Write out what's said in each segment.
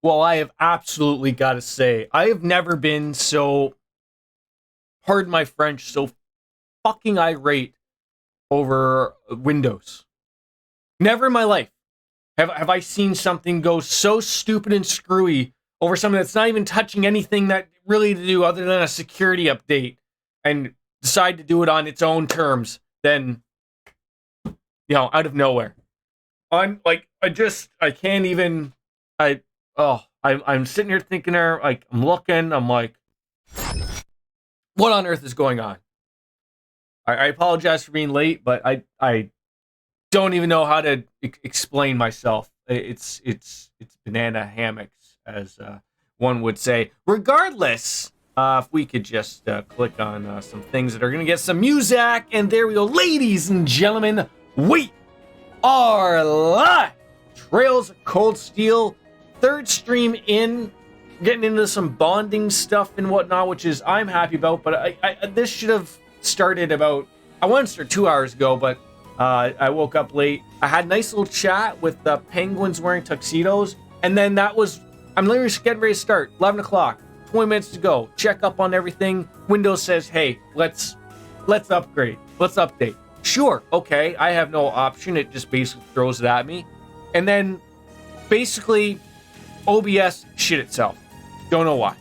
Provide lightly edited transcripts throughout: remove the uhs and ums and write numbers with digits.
Well, I have absolutely got to say, I have never been so, pardon my French, so fucking irate over Windows. Never in my life have I seen something go so stupid and screwy over something that's not even touching anything that really to do other than a security update and decide to do it on its own terms. Then, out of nowhere. I'm like, I can't even, I'm sitting here thinking like, I'm looking, I'm like, what on earth is going on? I apologize for being late, but I don't even know how to explain myself. It's banana hammocks, as one would say. Regardless, if we could just click on some things that are going to get some music, and there we go. Ladies and gentlemen, we are live! Trails of Cold Steel, third stream in, getting into some bonding stuff and whatnot, which is I'm happy about, but this should have started about, I wanted to start 2 hours ago, but I woke up late. I had a nice little chat with the penguins wearing tuxedos, and then I'm literally getting ready to start, 11 o'clock, 20 minutes to go, check up on everything. Windows says, hey, let's upgrade, let's update. Sure, okay, I have no option, it just basically throws it at me. And then, basically, OBS shit itself. Don't know why.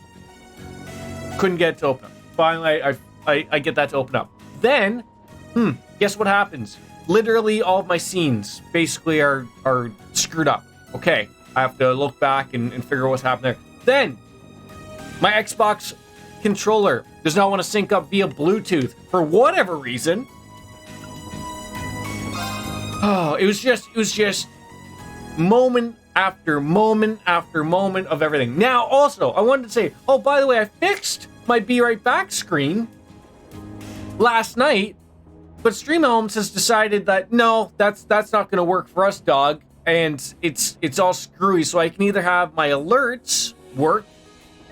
Couldn't get it to open up. Finally, I get that to open up. Then, guess what happens? Literally all of my scenes basically are screwed up. Okay, I have to look back and figure out what's happened there. Then, my Xbox controller does not want to sync up via Bluetooth for whatever reason. Oh, it was just moment after moment after moment of everything. Now, also, I wanted to say, oh, by the way, I fixed my Be Right Back screen last night, but Stream Homes has decided that no, that's not going to work for us, dog, and it's all screwy. So I can either have my alerts work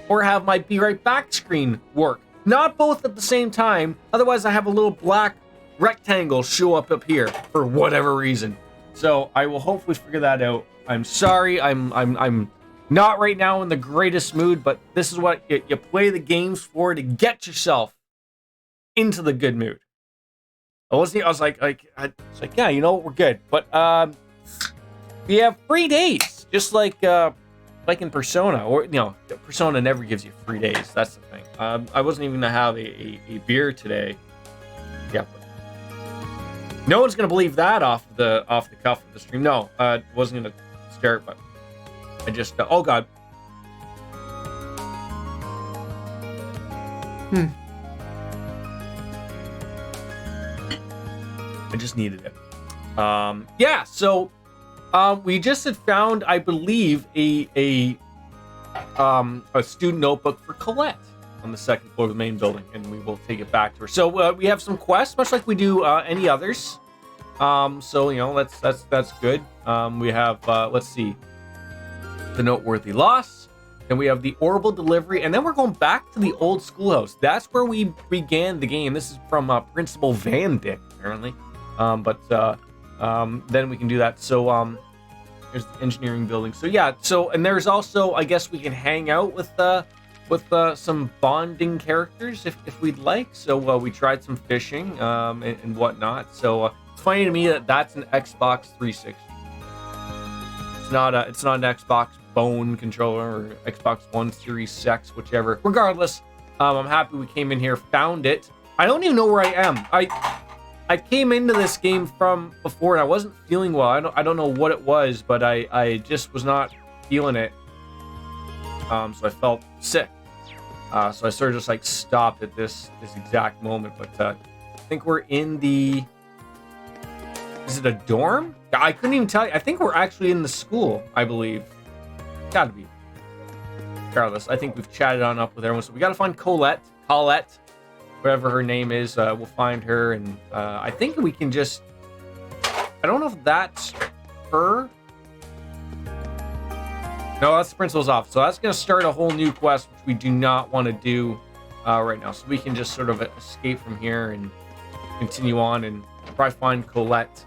or have my Be Right Back screen work. Not both at the same time. Otherwise, I have a little black rectangle show up here for whatever reason. So I will hopefully figure that out. I'm sorry, I'm not right now in the greatest mood, but this is what you play the games for, to get yourself into the good mood. I was like, yeah, we're good. But we have free days, just like in Persona, or Persona never gives you free days. That's the thing. I wasn't even gonna have a beer today. Yeah. No one's gonna believe that off the cuff of the stream. No, wasn't gonna start, but I just oh god. I just needed it. Yeah. So, we just had found, I believe, a student notebook for Colette on the second floor of the main building, and we will take it back to her. So we have some quests, much like we do any others. So that's good. We have let's see, the noteworthy loss, and we have the orbital delivery, and then we're going back to the old schoolhouse. That's where we began the game. This is from Principal Van Dyck, apparently. Then we can do that. So there's the engineering building. So yeah. So, and there's also, I guess we can hang out with some bonding characters if we'd like. So we tried some fishing and whatnot. So it's funny to me that that's an Xbox 360. It's not an Xbox Bone controller or Xbox One Series X, whichever. Regardless, I'm happy we came in here, found it. I don't even know where I am. I came into this game from before and I wasn't feeling well. I don't know what it was, but I just was not feeling it. So I felt sick. So I sort of just like stopped at this exact moment. But I think we're in the... Is it a dorm? I couldn't even tell you. I think we're actually in the school, I believe. Gotta be. Regardless, I think we've chatted on up with everyone. So we gotta find Colette, whatever her name is. We'll find her, and I think we can just... I don't know if that's her. No, that's the principal's office. So that's going to start a whole new quest, which we do not want to do right now. So we can just sort of escape from here and continue on and probably find Colette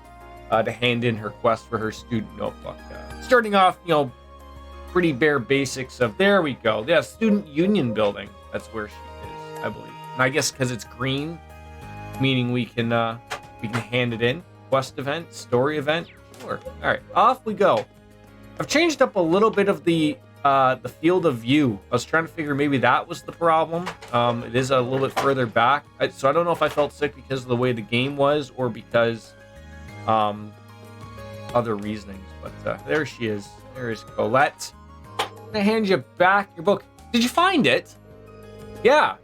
to hand in her quest for her student notebook. Starting off, pretty bare basics of, there we go. Yeah, student union building. That's where she is, I believe. And I guess because it's green, meaning we can hand it in. Quest event, story event. Sure. All right, off we go. I've changed up a little bit of the field of view. I was trying to figure maybe that was the problem. It is a little bit further back, so I don't know if I felt sick because of the way the game was or because other reasonings. But there she is. There is Colette. I'm gonna hand you back your book. Did you find it? Yeah.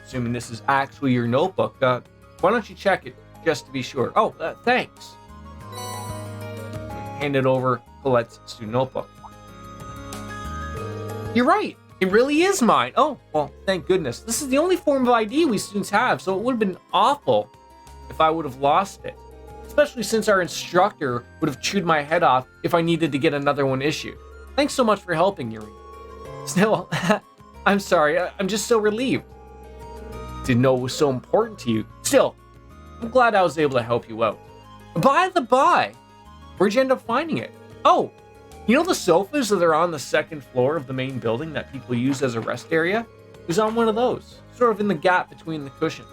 Assuming this is actually your notebook. Why don't you check it just to be sure? Oh, thanks. Hand it over Colette's student notebook. You're right. It really is mine. Oh, well, thank goodness. This is the only form of ID we students have, so it would have been awful if I would have lost it. Especially since our instructor would have chewed my head off if I needed to get another one issued. Thanks so much for helping, Yuri. Still, I'm sorry. I'm just so relieved. Didn't know it was so important to you. Still, I'm glad I was able to help you out. By the by, where'd you end up finding it? Oh, you know the sofas that are on the second floor of the main building that people use as a rest area? It was on one of those, sort of in the gap between the cushions.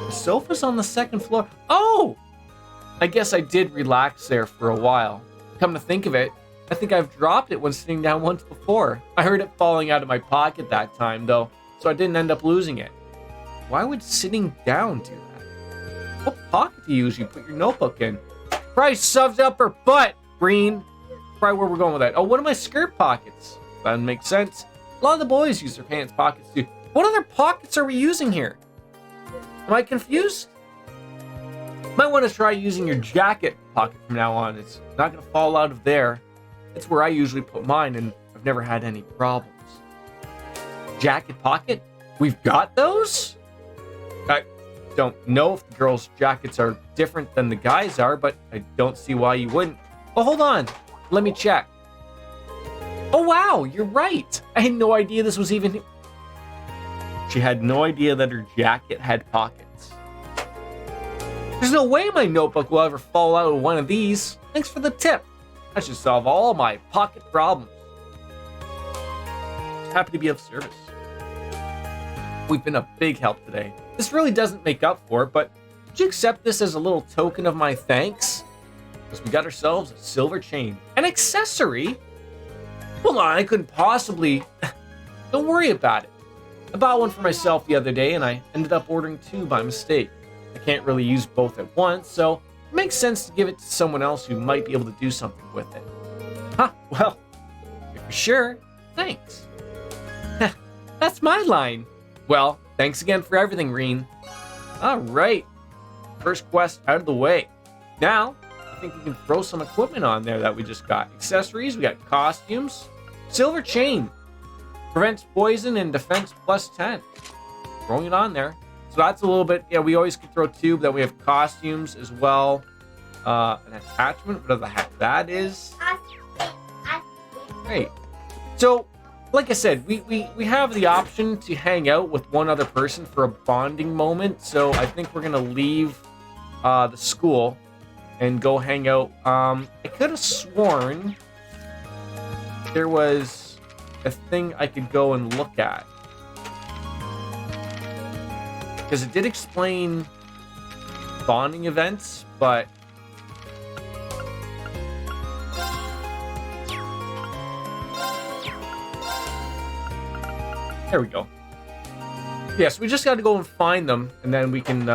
The sofa's on the second floor. Oh! I guess I did relax there for a while. Come to think of it, I think I've dropped it when sitting down once before. I heard it falling out of my pocket that time, though, so I didn't end up losing it. Why would sitting down do that? What pocket do you usually put your notebook in? Probably shoved up her butt, Green. Probably where we're going with that. Oh, one of my skirt pockets. That makes sense. A lot of the boys use their pants pockets too. What other pockets are we using here? Am I confused? Might want to try using your jacket pocket from now on. It's not going to fall out of there. It's where I usually put mine, and I've never had any problems. Jacket pocket? We've got those? I don't know if the girls' jackets are different than the guys' are, but I don't see why you wouldn't. Oh, hold on. Let me check. Oh, wow, you're right. I had no idea this was even... She had no idea that her jacket had pockets. There's no way my notebook will ever fall out of one of these. Thanks for the tip. That should solve all my pocket problems. Happy to be of service. We've been a big help today. This really doesn't make up for it, but would you accept this as a little token of my thanks? Because we got ourselves a silver chain. An accessory? Hold on, I couldn't possibly... Don't worry about it. I bought one for myself the other day, and I ended up ordering two by mistake. I can't really use both at once, so it makes sense to give it to someone else who might be able to do something with it. Huh, well, if you're sure, thanks. That's my line. Well, thanks again for everything, Reen. Alright, first quest out of the way. Now, I think we can throw some equipment on there that we just got. Accessories, we got costumes. Silver chain. Prevents poison and defense plus 10. Throwing it on there. So that's a little bit, yeah, we always can throw two, but then we have costumes as well. An attachment, whatever the heck that is. Great. So, like I said, we have the option to hang out with one other person for a bonding moment. So I think we're going to leave the school and go hang out. I could have sworn there was a thing I could go and look at. Because it did explain bonding events, but... There we go. Yes, we just got to go and find them, and then we can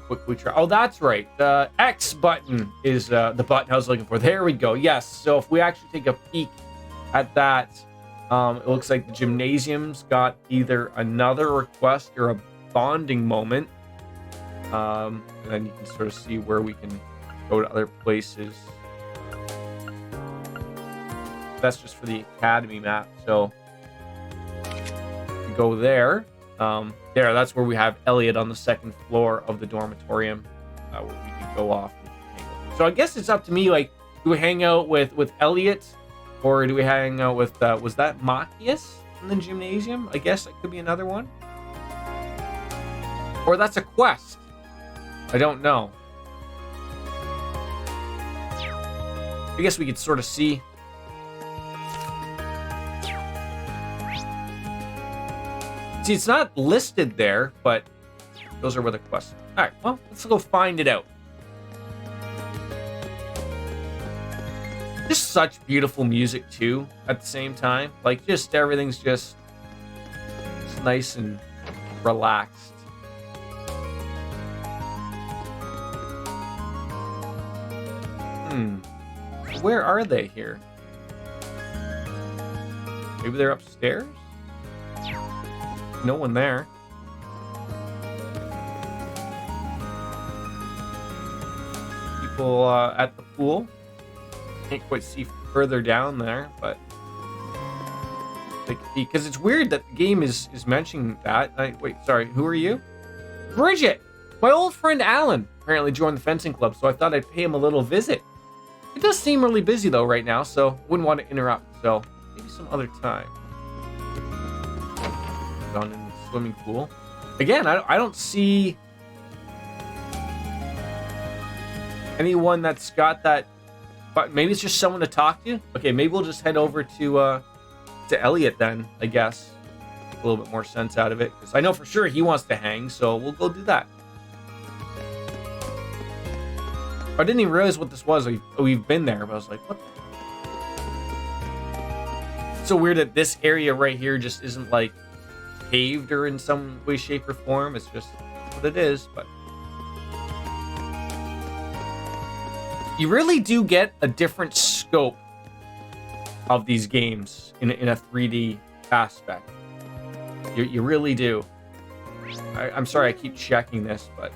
quickly try. Oh, that's right. The X button is the button I was looking for. There we go. Yes. So if we actually take a peek at that, it looks like the gymnasium's got either another request or a bonding moment. And then you can sort of see where we can go to other places. That's just for the academy map. So go there. There, that's where we have Elliot on the second floor of the dormitorium, where we can go off and hang out. So I guess it's up to me, like, do we hang out with Elliot, or do we hang out with, was that Machias in the gymnasium? I guess that could be another one. Or that's a quest. I don't know. I guess we could sort of see See, it's not listed there, but those are where the quests are. Alright, well, let's go find it out. Just such beautiful music, too, at the same time. Like, just everything's just nice and relaxed. Where are they here? Maybe they're upstairs? No one there. People at the pool. Can't quite see further down there, but because it's weird that the game is mentioning that. Wait, sorry, who are you? Bridget! My old friend Alan apparently joined the fencing club, so I thought I'd pay him a little visit. It does seem really busy though right now, so wouldn't want to interrupt, so maybe some other time. Down in the swimming pool. Again, I don't see anyone that's got that, but maybe it's just someone to talk to. Okay, maybe we'll just head over to Elliot then, I guess. Make a little bit more sense out of it, because I know for sure he wants to hang, so we'll go do that. I didn't even realize what this was. We've been there, but I was like, what the? It's so weird that this area right here just isn't like paved or in some way, shape, or form. It's just what it is, but you really do get a different scope of these games in a 3D aspect. You really do. I'm sorry I keep checking this, but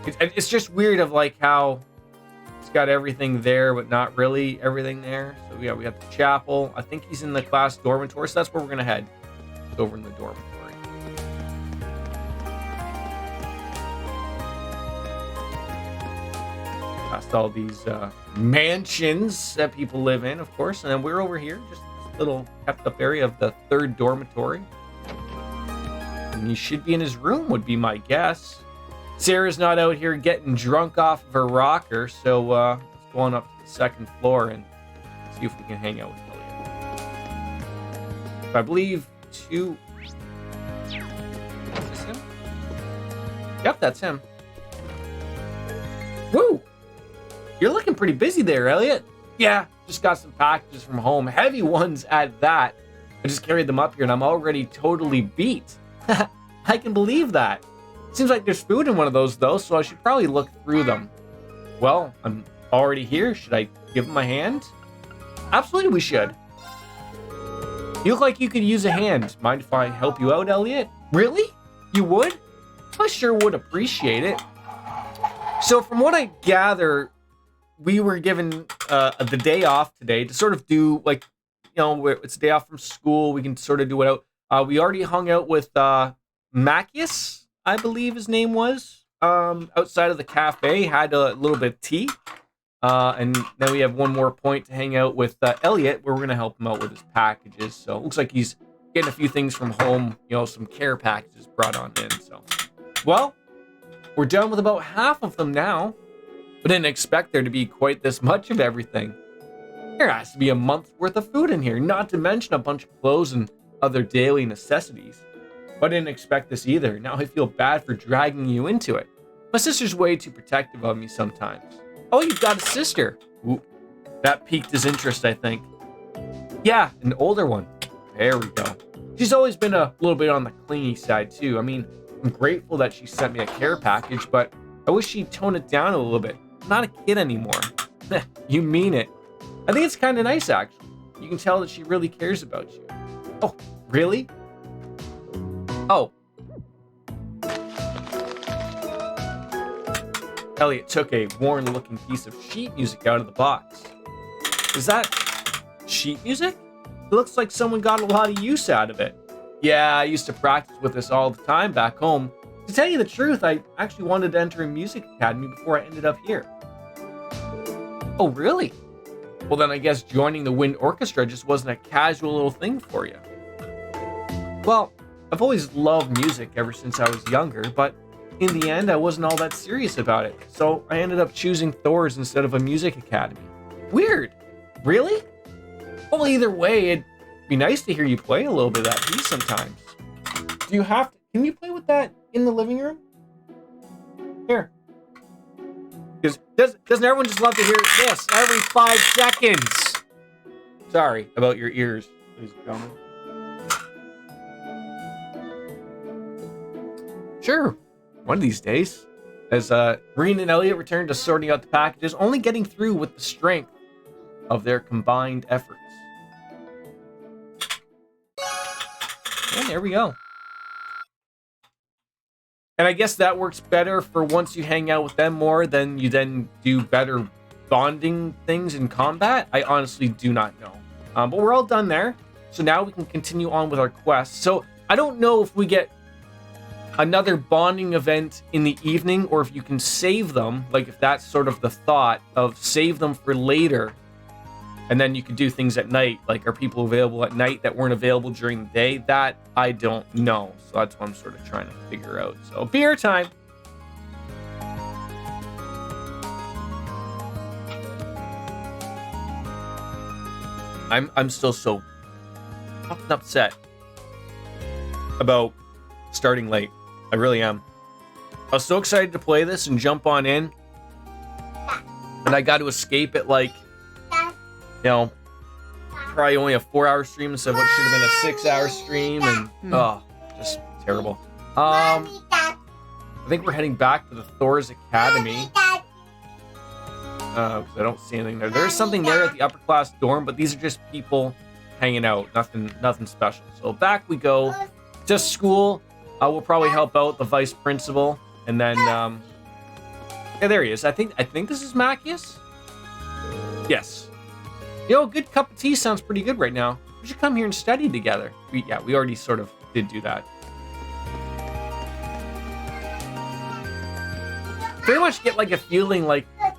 it's just weird of like how it's got everything there, but not really everything there. So yeah, we got the chapel. I think he's in the class dormitory, so that's where we're gonna head. Over in the dormitory. Past all these mansions that people live in, of course, and then we're over here, just this little kept up area of the third dormitory. And he should be in his room, would be my guess. Sarah's not out here getting drunk off of her rocker, so let's go on up to the second floor and see if we can hang out with Elliot. I believe two. Is this him? Yep, that's him. Woo! You're looking pretty busy there, Elliot. Yeah, just got some packages from home. Heavy ones at that. I just carried them up here and I'm already totally beat. I can believe that. Seems like there's food in one of those though, so I should probably look through them. Well, I'm already here. Should I give him a hand? Absolutely we should. You look like you could use a hand. Mind if I help you out, Elliot? Really? You would? I sure would appreciate it. So from what I gather, we were given the day off today to sort of do, like, you know, it's a day off from school. We can sort of do it out. We already hung out with Macius, I believe his name was, outside of the cafe, had a little bit of tea. And then we have one more point to hang out with Elliot, where we're going to help him out with his packages. So it looks like he's getting a few things from home, you know, some care packages brought on in. So, well, we're done with about half of them now. But didn't expect there to be quite this much of everything. There has to be a month's worth of food in here, not to mention a bunch of clothes and other daily necessities. But I didn't expect this either. Now I feel bad for dragging you into it. My sister's way too protective of me sometimes. Oh, you've got a sister. Ooh, that piqued his interest, I think. Yeah, an older one. There we go. She's always been a little bit on the clingy side, too. I mean, I'm grateful that she sent me a care package, but I wish she'd tone it down a little bit. I'm not a kid anymore. You mean it. I think it's kind of nice, actually. You can tell that she really cares about you. Oh, really? Oh. Elliot took a worn-looking piece of sheet music out of the box. Is that sheet music? It looks like someone got a lot of use out of it. Yeah, I used to practice with this all the time back home. To tell you the truth, I actually wanted to enter a music academy before I ended up here. Oh, really? Well, then I guess joining the wind orchestra just wasn't a casual little thing for you. Well, I've always loved music ever since I was younger, but in the end, I wasn't all that serious about it. So I ended up choosing Thor's instead of a music academy. Weird. Really? Well, either way, it'd be nice to hear you play a little bit of that piece sometimes. Do you have to... Can you play with that in the living room? Here. Because doesn't everyone just love to hear this every 5 seconds? Sorry about your ears, ladies and gentlemen. Sure. One of these days. As Green and Elliot return to sorting out the packages, only getting through with the strength of their combined efforts. And there we go. And I guess that works better for once you hang out with them more, then you then do better bonding things in combat. I honestly do not know. But we're all done there. So now we can continue on with our quest. So I don't know if we get another bonding event in the evening or if you can save them. Like if that's sort of the thought of save them for later. And then you could do things at night. Like, are people available at night that weren't available during the day? That I don't know. So that's what I'm sort of trying to figure out. So beer time. I'm still so fucking upset about starting late. I really am. I was so excited to play this and jump on in. And I got to escape at like, you know, probably only a 4-hour stream instead of what should have been a 6-hour stream, and just terrible. I think we're heading back to the Thor's Academy. Because I don't see anything there. There's something there at the upper class dorm, but these are just people hanging out. Nothing special. So back we go to school. We'll probably help out the vice principal, and then yeah, there he is. I think this is Macius. Yes. Yo, good cup of tea sounds pretty good right now. We should come here and study together. We already sort of did do that. Very much get like a feeling like, I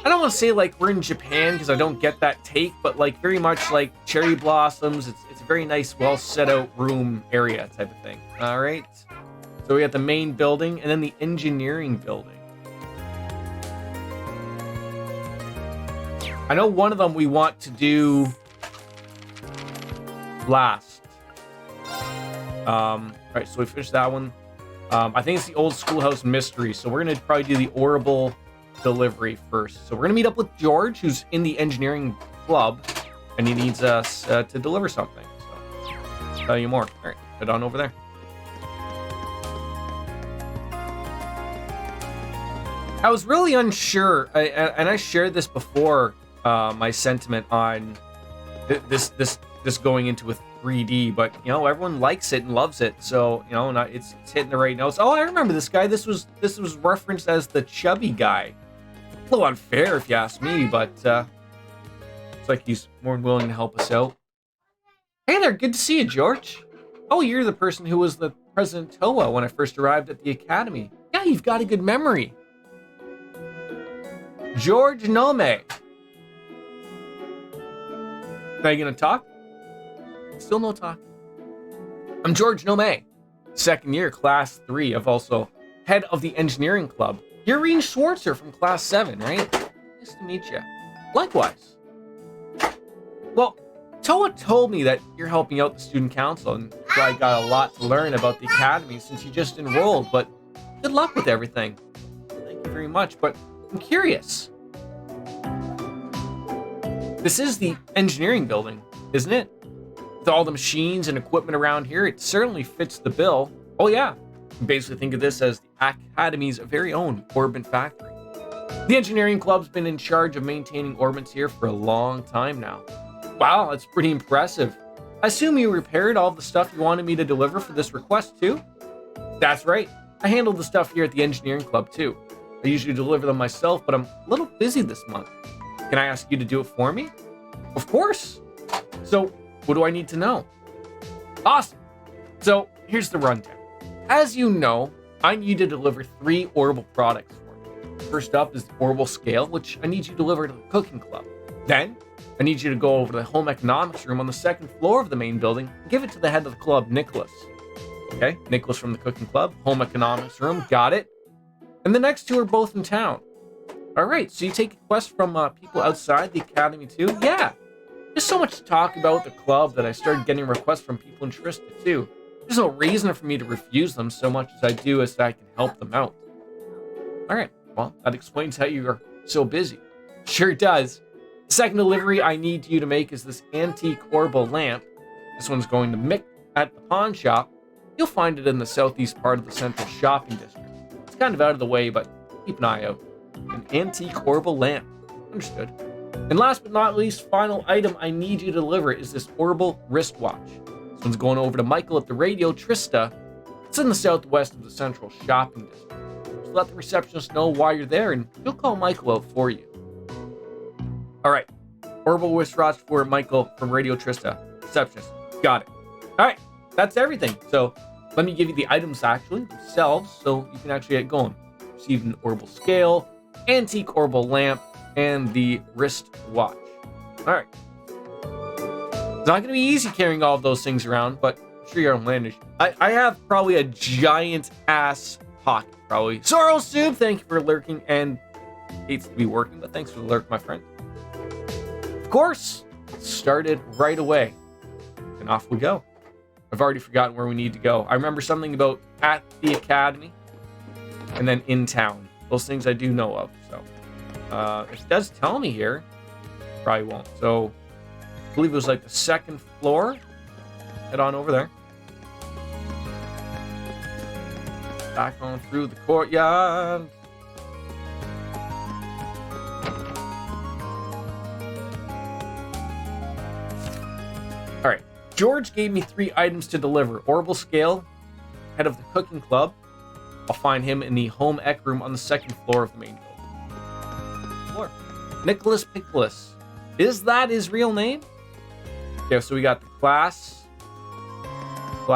don't want to say like we're in Japan because I don't get that take, but like very much like cherry blossoms. It's a very nice, well set out room area type of thing. All right. So we got the main building and then the engineering building. I know one of them we want to do last. All right, so we finished that one. I think it's the old schoolhouse mystery. So we're going to probably do the Orbital delivery first. So we're going to meet up with George, who's in the engineering club, and he needs us to deliver something. So I'll tell you more. All right, head on over there. I was really unsure, and I shared this before, my sentiment on this going into a 3D, but you know everyone likes it and loves it, so you know it's hitting the right notes. Oh, I remember this guy. This was referenced as the chubby guy. A little unfair if you ask me, but it's like he's more than willing to help us out. Hey there, good to see you, George. Oh, you're the person who was the President Toa when I first arrived at the academy. Yeah, you've got a good memory. George Nome. Are you gonna talk? Still no talk. I'm George Nome, second year, class 3. I'm also head of the engineering club. You're Reen Schwartzer from class 7, right? Nice to meet you. Likewise. Well, Toa told me that you're helping out the student council, and I got a lot to learn about the academy since you just enrolled, but good luck with everything. Thank you very much, but I'm curious. This is the engineering building, isn't it? With all the machines and equipment around here, it certainly fits the bill. Oh yeah, you basically think of this as the Academy's very own Orbit factory. The engineering club's been in charge of maintaining orbits here for a long time now. Wow, that's pretty impressive. I assume you repaired all the stuff you wanted me to deliver for this request too? That's right, I handle the stuff here at the engineering club too. I usually deliver them myself, but I'm a little busy this month. Can I ask you to do it for me? Of course. So, what do I need to know? Awesome. So, here's the rundown. As you know, I need to deliver 3 Orbital products for you. First up is the Orbital scale, which I need you to deliver to the cooking club. Then, I need you to go over to the home economics room on the 2nd floor of the main building and give it to the head of the club, Nicholas. Okay, Nicholas from the cooking club, home economics room, got it. And the next 2 are both in town. All right, so you take requests from people outside the academy too? Yeah. There's so much to talk about the club that I started getting requests from people interested too. There's no reason for me to refuse them so much as I do as I can help them out. Alright, well, that explains how you are so busy. Sure does. The second delivery I need you to make is this antique orbital lamp. This one's going to Mick at the pawn shop. You'll find it in the southeast part of the central shopping district. It's kind of out of the way, but keep an eye out. An antique orbital lamp. Understood. And last but not least, final item I need you to deliver is this orbital wristwatch. This one's going over to Michael at the Radio Trista. It's in the southwest of the central shopping district. So let the receptionist know why you're there, and he'll call Michael out for you. Alright. Orbital wristwatch for Michael from Radio Trista. Receptionist. Got it. Alright. That's everything. So let me give you the items actually themselves so you can actually get going. Receive an orbital scale, antique orbital lamp, and the wrist watch. Alright. It's not going to be easy carrying all of those things around, but I'm sure you're outlandish. I have probably a giant ass pocket, probably. Sorrow Soup, thank you for lurking, and hates to be working, but thanks for the lurk, my friend. Of course, started right away. And off we go. I've already forgotten where we need to go. I remember something about at the academy, and then in town. Those things I do know of, so. It does tell me here. Probably won't. So, I believe it was like the second floor. Head on over there. Back on through the courtyard. Alright. George gave me 3 items to deliver. Orbital scale, head of the cooking club. I'll find him in the home ec room on the second floor of the main building. Nicholas Pickles. Is that his real name? Okay, so we got the class, so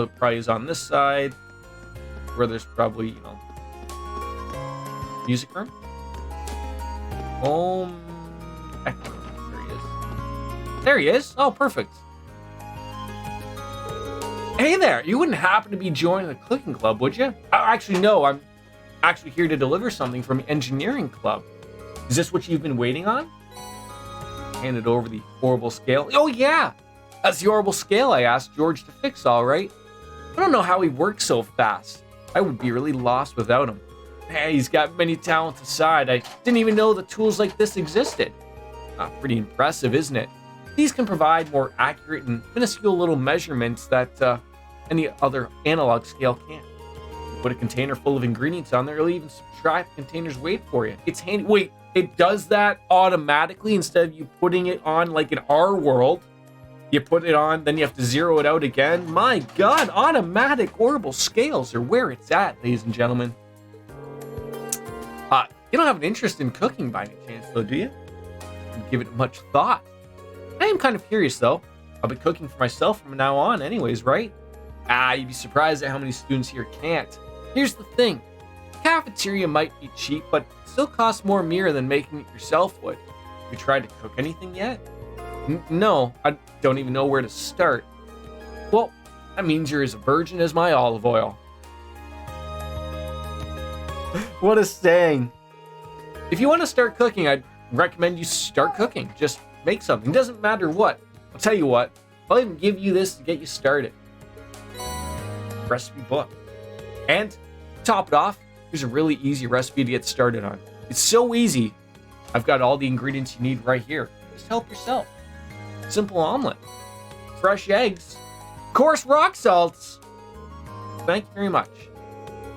it probably is on this side, where there's probably, you know, music room. Home ec room. There he is. There he is. Oh, perfect. Hey there, you wouldn't happen to be joining the cooking club, would you? Actually, no, I'm actually here to deliver something from engineering club. Is this what you've been waiting on? Handed over the orbital scale. Oh yeah, that's the orbital scale I asked George to fix, all right. I don't know how he works so fast. I would be really lost without him. Hey, he's got many talents aside. I didn't even know the tools like this existed. Pretty impressive, isn't it? These can provide more accurate and minuscule little measurements that any other analog scale can't. Put a container full of ingredients on there, it'll even subtract the container's weight for you. It's handy. Wait, it does that automatically instead of you putting it on like in our world. You put it on, then you have to zero it out again. My God, automatic orbital scales are where it's at, ladies and gentlemen. You don't have an interest in cooking by any chance, though, do you? Give it much thought. I am kind of curious, though. I'll be cooking for myself from now on anyways, right? You'd be surprised at how many students here can't. Here's the thing. The cafeteria might be cheap, but it still costs more mirror than making it yourself would. Have you tried to cook anything yet? No, I don't even know where to start. Well, that means you're as a virgin as my olive oil. What a saying. If you want to start cooking, I'd recommend you start cooking. Just make something. Doesn't matter what. I'll tell you what. I'll even give you this to get you started. Recipe book. And to top it off, here's a really easy recipe to get started on. It's so easy. I've got all the ingredients you need right here. Just help yourself. Simple omelet. Fresh eggs. Coarse rock salts. Thank you very much.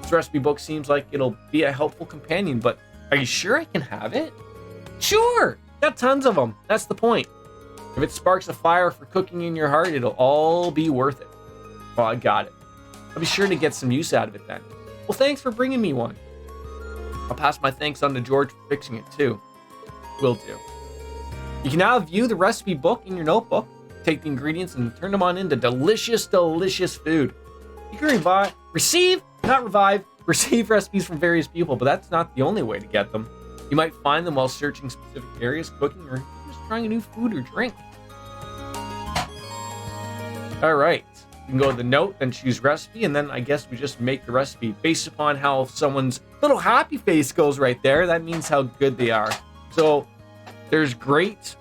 This recipe book seems like it'll be a helpful companion, but are you sure I can have it? Sure! Got tons of them. That's the point. If it sparks a fire for cooking in your heart, it'll all be worth it. Well, I got it. I'll be sure to get some use out of it then. Well, thanks for bringing me one. I'll pass my thanks on to George for fixing it too. Will do. You can now view the recipe book in your notebook, take the ingredients and turn them on into delicious, delicious food. You can receive recipes from various people, but that's not the only way to get them. You might find them while searching specific areas, cooking, or just trying a new food or drink. All right. You can go to the note, then choose recipe, and then I guess we just make the recipe based upon how someone's little happy face goes right there. That means how good they are. So there's great,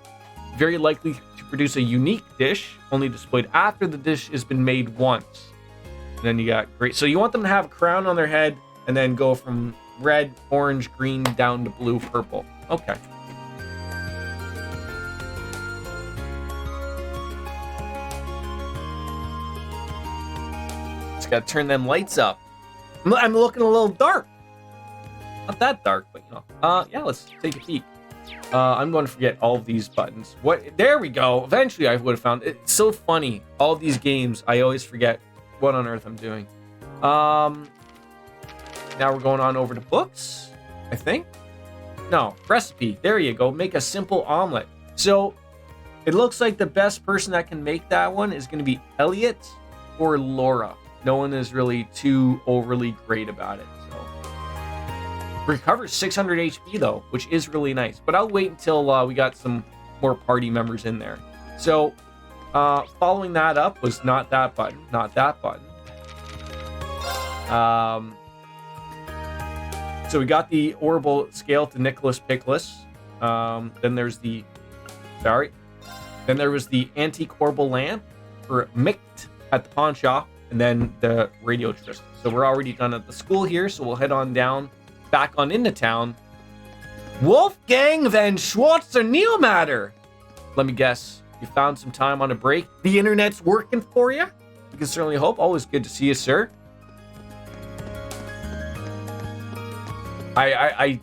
very likely to produce a unique dish, only displayed after the dish has been made once. And then you got great. So you want them to have a crown on their head and then go from red, orange, green down to blue, purple. Okay. Just gotta turn them lights up. I'm looking a little dark. Not that dark, but you know. Yeah, let's take a peek. I'm going to forget all of these buttons. What? There we go. Eventually, I would have found it. It's so funny. All of these games, I always forget what on earth I'm doing. Now we're going on over to books, I think. No, recipe. There you go. Make a simple omelet. So it looks like the best person that can make that one is going to be Elliot or Laura. No one is really too overly great about it. Recovers 600 HP though, which is really nice. But I'll wait until we got some more party members in there. So following that up was not that button, not that button. So we got the Orbital Scale to Nicholas Pickles. Then there's the, Then there was the Antique Orbital Lamp for Micht at the pawn shop, and then the Radio Tristan. So we're already done at the school here, so we'll head on down. Back on into town. Wolfgang van Schwarzer Neomatter. Let me guess. You found some time on a break. The internet's working for you? We can certainly hope. Always good to see you, sir. I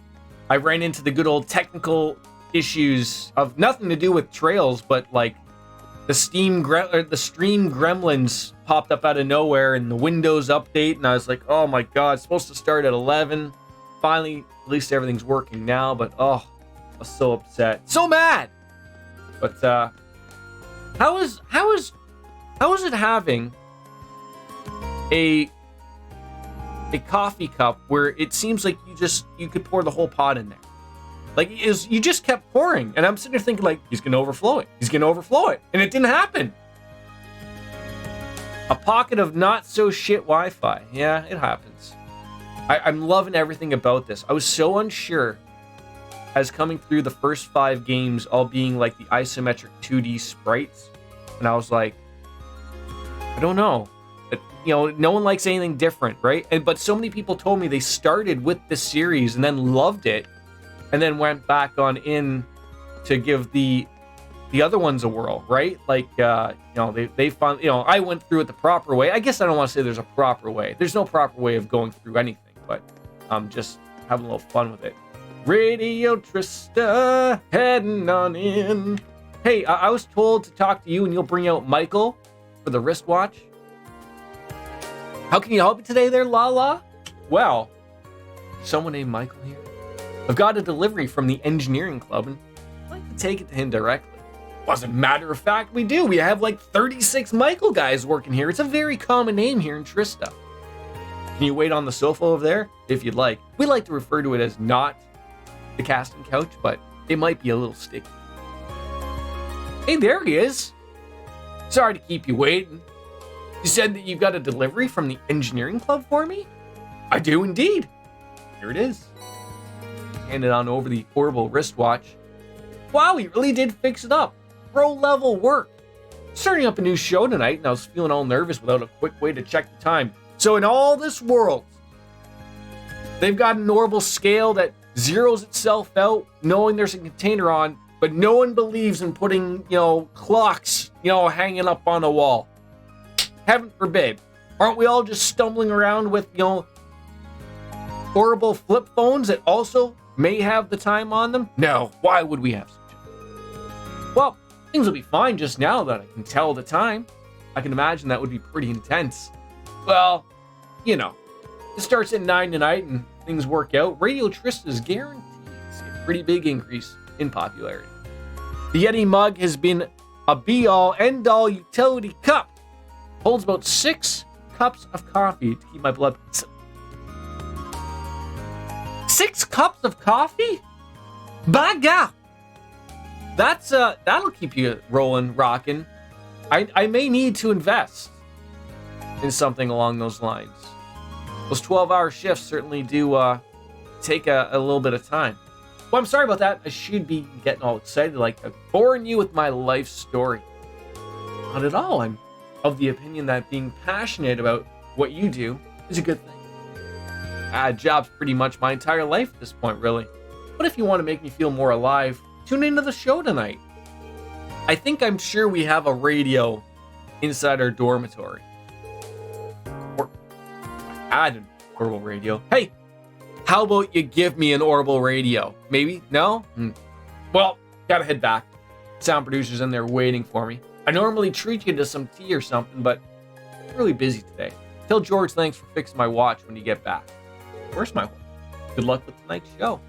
ran into the good old technical issues of nothing to do with trails, but like the stream gremlins popped up out of nowhere and the Windows update, and I was like, oh my god, it's supposed to start at 11. Finally, at least everything's working now, but oh, I was so upset. So mad! But how is it having a coffee cup where it seems like you could pour the whole pot in there? Like you just kept pouring, and I'm sitting there thinking like he's gonna overflow it. He's gonna overflow it. And it didn't happen. A pocket of not so shit Wi-Fi. Yeah, it happens. I'm loving everything about this. I was so unsure as coming through the first 5 games all being like the isometric 2D sprites. And I was like, I don't know. But, you know, no one likes anything different, right? But so many people told me they started with this series and then loved it and then went back on in to give the other ones a whirl, right? Like, they found, I went through it the proper way. I guess I don't want to say there's a proper way. There's no proper way of going through anything. But I'm just having a little fun with it. Radio Trista, heading on in. Hey, I was told to talk to you and you'll bring out Michael for the wristwatch. How can you help me today there, Lala? Well, someone named Michael here. I've got a delivery from the engineering club and I'd like to take it to him directly. Well, as a matter of fact, we do. We have like 36 Michael guys working here. It's a very common name here in Trista. Can you wait on the sofa over there? If you'd like. We like to refer to it as not the casting couch, but it might be a little sticky. Hey, there he is. Sorry to keep you waiting. You said that you've got a delivery from the engineering club for me? I do indeed. Here it is. Hand it on over the Orbital wristwatch. Wow, he really did fix it up. Pro level work. Starting up a new show tonight, and I was feeling all nervous without a quick way to check the time. So in all this world, they've got an Orbital scale that zeroes itself out, knowing there's a container on, but no one believes in putting, clocks, hanging up on a wall. Heaven forbid. Aren't we all just stumbling around with, Orbital flip phones that also may have the time on them? No, why would we have such a... Well, things will be fine just now that I can tell the time. I can imagine that would be pretty intense. Well, it starts at 9 tonight and things work out. Radio Trista is guaranteed to see a pretty big increase in popularity. The Yeti mug has been a be-all, end-all utility cup. Holds about 6 cups of coffee to keep my blood... 6 cups of coffee? By God! That'll keep you rolling, rocking. I may need to invest in something along those lines. Those 12-hour shifts certainly do take a little bit of time. Well, I'm sorry about that. I should be getting all excited like I'm boring you with my life story. Not at all. I'm of the opinion that being passionate about what you do is a good thing. Job's pretty much my entire life at this point, really. But if you want to make me feel more alive, tune into the show tonight. I'm sure we have a radio inside our dormitory. Or I had an orbital radio. Hey, how about you give me an orbital radio? Maybe? No? Well, gotta head back. Sound producer's in there waiting for me. I normally treat you to some tea or something, but I'm really busy today. Tell George thanks for fixing my watch when you get back. Where's my watch? Good luck with tonight's show.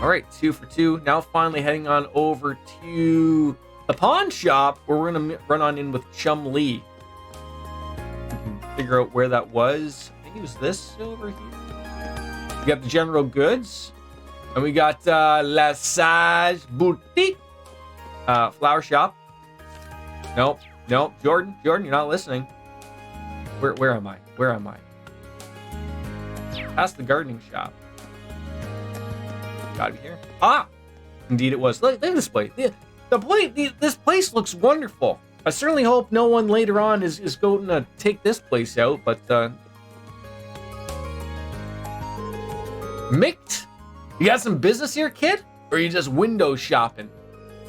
All right, 2 for 2. Now finally heading on over to the pawn shop where we're going to run on in with Chum Lee. We can figure out where that was. I think it was this over here. We got the general goods. And we got La Sage Boutique. Flower shop. Nope. Jordan, you're not listening. Where am I? That's the gardening shop. Gotta be here. Ah! Indeed it was. Look at this place. This place looks wonderful. I certainly hope no one later on is going to take this place out, but Mick, you got some business here, kid? Or are you just window shopping?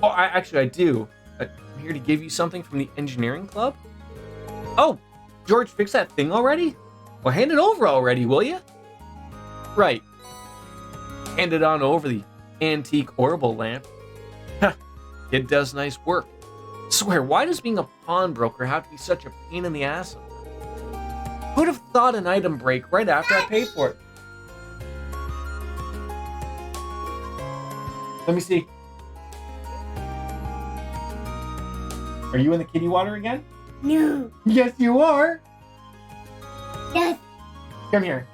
Oh, I do. I'm here to give you something from the engineering club. Oh, George fixed that thing already? Well, hand it over already, will you? Right. Hand it on over the antique orbital lamp. It does nice work. Swear, why does being a pawnbroker have to be such a pain in the ass? Who'd have thought an item break right after I paid for it? Let me see. Are you in the kitty water again? No. Yes, you are. Yes. Come here.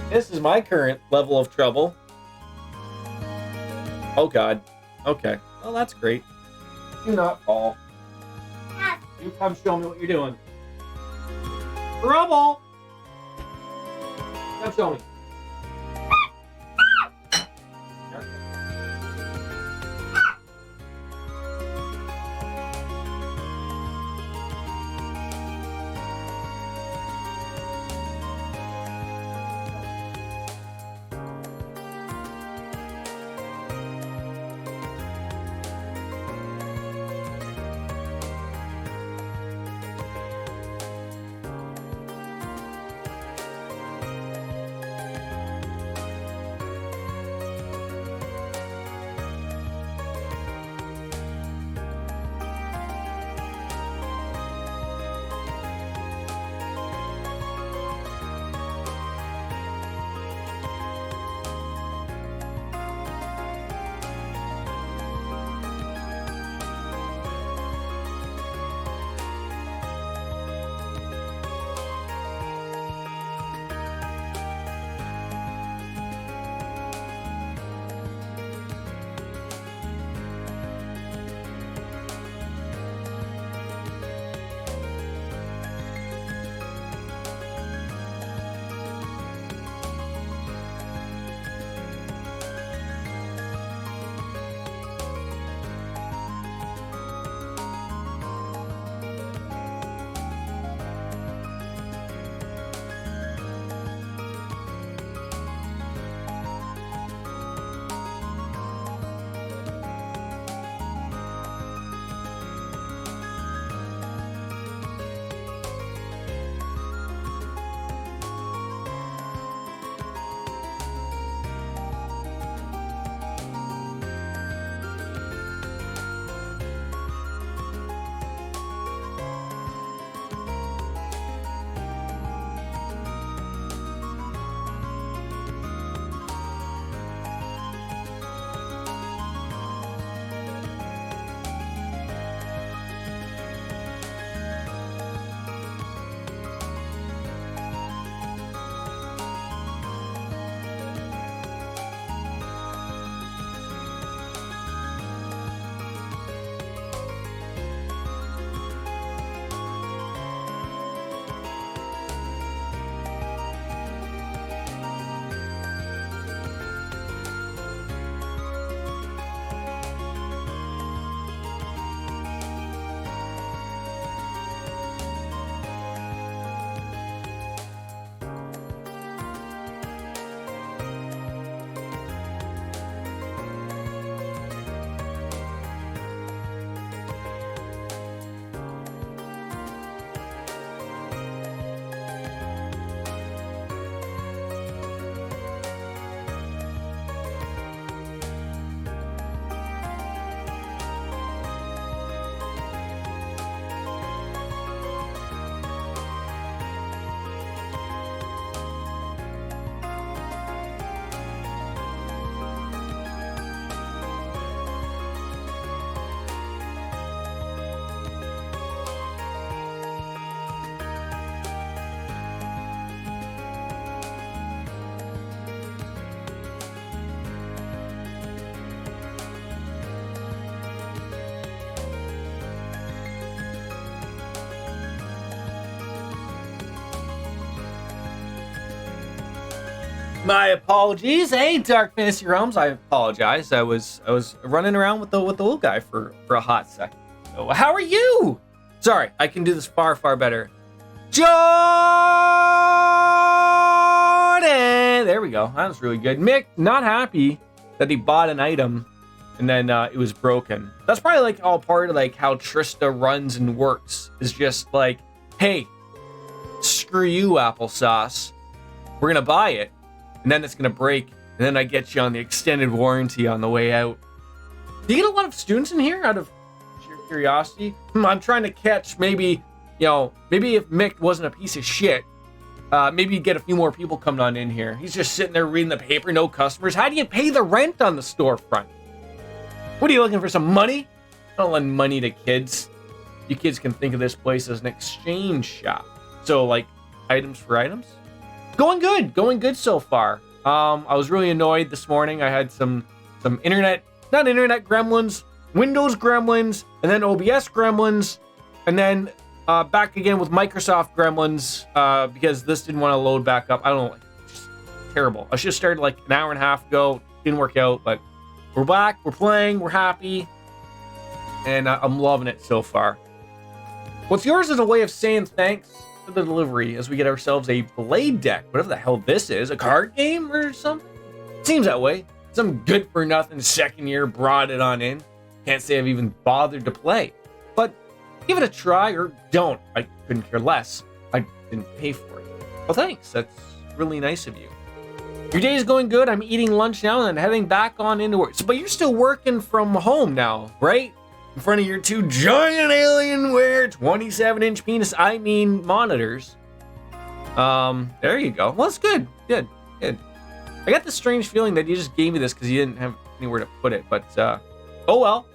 This is my current level of trouble. Oh, God. Okay. Well, that's great. Do not fall. Yes. You come show me what you're doing. Trouble! Come show me. My apologies. Hey, Dark Fantasy Realms. I apologize. I was running around with the little guy for a hot second. So how are you? Sorry, I can do this far better. Jordan. There we go. That was really good. Mick, not happy that he bought an item and then it was broken. That's probably like all part of like how Trista runs and works. Is just like, hey, screw you, applesauce. We're gonna buy it. And then it's going to break, and then I get you on the extended warranty on the way out. Do you get a lot of students in here out of sheer curiosity? I'm trying to catch maybe if Mick wasn't a piece of shit, maybe you'd get a few more people coming on in here. He's just sitting there reading the paper, no customers. How do you pay the rent on the storefront? What are you looking for, some money? I don't lend money to kids. You kids can think of this place as an exchange shop. So, like, items for items? Going good so far. I was really annoyed this morning. I had some not internet gremlins, Windows gremlins, and then OBS gremlins, and then back again with Microsoft gremlins because this didn't want to load back up. I don't know, just terrible. I should have started like an hour and a half ago. Didn't work out, but we're back. We're playing. We're happy, and I'm loving it so far. What's yours is a way of saying thanks for the delivery as we get ourselves a blade deck, whatever the hell this is, a card game or something. Seems that way. Some good for nothing second year brought it on in. Can't say I've even bothered to play, but give it a try or don't. I couldn't care less. I didn't pay for it. Well, thanks. That's really nice of you. Your day is going good. I'm eating lunch now and then heading back on into work. But you're still working from home now, right? In front of your two giant Alienware 27-inch penis, monitors. There you go. Well, it's good. Good. I got this strange feeling that you just gave me this because you didn't have anywhere to put it. But, oh well.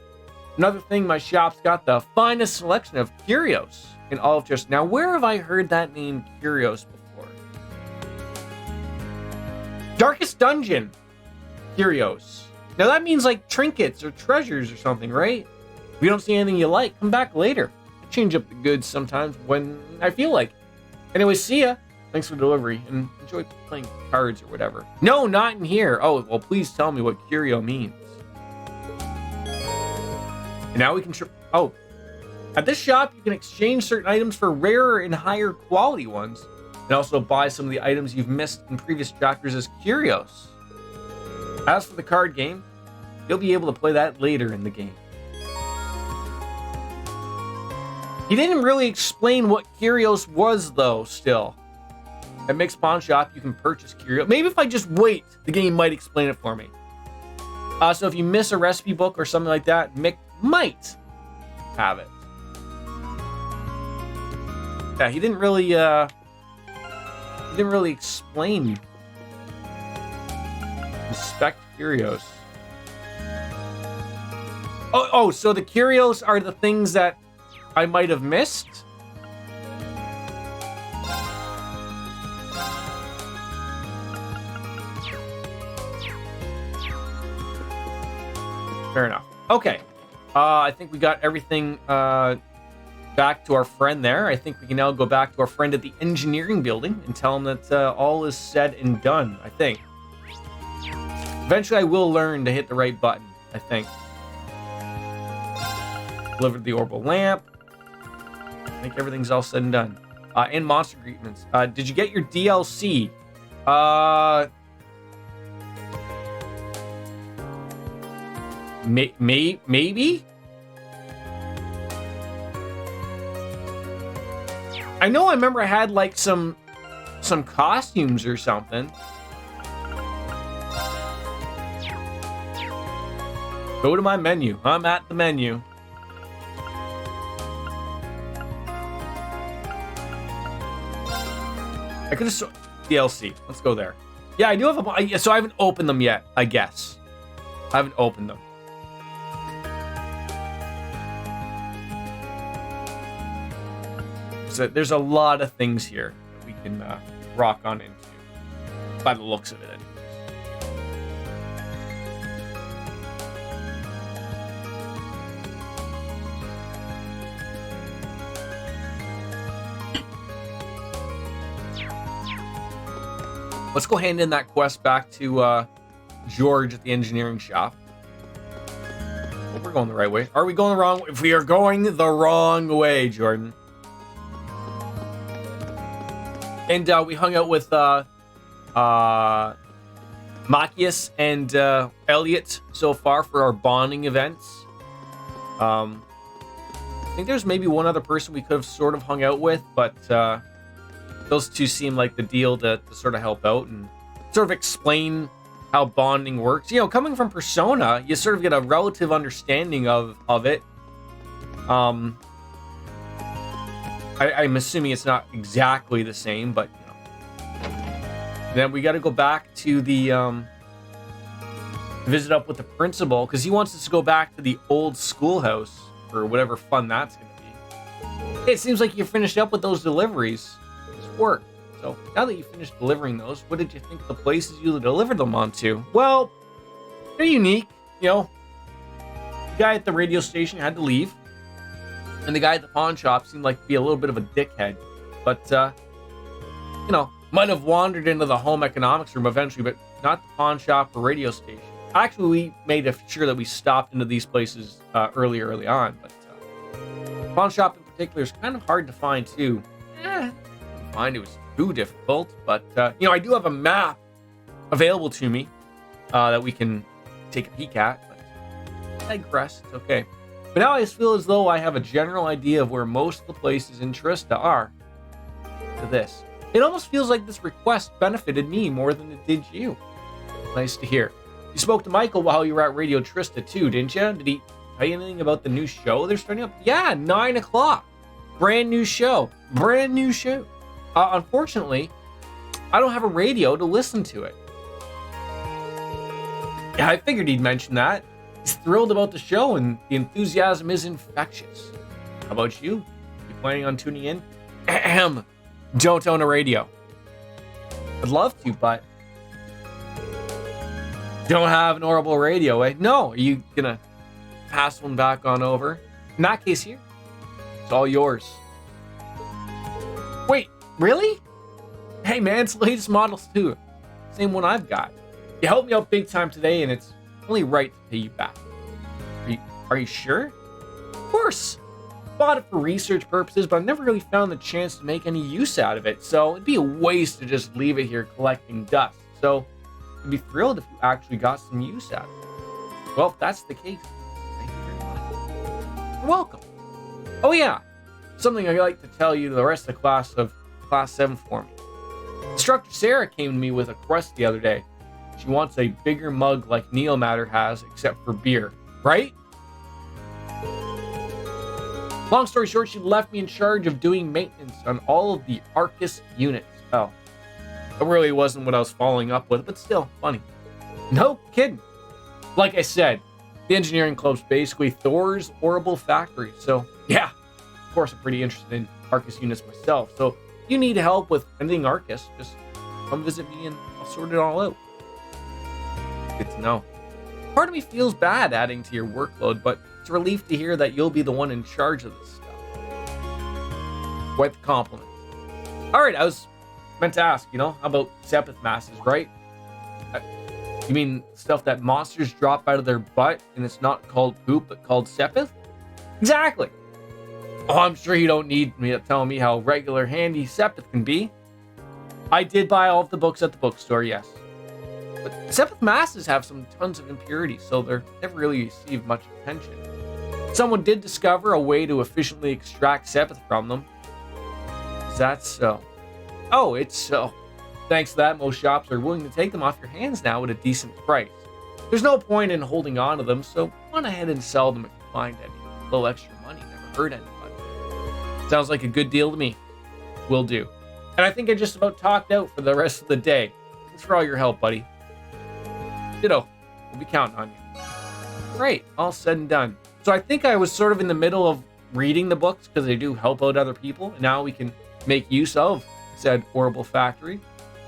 Another thing, my shop's got the finest selection of curios in all of just. Now, where have I heard that name curios before? Darkest Dungeon curios. Now, that means like trinkets or treasures or something, right? If you don't see anything you like, come back later. I change up the goods sometimes when I feel like. Anyway, see ya. Thanks for the delivery and enjoy playing cards or whatever. No, not in here. Oh, well, please tell me what curio means. And now we can at this shop, you can exchange certain items for rarer and higher quality ones, and also buy some of the items you've missed in previous chapters as curios. As for the card game, you'll be able to play that later in the game. He didn't really explain what curios was, though, still. At Mick's Pawn Shop, you can purchase curios. Maybe if I just wait, the game might explain it for me. So if you miss a recipe book or something like that, Mick might have it. Yeah, he didn't really explain. Inspect curios. Oh, so the curios are the things that I might have missed? Fair enough. Okay. I think we got everything back to our friend there. I think we can now go back to our friend at the engineering building and tell him that all is said and done, I think. Eventually I will learn to hit the right button, I think. Delivered the orbital lamp. I think everything's all said and done. And monster treatments. Did you get your DLC? Maybe? I know I remember I had like some costumes or something. Go to my menu. I'm at the menu. I could have DLC. Let's go there. Yeah, I do have so I haven't opened them yet, I guess. I haven't opened them. So there's a lot of things here that we can rock on into, by the looks of it. Let's go hand in that quest back to George at the engineering shop. Oh, we're going the right way. Are we going the wrong way? If we are going the wrong way, Jordan. And we hung out with Machias and Elliot so far for our bonding events. I think there's maybe one other person we could have sort of hung out with, but those two seem like the deal to sort of help out and sort of explain how bonding works. You know, coming from Persona, you sort of get a relative understanding of it. I'm assuming it's not exactly the same, but you know. Then we got to go back to the visit up with the principal because he wants us to go back to the old schoolhouse for whatever fun that's going to be. It seems like you finished up with those deliveries. It's work. So now that you finished delivering those, what did you think of the places you delivered them onto? Well, they're unique. You know, the guy at the radio station had to leave, and the guy at the pawn shop seemed like to be a little bit of a dickhead. But you know, might have wandered into the home economics room eventually, but not the pawn shop or radio station. Actually, we made sure that we stopped into these places early on, but pawn shop in particular is kind of hard to find too. I didn't find it was too difficult, but you know, I do have a map available to me that we can take a peek at, but I digress. It's okay. But now I just feel as though I have a general idea of where most of the places in Trista are. To this, it almost feels like this request benefited me more than it did you. Nice to hear. You spoke to Michael while you were at Radio Trista too, didn't you? Did he tell you anything about the new show they're starting up? Yeah, 9 o'clock. Brand new show. Unfortunately, I don't have a radio to listen to it. Yeah, I figured he'd mention that. He's thrilled about the show and the enthusiasm is infectious. How about you? You planning on tuning in? Ahem. Don't own a radio. I'd love to, but don't have an orbital radio, eh? No, are you gonna pass one back on over? In that case here, it's all yours. Wait, really? Hey man, it's the latest models too. Same one I've got. You helped me out big time today and it's only right to pay you back. Are you sure? Of course. Bought it for research purposes, but I've never really found the chance to make any use out of it, so it'd be a waste to just leave it here collecting dust. So I'd be thrilled if you actually got some use out of it. Well, if that's the case, thank you very much. You're welcome. Oh yeah, something I'd like to tell you to the rest of the class of Class 7 for me. Instructor Sarah came to me with a quest the other day. She wants a bigger mug like Neomatter has, except for beer. Right? Long story short, she left me in charge of doing maintenance on all of the Arcus units. Oh, that really wasn't what I was following up with, but still, funny. No kidding. Like I said, the engineering club's basically Thor's orbital factory. So, yeah, of course, I'm pretty interested in Arcus units myself. So, if you need help with anything Arcus, just come visit me and I'll sort it all out. Good to know. Part of me feels bad adding to your workload, but it's a relief to hear that you'll be the one in charge of this stuff. Quite the compliment. Alright, I was meant to ask, how about Sepith masses, right? You mean stuff that monsters drop out of their butt and it's not called poop, but called Sepith? Exactly. Oh, I'm sure you don't need me to tell me how regular handy Sepith can be. I did buy all of the books at the bookstore, yes. But Sepith masses have some tons of impurities, so they're never really received much attention. Someone did discover a way to efficiently extract Sepith from them. Is that so? Oh, it's so. Thanks to that, most shops are willing to take them off your hands now at a decent price. There's no point in holding on to them, so go on ahead and sell them if you find any. A little extra money never hurt anybody. Sounds like a good deal to me. Will do. And I think I just about talked out for the rest of the day. Thanks for all your help, buddy. Ditto. We'll be counting on you. Great. All said and done. So I think I was sort of in the middle of reading the books because they do help out other people. And now we can make use of said orbital factory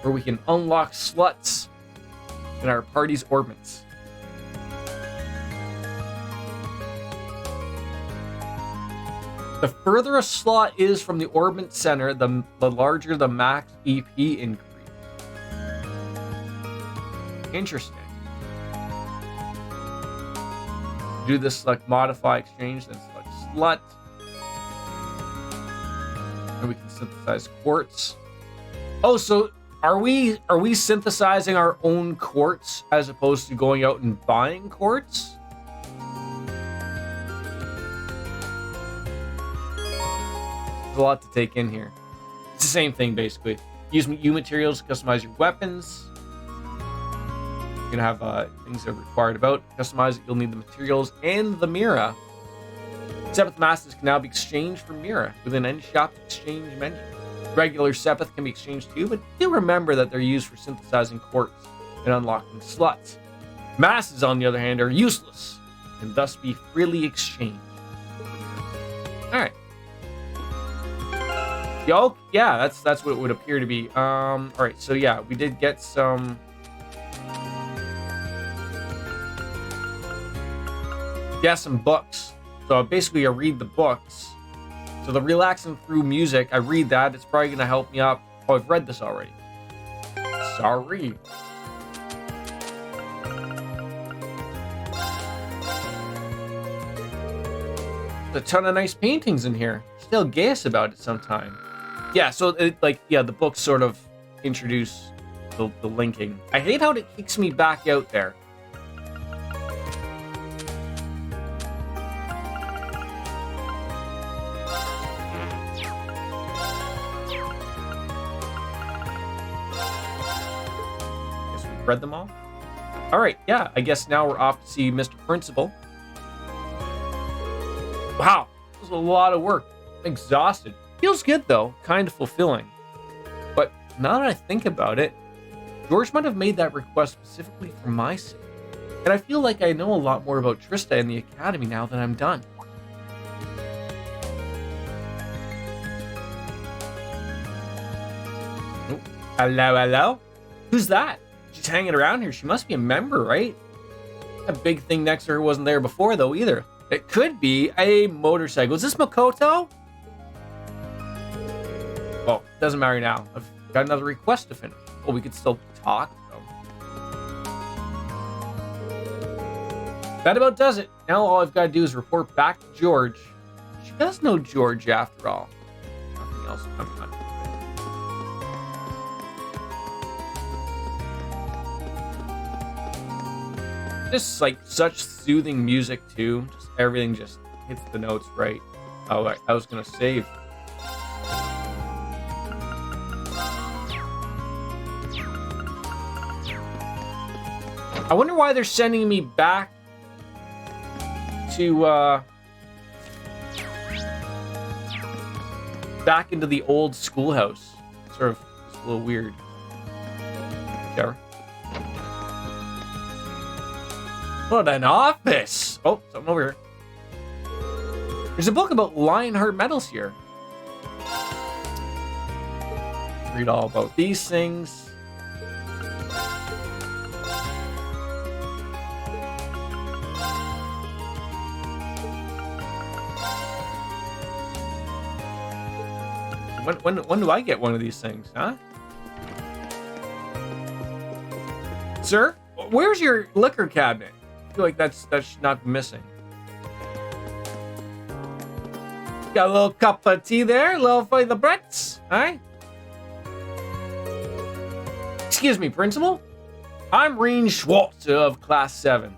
where we can unlock sluts in our party's orbits. The further a slot is from the orbit center, the larger the max EP increase. Interesting. Do this, select modify exchange, then select slut. And we can synthesize quartz. Oh, so are we synthesizing our own quartz as opposed to going out and buying quartz? There's a lot to take in here. It's the same thing basically. Use U materials to customize your weapons. You're gonna have things that are required about customize it. You'll need the materials and the Mira. Sepith masters can now be exchanged for Mira within any shop exchange menu. Regular Sepith can be exchanged too, but do remember that they're used for synthesizing quartz and unlocking sluts. Masses, on the other hand, are useless and thus be freely exchanged. Alright. Yo, yeah, that's what it would appear to be. Alright, so yeah, we did get some. Yeah, some books. So basically I read the books. So the relaxing through music, I read that. It's probably gonna help me up. Oh, I've read this already. Sorry. There's a ton of nice paintings in here. Still guess about it sometime. Yeah, so it, the books sort of introduce the linking. I hate how it kicks me back out there. Guess we've read them all. All right, yeah, I guess now we're off to see Mr. Principal. Wow, this was a lot of work. I'm exhausted. Feels good though, kind of fulfilling. But now that I think about it, George might have made that request specifically for my sake. And I feel like I know a lot more about Trista and the Academy now that I'm done. Oh, hello, hello? Who's that? She's hanging around here. She must be a member, right? That big thing next to her wasn't there before though either. It could be a motorcycle. Is this Makoto? Well, doesn't matter now. I've got another request to finish. Oh, we could still talk, though. That about does it. Now all I've got to do is report back to George. She does know George after all. Nothing else coming on. Just like such soothing music too. Just everything just hits the notes right. Oh, I was gonna save. I wonder why they're sending me back to back into the old schoolhouse. Sort of just a little weird. Whichever. What an office! Oh, something over here. There's a book about Lionheart medals here. Read all about these things. When do I get one of these things, huh? Sir, where's your liquor cabinet? I feel like that should not be missing. Got a little cup of tea there, a little for the Bretts, huh? Excuse me, Principal. I'm Reen Schwartz of Class 7.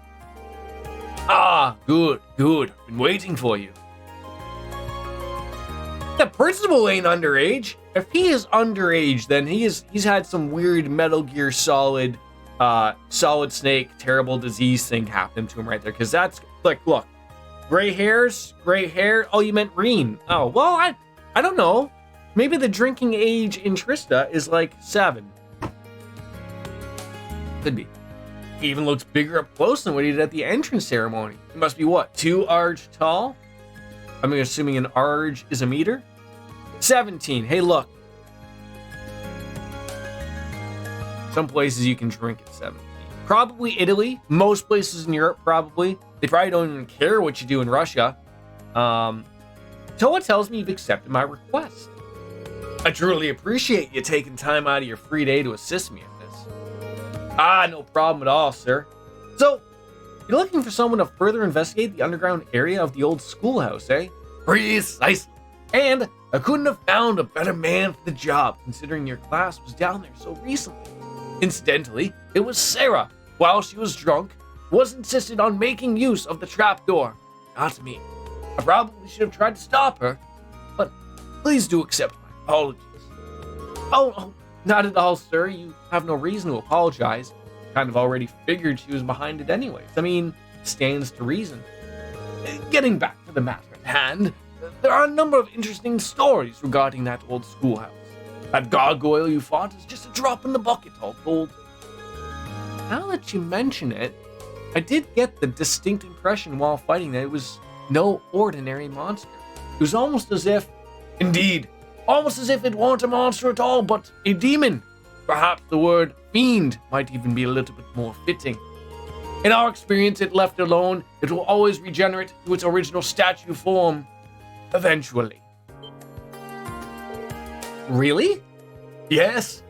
Ah, good. Been waiting for you. The principal ain't underage. If he is underage, then he's had some weird Metal Gear Solid Snake terrible disease thing happen to him right there. Because that's like, look, gray hair. Oh, you meant Reen. Oh, well, I don't know. Maybe the drinking age in Trista is like 7. Could be. He even looks bigger up close than what he did at the entrance ceremony. He must be what, 2 arge tall? I'm assuming an arge is a meter. 17. Hey, look. Some places you can drink at 17. Probably Italy. Most places in Europe, probably. They probably don't even care what you do in Russia. Toa tells me you've accepted my request. I truly appreciate you taking time out of your free day to assist me in this. Ah, no problem at all, sir. So, you're looking for someone to further investigate the underground area of the old schoolhouse, eh? Precisely. And I couldn't have found a better man for the job, considering your class was down there so recently. Incidentally, it was Sarah, while she was drunk, was insisted on making use of the trapdoor. Not me. I probably should have tried to stop her, but please do accept my apologies. Oh, not at all, sir. You have no reason to apologize. Kind of already figured she was behind it anyways. I mean, stands to reason. Getting back to the matter at hand, there are a number of interesting stories regarding that old schoolhouse. That gargoyle you fought is just a drop in the bucket, all told. Now that you mention it, I did get the distinct impression while fighting that it was no ordinary monster. It was almost as if it weren't a monster at all, but a demon. Perhaps the word fiend might even be a little bit more fitting. In our experience, it left alone, it will always regenerate to its original statue form, eventually. Really? Yes.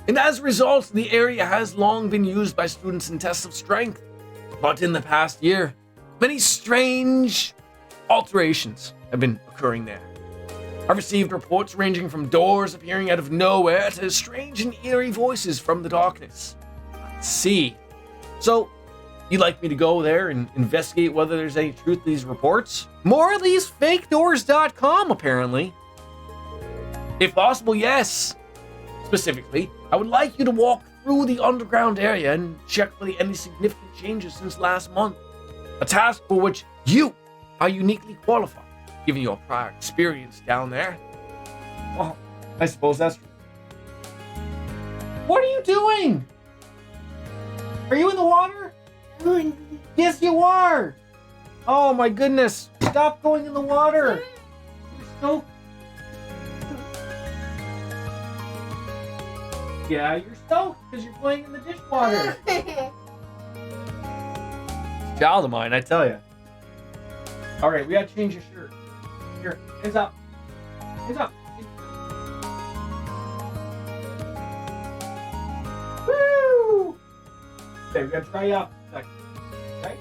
And as a result, the area has long been used by students in tests of strength. But in the past year, many strange alterations have been occurring there. I've received reports ranging from doors appearing out of nowhere to strange and eerie voices from the darkness. I see. So, you'd like me to go there and investigate whether there's any truth to these reports? More of these fakedoors.com, apparently. If possible, yes. Specifically, I would like you to walk through the underground area and check for any significant changes since last month. A task for which you are uniquely qualified, given your prior experience down there. Well, I suppose that's true. What are you doing? Are you in the water? Yes, you are. Oh my goodness. Stop going in the water. You're so... Yeah, you're stoked because you're playing in the dishwater. Child of mine, I tell you. All right, we gotta change your shirt. Here, hands up. Hands up. Woo! Okay, we gotta try you out for a second. Okay?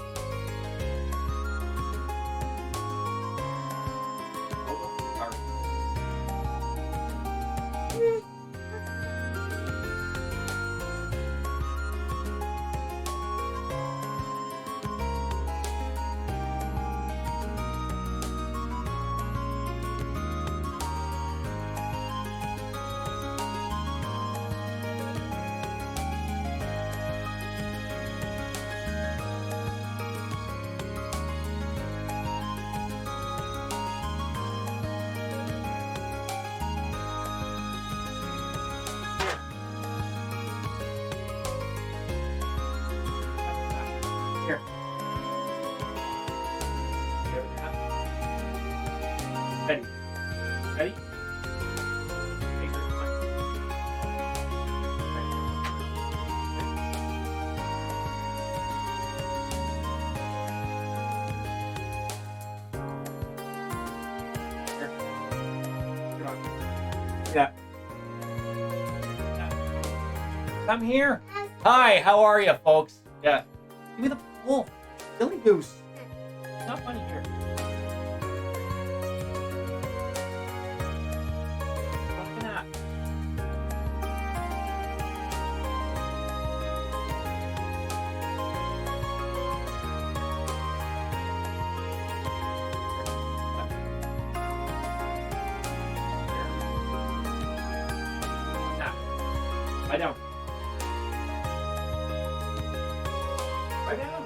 Here. There we have it. Ready? Ready? Take your time. Here. Get on. Yeah. Come here. Hi, how are you, folks? Yeah. Give me the wolf. Silly goose. It's not funny here. Looking at. Lie down. Lie down.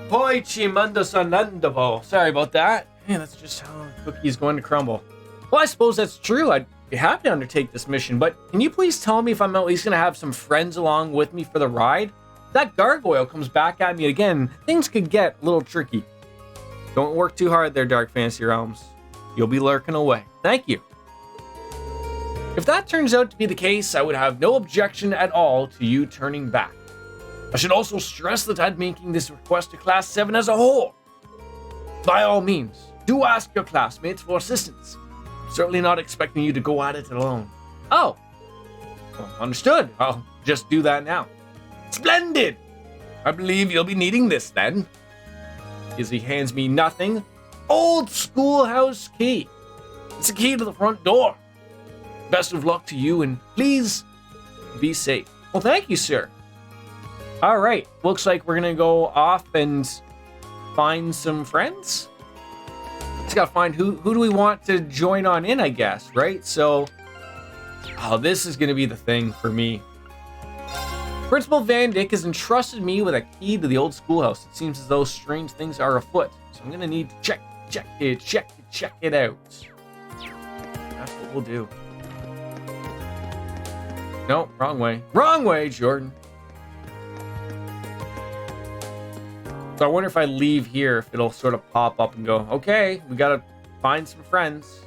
Poi ci mando sonandavo. Sorry about that. Man, that's just how a cookie is going to crumble. Well, I suppose that's true. I'd be happy to undertake this mission, but can you please tell me if I'm at least going to have some friends along with me for the ride? If that gargoyle comes back at me again, things could get a little tricky. Don't work too hard there, Dark Fantasy Realms. You'll be lurking away. Thank you. If that turns out to be the case, I would have no objection at all to you turning back. I should also stress that I'm making this request to Class 7 as a whole. By all means, do ask your classmates for assistance. I'm certainly not expecting you to go at it alone. Oh, well, understood. I'll just do that now. Splendid! I believe you'll be needing this then. As he hands me nothing, old schoolhouse key. It's a key to the front door. Best of luck to you, and please be safe. Well, thank you, sir. All right, looks like we're gonna go off and find some friends. Just gotta find who do we want to join on in, I guess, right? So, oh, this is gonna be the thing for me. Principal Van Dyck has entrusted me with a key to the old schoolhouse. It seems as though strange things are afoot, so I'm gonna need to check it out. That's what we'll do. No, wrong way. Wrong way, Jordan. So I wonder if I leave here, if it'll sort of pop up and go, okay, we gotta find some friends.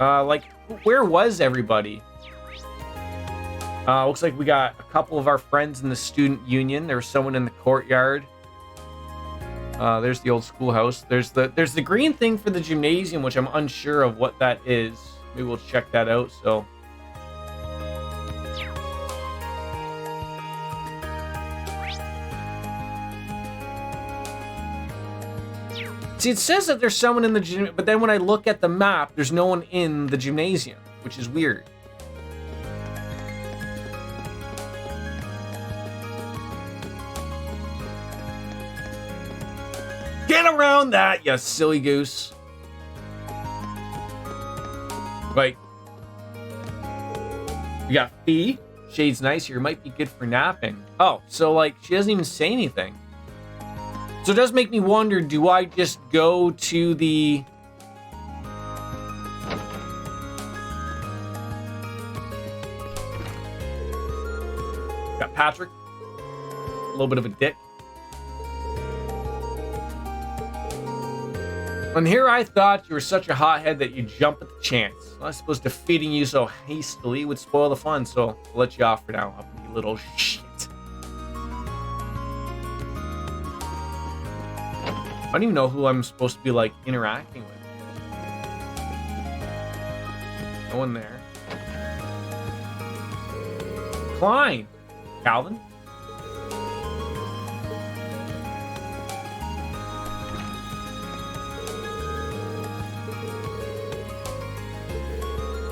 Like, where was everybody? Looks like we got a couple of our friends in the student union. There was someone in the courtyard. There's the old schoolhouse. There's the green thing for the gymnasium, which I'm unsure of what that is. Maybe we'll check that out. So, see, it says that there's someone in the gym, but then when I look at the map, there's no one in the gymnasium, which is weird. Get around that, you silly goose. Right. We got Fee. Shade's nice here. Might be good for napping. Oh, so like she doesn't even say anything. So it does make me wonder, do I just go to the... Got Patrick. A little bit of a dick. And here I thought you were such a hothead that you jump at the chance. Well, I suppose defeating you so hastily would spoil the fun, so I'll let you off for now, you little shit. I don't even know who I'm supposed to be, like, interacting with. No one there. Klein. Calvin.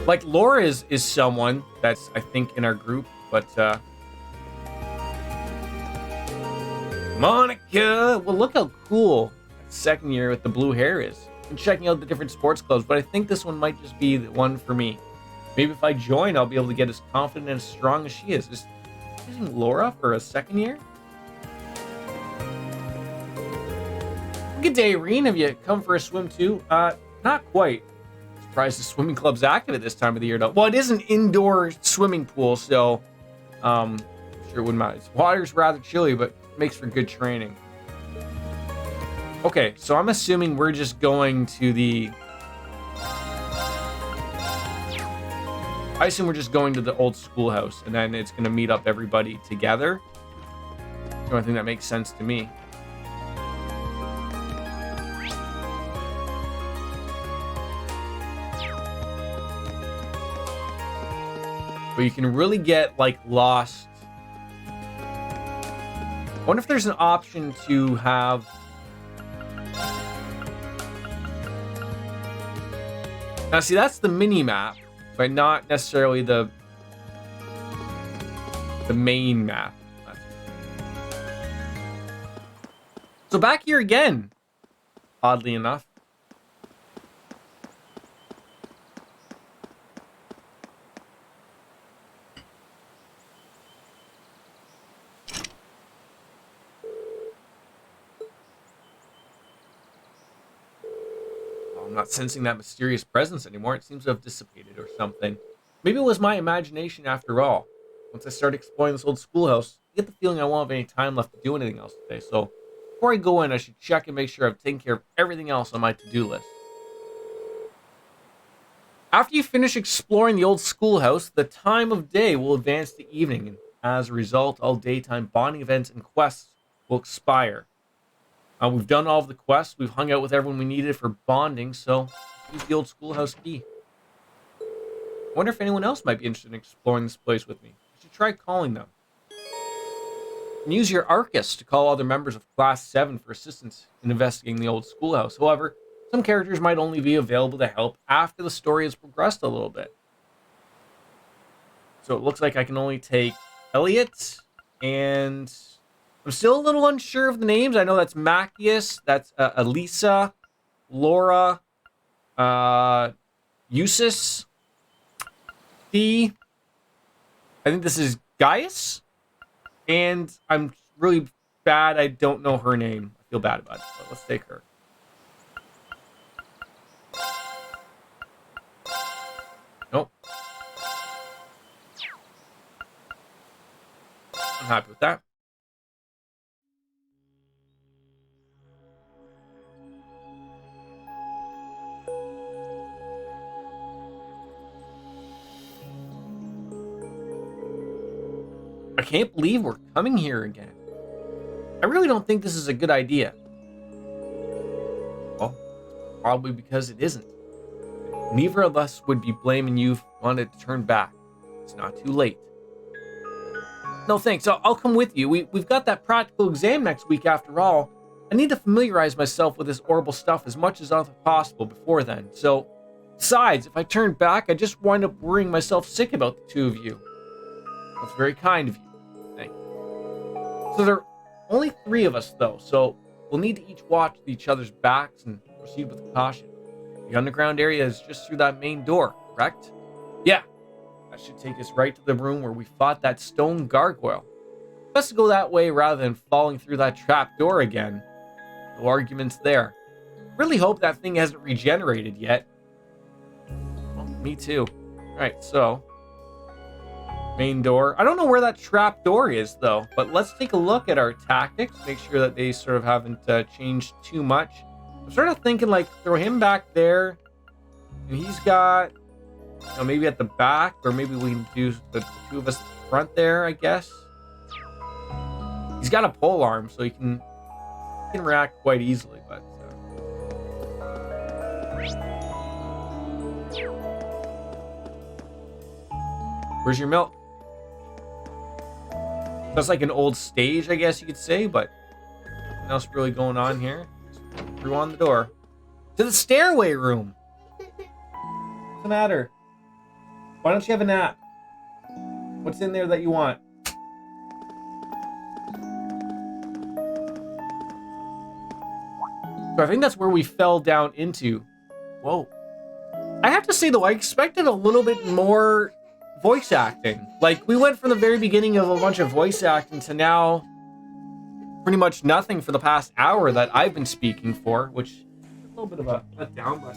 Like, Laura is someone that's, I think, in our group, but, Monica! Well, look how cool that second year with the blue hair is. I'm checking out the different sports clubs, but I think this one might just be the one for me. Maybe if I join, I'll be able to get as confident and as strong as she is. Just using Laura for a second year? Good day, Irene. Have you come for a swim too? Not quite. Surprised the swimming club's active at this time of the year, though. Well, it is an indoor swimming pool, so sure it wouldn't matter. Its water's rather chilly, but makes for good training. Okay, so I'm assuming we're just going to the... I assume we're just going to the old schoolhouse, and then it's going to meet up everybody together. The only thing that makes sense to me. But you can really get, like, lost. I wonder if there's an option to have... Now, see, that's the mini-map, but not necessarily the main map. So back here again, oddly enough. I'm not sensing that mysterious presence anymore. It seems to have dissipated or something. Maybe it was my imagination after all. Once I started exploring this old schoolhouse, get the feeling I won't have any time left to do anything else today. So before I go in, I should check and make sure I've taken care of everything else on my to-do list. After you finish exploring the old schoolhouse, the time of day will advance to evening, and as a result, all daytime bonding events and quests will expire. We've done all of the quests, we've hung out with everyone we needed for bonding, so use the old schoolhouse key. I wonder if anyone else might be interested in exploring this place with me. I should try calling them. And use your Arcus to call other members of Class 7 for assistance in investigating the old schoolhouse. However, some characters might only be available to help after the story has progressed a little bit. So it looks like I can only take Elliot, and I'm still a little unsure of the names. I know that's Macius, that's Elisa, Laura, Eusis, I think this is Gaius, and I'm really bad. I don't know her name. I feel bad about it, but let's take her. Nope. I'm happy with that. I can't believe we're coming here again. I really don't think this is a good idea. Well, probably because it isn't. Neither of us would be blaming you if you wanted to turn back. It's not too late. No thanks, I'll come with you. We've got that practical exam next week after all. I need to familiarize myself with this horrible stuff as much as possible before then. So, besides, if I turn back, I just wind up worrying myself sick about the two of you. That's very kind of you. Thank you. So there are only 3 of us, though, so we'll need to each watch each other's backs and proceed with caution. The underground area is just through that main door, correct? Yeah. That should take us right to the room where we fought that stone gargoyle. Best to go that way rather than falling through that trap door again. No arguments there. Really hope that thing hasn't regenerated yet. Well, me too. Alright, so main door. I don't know where that trap door is, though, but let's take a look at our tactics, make sure that they sort of haven't changed too much. I'm sort of thinking, like, throw him back there, and he's got, you know, maybe at the back, or maybe we can do the 2 of us at the front there, I guess. He's got a pole arm, so he can react quite easily, but where's your milk? That's like an old stage, I guess you could say, but nothing else really going on here. Just threw on the door. To the stairway room! What's the matter? Why don't you have a nap? What's in there that you want? So I think that's where we fell down into. Whoa. I have to say, though, I expected a little bit more voice acting. Like, we went from the very beginning of a bunch of voice acting to now pretty much nothing for the past hour that I've been speaking for, which is a little bit of a letdown, but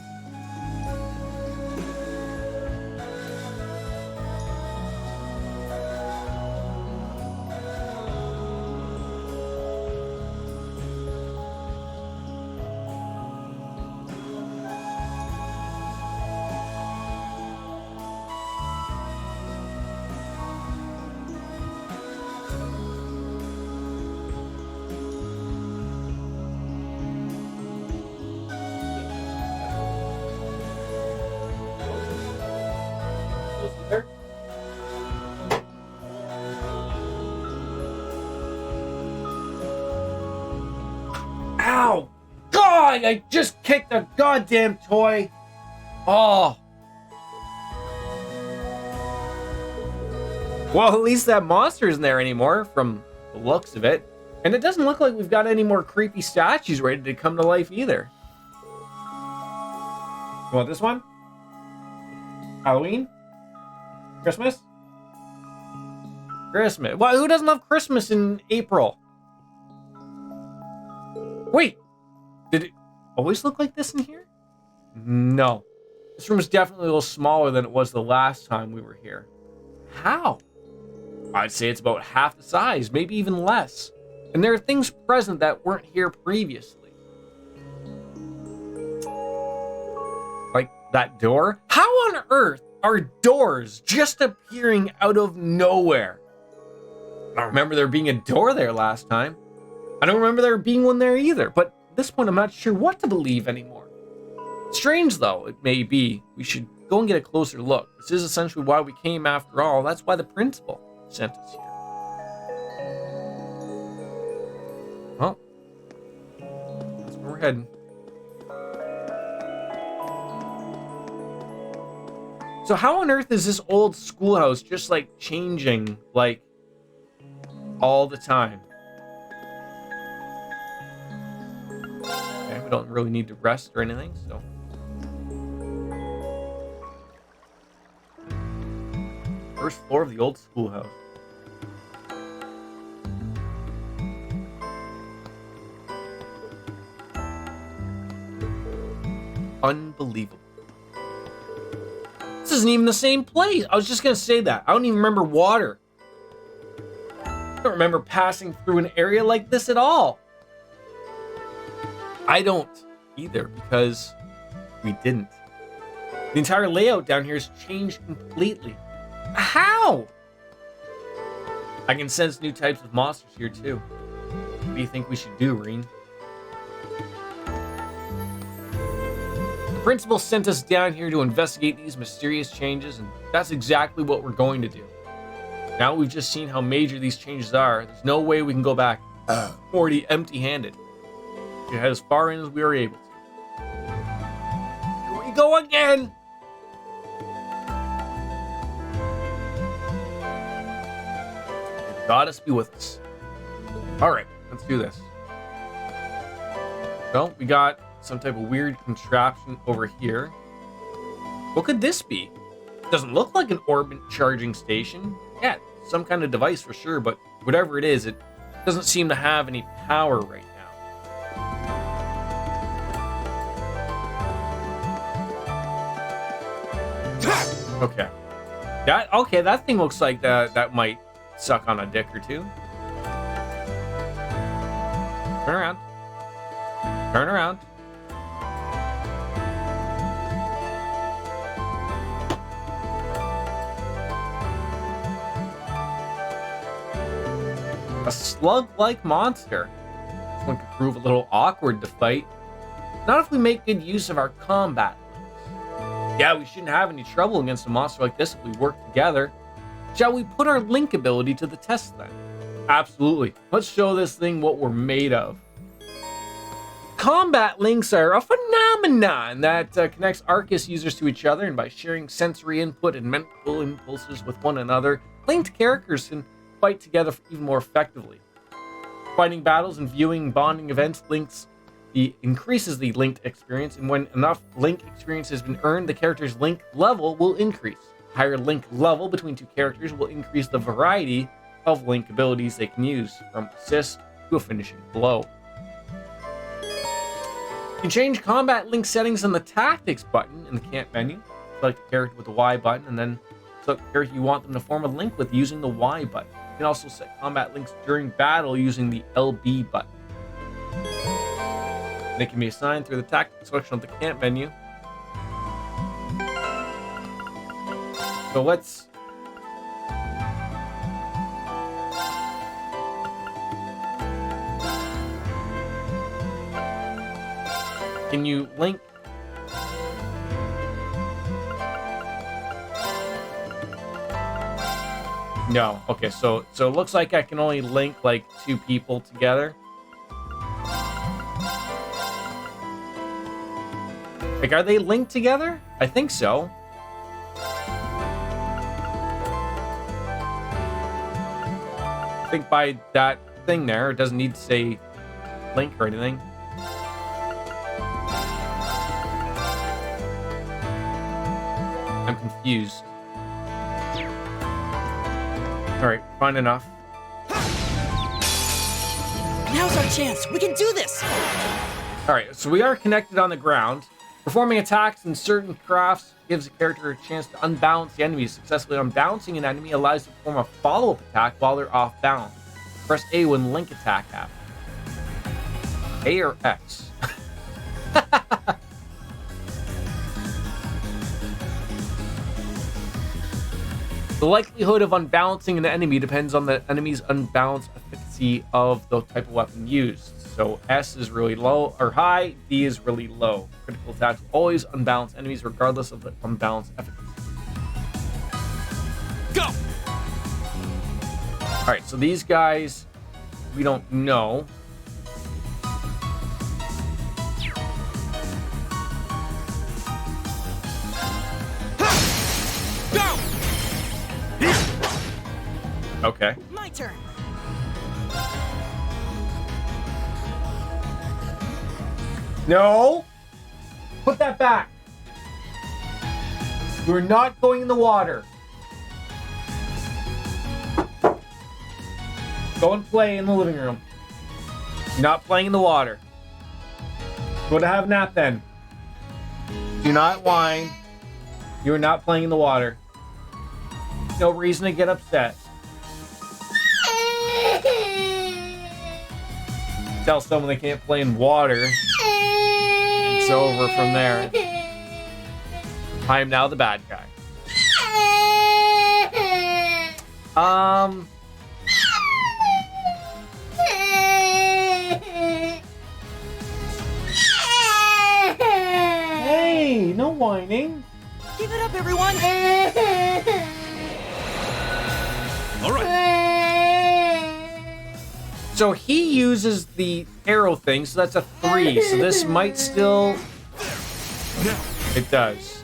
ow! God, I just kicked a goddamn toy. Oh. Well, at least that monster isn't there anymore, from the looks of it. And it doesn't look like we've got any more creepy statues ready to come to life either. You want this one? Halloween? Christmas? Christmas. Well, who doesn't love Christmas in April? Wait, did it always look like this in here? No. This room is definitely a little smaller than it was the last time we were here. How? I'd say it's about half the size, maybe even less. And there are things present that weren't here previously. Like that door? How on earth are doors just appearing out of nowhere? I don't remember there being a door there last time. I don't remember there being one there either, but at this point I'm not sure what to believe anymore. Strange though it may be, we should go and get a closer look. This is essentially why we came after all. That's why the principal sent us here. Well, that's where we're heading. So how on earth is this old schoolhouse just like changing like all the time? Okay, we don't really need to rest or anything, so. First floor of the old schoolhouse. Unbelievable. This isn't even the same place. I was just gonna say that. I don't even remember water. I don't remember passing through an area like this at all. I don't either, because we didn't. The entire layout down here has changed completely. How? I can sense new types of monsters here too. What do you think we should do, Reen? The principal sent us down here to investigate these mysterious changes, and that's exactly what we're going to do. Now we've just seen how major these changes are, there's no way we can go back already empty-handed. We head as far in as we are able to. Here we go again! Goddess be with us. Alright, let's do this. So, we got some type of weird contraption over here. What could this be? Doesn't look like an orbit charging station. Yeah, some kind of device for sure, but whatever it is, it doesn't seem to have any power right now. Okay. That thing looks like that might suck on a dick or two. Turn around. Turn around. A slug-like monster. This one could prove a little awkward to fight. Not if we make good use of our combat links. Yeah, we shouldn't have any trouble against a monster like this if we work together. Shall we put our link ability to the test then? Absolutely. Let's show this thing what we're made of. Combat links are a phenomenon that connects Arcus users to each other, and by sharing sensory input and mental impulses with one another, linked characters can fight together even more effectively. Fighting battles and viewing bonding events increases the linked experience, and when enough link experience has been earned, the character's link level will increase. Higher link level between two characters will increase the variety of link abilities they can use, from assist to a finishing blow. You can change combat link settings on the tactics button in the camp menu. Select the character with the Y button, and then select the character you want them to form a link with using the Y button. You can also set combat links during battle using the LB button. They can be assigned through the tactics section of the camp menu. So let's... Can you link... No. Okay, so it looks like I can only link like two people together. Like, are they linked together? I think so. I think by that thing there, it doesn't need to say link or anything. I'm confused. Alright, fine enough. Now's our chance. We can do this. Alright, so we are connected on the ground. Performing attacks in certain crafts gives a character a chance to unbalance the enemy. Successfully unbalancing an enemy allows to perform a follow-up attack while they're off balance. Press A when link attack happens. A or X? The likelihood of unbalancing an enemy depends on the enemy's unbalanced efficacy of the type of weapon used. So S is really low or high, D is really low. Critical attacks will always unbalance enemies regardless of the unbalanced efficacy. Go! Alright, so these guys, we don't know. Go! Okay. My turn. No! Put that back! You're not going in the water. Go and play in the living room. You're not playing in the water. Go to have a nap then. Do not whine. You are not playing in the water. No reason to get upset. Tell someone they can't play in water. It's over from there. I am now the bad guy. Hey, no whining. Give it up, everyone. All right. So he uses the arrow thing, so that's a 3. So this might still... Now. It does.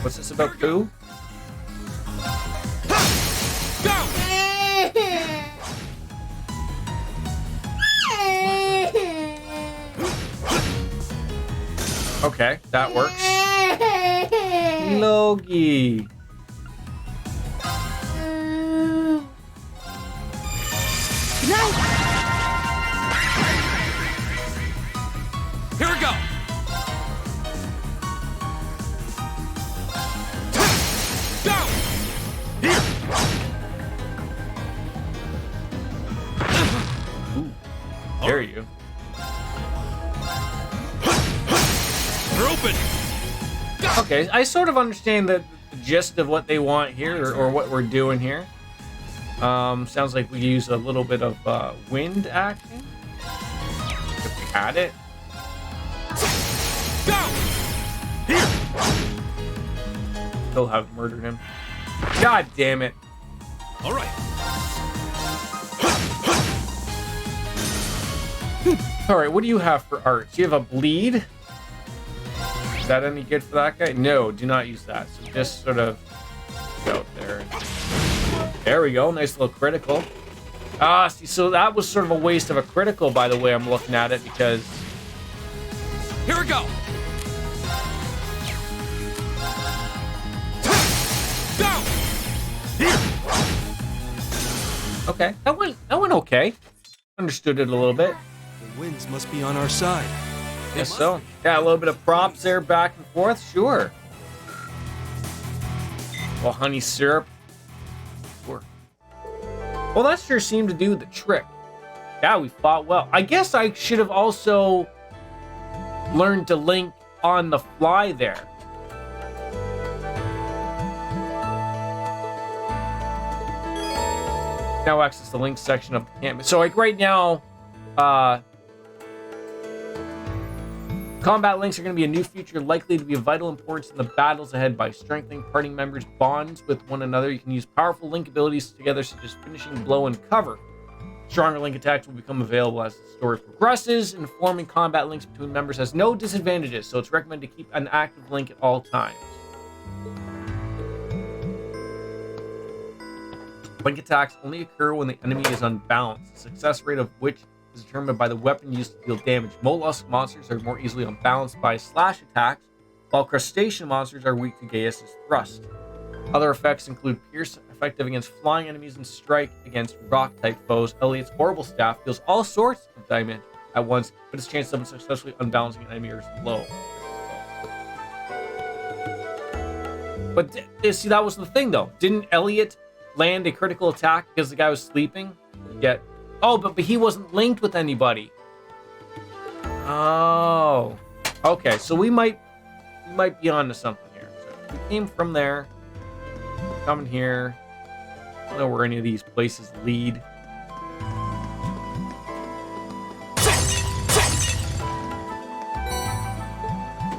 What's this about poo? Go! Okay, that works. Logie. Here we go. Go! Here. Ooh, dare you. We're open. Okay, I sort of understand the gist of what they want here, or what we're doing here. Sounds like we use a little bit of wind action. If we had it. Go! Here. Still haven't murdered him. God damn it. All right. Alright, what do you have for arts? You have a bleed? Is that any good for that guy? No, do not use that. So just sort of go out there. There we go. Nice little critical. Ah, see, so that was sort of a waste of a critical, by the way I'm looking at it, because... Here we go. Go! Here. Okay, that went okay. Understood it a little bit. The winds must be on our side. Guess so. Yeah, a little bit of props there back and forth, sure. Well, honey syrup. Sure. Well, that sure seemed to do the trick. Yeah, we fought well. I guess I should have also learned to link on the fly there. Now access the link section of the camp. So like right now, combat links are going to be a new feature likely to be of vital importance in the battles ahead. By strengthening party members' bonds with one another, you can use powerful link abilities together, such as finishing blow and cover. Stronger link attacks will become available as the story progresses, and forming combat links between members has no disadvantages, so it's recommended to keep an active link at all times. Link attacks only occur when the enemy is unbalanced, the success rate of which is determined by the weapon used to deal damage. Mollusk monsters are more easily unbalanced by slash attacks, while crustacean monsters are weak to Gaius' thrust. Other effects include Pierce, effective against flying enemies, and Strike against rock-type foes. Elliot's Horrible Staff deals all sorts of damage at once, but its chance of successfully unbalancing an enemy is low. But see, that was the thing, though. Didn't Elliot land a critical attack because the guy was sleeping? Yet, oh, but he wasn't linked with anybody. Oh, okay. So we might be on to something here. So we came from there, coming here. I don't know where any of these places lead.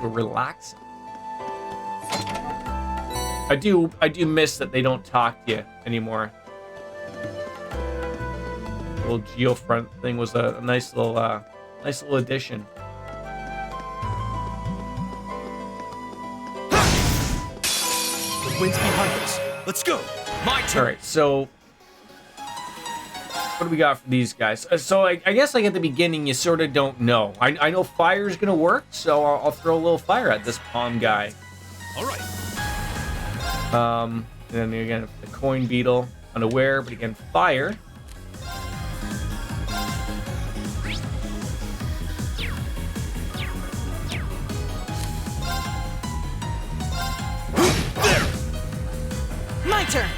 We're relaxing. I do miss that they don't talk to you anymore. The little geofront thing was a nice little addition. The wind's behind us. Let's go. My turn. All right, so what do we got for these guys? So I guess like at the beginning, you sort of don't know. I know fire's gonna work, so I'll throw a little fire at this palm guy. All right. And then again, the coin beetle, unaware, but again, fire. There. My turn.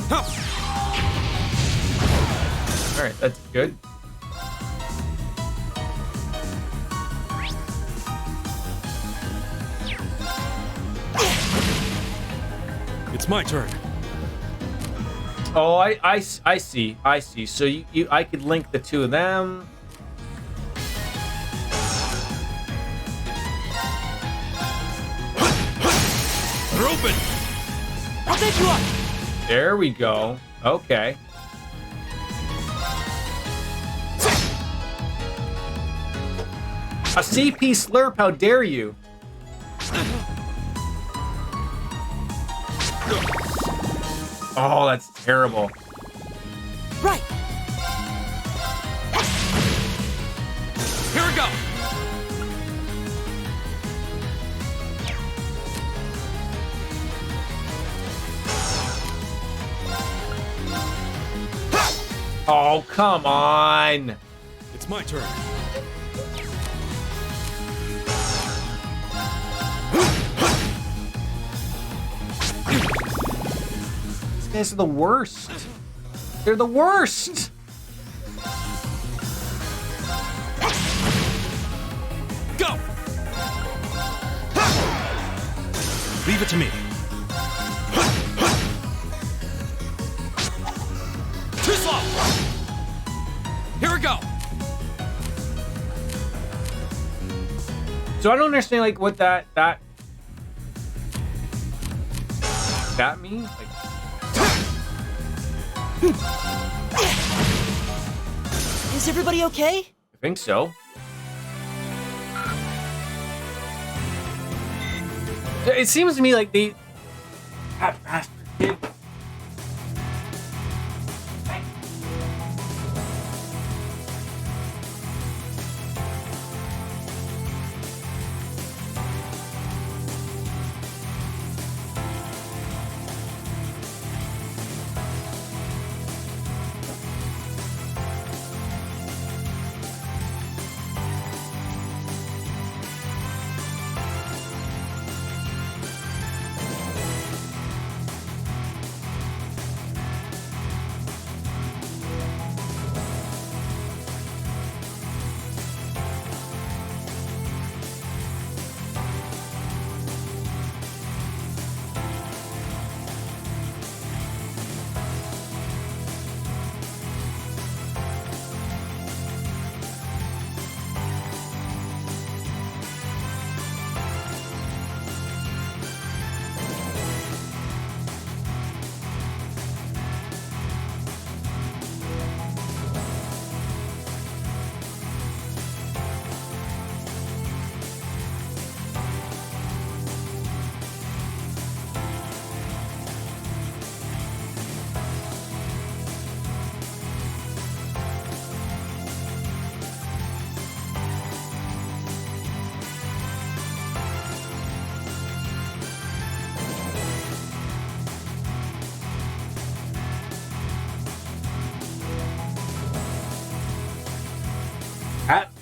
Huh. All right, that's good. It's my turn. Oh, I see. So I could link the two of them. They're open. I'll take you up. There we go. Okay. A CP slurp, how dare you? Oh, that's terrible. Right. Here we go. Oh, come on. It's my turn. These guys are the worst. They're the worst. Go. Leave it to me. Too slow. Here we go. So I don't understand like what that means. Like, Is everybody okay? I think so. It seems to me like they. That bastard kid.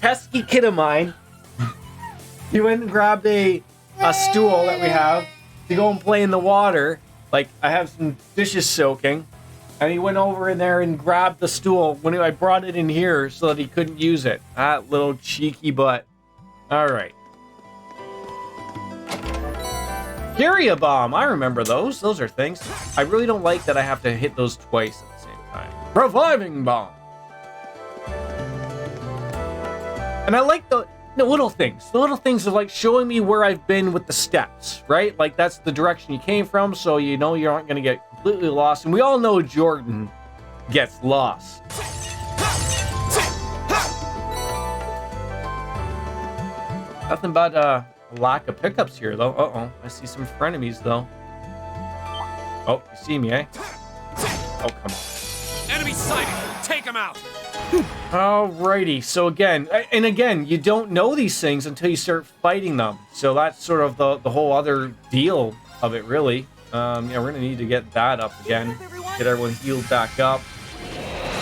pesky kid of mine, he went and grabbed a stool that we have to go and play in the water. Like, I have some dishes soaking, and he went over in there and grabbed the stool when I brought it in here so that he couldn't use it. That little cheeky butt. All right. Curia bomb. I remember those. Those are things. I really don't like that I have to hit those twice at the same time. Reviving bomb. And I like the little things. The little things of like showing me where I've been with the steps, right? Like that's the direction you came from, so you know you aren't going to get completely lost. And we all know Jordan gets lost. Nothing but lack of pickups here, though. Uh-oh. I see some frenemies, though. Oh, you see me, eh? Oh, come on. Enemy sighted! Take him out! Alrighty, so again, you don't know these things until you start fighting them. So that's sort of the whole other deal of it, really. Yeah, we're gonna need to get that up again. Get everyone healed back up.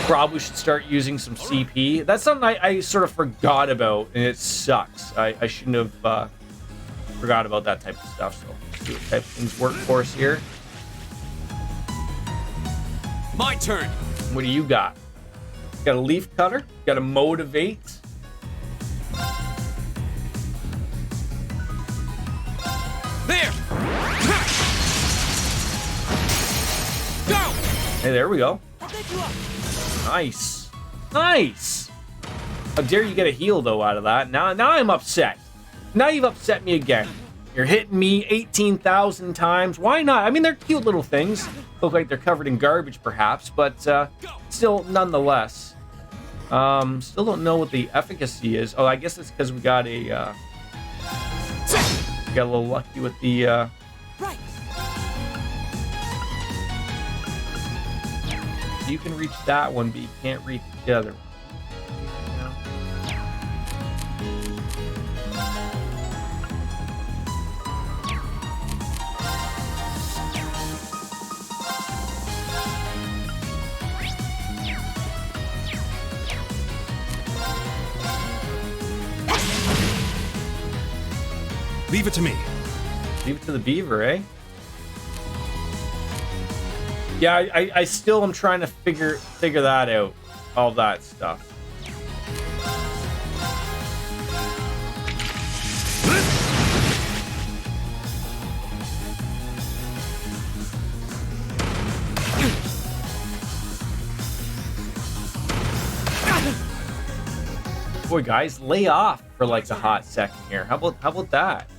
Probably should start using some CP. That's something I sort of forgot about, and it sucks. I shouldn't have forgot about that type of stuff. So let's see what type of things work for us here. My turn! What do you got? Got a leaf cutter, got a motivate. There! Go! Hey, there we go. I'll pick you up. Nice. Nice. How dare you get a heal, though, out of that. Now I'm upset. Now you've upset me again. You're hitting me 18,000 times. Why not? I mean, they're cute little things. Look like they're covered in garbage, perhaps, but still, nonetheless. Still don't know what the efficacy is. Oh, I guess it's because we got a little lucky with the Right. You can reach that one, but you can't reach the other one. Leave it to me. Leave it to the beaver, eh? Yeah, I still am trying to figure that out. All that stuff. Boy, guys, lay off for like a hot second here. How about that?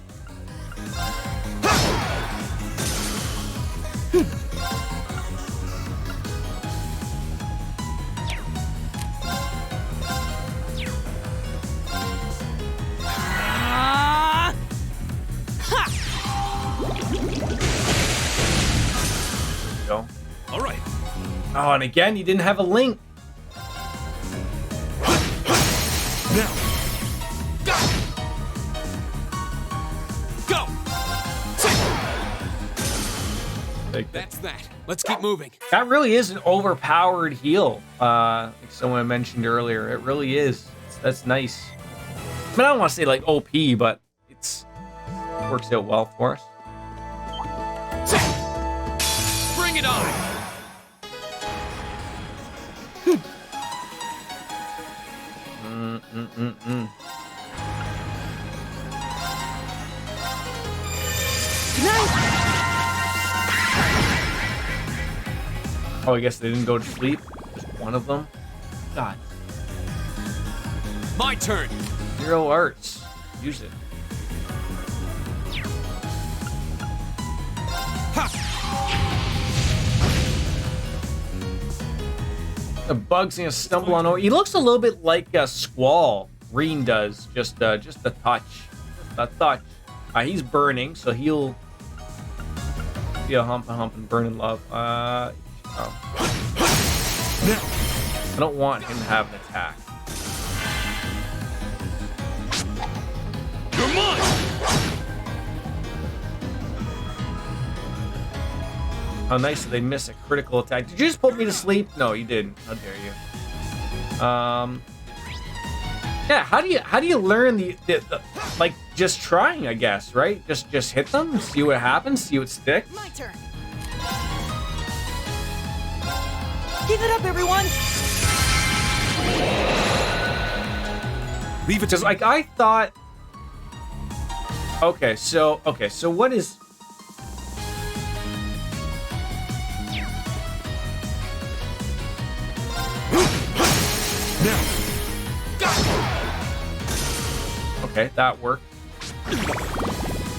Go. All right. Oh, and again, you didn't have a link. Now. Go. That's that. Let's keep moving. That really is an overpowered heal, like someone mentioned earlier. It really is. That's nice. I mean, I don't want to say like OP, but it works out well for us. Bring it on. Oh, I guess they didn't go to sleep. Just one of them. God. My turn. 0 arts. Use it. Ha. The bug's gonna stumble on over. He looks a little bit like a Squall. Reen does. Just a touch. A touch. He's burning, so he'll be a hump and burn in love. Oh. I don't want him to have an attack. You're mine. How nice that they miss a critical attack. Did you just put me to sleep? No, you didn't. How dare you? Yeah, how do you learn the like just trying, I guess, right? Just hit them, see what happens, see what sticks. My turn. Give it up, everyone. Leave it Because like I thought. Okay, so what is? now. Okay, that worked.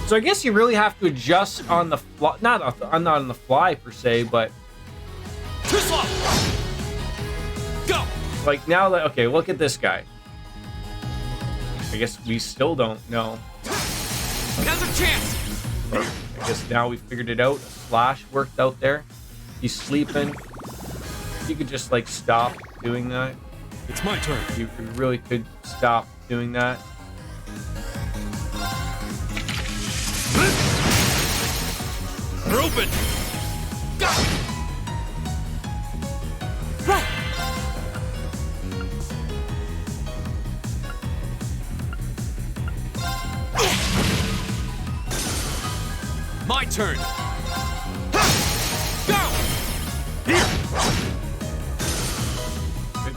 So I guess you really have to adjust on the fly, not on the fly per se, but Too slow. Go. like now that okay, look at this guy. I guess we still don't know. Now's a chance. I guess now we figured it out. A slash worked out there. He's sleeping. You could just like stop doing that. It's my turn. You really could stop doing that. They're open. Go. Right. My turn. Go. Here.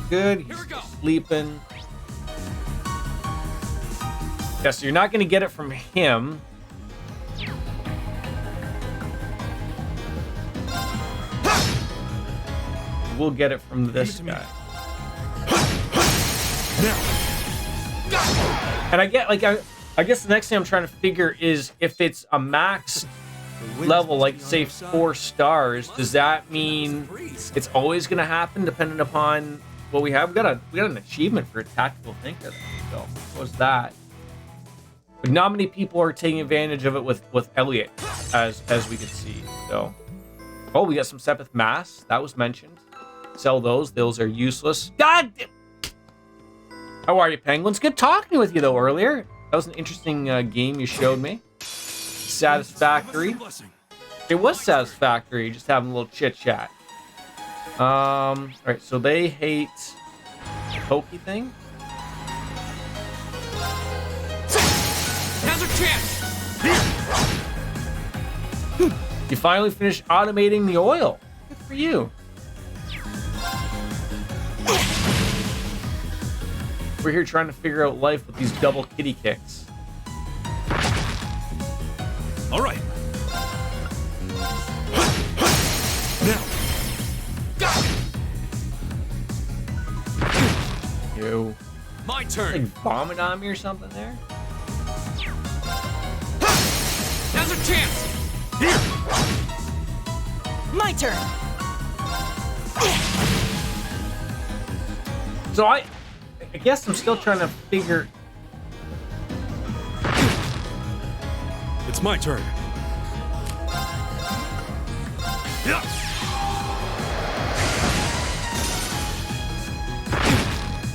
Good. Here we He's go. sleeping. Yeah, so you're not going to get it from him. We'll get it from this to me. guy. Now. And I get like I guess the next thing I'm trying to figure is if it's a max level, like say 4 stars, does that mean it's always going to happen depending upon what we have? We got an achievement for a tactical thinker. So what was that? But not many people are taking advantage of it with Elliot, as we can see. So, oh, we got some Sepith Mass that was mentioned. Sell those. Those are useless. God. How are you, penguins? Good talking with you though earlier. That was an interesting game you showed me. Satisfactory. It was satisfactory, just having a little chit chat. All right, so they hate the pokey thing. Now's a chance. You finally finished automating the oil. Good for you. We're here trying to figure out life with these double kitty kicks. All right. Now. Go. Ew. My Like turn. vomit on me or something there? Now's a chance. Here. My turn. So I guess I'm still trying to figure. It's my turn. Yeah.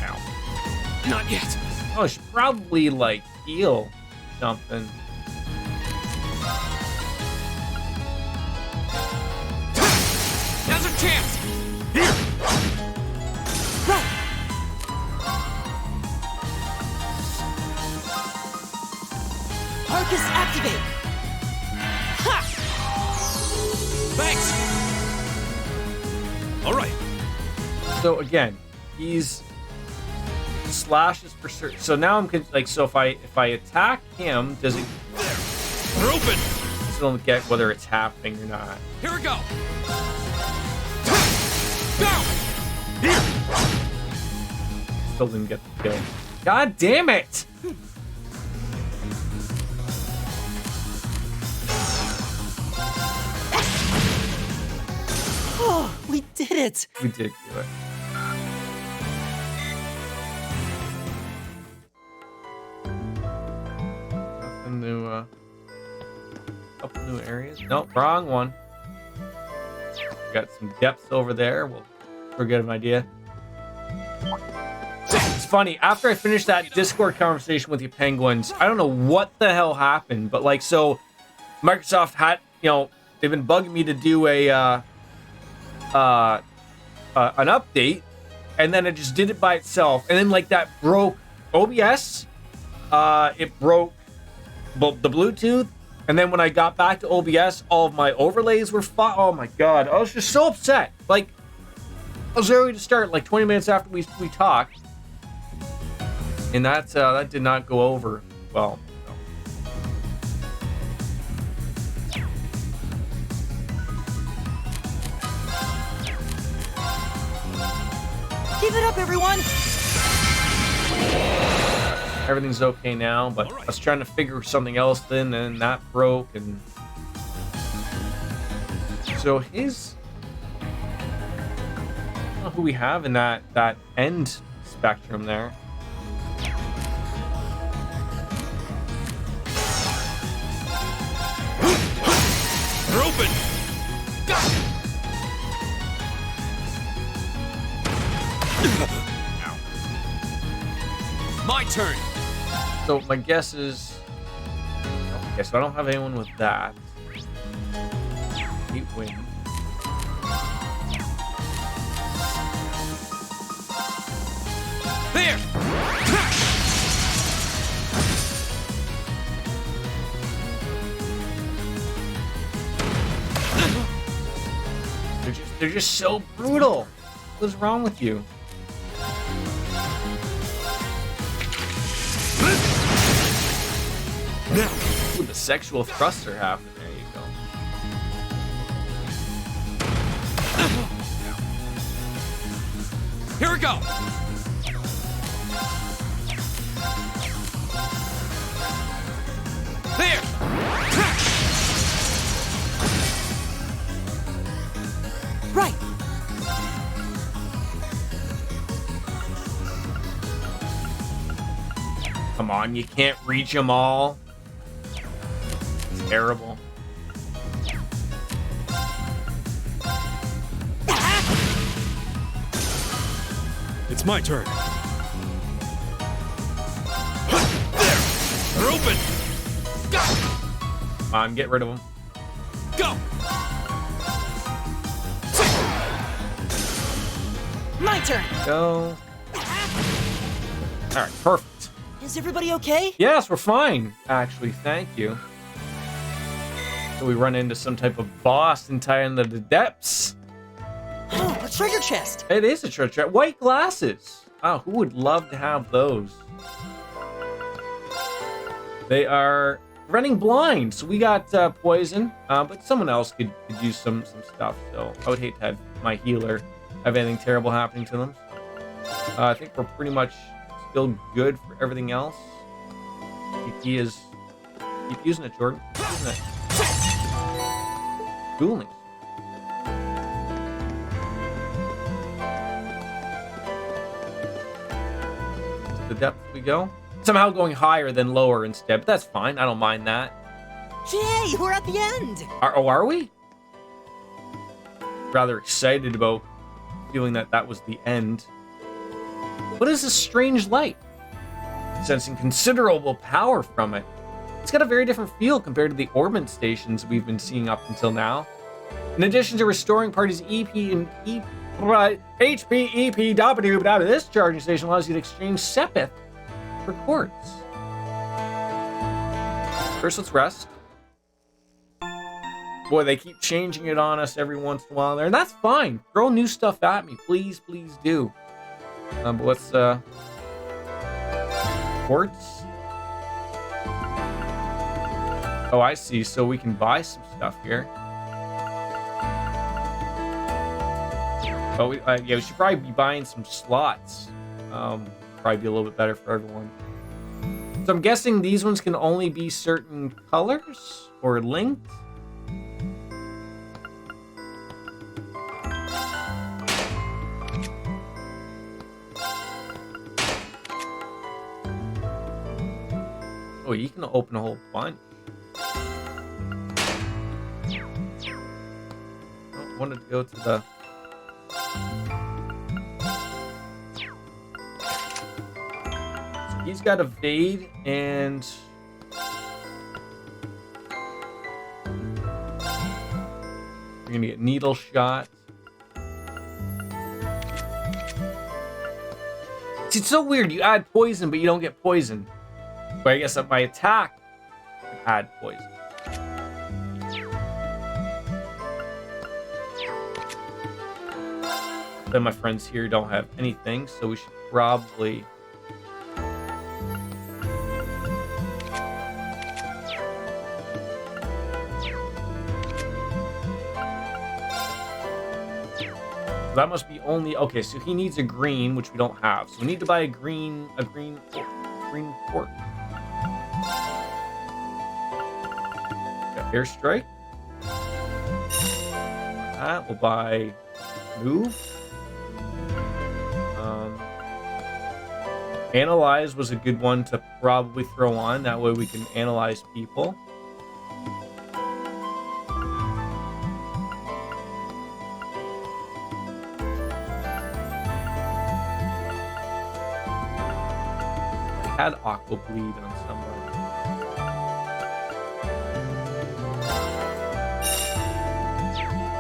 Ow. Not yet. Oh, I should probably like heal something. Now's a chance. Here. Right. Arcus activate. Ha! Thanks. All right. So again, he's slashes for certain. So now I'm like, so if I attack him, does it There. We're open. still get whether it's happening or not? Here we go. Go. Here. Still didn't get the kill. God damn it! Oh, we did it. We did do it. Nothing new. Couple new areas. Nope, wrong one. Got some depths over there. We'll get an idea. It's funny. After I finished that Discord conversation with you penguins, I don't know what the hell happened, but like, so Microsoft had, they've been bugging me to do an update, and then it just did it by itself, and then like that broke OBS, it broke the Bluetooth, and then when I got back to OBS, all of my overlays were oh my god, I was just so upset. Like, I was ready to start like 20 minutes after we talked, and that did not go over well. Give it up, everyone! Everything's okay now, but I was trying to figure something else then, and that broke, and so his, I don't know who we have in that end spectrum there. They're open. My turn. So my guess is, okay, so I don't have anyone with that. 8 wins. There. They're just so brutal. What's wrong with you? Now. Ooh, the sexual thrusts are happening. There you go. Here we go. There. Right! Come on, you can't reach them all. It's terrible. It's my turn. There. They're open. Go. Come on, get rid of them. Go. My turn! Go. All right, perfect. Is everybody okay? Yes, we're fine. Actually, thank you. So we run into some type of boss and tie into the depths. Oh, a treasure chest! It is a treasure. White glasses. Oh, who would love to have those? They are running blind, so we got poison, but someone else could use some stuff. So I would hate to have my healer have anything terrible happening to them. I think we're pretty much still good for everything else. Keep using it, Jordan. Keep using it. Dueling. To the depth we go. Somehow going higher than lower instead, but that's fine. I don't mind that. Yay, we're at the end! Are we? Rather excited about feeling that was the end. What is this strange light? Sensing considerable power from it. It's got a very different feel compared to the orbit stations we've been seeing up until now. In addition to restoring parties EP and HP, EP, W, this charging station allows you to exchange Sepith for quartz. First, let's rest. Boy, they keep changing it on us every once in a while there, and that's fine. Throw new stuff at me, please, please do. But let's, quartz? Oh, I see, so we can buy some stuff here. Oh, yeah, we should probably be buying some slots. Probably be a little bit better for everyone. So I'm guessing these ones can only be certain colors or linked. Oh, you can open a whole bunch. I wanted to go to the... So he's got evade and... You're gonna get needle shot. It's so weird. You add poison, but you don't get poison. But I guess that my attack can add poison. Then my friends here don't have anything, so we should probably... That must be only... Okay, so he needs a green, which we don't have. So we need to buy a green port. Got airstrike. That we'll buy move. Analyze was a good one to probably throw on. That way we can analyze people. Had aqua bleed on someone.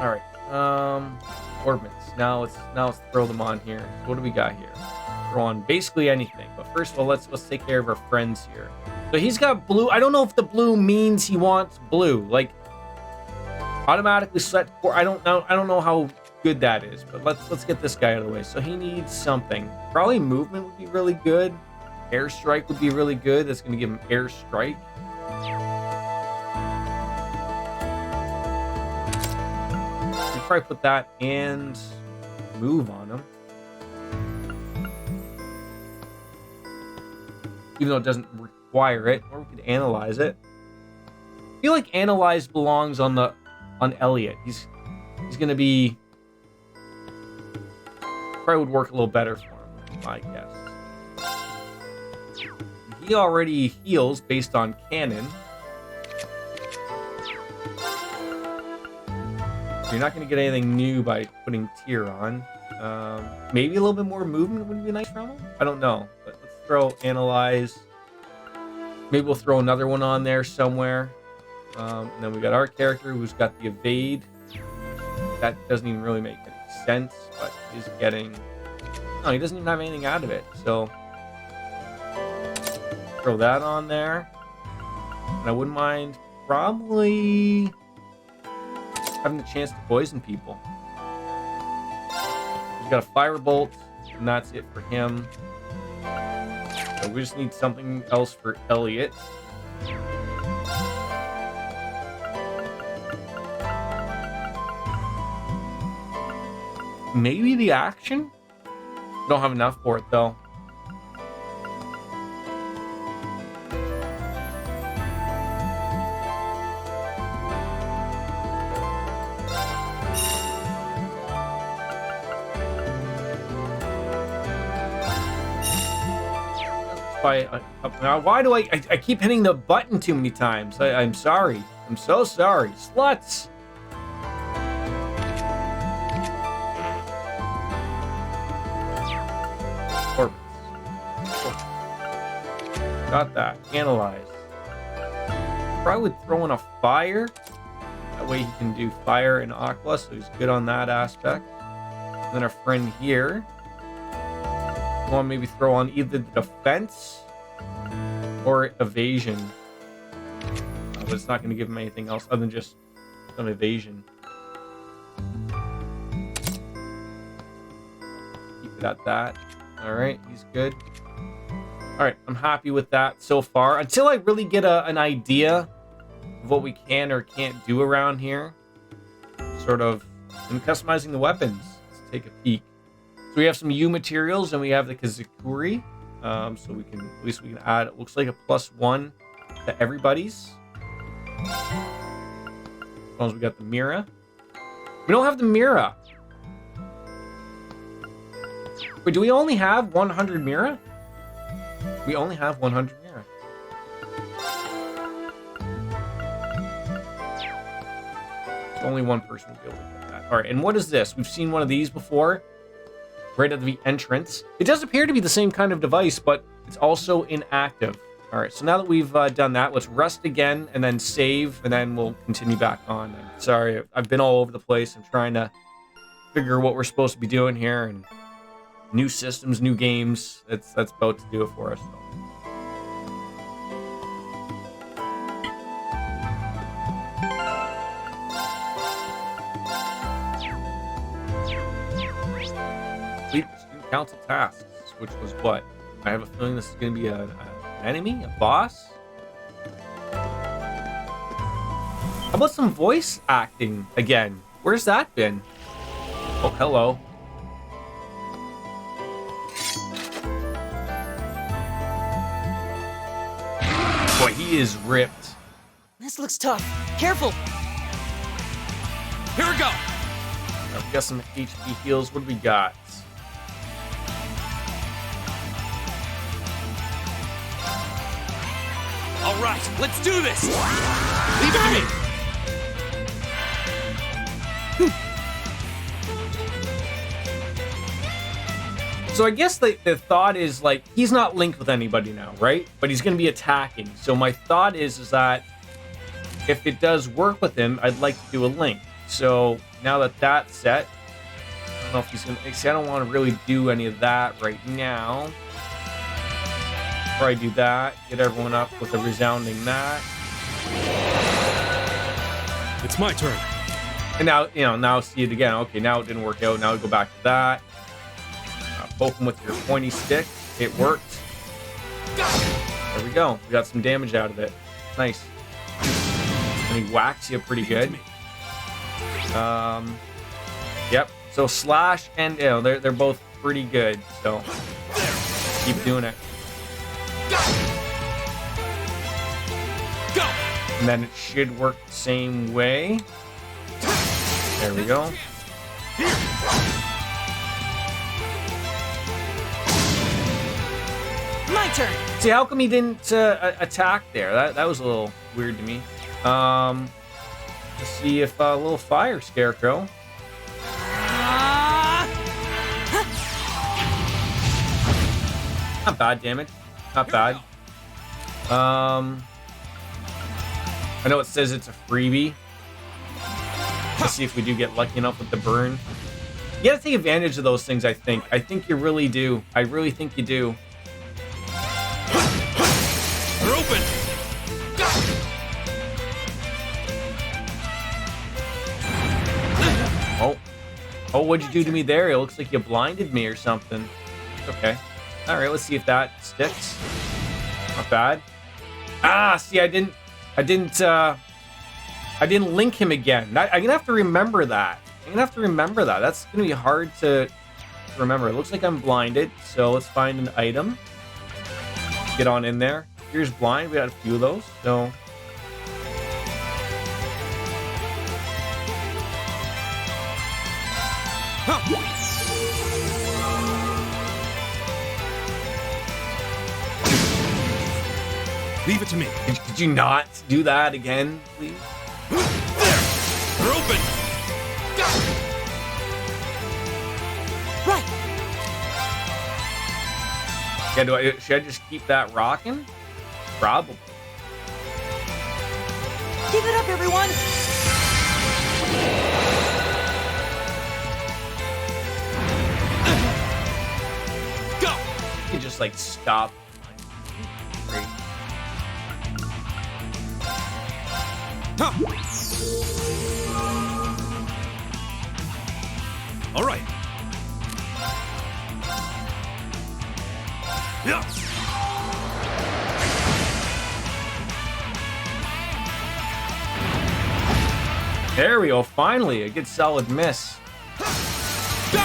All right, orbits. Now let's throw them on here. So what do we got here? Throw on basically anything. But first of all, let's take care of our friends here. So he's got blue. I don't know if the blue means he wants blue. Like automatically select. I don't know how good that is. But let's get this guy out of the way. So he needs something. Probably movement would be really good. Airstrike would be really good. That's going to give him airstrike. We'll probably put that and move on him. Even though it doesn't require it, or we could analyze it. I feel like analyze belongs on Elliot. He's going to be probably would work a little better for him, I guess. He already heals based on cannon. You're not going to get anything new by putting tier on. Maybe a little bit more movement would be nice from him. I don't know. But let's throw analyze. Maybe we'll throw another one on there somewhere. And then we got our character who's got the evade. That doesn't even really make any sense, but he's getting... No, he doesn't even have anything out of it. So... throw that on there. And I wouldn't mind probably having the chance to poison people. He's got a firebolt, and that's it for him. So we just need something else for Elliot. Maybe the action? Don't have enough for it though. Why do I keep hitting the button too many times? I'm sorry. I'm so sorry. Sluts! Orbits. Got that. Analyze. Probably would throw in a fire. That way he can do fire and aqua, so he's good on that aspect. And then our friend here. Want to maybe throw on either the defense or evasion. But it's not going to give him anything else other than just some evasion. Keep it at that. Alright, he's good. Alright, I'm happy with that so far. Until I really get an idea of what we can or can't do around here. Sort of, and customizing the weapons. Let's take a peek. So we have some U materials and we have the Kazakuri. So we can, at least we can add, it looks like a +1 to everybody's. As long as we got the Mira. We don't have the Mira. Wait, do we only have 100 Mira? We only have 100 Mira. So only one person will be able to get that. All right, and what is this? We've seen one of these before. Right at the entrance. It does appear to be the same kind of device, but it's also inactive. All right, so now that we've done that, let's rest again and then save, and then we'll continue back on. I'm sorry, I've been all over the place. I'm trying to figure what we're supposed to be doing here, and New systems, new games. That's about to do it for us. Complete the student council tasks, which was what? I have a feeling this is going to be an enemy, a boss. How about some voice acting again? Where's that been? Oh, hello. Boy, he is ripped. This looks tough. Careful. Here we go. We got some HP heals. What do we got? All right, let's do this. Leave it to me. So I guess the thought is, like, he's not linked with anybody now, right? But he's going to be attacking. So my thought is that if it does work with him, I'd like to do a link. So now that that's set, I don't know if he's going to... I don't want to really do any of that right now. Before I do that, get everyone up with a resounding that. It's my turn. And now, now see it again. Okay, now it didn't work out. Now we go back to that. Poke him with your pointy stick. It worked. There we go. We got some damage out of it. Nice. And he whacks you pretty good. Yep. So slash and they're both pretty good. So keep doing it. Go. And then it should work the same way. There we go. My turn. See, how come he didn't attack there? That was a little weird to me. Let's see if a little fire scarecrow. Not bad damage. Not bad. I know it says it's a freebie. Let's see if we do get lucky enough with the burn. You gotta take advantage of those things, I think. I think you really do. I really think you do. We're open. Oh, what'd you do to me there? It looks like you blinded me or something. Okay. All right, let's see if that sticks. Not bad. Ah, see, I didn't link him again. I'm gonna have to remember that. That's gonna be hard to remember. It looks like I'm blinded, so let's find an item. Get on in there. Here's blind. We got a few of those, so. Leave it to me. Could you not do that again, please? There. We're open. Right. Yeah, should I just keep that rocking? Probably. Give it up, everyone. Go. You can just like stop. Great. All right. Yeah. There we go. Finally, a good solid miss. Go.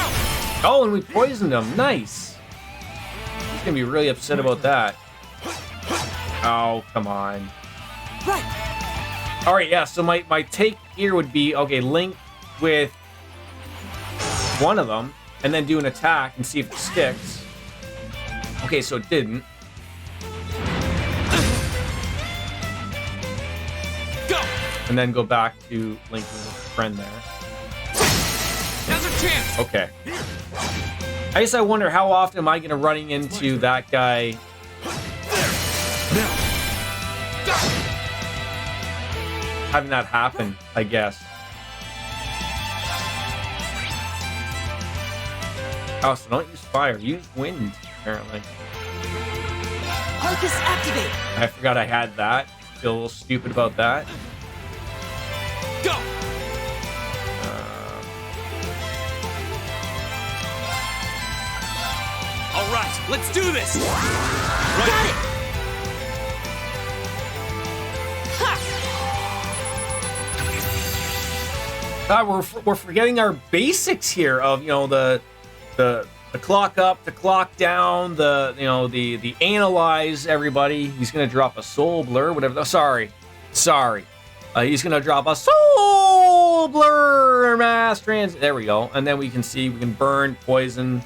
Oh, and we poisoned him. Nice. He's gonna be really upset about that. Oh, come on. Right. All right, yeah. So my take here would be, okay, link with one of them and then do an attack and see if it sticks. Okay, so it didn't. Go. And then go back to linking with a friend there. Now's a chance. Okay. I guess I wonder how often am I going to running into that guy. Now. Go. Having that happen, I guess. Oh, so don't use fire. Use wind, apparently. Arcus activate. I forgot I had that. Feel a little stupid about that. Go! All right, let's do this! Right. Got it. Ha! God, we're forgetting our basics here of, you know, the clock up, the clock down, the analyze everybody. He's gonna drop a soul blur, whatever. Sorry. He's gonna drop a soul blur mass trans. There we go. And then we can see we can burn, poison,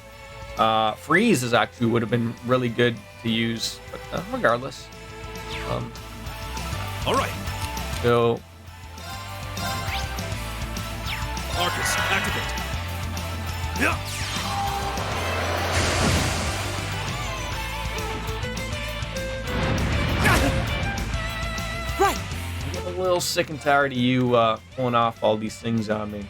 freeze is actually would have been really good to use, but regardless. All right, So Arcus, activate. Yeah. Right. I'm getting a little sick and tired of you pulling off all these things on me.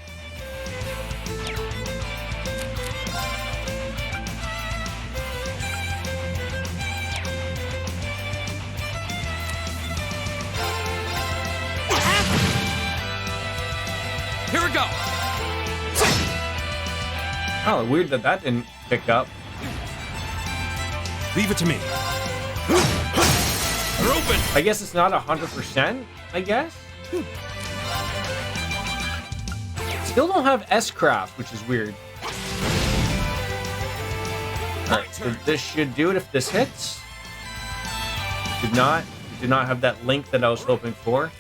Here we go. Oh, weird that didn't pick up. Leave it to me. We're open. I guess it's not 100%, I guess. Still don't have S-Craft, which is weird. Alright, so this should do it if this hits. Did not have that link that I was hoping for.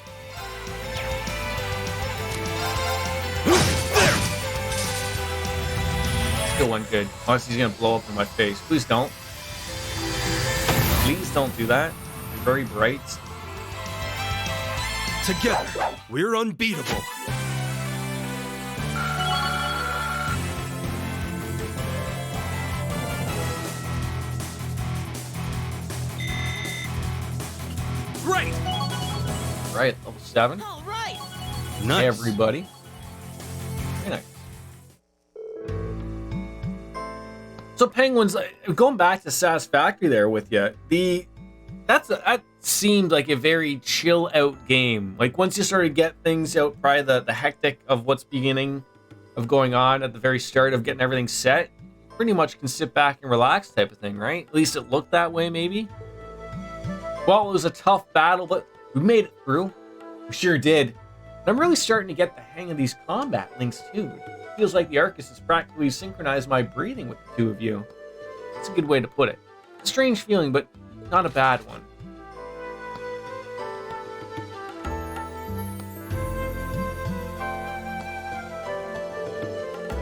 Still went good. Unless he's gonna blow up in my face. Please don't. Please don't do that. You're very bright. Together, we're unbeatable. Great. Right, level 7. All right. Nice. Hey, everybody. Very nice. So Penguins, going back to Satisfactory there with you, that seemed like a very chill out game. Like once you sort of get things out, probably the hectic of what's beginning of going on at the very start of getting everything set, pretty much can sit back and relax type of thing, right? At least it looked that way, maybe. Well, it was a tough battle, but we made it through. We sure did. And I'm really starting to get the hang of these combat links too. It feels like the Arcus has practically synchronized my breathing with the two of you. That's a good way to put it. A strange feeling, but not a bad one.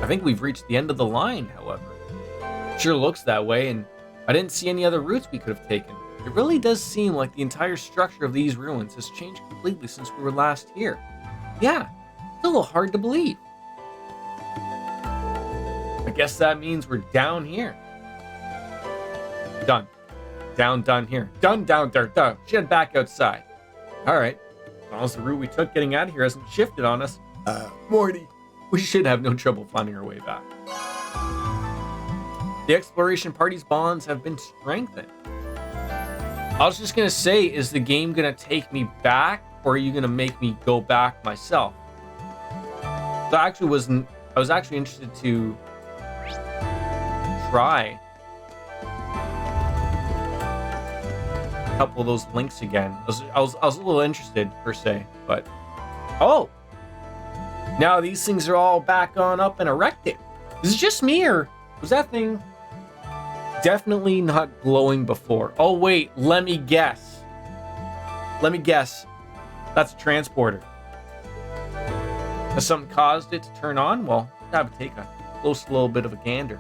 I think we've reached the end of the line, however. Sure looks that way, and I didn't see any other routes we could have taken. It really does seem like the entire structure of these ruins has changed completely since we were last here. Yeah, it's a little hard to believe. I guess that means we're down here. Done. Done here. Done, down, there, done. Shed back outside. Alright. As long as the route we took getting out of here hasn't shifted on us, Morty, we should have no trouble finding our way back. The exploration party's bonds have been strengthened. I was just gonna say, is the game gonna take me back, or are you gonna make me go back myself? So I was actually interested to try a couple of those links again. I was a little interested per se, but oh, now these things are all back on up and erected. Is it just me, or was that thing definitely not glowing before? Oh wait, let me guess. That's a transporter. Has something caused it to turn on? Well, gotta take a close little bit of a gander.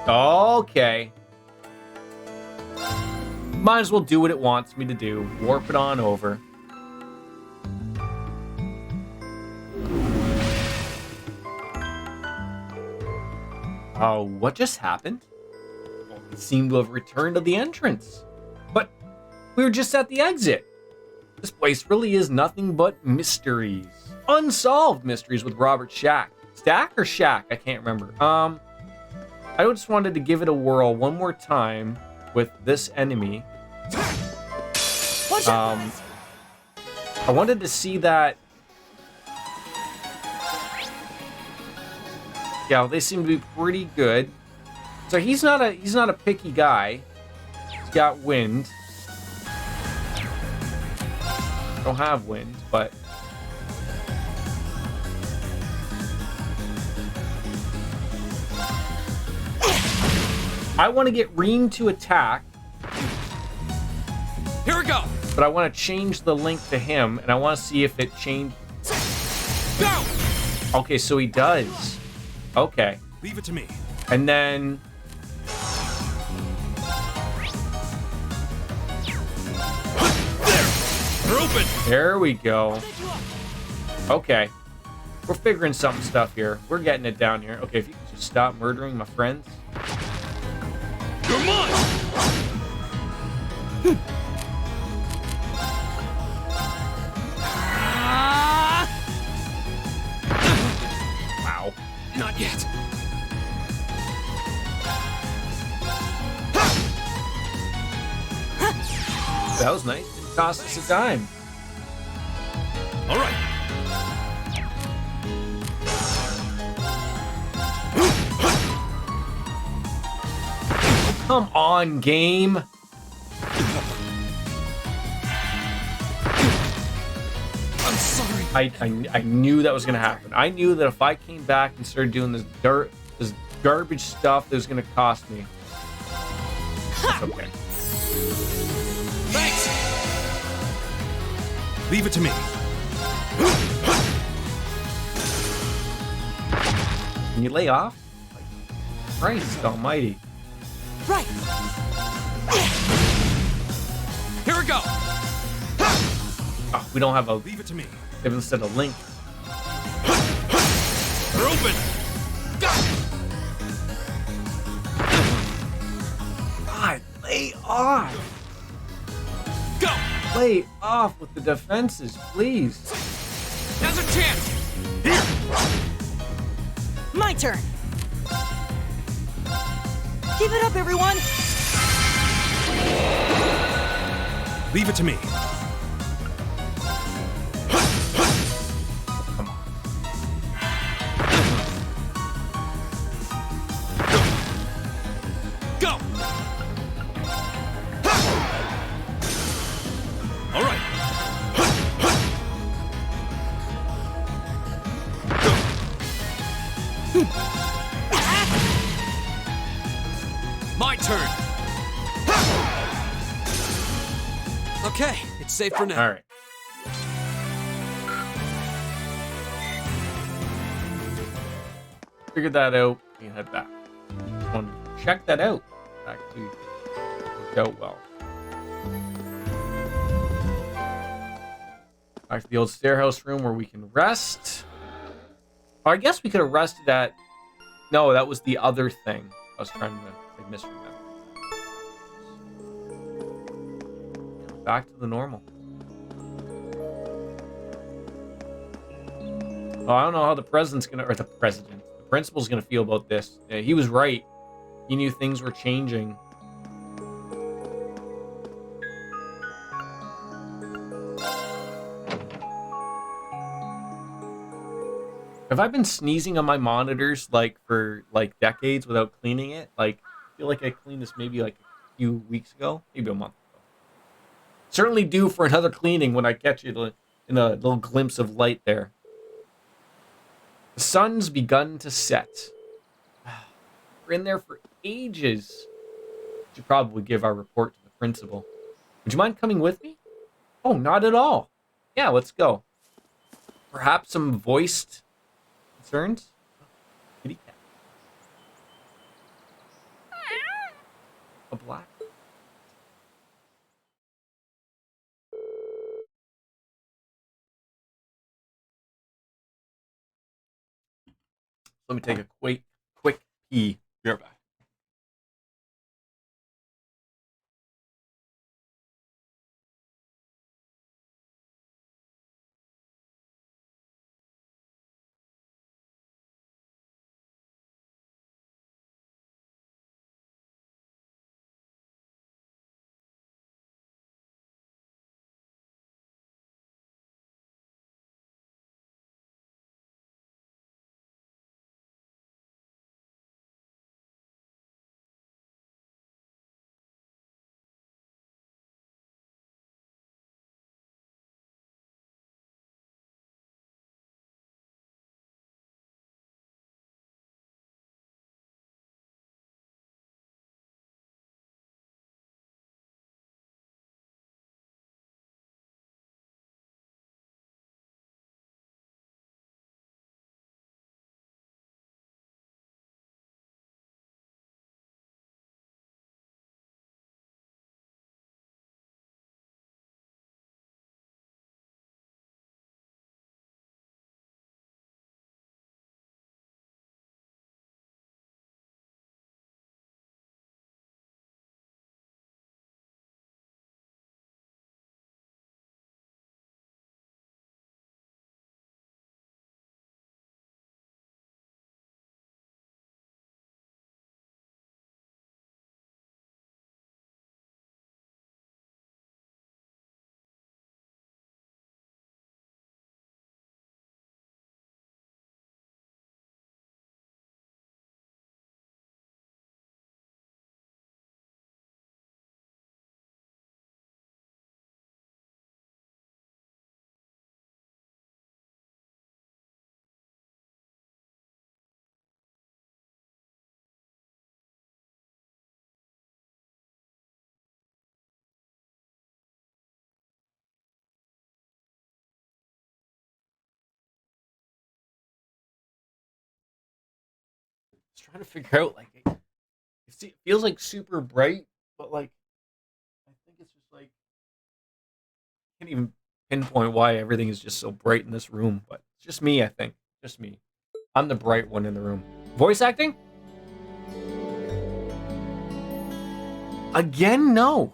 Okay. Might as well do what it wants me to do. Warp it on over. Oh, what just happened? Well, we seem to have returned to the entrance. But we were just at the exit. This place really is nothing but mysteries. Unsolved mysteries with Robert Shack. Stack or Shack? I can't remember. I just wanted to give it a whirl one more time with this enemy. Watch out, guys. I wanted to see that. Yeah, they seem to be pretty good. So he's not a picky guy. He's got wind. Don't have wind, but I want to get Reen to attack. Here we go. But I want to change the link to him, and I want to see if it changed. Go. Okay, so he does. Okay. Leave it to me. And then... There. We're open. There we go. Okay. We're figuring some stuff here. We're getting it down here. Okay, if you could just stop murdering my friends. You're mine. Wow. Not yet. That was nice. It cost us a dime. All right. Come on, game. I'm sorry. I knew that was gonna happen. I knew that if I came back and started doing this garbage stuff, that was gonna cost me. It's okay. Thanks. Leave it to me. Can you lay off? Like, Christ almighty. Right. Here we go. Oh, we don't have a... Leave it to me. They haven't said a link. We're open. God, lay off. Go. Lay off with the defenses, please. Now's a chance. Here. My turn. Give it up, everyone. Leave it to me. Come on. Go. All right. My turn. Okay, it's safe for now. All right. Figured that out. We head back. Just want to check that out. Actually worked out well. Back to the old stairhouse room where we can rest. Or I guess we could have rested at... No, that was the other thing. I was trying to misremember. Back to the normal. Oh, I don't know how the president's gonna... Or the president. The principal's gonna feel about this. Yeah, he was right. He knew things were changing. Have I been sneezing on my monitors like for like decades without cleaning it? Like, I feel like I cleaned this maybe like a few weeks ago, maybe a month ago. Certainly due for another cleaning when I catch it in a little glimpse of light there. The sun's begun to set. We're in there for ages. Should probably give our report to the principal. Would you mind coming with me? Oh, not at all. Yeah, let's go. Perhaps some voiced concerns? Kitty cat. A black. Let me take a quick pee. Be right back. trying to figure out, like, it feels like super bright, but like, I think it's just like, I can't even pinpoint why everything is just so bright in this room, but it's just me, I think. Just me. I'm the bright one in the room. Voice acting? Again, no.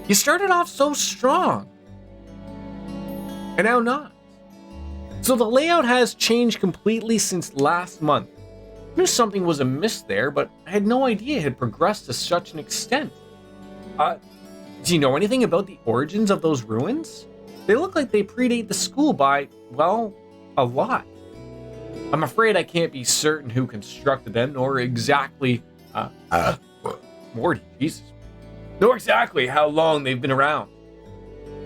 You started off so strong. And now not. So the layout has changed completely since last month. I knew something was amiss there, but I had no idea it had progressed to such an extent. Do you know anything about the origins of those ruins? They look like they predate the school by, well, a lot. I'm afraid I can't be certain who constructed them, nor exactly, Morty, Jesus. Nor exactly how long they've been around.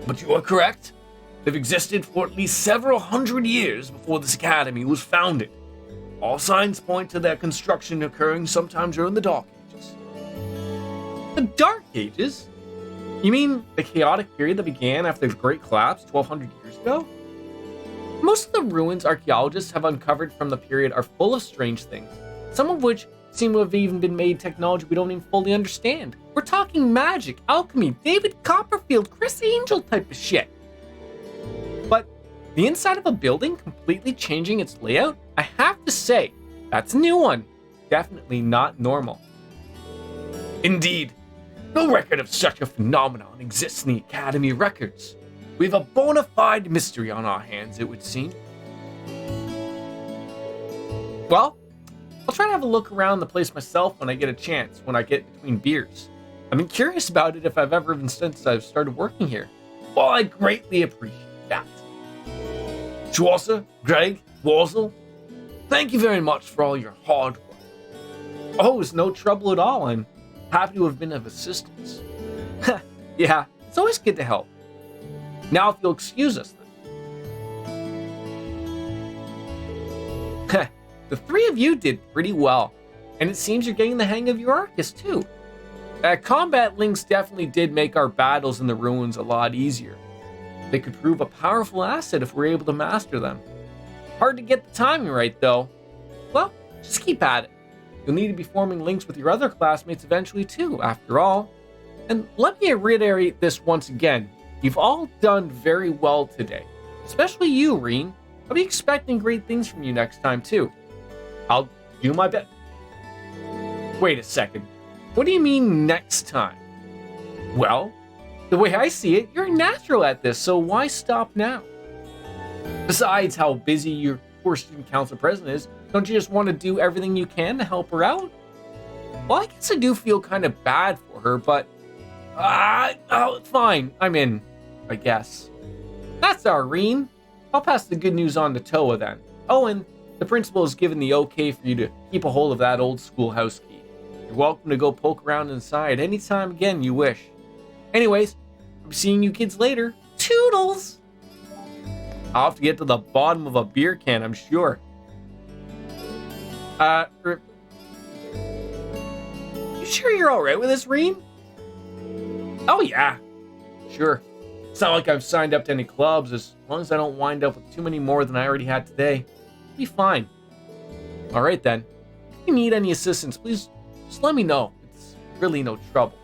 But you are correct. They've existed for at least several hundred years before this academy was founded. All signs point to their construction occurring sometime during the Dark Ages. The Dark Ages? You mean the chaotic period that began after the Great Collapse 1200 years ago? Most of the ruins archaeologists have uncovered from the period are full of strange things, some of which seem to have even been made technology we don't even fully understand. We're talking magic, alchemy, David Copperfield, Chris Angel type of shit. But the inside of a building completely changing its layout, I have to say, that's a new one. Definitely not normal. Indeed, no record of such a phenomenon exists in the Academy records. We have a bona fide mystery on our hands, it would seem. Well, I'll try to have a look around the place myself when I get a chance, when I get between beers. I've been curious about it if I've ever been since I've started working here. Well, I greatly appreciate that. Schwarzer, Greg, Warzel, thank you very much for all your hard work. Oh, it's no trouble at all. I'm happy to have been of assistance. Yeah, it's always good to help. Now if you'll excuse us then. The three of you did pretty well, and it seems you're getting the hang of your Arcus too. Combat links definitely did make our battles in the ruins a lot easier. They could prove a powerful asset if we're able to master them. Hard to get the timing right though. Well, just keep at it. You'll need to be forming links with your other classmates eventually too, after all. And let me reiterate this once again. You've all done very well today. Especially you, Reen. I'll be expecting great things from you next time too. I'll do my best. Wait a second. What do you mean next time? Well, the way I see it, you're natural at this, so why stop now? Besides how busy your poor student council president is, don't you just want to do everything you can to help her out? Well, I guess I do feel kind of bad for her, but fine, I'm in, I guess. That's our Reen. I'll pass the good news on to Toa then. Oh, and the principal has given the okay for you to keep a hold of that old schoolhouse key. You're welcome to go poke around inside anytime again you wish. Anyways, I'm seeing you kids later. Toodles! I'll have to get to the bottom of a beer can, I'm sure. You sure you're alright with this, Reen? Oh yeah, sure. It's not like I've signed up to any clubs. As long as I don't wind up with too many more than I already had today, I'll be fine. Alright then. If you need any assistance, please just let me know. It's really no trouble.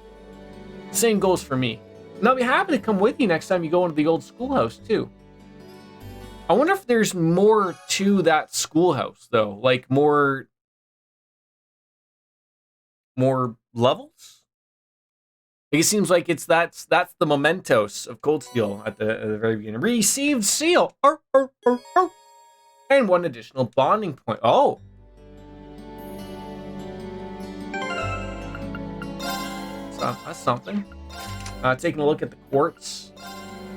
Same goes for me. And I'll be happy to come with you next time you go into the old schoolhouse too. I wonder if there's more to that schoolhouse though, like more levels? Like, it seems like that's the mementos of Cold Steel at the very beginning. Received seal. And one additional bonding point. Oh. So that's something. Taking a look at the quartz.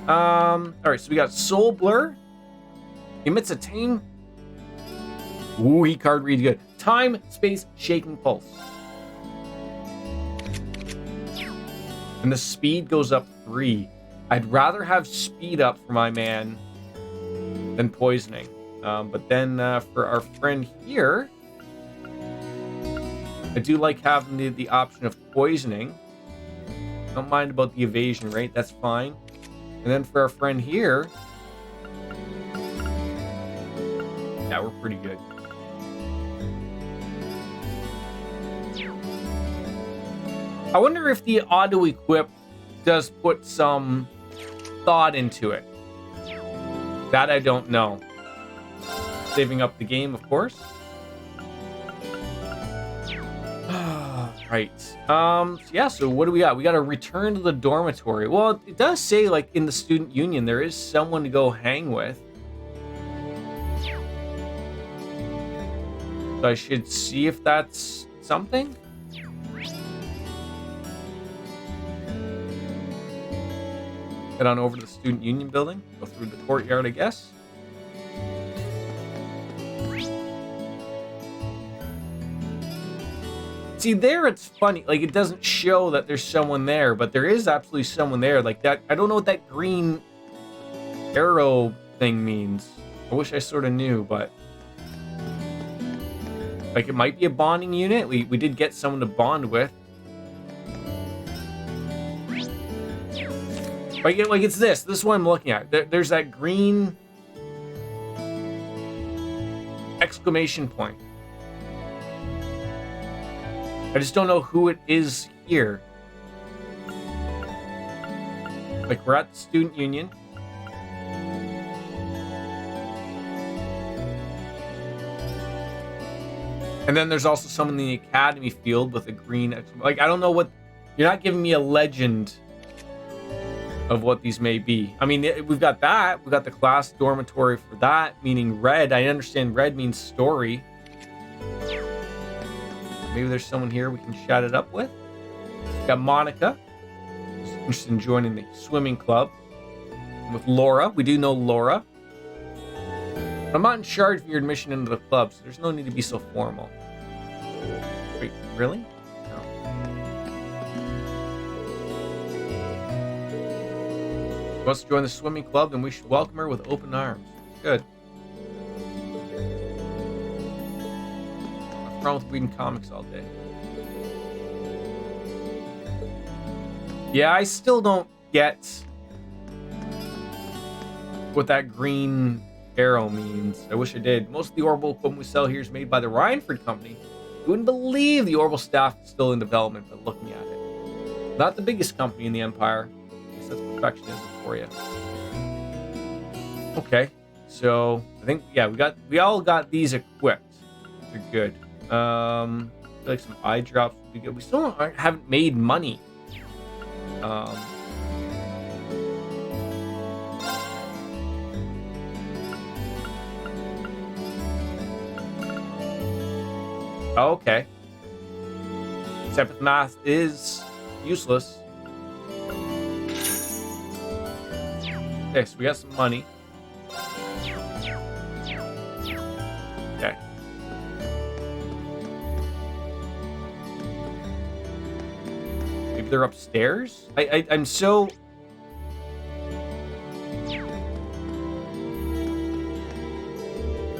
Alright, so we got Soul Blur. Emits a tame. Ooh, he card reads good. Time, space, shaking pulse. And the speed goes up 3. I'd rather have speed up for my man than poisoning. But then for our friend here, I do like having the option of poisoning. Don't mind about the evasion rate, that's fine. And then for our friend here, yeah, we're pretty good. I wonder if the auto-equip does put some thought into it. That I don't know. Saving up the game, of course. Right. So yeah, so what do we got? We got to return to the dormitory. Well, it does say, like, in the student union, there is someone to go hang with. So I should see if that's something. Head on over to the student union building. Go through the courtyard, I guess. See, there it's funny. Like, it doesn't show that there's someone there, but there is absolutely someone there. Like, that, I don't know what that green arrow thing means. I wish I sort of knew, but... Like, it might be a bonding unit. We did get someone to bond with. Like, it's this. This is what I'm looking at. There's that green... exclamation point. I just don't know who it is here. Like, we're at the student union. And then there's also someone in the academy field with a green... Like, I don't know what... You're not giving me a legend of what these may be. I mean, we've got that. We've got the class dormitory for that, meaning red. I understand red means story. Maybe there's someone here we can chat it up with. Got Monica. She's interested in joining the swimming club. With Laura. We do know Laura. I'm not in charge of your admission into the club, so there's no need to be so formal. Wait, really? No. She wants to join the swimming club, then we should welcome her with open arms. Good. What's wrong with reading comics all day? Yeah, I still don't get what that green arrow means. I wish I did. Most of the orbital equipment we sell here is made by the Rhineford Company. You wouldn't believe the orbital staff is still in development, but looking at it. Not the biggest company in the Empire. I guess that's perfectionism for you. Okay, so I think, yeah, we all got these equipped. They're good. I feel like some eye drops would be good. We still haven't made money. Oh, okay. Except math is useless. Okay, so we got some money. Okay. Maybe they're upstairs? I'm so...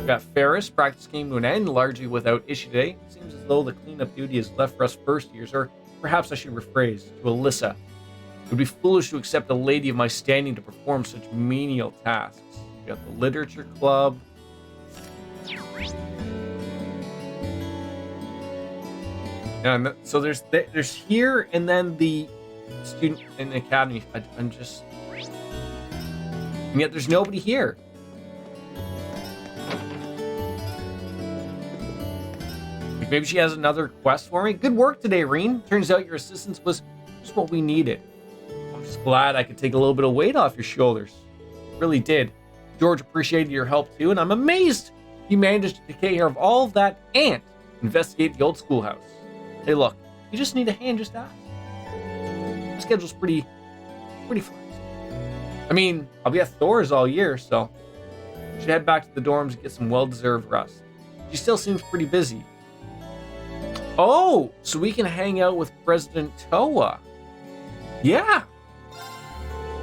Got Ferris. Practice came to an end, largely without issue today. Seems as though the cleanup duty is left for us first years, or perhaps I should rephrase, to Alyssa. It would be foolish to accept a lady of my standing to perform such menial tasks. We got the literature club. And so there's here, and then the student in the academy. I'm just... And yet there's nobody here. Maybe she has another quest for me. Good work today, Reen. Turns out your assistance was just what we needed. I'm just glad I could take a little bit of weight off your shoulders. Really did. George appreciated your help too, and I'm amazed you managed to take care of all of that and investigate the old schoolhouse. Hey, look, you just need a hand, just ask. The schedule's pretty flexible. I mean, I'll be at Thor's all year, so I should head back to the dorms and get some well-deserved rest. She still seems pretty busy. Oh, so we can hang out with President Toa. Yeah.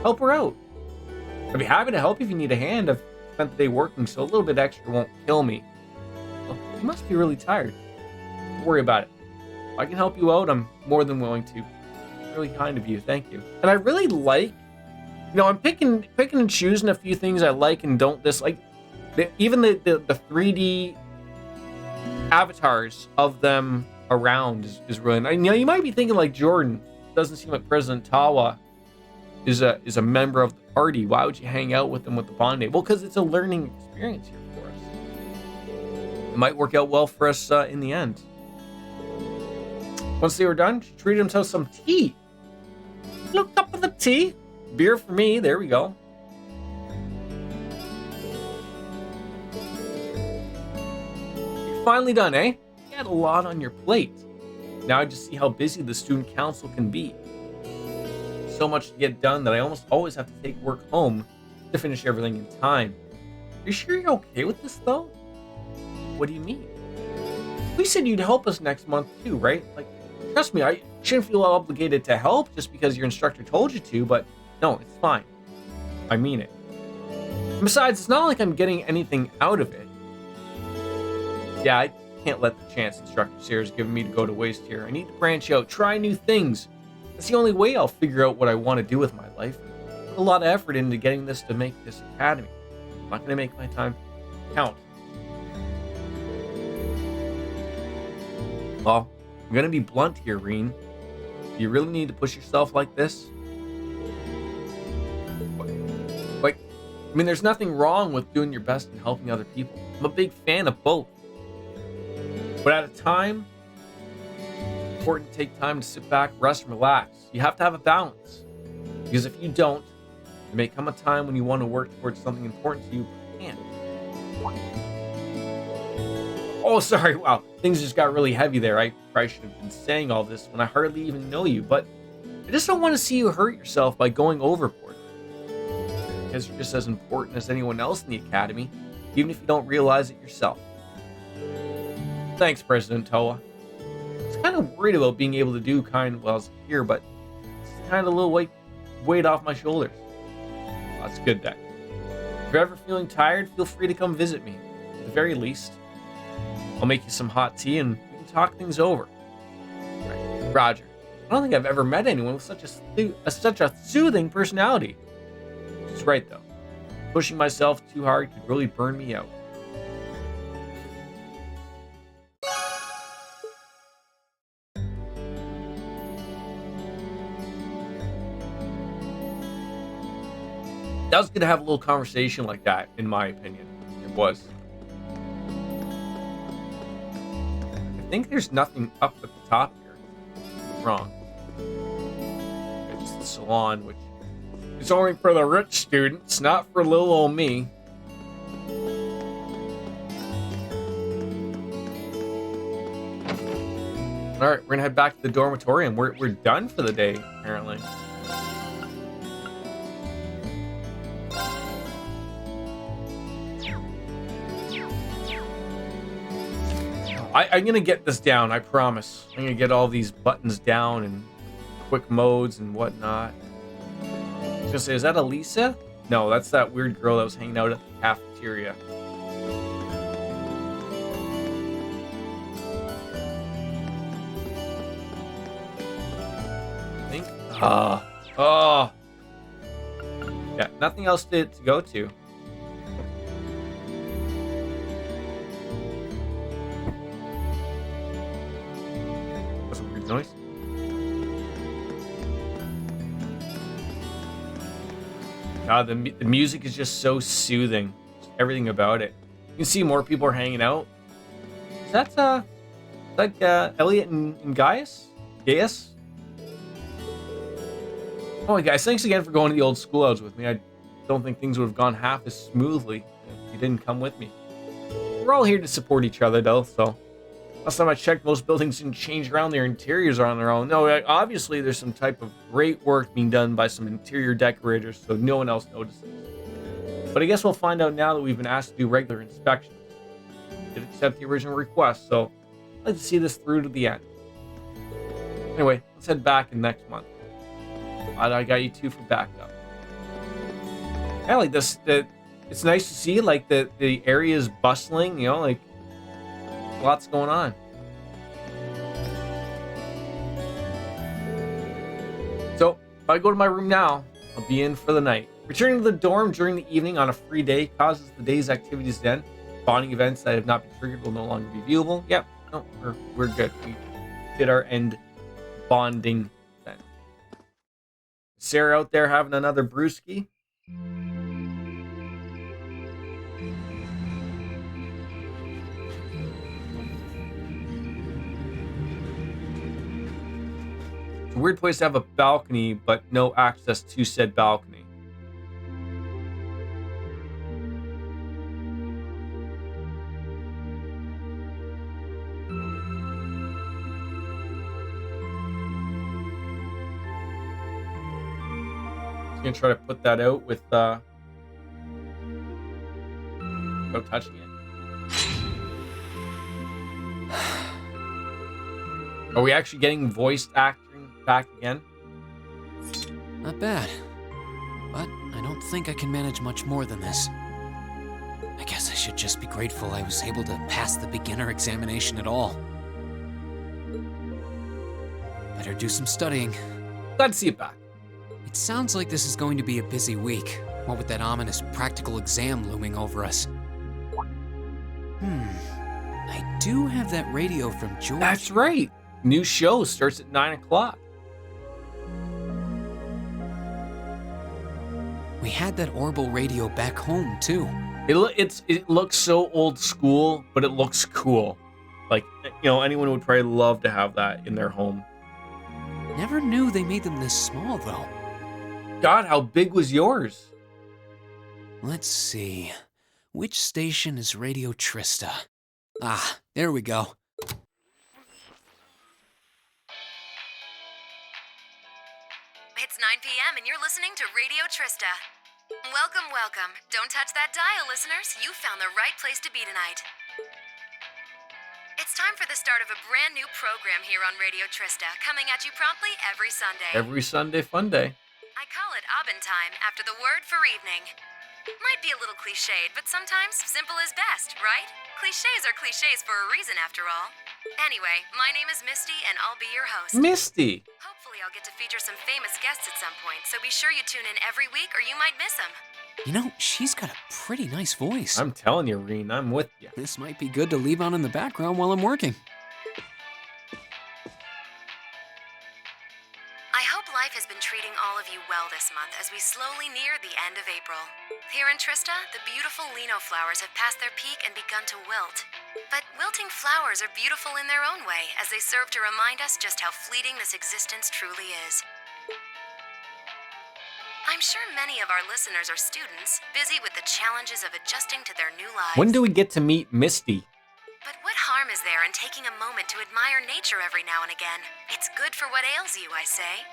Help her out. I'd be happy to help if you need a hand. I've spent the day working, so a little bit extra won't kill me. Well, you must be really tired. Don't worry about it. If I can help you out, I'm more than willing to. Really kind of you. Thank you. And I really like, I'm picking and choosing a few things I like and don't dislike. Even the 3D avatars of them around is really nice. You know, you might be thinking like Jordan. Doesn't seem like President Tawa is a member of the party. Why would you hang out with them with the bond day? Well, because it's a learning experience here for us. It might work out well for us in the end. Once they were done, she treated himself some tea. Little cup of the tea. Beer for me. There we go. You're finally done, eh? You had a lot on your plate. Now I just see how busy the student council can be. So much to get done that I almost always have to take work home to finish everything in time. Are you sure you're okay with this, though? What do you mean? We said you'd help us next month, too, right? Like, trust me, I shouldn't feel obligated to help just because your instructor told you to, but no, it's fine. I mean it. And besides, it's not like I'm getting anything out of it. Yeah, I can't let the chance Instructor Sarah's given me to go to waste here. I need to branch out, try new things. That's the only way I'll figure out what I want to do with my life. Put a lot of effort into getting this to make this academy. I'm not going to make my time count. Well, I'm going to be blunt here, Reen. Do you really need to push yourself like this? Like, I mean, there's nothing wrong with doing your best and helping other people. I'm a big fan of both. But at a time, it's important to take time to sit back, rest, and relax. You have to have a balance. Because if you don't, there may come a time when you want to work towards something important to you, but you can't. Oh, sorry, wow. Things just got really heavy there. I probably should have been saying all this when I hardly even know you, but I just don't want to see you hurt yourself by going overboard. Because you're just as important as anyone else in the academy, even if you don't realize it yourself. Thanks, President Toa. I was kind of worried about being able to do kind while I was here, but it's kind of a little weight off my shoulders. Well, that's good then. If you're ever feeling tired, feel free to come visit me. At the very least, I'll make you some hot tea and we can talk things over. Right. Roger. I don't think I've ever met anyone with such a soothing personality. She's right, though. Pushing myself too hard could really burn me out. I was going to have a little conversation like that, in my opinion. It was. I think there's nothing up at the top here. I'm wrong. It's just the salon, which is only for the rich students, not for little old me. Alright, we're going to head back to the dormitorium. We're done for the day, apparently. I'm going to get this down, I promise. I'm going to get all these buttons down and quick modes and whatnot. I was going to say, is that Elisa? No, that's that weird girl that was hanging out at the cafeteria. I think. Oh. Yeah, nothing else to go to. Noise. God, the music is just so soothing. Just everything about it. You can see more people are hanging out. Is that Elliot and Gaius? Gaius? Oh my guys, thanks again for going to the old schoolhouse with me. I don't think things would have gone half as smoothly if you didn't come with me. We're all here to support each other though, so. Last time I checked, most buildings didn't change around their interiors on their own. No, obviously there's some type of great work being done by some interior decorators, so no one else notices. But I guess we'll find out now that we've been asked to do regular inspections. We did accept the original request, so I'd like to see this through to the end. Anyway, let's head back in next month. I got you two for backup. Yeah, like this, it's nice to see like the area is bustling, you know, like lots going on. So, if I go to my room now, I'll be in for the night. Returning to the dorm during the evening on a free day causes the day's activities to end. Bonding events that have not been triggered will no longer be viewable. Yep, no, we're good. did our end bonding then. Sarah out there having another brewski. It's a weird place to have a balcony, but no access to said balcony. Gonna try to put that out with without touching it. Are we actually getting voice acting back again? Not bad. But I don't think I can manage much more than this. I guess I should just be grateful I was able to pass the beginner examination at all. Better do some studying. Glad to see it back. It sounds like this is going to be a busy week, what with that ominous practical exam looming over us. I do have that radio from George. That's right. New show starts at 9 o'clock. We had that Orbital radio back home, too. It looks so old school, but it looks cool. Like, anyone would probably love to have that in their home. Never knew they made them this small, though. God, how big was yours? Let's see. Which station is Radio Trista? Ah, there we go. It's 9 p.m. and you're listening to Radio Trista. Welcome, welcome. Don't touch that dial, listeners. You found the right place to be tonight. It's time for the start of a brand new program here on Radio Trista, coming at you promptly every Sunday. Every Sunday fun day. I call it Abend time after the word for evening. Might be a little cliched, but sometimes simple is best, right? Clichés are clichés for a reason, after all. Anyway, my name is Misty, and I'll be your host. Misty. Hopefully I'll get to feature some famous guests at some point, so be sure you tune in every week or you might miss them. You know, she's got a pretty nice voice. I'm telling you, Reen, I'm with you. This might be good to leave on in the background while I'm working. I hope life has been treating all of you well this month as we slowly near the end of April. Here in Trista, the beautiful lino flowers have passed their peak and begun to wilt. But wilting flowers are beautiful in their own way as they serve to remind us just how fleeting this existence truly is. I'm sure many of our listeners are students, busy with the challenges of adjusting to their new lives. When do we get to meet Misty? But what harm is there in taking a moment to admire nature every now and again? It's good for what ails you, I say.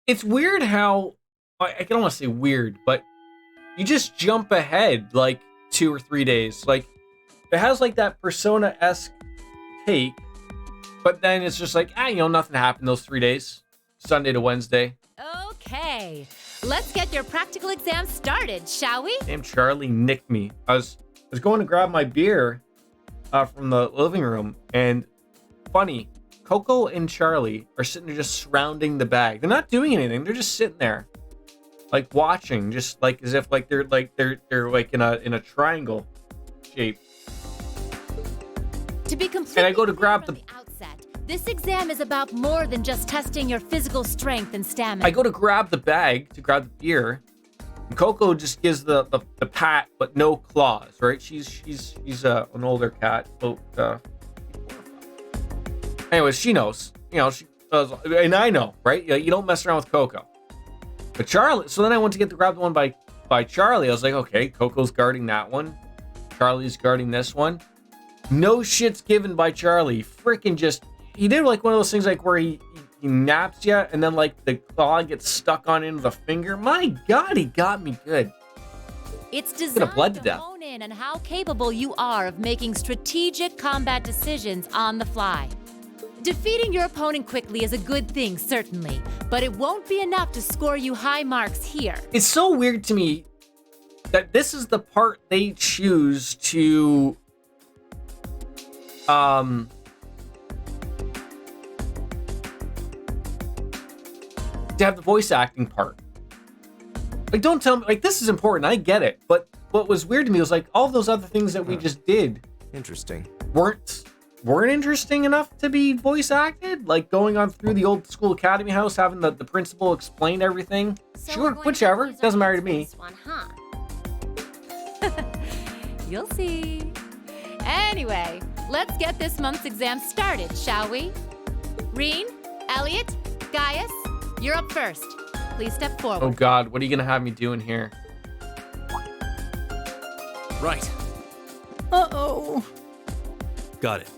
It's weird how, I can almost say weird, but you just jump ahead like 2 or 3 days. Like, it has like that Persona-esque take, but then it's just like, nothing happened those 3 days. Sunday to Wednesday. Okay, let's get your practical exam started, shall we? Damn, Charlie nicked me. I was going to grab my beer from the living room, and funny, Coco and Charlie are sitting there just surrounding the bag. They're not doing anything. They're just sitting there, like watching, just like as if like they're like in a triangle shape. To be completely And I go to clear grab from the outset, this exam is about more than just testing your physical strength and stamina. I go to grab the bag to grab the beer, and Coco just gives the pat, but no claws. Right? She's an older cat. Anyways, she knows. And I know, right? You don't mess around with Coco. But Charlie. So then I went to grab the one by Charlie. I was like, okay, Coco's guarding that one. Charlie's guarding this one. No shit's given by Charlie. Freaking he did like one of those things like where he naps you and then like the claw gets stuck on into the finger. My God, he got me good. It's Could have bled designed to to death. hone in on how capable you are of making strategic combat decisions on the fly. Defeating your opponent quickly is a good thing, certainly, but it won't be enough to score you high marks here. It's so weird to me that this is the part they choose to have the voice acting part. Like, don't tell me, like, this is important, I get it, but what was weird to me was like all those other things that we just did Interesting. weren't interesting enough to be voice acted. Like going on through the old school academy house, having the principal explain everything. So Sure, we're going to whichever. use our Doesn't matter to hands for me. this one, huh? You'll see. Anyway, let's get this month's exam started, shall we? Reen, Elliot, Gaius, you're up first. Please step forward. Oh God, what are you gonna have me doing here? Right. Uh-oh. Got it.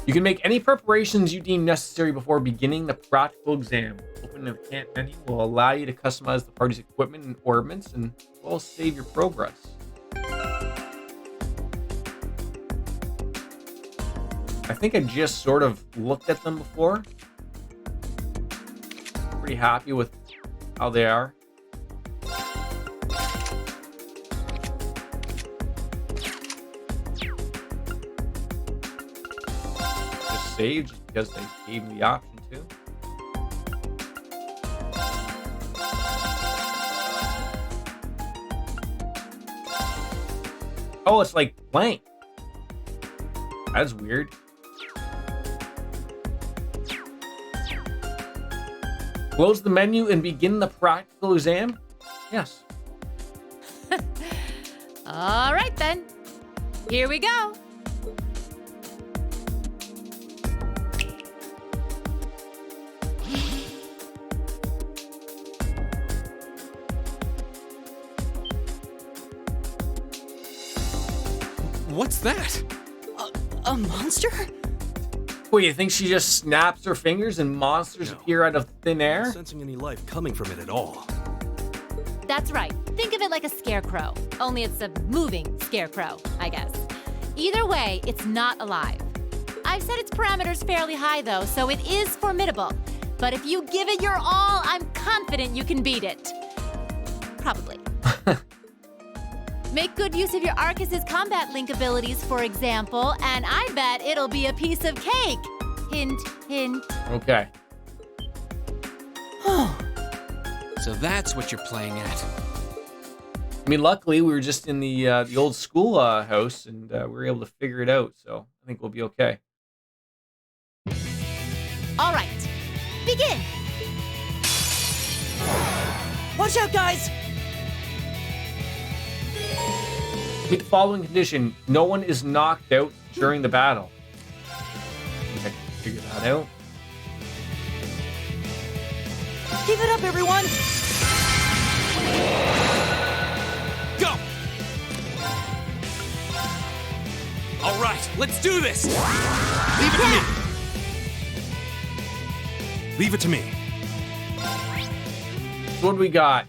You can make any preparations you deem necessary before beginning the practical exam. Opening the camp menu will allow you to customize the party's equipment and ornaments, and will save your progress. I think I just sort of looked at them before. Pretty happy with how they are. Just save just because they gave me the option to. Oh, it's like blank. That's weird. Close the menu and begin the practical exam? Yes. All right, then. Here we go. What's that? A monster? Wait, you think she just snaps her fingers and monsters No. appear out of thin Not air? sensing any life coming from it at all. That's right. Think of it like a scarecrow. Only it's a moving scarecrow, I guess. Either way, it's not alive. I've set its parameters fairly high, though, so it is formidable. But if you give it your all, I'm confident you can beat it. Probably. Make good use of your Arcus's combat link abilities, for example, and I bet it'll be a piece of cake. Hint, hint. Okay. So that's what you're playing at. I mean, luckily we were just in the old school house, and we were able to figure it out. So I think we'll be okay. All right, begin. Watch out, guys! Meet the following condition: no one is knocked out during the battle. I can figure that out. Give it up, everyone! Go! All right, let's do this! Leave it to me! Leave it to me. So what do we got?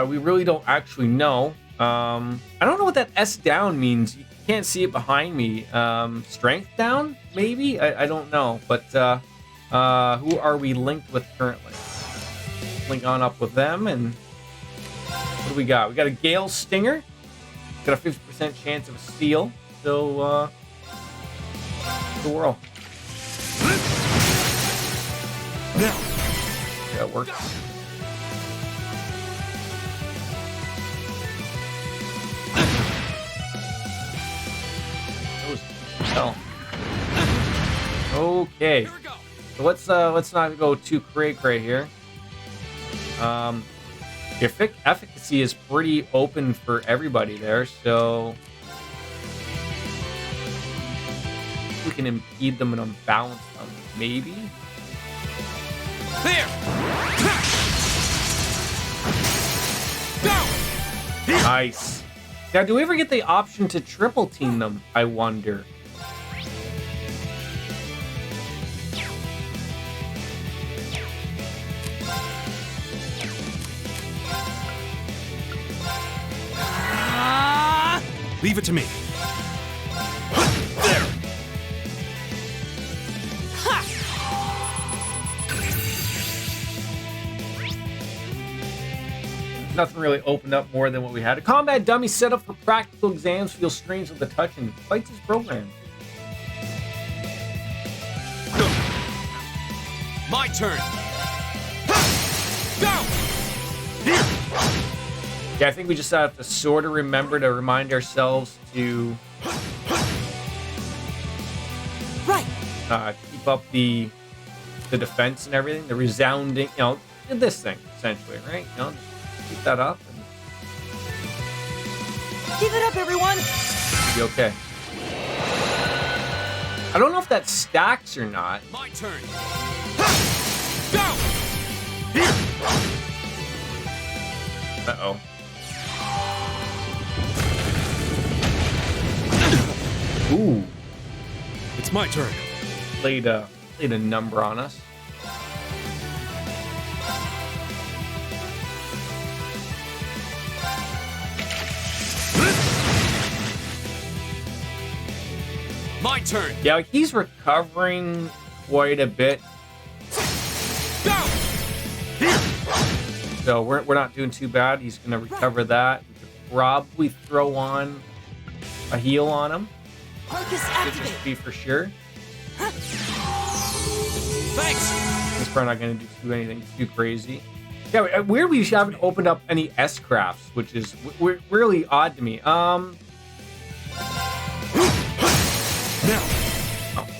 We really don't actually know. I don't know what that S down means. You can't see it behind me. Strength down, maybe? I don't know. But who are we linked with currently? Link on up with them, and what do we got? We got a Gale Stinger. Got a 50% chance of a steal. So the whirl. Now, Yeah, it works. That was hell. Okay. here we go. So let's not go too cray here. Efficacy is pretty open for everybody there, so we can impede them and unbalance them, maybe. There! Go! Nice. Now, do we ever get the option to triple team them? I wonder. Leave it to me. There! Nothing really opened up more than what we had. A combat dummy set up for practical exams feels strange with the touch and fights his program. My turn. Go! Yeah, I think we just have to sort of remember to remind ourselves to Right. keep up the defense and everything, the resounding, this thing essentially, right? Keep that up and Give it up, everyone. be okay. I don't know if that stacks or not. My turn. Go! Uh-oh. Ooh, It's my turn. played a number on us. My turn. Yeah, he's recovering quite a bit, Go! so we're not doing too bad. He's gonna recover that. We could probably throw on a heal on him, Arcus just activate. to be for sure. Thanks. He's probably not gonna do anything too crazy. Yeah, weird we haven't opened up any S crafts, which is really odd to me. Now.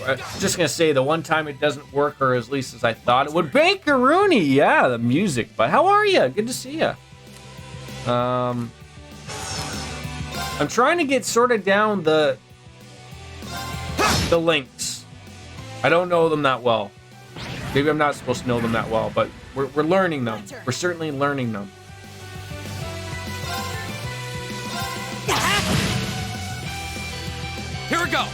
I was just gonna say the one time it doesn't work, or at least as I thought it would. Bakeroonie, yeah, the music. But how are you? Good to see you. I'm trying to get sort of down the links. I don't know them that well. Maybe I'm not supposed to know them that well, but we're learning them. We're certainly learning them. Here we go.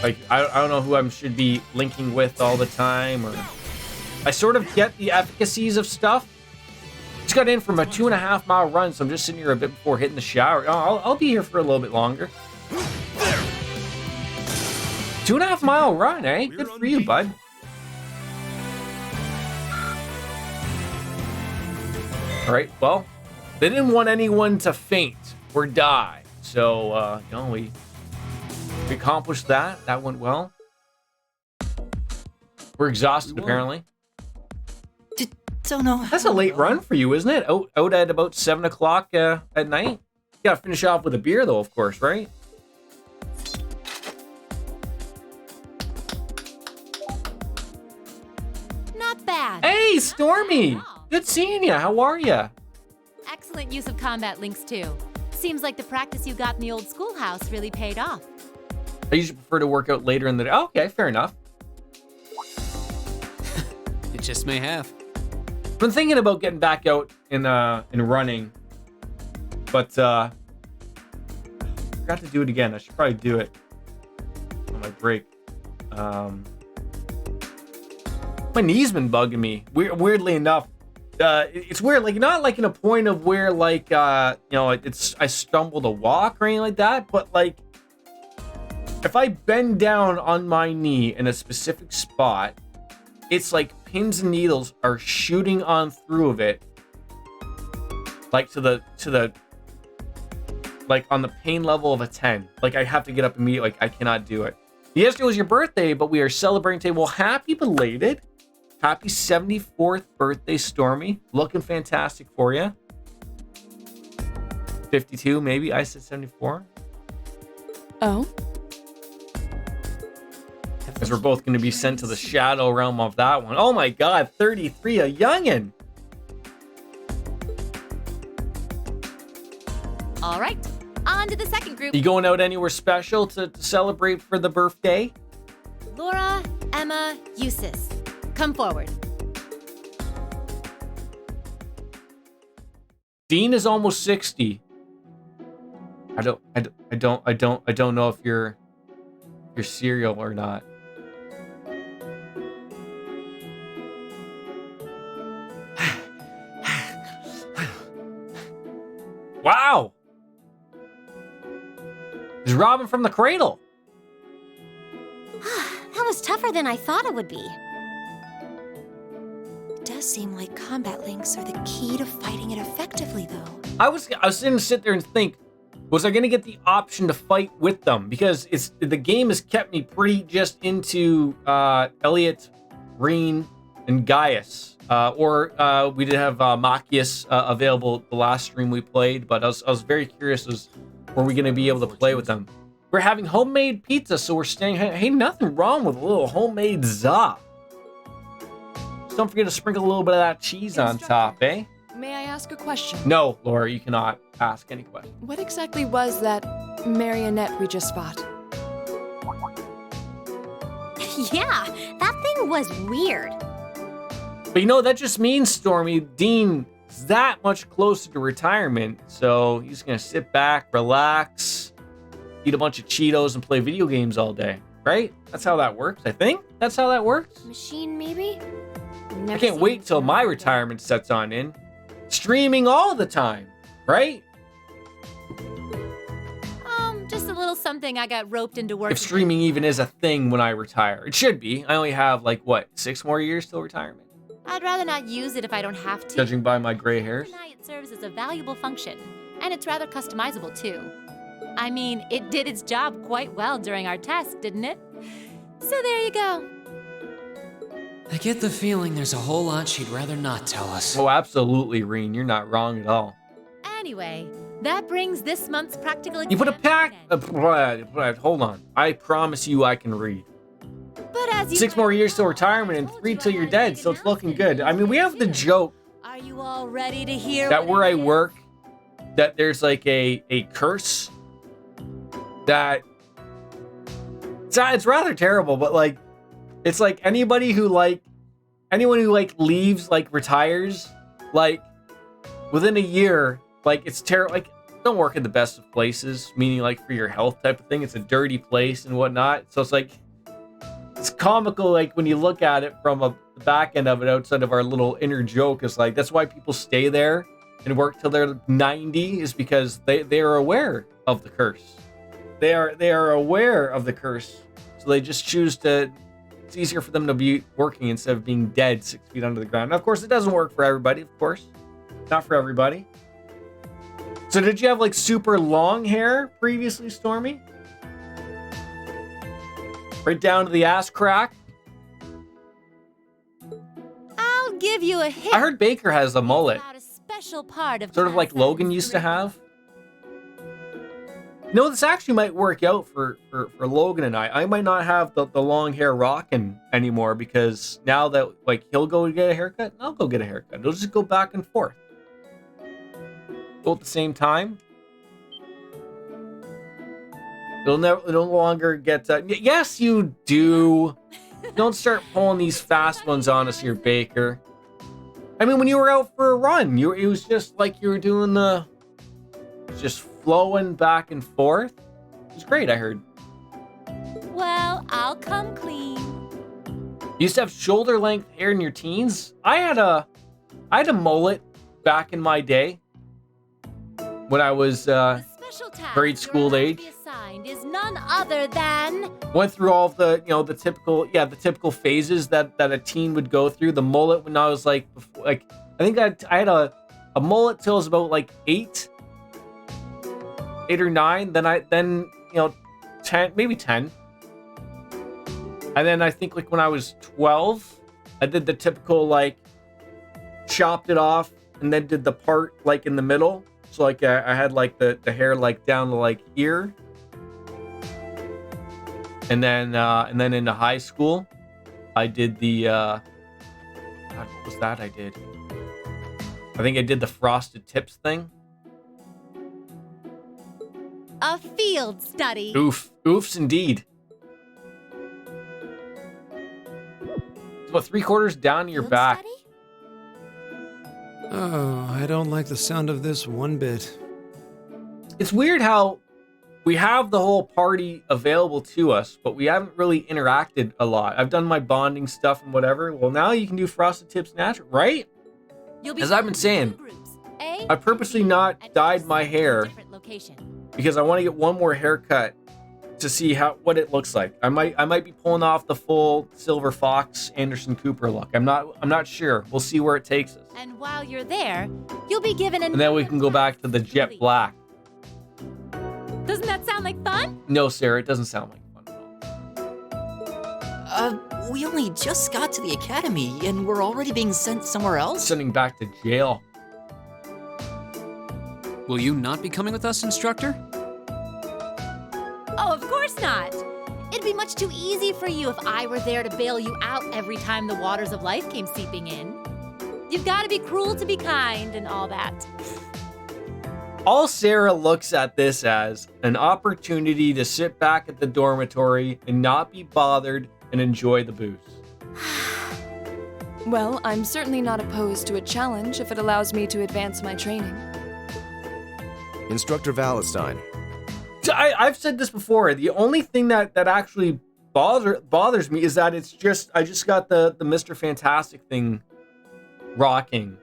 Like, I don't know who I should be linking with all the time, or I sort of get the efficacies of stuff. Just got in from a 2.5 mile run, so I'm just sitting here a bit before hitting the shower. I'll be here for a little bit longer. 2.5 mile run, eh? Good for you, bud. All right, well, they didn't want anyone to faint or die, so we accomplished that. That went well. We're exhausted, apparently. Don't know. That's a late run for you, isn't it? Out at about 7 o'clock at night. You gotta finish off with a beer, though, of course, right? Not bad. Hey, Stormy! Good seeing you. How are you? Excellent use of combat links, too. Seems like the practice you got in the old schoolhouse really paid off. I usually prefer to work out later in the day. Oh, okay, fair enough. It just may have. Been thinking about getting back out in running, but forgot to do it again. I should probably do it on my break. My knee's been bugging me. Weirdly enough, it's weird. Like, not like in a point of where like it's I stumble to walk or anything like that, but like if I bend down on my knee in a specific spot, it's like pins and needles are shooting on through of it, like to the like on the pain level of a 10. Like, I have to get up immediately. Like, I cannot do it. Yesterday was your birthday, but we are celebrating today. Well, happy belated. Happy 74th birthday, Stormy. Looking fantastic for you. 52, maybe. I said 74. Oh? Because we're both going to be sent to the shadow realm of that one. Oh my god, 33, a youngin'. All right, on to the second group. You going out anywhere special to celebrate for the birthday? Laura, Emma, Eustace. Come forward. Dean is almost 60. I don't know if you're serial or not. Wow! He's robbing from the cradle. That was tougher than I thought it would be. It does seem like combat links are the key to fighting it effectively, though. I was going to sit there and think, was I going to get the option to fight with them? Because the game has kept me pretty just into Elliot, Green, and Gaius. We did have Machias available the last stream we played, but I was very curious as were we going to be able to play with them. We're having homemade pizza, so we're staying. Hey, nothing wrong with a little homemade za. Just don't forget to sprinkle a little bit of that cheese on top, eh? May I ask a question? No, Laura, you cannot ask any question. What exactly was that marionette we just fought? Yeah, that thing was weird. But you know, that just means, Stormy, Dean's that much closer to retirement, so he's going to sit back, relax, eat a bunch of Cheetos, and play video games all day, right? That's how that works, I think. That's how that works. Machine, maybe? I can't wait till my retirement sets on in. Streaming all the time, right? Just a little something I got roped into working. If streaming even is a thing when I retire. It should be. I only have, 6 more years till retirement? I'd rather not use it if I don't have to. Judging by my gray hairs. It serves as a valuable function, and it's rather customizable too. I mean, it did its job quite well during our test, didn't it? So there you go. I get the feeling there's a whole lot she'd rather not tell us. Oh, absolutely, Reen. You're not wrong at all. Anyway, that brings this month's practical exam. You put a pack. to an end. Hold on. I promise you I can read. But as you 6 more years till retirement and 3 till you're dead, so it's looking good. I mean, we have the joke Are you all ready to hear that what where it I is? work, that there's a curse that it's rather terrible, but it's like anyone who leaves, retires, within a year, it's terrible. Don't work in the best of places, meaning for your health type of thing. It's a dirty place and whatnot. So it's comical, when you look at it from the back end of it, outside of our little inner joke, is that's why people stay there and work till they're 90, is because they are aware of the curse. They are aware of the curse, so they just choose to. It's easier for them to be working instead of being dead 6 feet under the ground. Now, of course, it doesn't work for everybody. Of course, not for everybody. So, did you have super long hair previously, Stormy? Right down to the ass crack? I'll give you a hint. I heard Baker has a mullet. About a special part of Sort of like Kansas Logan used to have. No, this actually might work out for Logan and I. I might not have the long hair rocking anymore, because now that he'll go get a haircut and I'll go get a haircut. It'll just go back and forth. Go at the same time. It'll no longer get. Yes, you do. Don't start pulling these fast ones on us here, Baker. I mean, when you were out for a run, it was just like you were doing just flowing back and forth. It was great, I heard. Well, I'll come clean. You used to have shoulder length hair in your teens. I had a mullet back in my day when I was The special task grade school you're about age. to be assigned is none other than Went through all of the typical phases that a teen would go through. The mullet when I was I think I had a mullet till I was about 8 or 9. Then 10, maybe 10. And then I think when I was 12, I did the typical chopped it off and then did the part in the middle. So I had the hair down to here. And then into high school, I did the God, what was that I did? I think I did the frosted tips thing. a field study. Oofs indeed. It's about 3/4 down to your Field back. study? Oh, I don't like the sound of this one bit. It's weird how we have the whole party available to us, but we haven't really interacted a lot. I've done my bonding stuff and whatever. Well, now you can do frosted tips natural, right? You'll be As I've been saying, two groups, A I purposely not and dyed my in a hair different location. because I want to get one more haircut to see what it looks like. I might be pulling off the full Silver Fox Anderson Cooper look. I'm not sure. We'll see where it takes us. And while you're there, you'll be given And then we can go back to the jet black. Doesn't that sound like fun? No, Sarah, it doesn't sound like fun at all. We only just got to the academy, and we're already being sent somewhere else? Sending back to jail. Will you not be coming with us, instructor? Oh, of course not. It'd be much too easy for you if I were there to bail you out every time the waters of life came seeping in. You've got to be cruel to be kind and all that. All Sarah looks at this as an opportunity to sit back at the dormitory and not be bothered and enjoy the booze. Well, I'm certainly not opposed to a challenge if it allows me to advance my training. Instructor Valentine. I've said this before. The only thing that actually bothers me is that I just got the Mr. Fantastic thing rocking.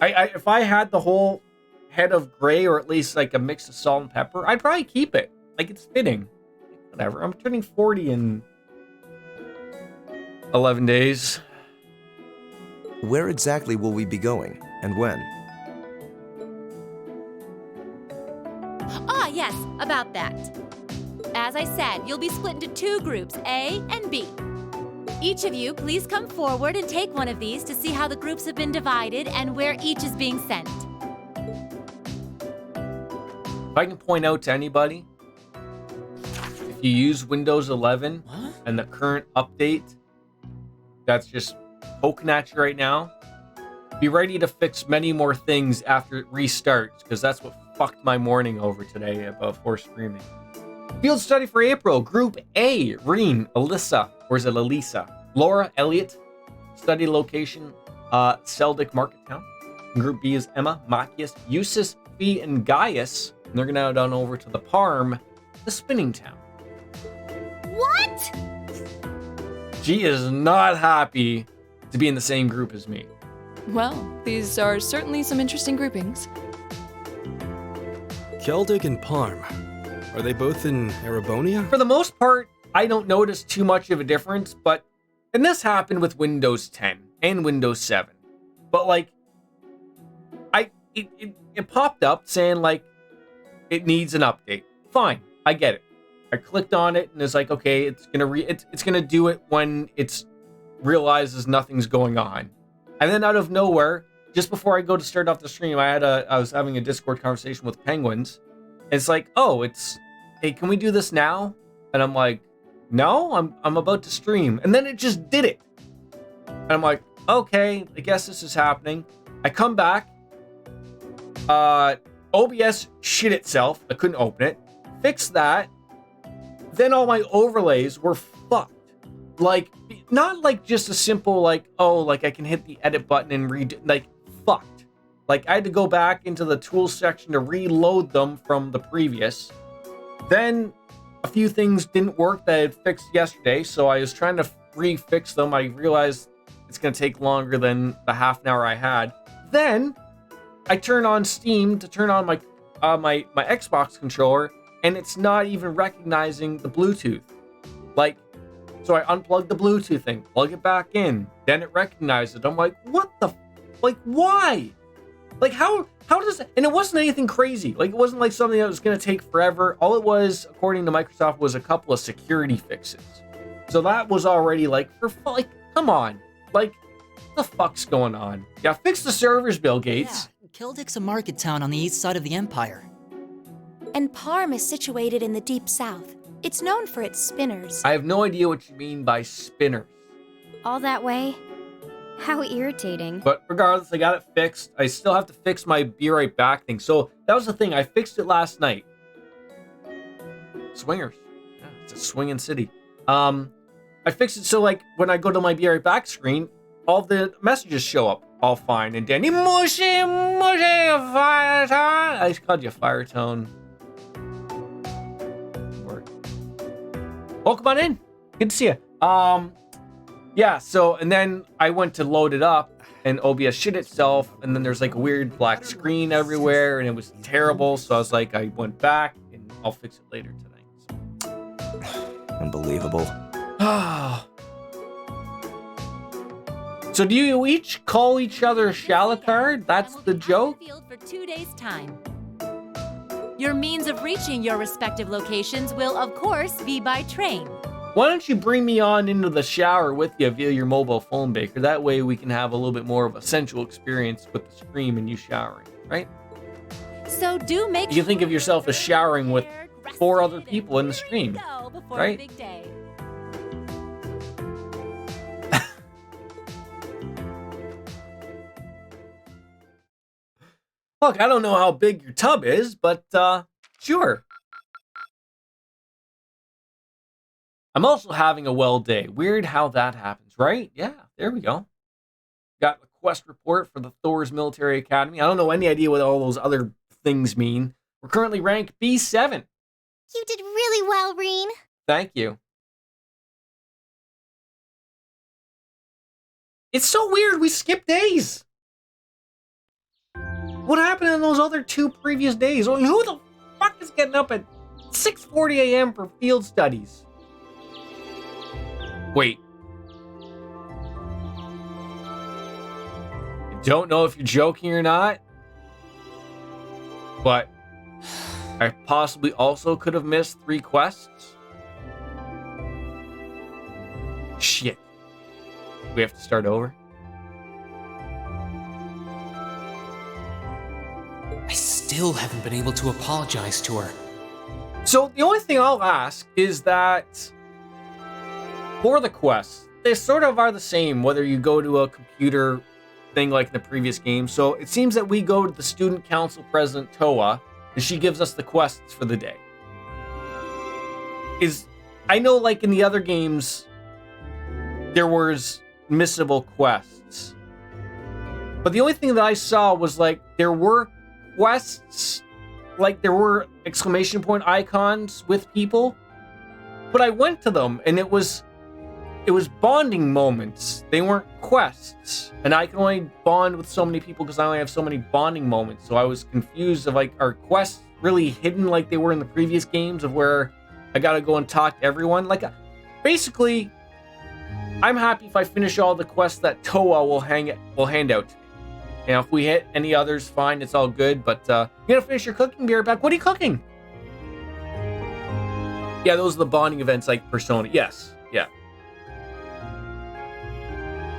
If I had the whole head of gray, or at least like a mix of salt and pepper, I'd probably keep it. Like, it's fitting. Whatever. I'm turning 40 in 11 days. Where exactly will we be going, and when? Ah, yes, about that. As I said, you'll be split into 2 groups, A and B. Each of you, please come forward and take one of these to see how the groups have been divided and where each is being sent. If I can point out to anybody, if you use Windows 11 and the current update that's just poking at you right now, be ready to fix many more things after it restarts, because that's what fucked my morning over today before streaming. Field study for April. Group A, Reen, Alyssa, or is it Elisa? Laura, Elliot. Study location, Seldic Market Town. Group B is Emma, Machias, Eustace, Fee, and Gaius. And they're gonna head on over to the Parm, the spinning town. What? She is not happy to be in the same group as me. Well, these are certainly some interesting groupings. Celtic and Parm. Are they both in Erebonia? For the most part, I don't notice too much of a difference, and this happened with Windows 10 and Windows 7. But like, it popped up saying like, it needs an update. Fine, I get it. I clicked on it and it's like, okay, it's gonna do it when it's realizes nothing's going on. And then out of nowhere, just before I go to start off the stream, I was having a Discord conversation with Penguins. And it's like, oh, hey, can we do this now? And I'm like, no, I'm about to stream. And then it just did it. And I'm like, okay, I guess this is happening. I come back. OBS shit itself. I couldn't open it. Fix that. Then all my overlays were fucked. Like, not like just a simple like, oh, like I can hit the edit button and redo, like fucked. Like I had to go back into the tools section to reload them from the previous. Then a few things didn't work that I had fixed yesterday, so I was trying to refix them. I realized it's gonna take longer than the half an hour I had. Then I turn on Steam to turn on my Xbox controller, and it's not even recognizing the Bluetooth. Like, so I unplugged the Bluetooth thing, plug it back in, then it recognized it. I'm like, what the, like, why? Like, how does it, and it wasn't anything crazy. Like, it wasn't like something that was going to take forever. All it was, according to Microsoft, was a couple of security fixes. So that was already like, like, come on. Like, what the fuck's going on? Yeah, fix the servers, Bill Gates. Yeah, Keldic's a market town on the east side of the Empire. And Parm is situated in the deep south. It's known for its spinners. I have no idea what you mean by spinners. All that way? How irritating. But regardless, I got it fixed. I still have to fix my be right back thing. So that was the thing. I fixed it last night. Swingers. Yeah, it's a swinging city. I fixed it so like when I go to my be right back screen, all the messages show up all fine and dandy. Mushy, fire tone. I just called you fire tone. Welcome on in. Good to see you. Yeah, so, and then I went to load it up, and OBS shit itself, and then there's like a weird black screen everywhere, and it was terrible, so I was like, I went back, and I'll fix it later tonight. Unbelievable. So do you each call each other Shalakard? That's the joke? Field for 2 days' time. Your means of reaching your respective locations will, of course, be by train. Why don't you bring me on into the shower with you via your mobile phone, Baker? That way we can have a little bit more of a sensual experience with the stream and you showering, right? So do make You think of yourself as showering with 4 other people in the stream, right? Big day. Look, I don't know how big your tub is, but sure. I'm also having a well day. Weird how that happens, right? Yeah, there we go. Got the quest report for the Thor's Military Academy. I don't know any idea what all those other things mean. We're currently ranked B7. You did really well, Reen. Thank you. It's so weird we skipped days. What happened in those other 2 previous days? Well, who the fuck is getting up at 6:40 a.m. for field studies? Wait. I don't know if you're joking or not, but I possibly also could have missed 3 quests. Shit. We have to start over? I still haven't been able to apologize to her. So the only thing I'll ask is that for the quests, they sort of are the same whether you go to a computer thing like in the previous game. So it seems that we go to the student council president Toa and she gives us the quests for the day. I know like in the other games there was missable quests. But the only thing that I saw was like there were quests, like there were exclamation point icons with people, but I went to them and it was bonding moments. They weren't quests, and I can only bond with so many people because I only have so many bonding moments. So I was confused of like, are quests really hidden like they were in the previous games of where I gotta go and talk to everyone? Like basically I'm happy if I finish all the quests that Toa will hand out to me. Now, if we hit any others, fine, it's all good. But you gotta finish your cooking, be right back. What are you cooking? Yeah, those are the bonding events like Persona. Yes, yeah.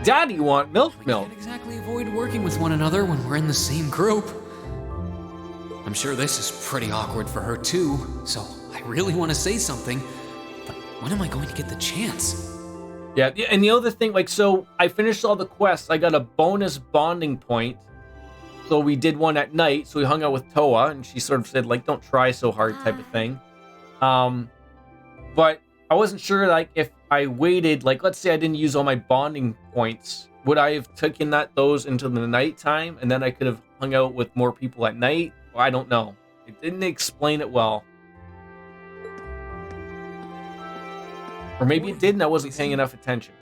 Daddy, you want milk? We can't exactly avoid working with one another when we're in the same group. I'm sure this is pretty awkward for her too, so I really want to say something. But when am I going to get the chance? Yeah, and the other thing, like, so I finished all the quests. I got a bonus bonding point. So we did one at night. So we hung out with Toa, and she sort of said, like, don't try so hard type of thing. But I wasn't sure, like, if I waited, like, let's say I didn't use all my bonding points. Would I have taken those into the nighttime, and then I could have hung out with more people at night? Well, I don't know. It didn't explain it well. Or maybe it did and I wasn't paying enough attention.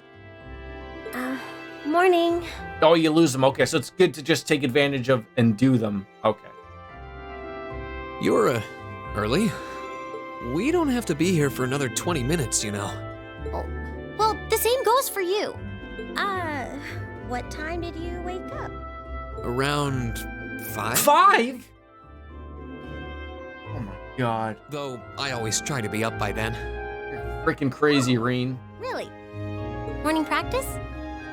Morning. Oh, you lose them. Okay, so it's good to just take advantage of and do them. Okay. You're, early? We don't have to be here for another 20 minutes, you know. Oh, well, the same goes for you. What time did you wake up? Around 5? 5? Oh my god. Though I always try to be up by then. Freaking crazy, Reen. Really? Morning practice?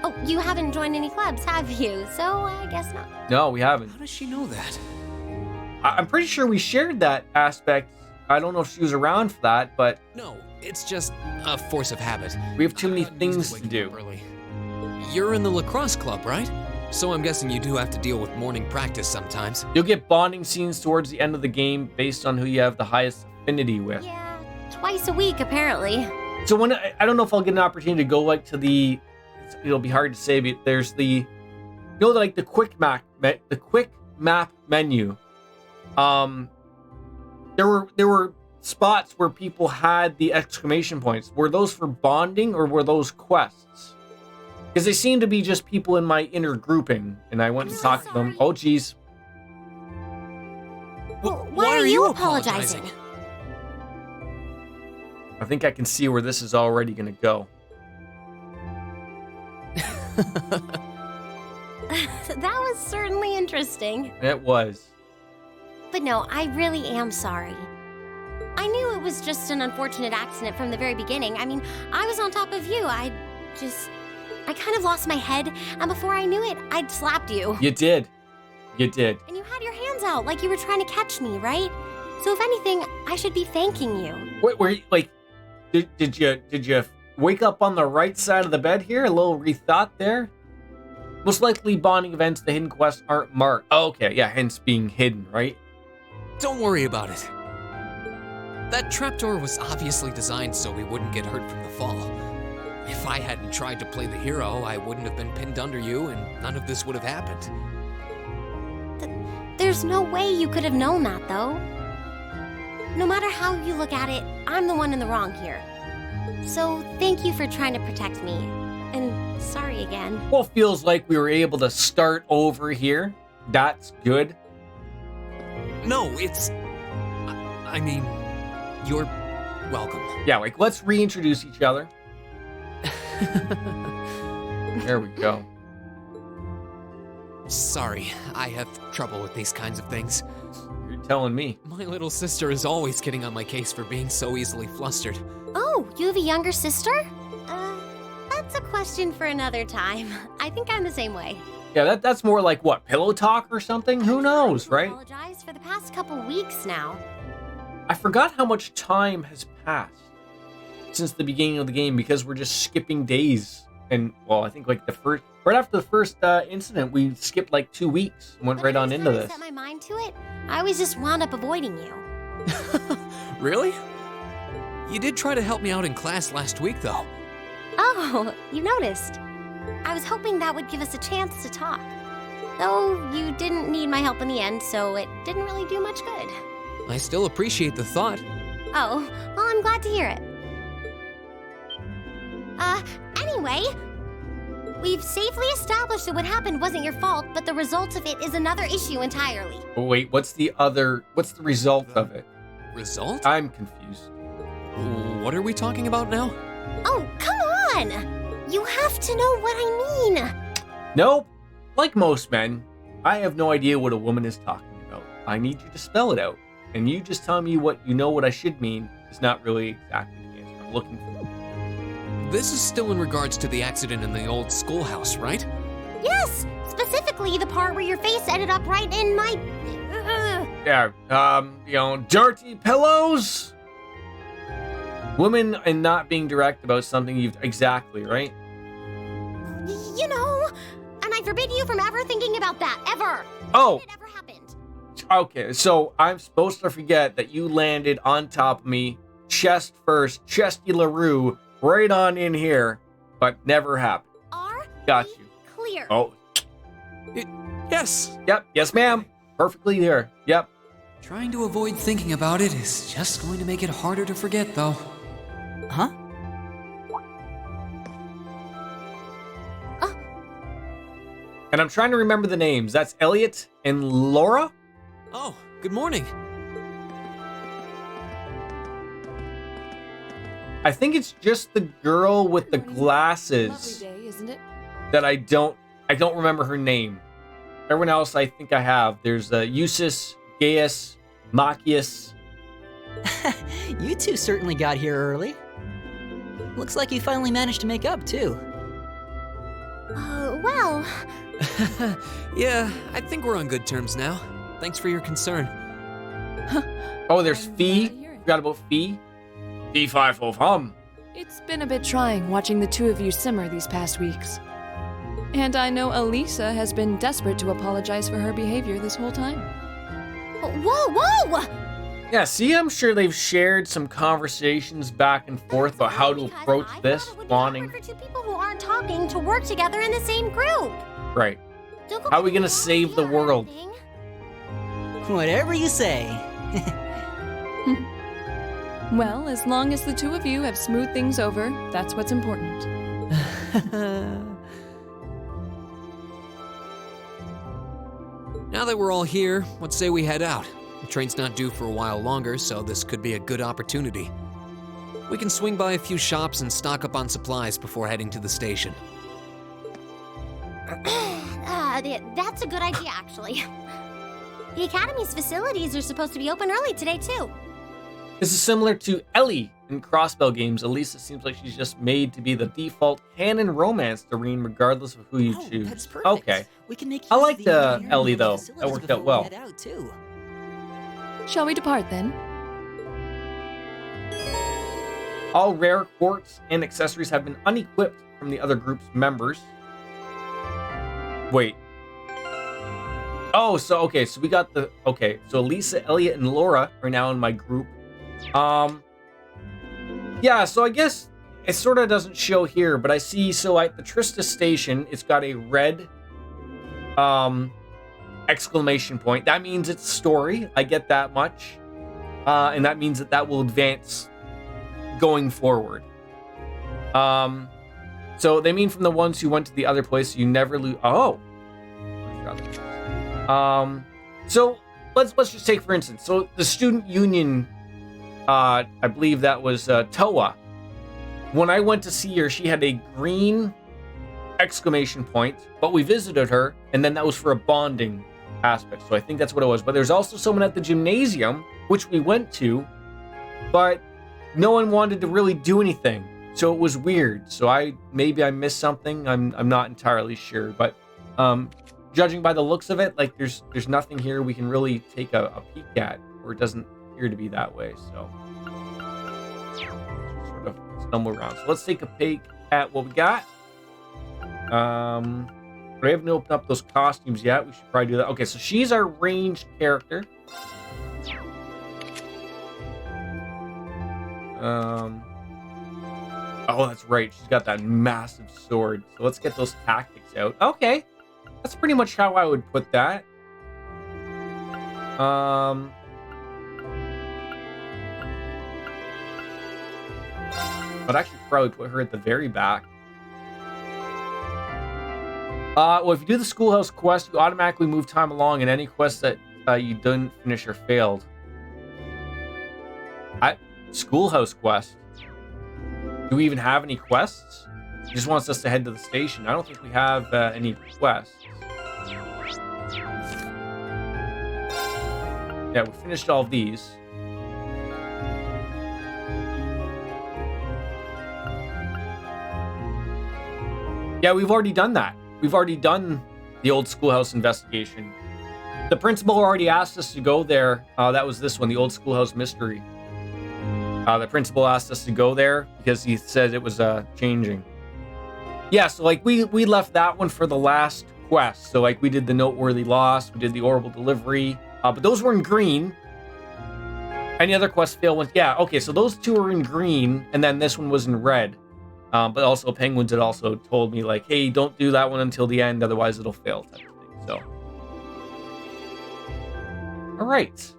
Oh, you haven't joined any clubs, have you? So I guess not. No, we haven't. How does she know that? I'm pretty sure we shared that aspect. I don't know if she was around for that, but... No, it's just a force of habit. We have too many things to do. Early. You're in the lacrosse club, right? So I'm guessing you do have to deal with morning practice sometimes. You'll get bonding scenes towards the end of the game based on who you have the highest affinity with. Yeah, twice a week, apparently. So when I don't know if I'll get an opportunity to go like to the... It'll be hard to say, but there's the... You know, like the quick map menu. There were spots where people had the exclamation points. Were those for bonding or were those quests? Because they seem to be just people in my inner grouping, and I went and talked to them. Oh, geez. Well, why are you apologizing? I think I can see where this is already going to go. That was certainly interesting. It was. But no, I really am sorry. I knew it was just an unfortunate accident from the very beginning. I mean, I was on top of you. I kind of lost my head, and before I knew it, I'd slapped you. You did. You did. And you had your hands out like you were trying to catch me, right? So if anything, I should be thanking you. Wait, were you, like, did you wake up on the right side of the bed here? A little rethought there? Most likely bonding events, the hidden quests aren't marked. Oh, okay, yeah, hence being hidden, right? Don't worry about it. That trapdoor was obviously designed so we wouldn't get hurt from the fall. If I hadn't tried to play the hero, I wouldn't have been pinned under you, and none of this would have happened. There's no way you could have known that, though. No matter how you look at it, I'm the one in the wrong here. So thank you for trying to protect me. And sorry again. Well, feels like we were able to start over here. That's good. No, it's... I mean, you're welcome. Yeah, like, let's reintroduce each other. There we go. Sorry, I have trouble with these kinds of things. You're telling me. My little sister is always getting on my case for being so easily flustered. Oh, you have a younger sister? That's a question for another time. I think I'm the same way. Yeah, that's more like, what, pillow talk or something? Who knows, right? I apologize for the past couple weeks now. I forgot how much time has passed since the beginning of the game because we're just skipping days. And, well, I think like right after the first incident, we skipped like 2 weeks and went right on into this. I set my mind to it, I always just wound up avoiding you. Really? You did try to help me out in class last week, though. Oh, you noticed. I was hoping that would give us a chance to talk. Though you didn't need my help in the end, so it didn't really do much good. I still appreciate the thought. Oh, well, I'm glad to hear it. Anyway, we've safely established that what happened wasn't your fault, but the result of it is another issue entirely. Oh, wait, what's the result of it? Result? I'm confused. What are we talking about now? Oh, come on! You have to know what I mean. Nope. Like most men, I have no idea what a woman is talking about. I need you to spell it out. And you just tell me what you know what I should mean is not really exactly the answer I'm looking for. This is still in regards to the accident in the old schoolhouse, right? Yes! Specifically the part where your face ended up right in my... Yeah, dirty pillows? Women and not being direct about something you've... Exactly, right? You know, and I forbid you from ever thinking about that, ever. Oh! It ever happened. Okay, so I'm supposed to forget that you landed on top of me, chest first, chesty LaRue, right on in here, but never happened. Got you. Clear. Oh. Yes. Yep, yes ma'am. Perfectly there. Yep. Trying to avoid thinking about it is just going to make it harder to forget, though. Huh? And I'm trying to remember the names. That's Elliot and Laura? Oh, good morning. I think it's just the girl with the glasses. Lovely day, isn't it? That I don't remember her name. Everyone else I think I have. There's Eusis, Gaius, Machias. You two certainly got here early. Looks like you finally managed to make up, too. Well... Yeah, I think we're on good terms now. Thanks for your concern. Oh, there's Fee. Forgot about Fee. Fee Fi Fo Fum. It's been a bit trying watching the two of you simmer these past weeks. And I know Elisa has been desperate to apologize for her behavior this whole time. Whoa! Yeah, see, I'm sure they've shared some conversations back and forth about how to approach this, wanting... for two people who aren't talking to work together in the same group. Right. How are we gonna save the world? Whatever you say. Well, as long as the two of you have smoothed things over, that's what's important. Now that we're all here, let's say we head out. The train's not due for a while longer, so this could be a good opportunity. We can swing by a few shops and stock up on supplies before heading to the station. That's a good idea, actually. The Academy's facilities are supposed to be open early today, too. This is similar to Ellie in Crossbell games. Elisa seems like she's just made to be the default canon romance Doreen, regardless of who you choose. That's perfect. Okay. We can make I use of liked the engineering Ellie, of the though. That facilities worked before out we well. head out, too. Shall we depart then? All rare quartz and accessories have been unequipped from the other group's members. Wait. Oh, so we got the so Lisa, Elliot, and Laura are now in my group. Yeah, so I guess it sort of doesn't show here, but I see so at the Trista station, it's got a red exclamation point. That means it's story. I get that much. And that means that will advance going forward. So they mean from the ones who went to the other place, you never lose. Oh. So let's just take for instance. So the student union, I believe that was Toa. When I went to see her, she had a green exclamation point, but we visited her, and then that was for a bonding aspect. So I think that's what it was. But there's also someone at the gymnasium, which we went to, but no one wanted to really do anything. So it was weird. So maybe I missed something. I'm not entirely sure, but judging by the looks of it, like there's nothing here we can really take a peek at, or it doesn't appear to be that way. So sort of stumble around. So let's take a peek at what we got. We haven't opened up those costumes yet. We should probably do that. Okay, so she's our ranged character. Oh, that's right. She's got that massive sword. So let's get those tactics out. Okay. That's pretty much how I would put that. I'd actually probably put her at the very back. Well, if you do the schoolhouse quest, you automatically move time along in any quest that you didn't finish or failed. Schoolhouse quest. Do we even have any quests? He just wants us to head to the station. I don't think we have any quests. Yeah, we finished all of these. Yeah, we've already done that. We've already done the old schoolhouse investigation. The principal already asked us to go there. That was this one, the old schoolhouse mystery. The principal asked us to go there because he said it was changing. Yeah, so like we left that one for the last quest. So like we did the noteworthy loss, we did the horrible delivery, but those were in green. Any other quest fail ones? Yeah, okay, so those two are in green, and then this one was in red. But also Penguins had also told me like, hey, don't do that one until the end, otherwise it'll fail type of thing. So, all right.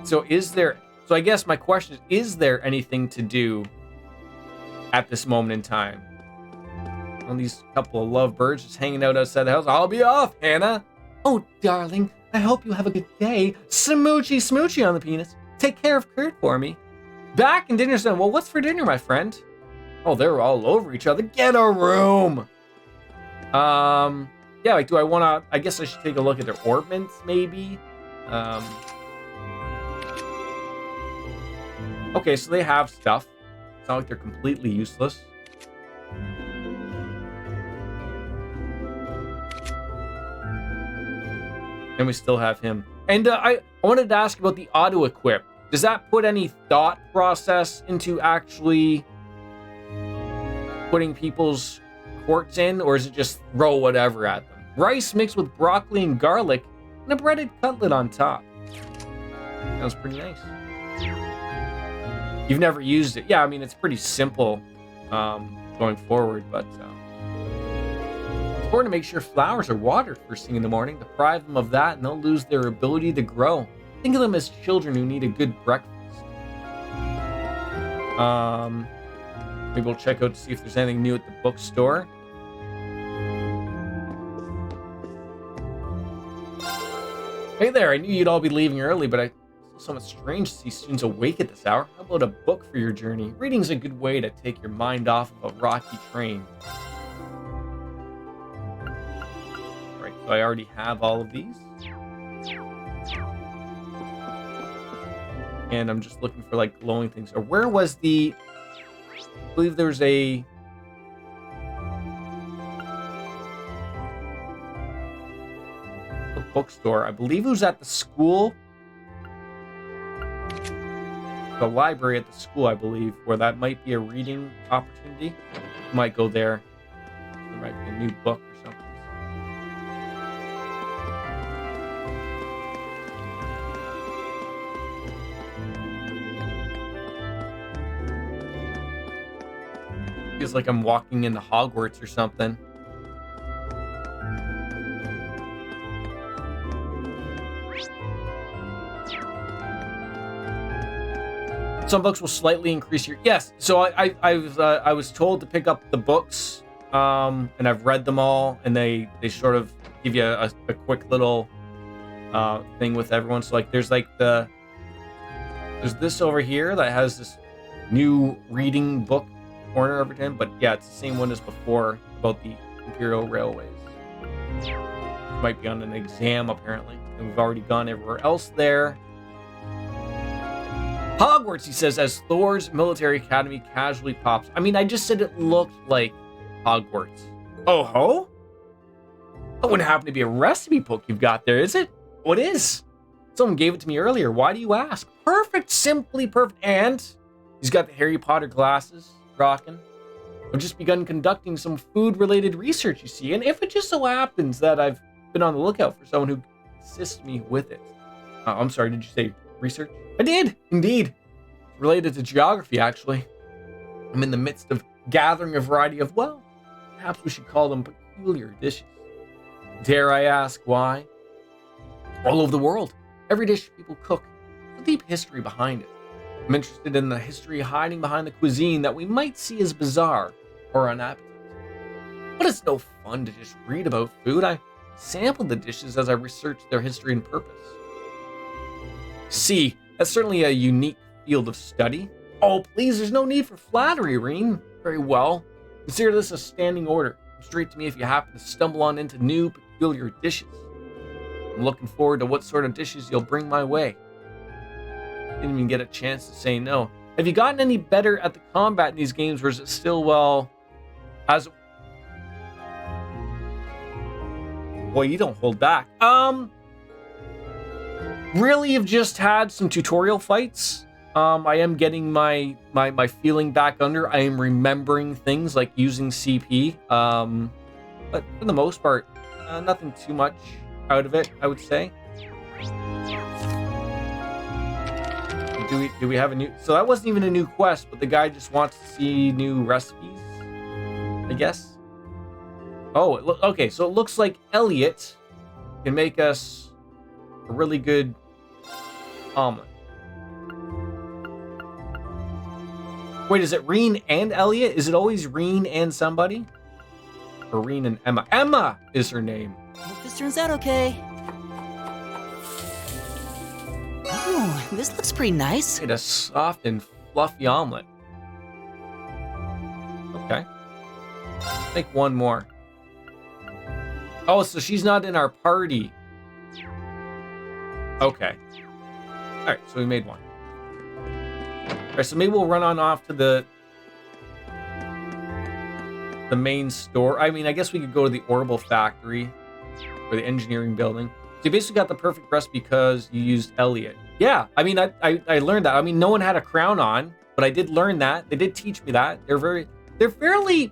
So I guess my question is there anything to do at this moment in time? Well, these couple of lovebirds just hanging out outside the house. I'll be off, Hannah. Oh, darling, I hope you have a good day. Smoochy smoochy on the penis. Take care of Kurt for me. Back and dinner's done. Well, what's for dinner, my friend? Oh, they're all over each other. Get a room. Yeah, like, do I want to... I guess I should take a look at their orbments, maybe. Okay, so they have stuff. It's not like they're completely useless. And we still have him. And I wanted to ask about the auto-equip. Does that put any thought process into actually putting people's quartz in? Or is it just throw whatever at them? Rice mixed with broccoli and garlic and a breaded cutlet on top. That was pretty nice. You've never used it. Yeah, I mean, it's pretty simple going forward, but it's important to make sure flowers are watered first thing in the morning. Deprive them of that, and they'll lose their ability to grow. Think of them as children who need a good breakfast. Maybe we'll check out to see if there's anything new at the bookstore. Hey there, I knew you'd all be leaving early, but it's somewhat strange to see students awake at this hour. How about a book for your journey? Reading's a good way to take your mind off of a rocky train. So I already have all of these. And I'm just looking for like glowing things. Or where was the... I believe there's a bookstore. I believe it was at the school. The library at the school, I believe, where that might be a reading opportunity. Might go there. There might be a new book or something. Feels like I'm walking into Hogwarts or something. Some books will slightly increase your... Yes, so I was told to pick up the books, and I've read them all, and they sort of give you a quick little thing with everyone. So like there's this over here that has this new reading book corner every time, but yeah, it's the same one as before about the Imperial Railways. Might be on an exam apparently, and we've already gone everywhere else there. Hogwarts, he says, as Thor's military academy casually pops. I mean, I just said it looked like Hogwarts. Oh ho? That wouldn't happen to be a recipe book you've got there, is it? Oh, it is. Someone gave it to me earlier. Why do you ask? Perfect, simply perfect. And he's got the Harry Potter glasses, rocking. I've just begun conducting some food-related research, you see, and if it just so happens that I've been on the lookout for someone who can assist me with it. I'm sorry, did you say research? I did, indeed. It's related to geography, actually. I'm in the midst of gathering a variety of, well, perhaps we should call them peculiar dishes. Dare I ask why? All over the world, every dish people cook has a deep history behind it. I'm interested in the history hiding behind the cuisine that we might see as bizarre or unappetizing. But it's no fun to just read about food. I sampled the dishes as I researched their history and purpose. See, that's certainly a unique field of study. Oh, please, there's no need for flattery, Reen. Very well. Consider this a standing order. Come straight to me if you happen to stumble on into new, peculiar dishes. I'm looking forward to what sort of dishes you'll bring my way. Didn't even get a chance to say no. Have you gotten any better at the combat in these games, or is it still, well, as... Boy, you don't hold back. Really have just had some tutorial fights. I am getting my feeling back under. I am remembering things like using CP. But for the most part, nothing too much out of it, I would say. Do we have a new... So that wasn't even a new quest, but the guy just wants to see new recipes, I guess. Oh, okay, so it looks like Elliot can make us a really good omelet. Wait, is it Reen and Elliot? Is it always Reen and somebody? Or Reen and Emma? Emma is her name. Hope this turns out okay. Oh, this looks pretty nice. It's a soft and fluffy omelet. Okay. Make one more. Oh, so she's not in our party. Okay. Alright, so we made one. Alright, so maybe we'll run on off to the main store. I mean, I guess we could go to the Orbital factory or the engineering building. So you basically got the perfect recipe because you used Elliot. Yeah, I mean, I learned that. I mean, no one had a crown on, but I did learn that. They did teach me that. They're fairly...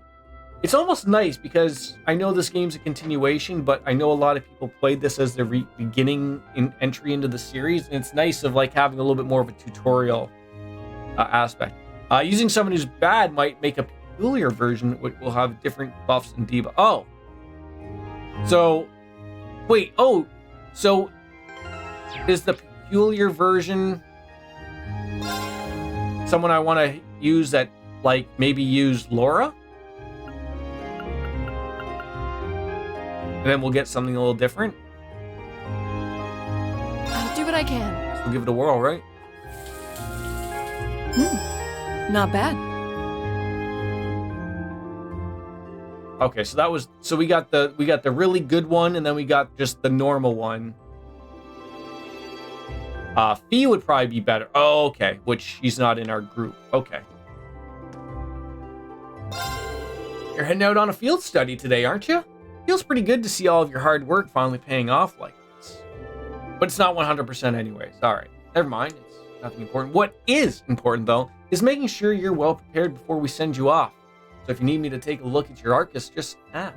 It's almost nice because I know this game's a continuation, but I know a lot of people played this as their beginning entry into the series, and it's nice of like having a little bit more of a tutorial aspect. Using someone who's bad might make a peculiar version, which will have different buffs and debuffs. Oh, so wait. Oh, so is the peculiar version someone I want to use that like maybe use Laura? And then we'll get something a little different. I'll do what I can. So we'll give it a whirl, right? Not bad. Okay, so that was we got the really good one, and then we got just the normal one. Fee would probably be better. Oh, okay, which she's not in our group. Okay. You're heading out on a field study today, aren't you? Feels pretty good to see all of your hard work finally paying off like this. But it's not 100% anyways. All right, never mind. It's nothing important. What is important, though, is making sure you're well prepared before we send you off. So if you need me to take a look at your Arcus, just ask.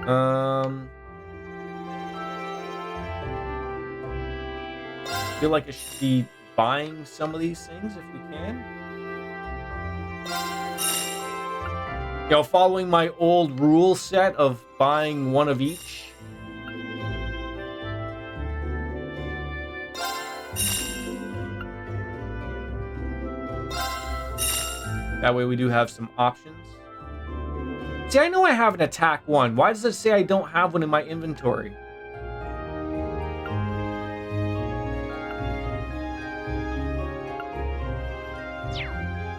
I feel like I should be buying some of these things if we can. You know, following my old rule set of buying one of each. That way we do have some options. See, I know I have an attack 1. Why does it say I don't have one in my inventory?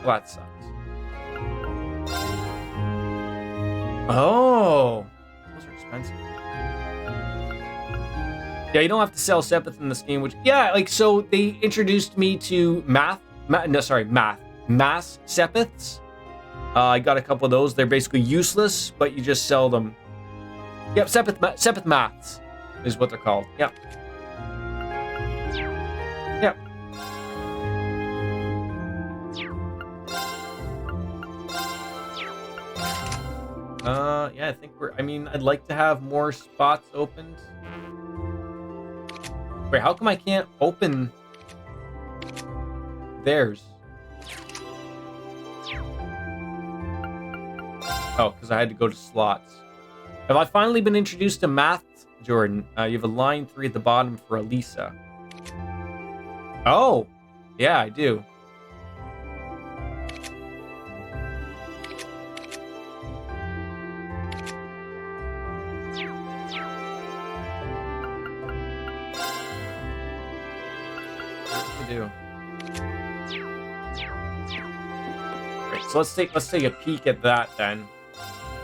Well, that sucks. Oh, those are expensive. Yeah, you don't have to sell Sepith in this game, which, yeah, like, so they introduced me to mass Sepiths. I got a couple of those. They're basically useless, but you just sell them. Yep, Sepith maths is what they're called. Yep. Yep. Yeah, I think I'd like to have more spots opened. Wait, how come I can't open theirs? Oh, because I had to go to slots. Have I finally been introduced to math, Jordan? You have a line 3 at the bottom for Elisa. Oh, yeah, I do. Right, so let's take a peek at that then.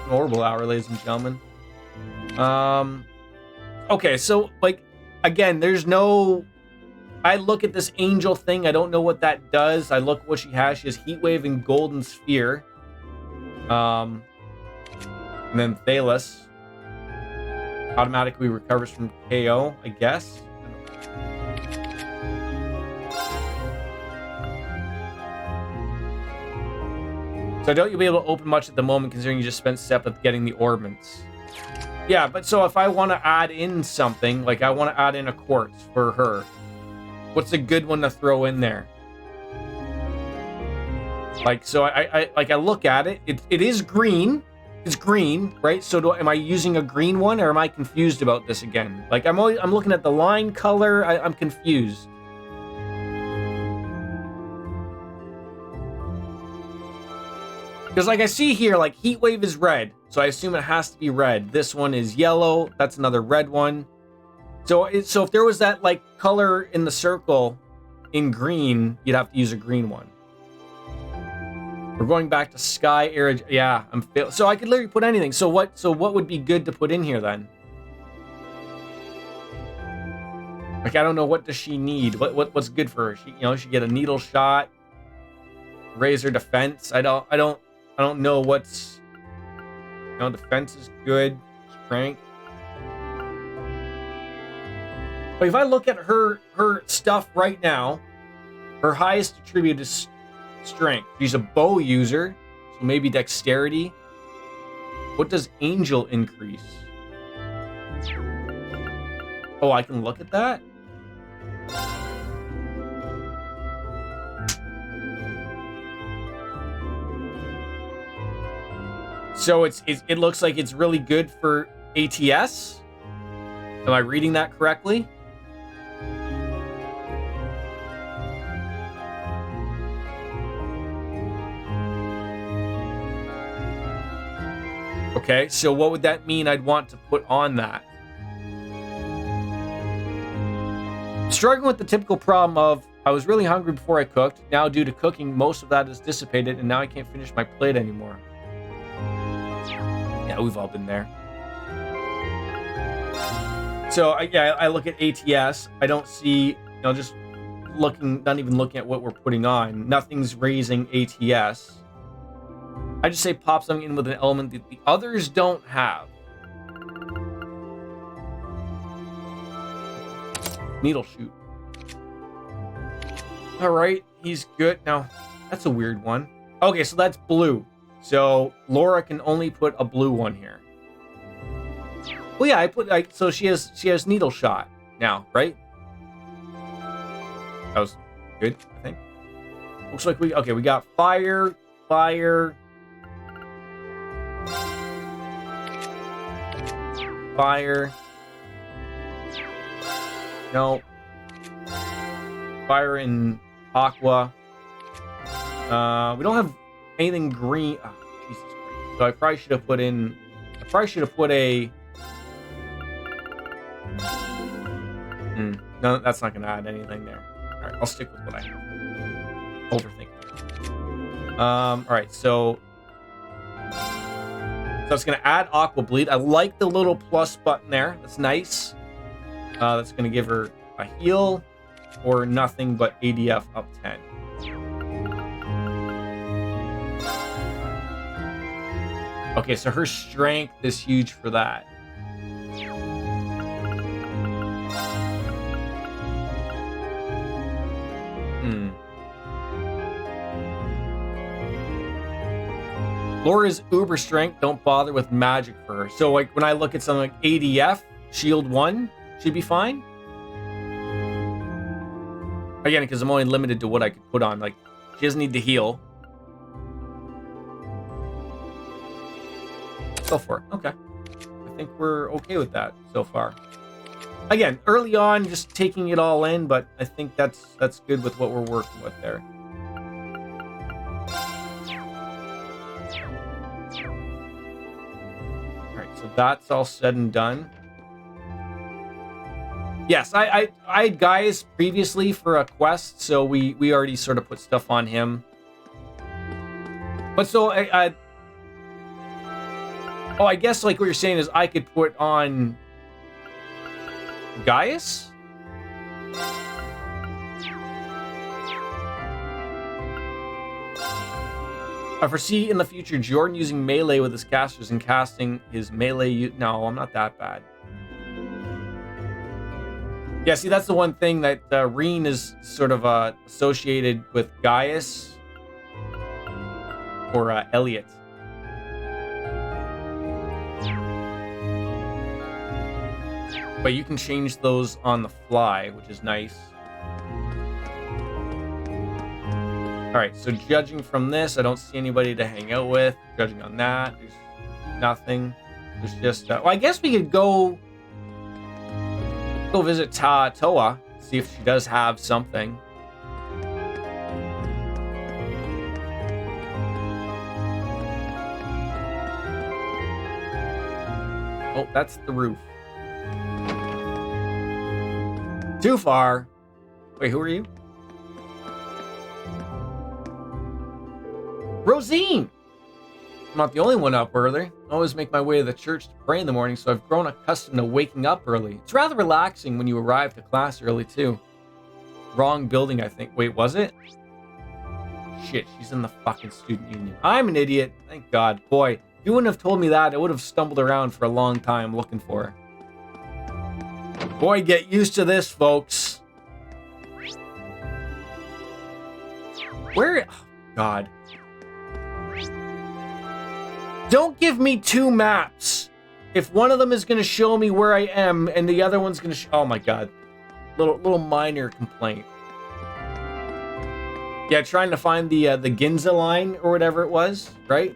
An horrible hour, ladies and gentlemen. Okay, so like again, there's no. I look at this angel thing. I don't know what that does. I look at what she has. She has Heat Wave and Golden Sphere. And then Thalos automatically recovers from KO, I guess. So I doubt you'll be able to open much at the moment, considering you just spent Sepith getting the orbments. Yeah, but so if I want to add in something, like I want to add in a quartz for her, what's a good one to throw in there? Like, so I look at it. It is green. It's green, right? So am I using a green one, or am I confused about this again? Like I'm looking at the line color. I'm confused. Because like I see here, like Heat Wave is red, so I assume it has to be red. This one is yellow. That's another red one. So if there was that like color in the circle in green, you'd have to use a green one. We're going back to Sky Air. Yeah, so I could literally put anything. So what would be good to put in here then? Like I don't know, what does she need? What's good for her? She get a needle shot, raise her defense. I don't know what's. Defense is good. Strength. But if I look at her stuff right now, her highest attribute is strength. She's a bow user, so maybe dexterity. What does angel increase? Oh, I can look at that? So it looks like it's really good for ATS? Am I reading that correctly? Okay, so what would that mean I'd want to put on that? Struggling with the typical problem of I was really hungry before I cooked. Now, due to cooking, most of that is dissipated, and now I can't finish my plate anymore. Yeah, we've all been there. So, I look at ATS. I don't see, just looking, not even looking at what we're putting on. Nothing's raising ATS. I just say pop something in with an element that the others don't have. Needle shoot. All right, he's good. Now, that's a weird one. Okay, so that's blue. So Laura can only put a blue one here. Well, yeah, so she has needle shot now, right? That was good, I think. Looks like we got fire. Fire. No. Fire and aqua. We don't have anything green. Oh, Jesus Christ. So I probably should have put a. No, that's not going to add anything there. All right, I'll stick with what I have. Overthinking. All right, so it's going to add aqua bleed. I like the little plus button there. That's nice. That's going to give her a heal or nothing but ADF up 10. Okay, so her strength is huge for that. Laura's uber strength, don't bother with magic for her. So like when I look at something like ADF, shield 1, she'd be fine. Again, because I'm only limited to what I could put on. Like, she doesn't need to heal. Go for it. Okay. I think we're okay with that so far. Again, early on, just taking it all in, but I think that's good with what we're working with there. Alright, so that's all said and done. Yes, I had Gaius previously for a quest, so we already sort of put stuff on him. But so I guess like what you're saying is I could put on Gaius? I foresee in the future Jordan using melee with his casters and casting his melee. No, I'm not that bad. Yeah, see, that's the one thing that Reen is sort of associated with Gaius or Elliot. But you can change those on the fly, which is nice. Alright, so judging from this, I don't see anybody to hang out with. Judging on that, there's nothing. There's just... well, I guess we could go visit Toa, see if she does have something. Oh, that's the roof. Too far. Wait, who are you? Rosine! I'm not the only one up early. I always make my way to the church to pray in the morning, so I've grown accustomed to waking up early. It's rather relaxing when you arrive to class early, too. Wrong building, I think. Wait, was it? Shit, she's in the fucking student union. I'm an idiot. Thank God. Boy, if you wouldn't have told me that, I would have stumbled around for a long time looking for her. Boy, get used to this, folks. Where? Oh, God. Don't give me two maps. If one of them is going to show me where I am and the other one's going to oh my God. Little minor complaint. Yeah, trying to find the Ginza line or whatever it was, right?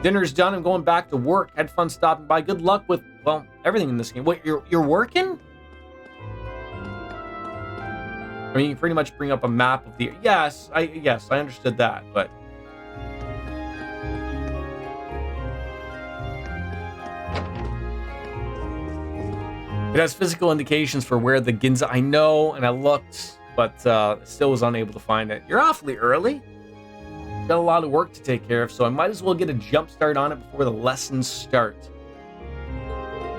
Dinner's done. I'm going back to work. Had fun stopping by. Good luck with, well, everything in this game. Wait, you're working? I mean, you can pretty much bring up a map of the... Yes, I understood that, but... It has physical indications for where the Ginza. I know, and I looked, but still was unable to find it. You're awfully early. Got a lot of work to take care of, so I might as well get a jump start on it before the lessons start.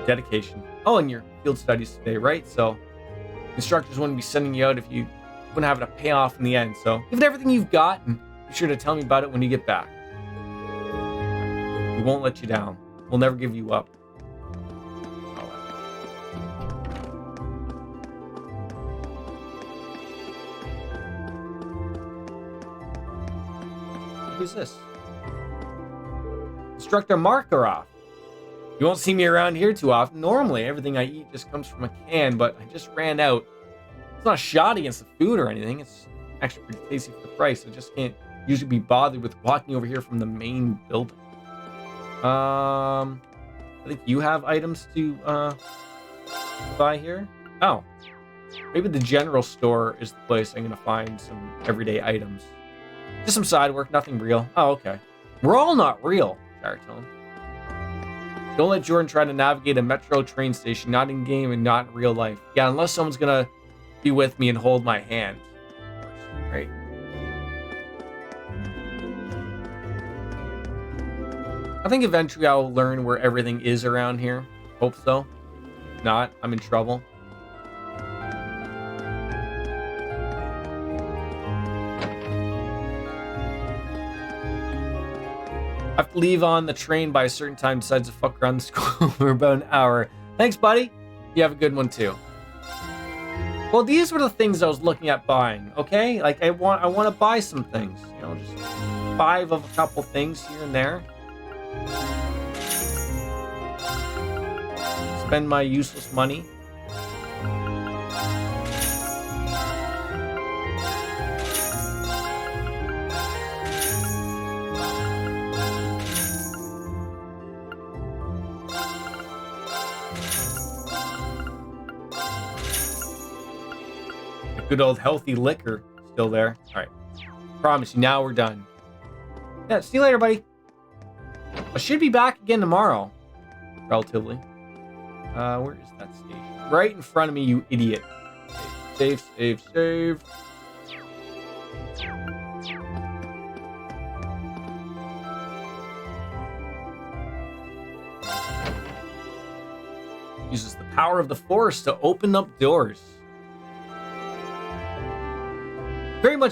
Dedication. Oh, and your field studies today, right? So instructors wouldn't be sending you out if you wouldn't have it a payoff in the end. So give it everything you've got, and be sure to tell me about it when you get back. We won't let you down. We'll never give you up. Who's this? Instructor Markarov. You won't see me around here too often. Normally, everything I eat just comes from a can, but I just ran out. It's not a shot against the food or anything. It's actually pretty tasty for the price. I just can't usually be bothered with walking over here from the main building. I think you have items to buy here. Oh, maybe the general store is the place I'm gonna find some everyday items. Just some side work, nothing real. Oh, okay. We're all not real, Baritone. Don't let Jordan try to navigate a metro train station, not in game and not in real life. Yeah, unless someone's gonna be with me and hold my hand. Right. I think eventually I'll learn where everything is around here. Hope so. If not, I'm in trouble. I have to leave on the train by a certain time, decides to fuck around the school for about an hour. Thanks, buddy. You have a good one too. Well, these were the things I was looking at buying, okay? Like I want to buy some things, you know, just 5 of a couple things here and there. Spend my useless money. Good old healthy liquor still there. All right. Promise you, now we're done. Yeah, see you later, buddy. I should be back again tomorrow. Relatively. Where is that station? Right in front of me, you idiot. Save, save, save. Uses the power of the Force to open up doors.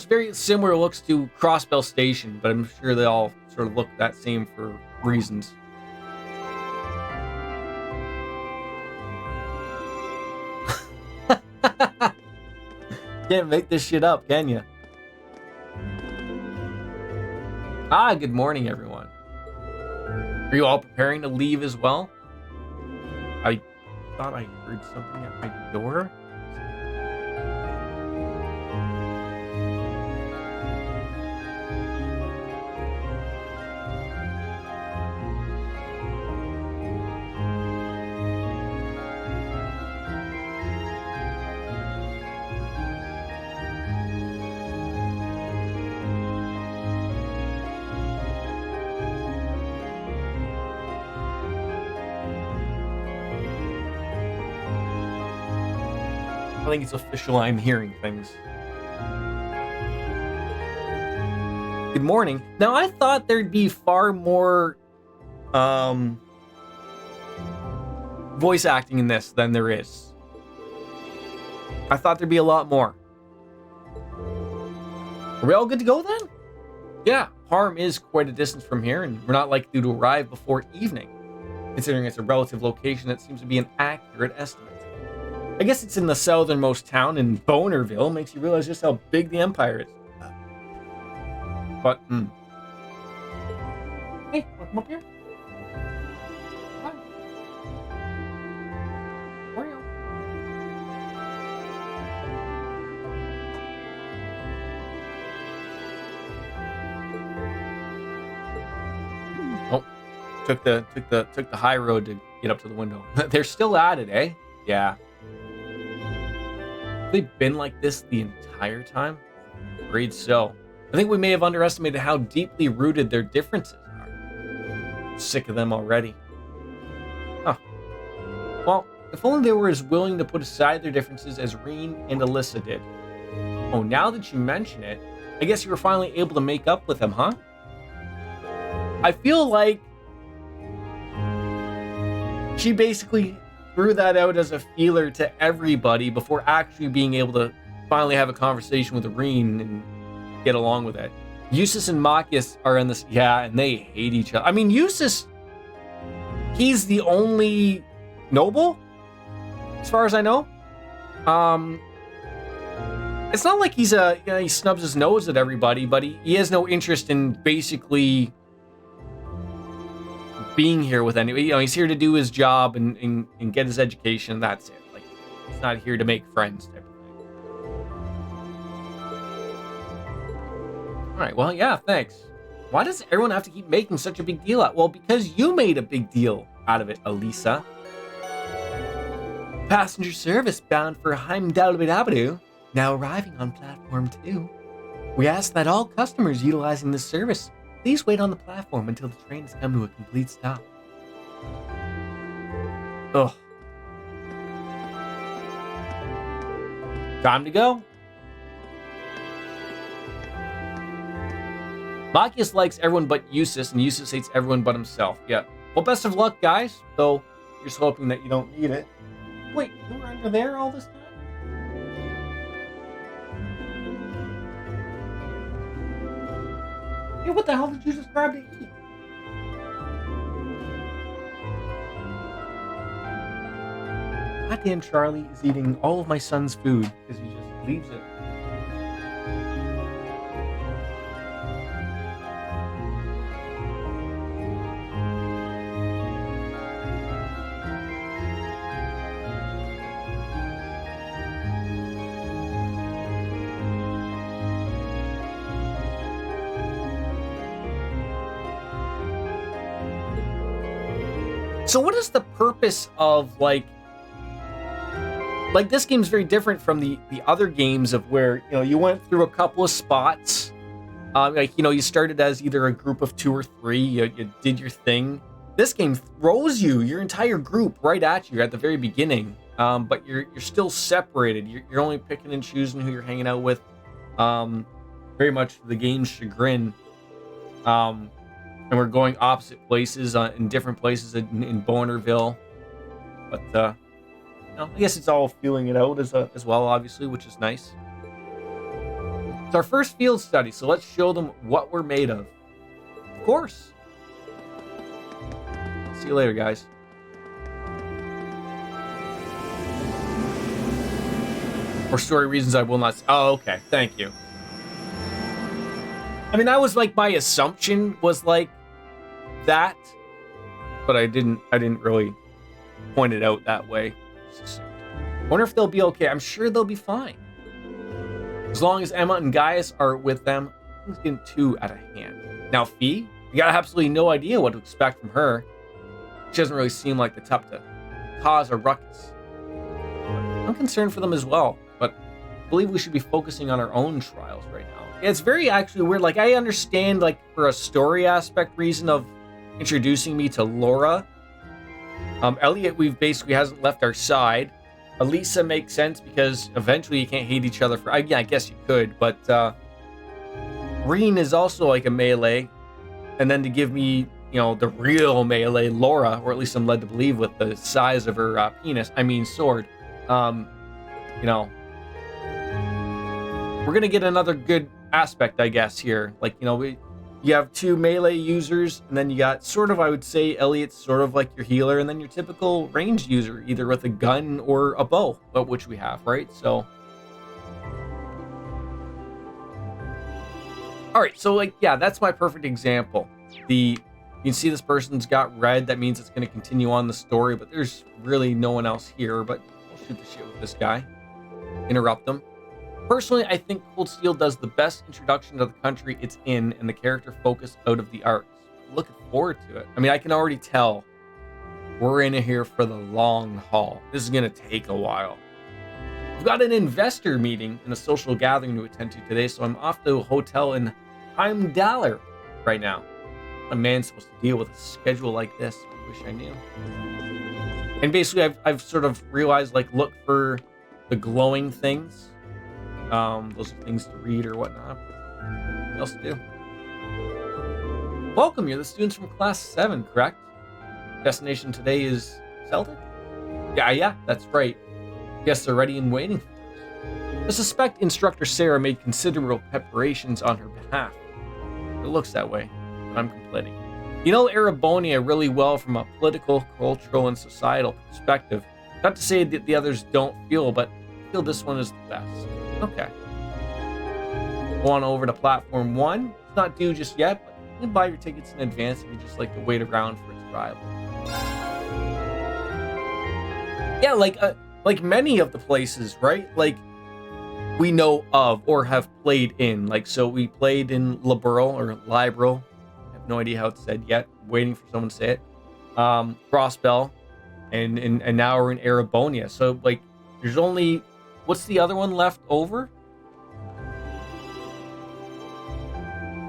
Very similar looks to Crossbell Station, but I'm sure they all sort of look that same for reasons. Can't make this shit up, can you? Ah, good morning, everyone. Are you all preparing to leave as well? I thought I heard something at my door. I think it's official. I'm hearing things. Good morning. Now, I thought there'd be far more voice acting in this than there is. I thought there'd be a lot more. Are we all good to go then? Yeah, Harm is quite a distance from here, and we're not likely to arrive before evening. Considering it's a relative location, that seems to be an accurate estimate. I guess it's in the southernmost town in Bonerville. Makes you realize just how big the Empire is. But, Hey, wanna come up here? Hi. Where are you? Oh, took the high road to get up to the window. They're still at it, eh? Yeah. They've been like this the entire time? Afraid so. I think we may have underestimated how deeply rooted their differences are. Sick of them already. Huh. Well, If only they were as willing to put aside their differences as Reen and Alyssa did. Oh, now that you mention it, I guess you were finally able to make up with them, huh? I feel like she basically threw that out as a feeler to everybody before actually being able to finally have a conversation with Reen and get along with it. Eustace and Machias are in this, yeah, and they hate each other. I mean, Eustace, he's the only noble, as far as I know. It's not like he's he snubs his nose at everybody, but he has no interest in basically being here with anybody. You know, he's here to do his job and get his education. That's it. Like, he's not here to make friends type of thing. All right. Well, yeah. Thanks. Why does everyone have to keep making such a big deal out? Well, because you made a big deal out of it, Elisa. Passenger service bound for Heimdallr now arriving on platform 2. We ask that all customers utilizing this service please wait on the platform until the train has come to a complete stop. Ugh. Time to go. Machias likes everyone but Eustace, and Eustace hates everyone but himself. Yeah. Well, best of luck, guys. Though, you're just hoping that you don't need it. Wait, you were under there all this time? Hey, what the hell did you just grab to eat? Goddamn, Charlie is eating all of my son's food because he just leaves it. So what is the purpose of like this game's very different from the other games of where, you know, you went through a couple of spots. Like, you know, you started as either a group of 2 or 3, you did your thing. This game throws your entire group right at you at the very beginning. But you're still separated. You're only picking and choosing who you're hanging out with. Very much to the game's chagrin. And we're going opposite places in different places in Bonerville. But you know, I guess it's all feeling it out as well, obviously, which is nice. It's our first field study, so let's show them what we're made of. Of course. See you later, guys. For story reasons, I will not. Oh, okay. Thank you. I mean, that was like my assumption was like that, but I didn't really point it out that way. Wonder if they'll be okay. I'm sure they'll be fine. As long as Emma and Gaius are with them, things get 2 out of hand. Now, Fee, you got absolutely no idea what to expect from her. She doesn't really seem like the type to cause a ruckus. I'm concerned for them as well, but I believe we should be focusing on our own trials right now. It's very actually weird. Like, I understand, like, for a story aspect reason of introducing me to Laura. Elliot, we've basically hasn't left our side. Elisa makes sense because eventually you can't hate each other for. Yeah, I guess you could, but Reen is also like a melee, and then to give me, you know, the real melee, Laura, or at least I'm led to believe with the size of her sword. You know, we're gonna get another good aspect, I guess, here. Like, you know, you have 2 melee users, and then you got sort of, I would say, Elliot's sort of like your healer, and then your typical ranged user, either with a gun or a bow, which we have, right? So, all right, so like, yeah, that's my perfect example. You can see this person's got red, that means it's going to continue on the story, but there's really no one else here, but I'll shoot the shit with this guy. Interrupt them. Personally, I think Cold Steel does the best introduction to the country it's in and the character focus out of the arcs. Looking forward to it. I mean, I can already tell we're in here for the long haul. This is going to take a while. We've got an investor meeting and a social gathering to attend to today, so I'm off to a hotel in Heimdallr right now. A man's supposed to deal with a schedule like this. I wish I knew. And basically, I've sort of realized, like, look for the glowing things. Those are things to read or whatnot. What else to do? Welcome, you're the students from class 7, correct? Destination today is Celtic? Yeah, that's right. Guests are ready and waiting for us. I suspect Instructor Sarah made considerable preparations on her behalf. It looks that way, but I'm complaining. You know Erebonia really well from a political, cultural, and societal perspective. Not to say that the others don't feel, but I feel this one is the best. Okay. Go on over to platform 1. It's not due just yet, but you can buy your tickets in advance if you just like to wait around for its arrival. Yeah, like many of the places, right? Like we know of or have played in. Like, so we played in Liberal or Liberal. I have no idea how it's said yet. I'm waiting for someone to say it. Crossbell, and now we're in Erebonia. So like, there's only, what's the other one left over?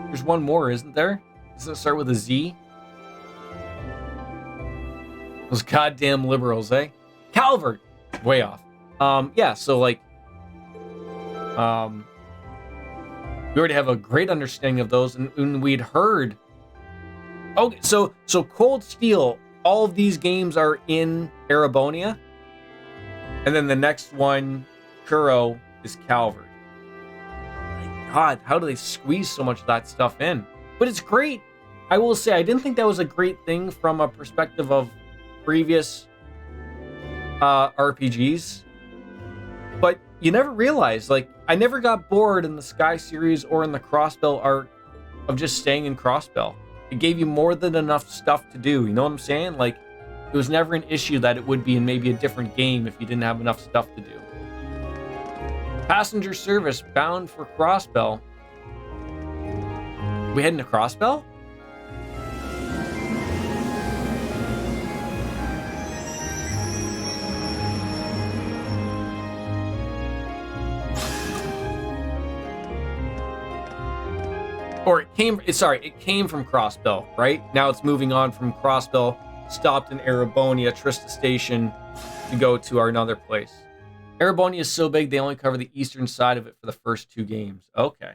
There's one more, isn't there? Doesn't it start with a Z? Those goddamn liberals, eh? Calvert! Way off. Yeah, so like, we already have a great understanding of those, and we'd heard. Okay, so Cold Steel, all of these games are in Erebonia, and then the next one, Kuro, is Calvert. God, how do they squeeze so much of that stuff in? But it's great. I will say, I didn't think that was a great thing from a perspective of previous RPGs. But you never realize, like, I never got bored in the Sky series or in the Crossbell arc of just staying in Crossbell. It gave you more than enough stuff to do. You know what I'm saying? Like, it was never an issue that it would be in maybe a different game if you didn't have enough stuff to do. Passenger service bound for Crossbell. We heading to Crossbell? Or it came from Crossbell, right? Now it's moving on from Crossbell, stopped in Erebonia, Trista Station, to go to our another place. Erebonia is so big, they only cover the eastern side of it for the first 2 games. Okay.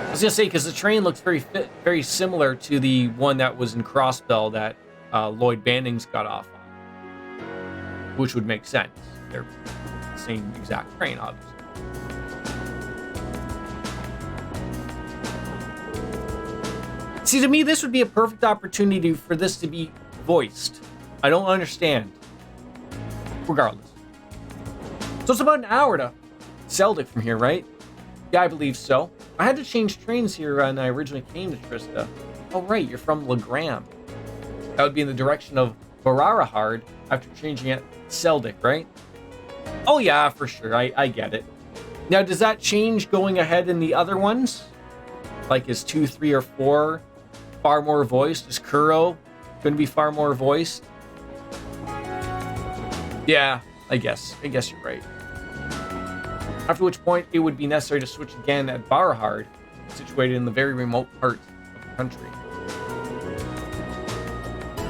I was going to say, because the train looks very similar to the one that was in Crossbell that Lloyd Bannings got off on, which would make sense. They're the same exact train, obviously. See, to me, this would be a perfect opportunity for this to be voiced. I don't understand. Regardless. So it's about an hour to Celtic from here, right? Yeah, I believe so. I had to change trains here when I originally came to Trista. Oh, right, you're from Legram. That would be in the direction of Bararahard after changing it to Celtic, right? Oh, yeah, for sure. I get it. Now, does that change going ahead in the other ones? Like, is 2, 3, or 4 far more voiced? Is Kuro going to be far more voiced? Yeah, I guess you're right. After which point, it would be necessary to switch again at Barahard, situated in the very remote part of the country.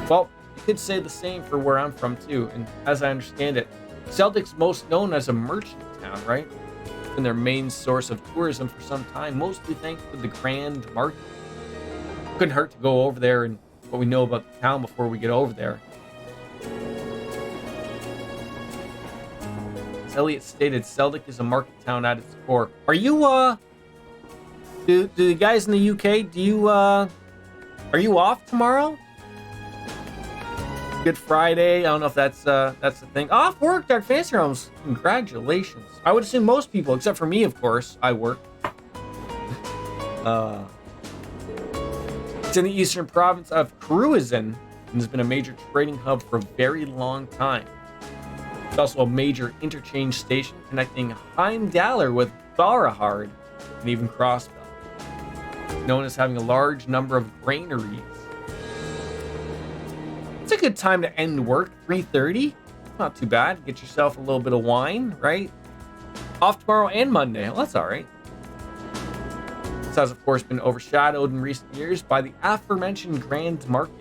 Well, you could say the same for where I'm from, too, and as I understand it, Celtic's most known as a merchant town, right? It's been their main source of tourism for some time, mostly thanks to the Grand Market. Couldn't hurt to go over there and what we know about the town before we get over there. As Elliot stated, Celtic is a market town at its core. Are you, do the guys in the UK, are you off tomorrow? Good Friday. I don't know if that's the thing. Off work, Dark Fantasy Realms. Congratulations. I would assume most people, except for me, of course, I work. It's in the eastern province of Cruisin and has been a major trading hub for a very long time. It's also a major interchange station connecting Heimdallr with Barahard and even Crossbell. It's known as having a large number of granaries. It's a good time to end work, 3:30. Not too bad. Get yourself a little bit of wine, right? Off tomorrow and Monday. Well, that's all right. This has, of course, been overshadowed in recent years by the aforementioned grand market.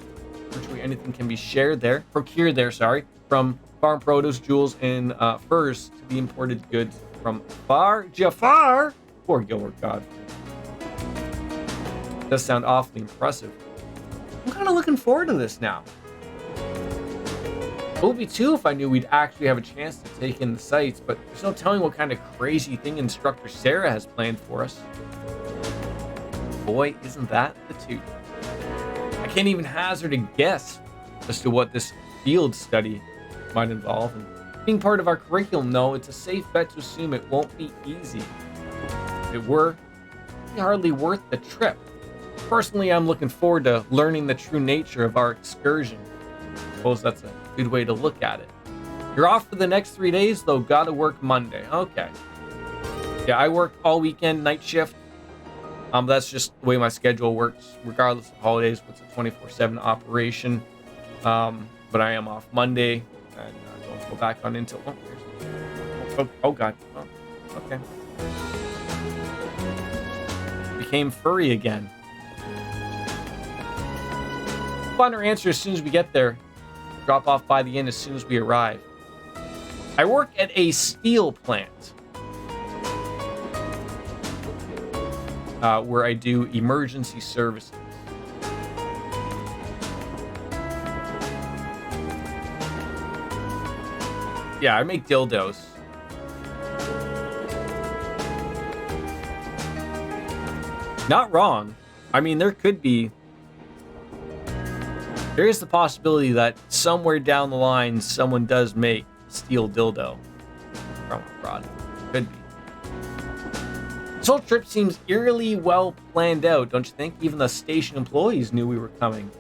Virtually anything can be procured there, from farm produce, jewels, and furs to the imported goods from Jafar. Poor Gilbert Godfrey. Does sound awfully impressive. I'm kind of looking forward to this now. It would be too if I knew we'd actually have a chance to take in the sights, but there's no telling what kind of crazy thing Instructor Sarah has planned for us. Boy, isn't that the truth. I can't even hazard a guess as to what this field study might involve. And being part of our curriculum, though, it's a safe bet to assume it won't be easy. If it were, it'd be hardly worth the trip. Personally, I'm looking forward to learning the true nature of our excursion. I suppose that's a good way to look at it. You're off for the next 3 days, though. Gotta work Monday. Okay. Yeah, I work all weekend, night shift. That's just the way my schedule works, regardless of holidays. It's a 24/7 operation. But I am off Monday, and I don't go back on until. Oh God. Oh, okay. Became furry again. Find our answer as soon as we get there. Drop off by the inn as soon as we arrive. I work at a steel plant. Where I do emergency services. Yeah, I make dildos. Not wrong. I mean, there is the possibility that somewhere down the line, someone does make steel dildo from a product. Could be. This whole trip seems eerily well planned out, don't you think? Even the station employees knew we were coming.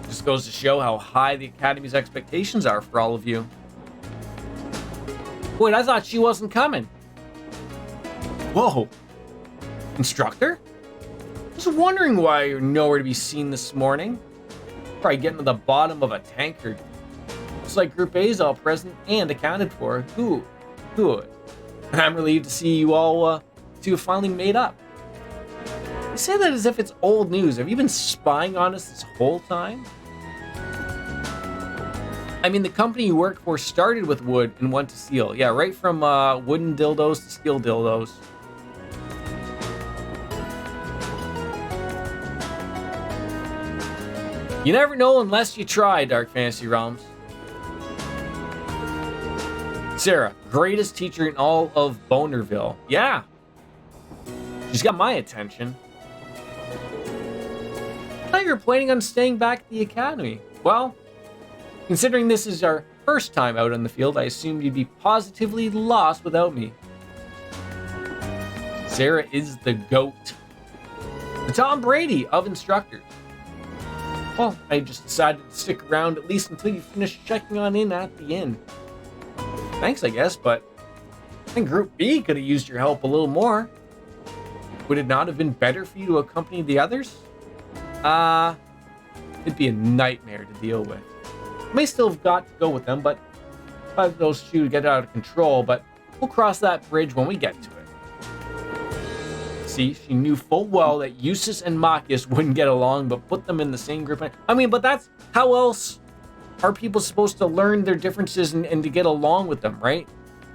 Just goes to show how high the Academy's expectations are for all of you. Wait, I thought she wasn't coming. Whoa. Instructor? I was wondering why you're nowhere to be seen this morning. Probably getting to the bottom of a tankard. Looks like Group A is all present and accounted for. Good. I'm relieved to see you all two have finally made up. You say that as if it's old news. Have you been spying on us this whole time? I mean, the company you work for started with wood and went to steel. Yeah, right from wooden dildos to steel dildos. You never know unless you try, Dark Fantasy Realms. Sarah, greatest teacher in all of Bonerville. Yeah. She's got my attention. I thought you were planning on staying back at the academy. Well, considering this is our first time out in the field, I assumed you'd be positively lost without me. Sarah is the GOAT. The Tom Brady of instructors. Well, I just decided to stick around at least until you finish checking on in at the inn. Thanks, I guess, but I think Group B could have used your help a little more. Would it not have been better for you to accompany the others? It'd be a nightmare to deal with. I may still have got to go with them, but if those two get out of control, but we'll cross that bridge when we get to it. See, she knew full well that Eustace and Marcus wouldn't get along, but put them in the same group. I mean, but that's how else are people supposed to learn their differences and to get along with them, right?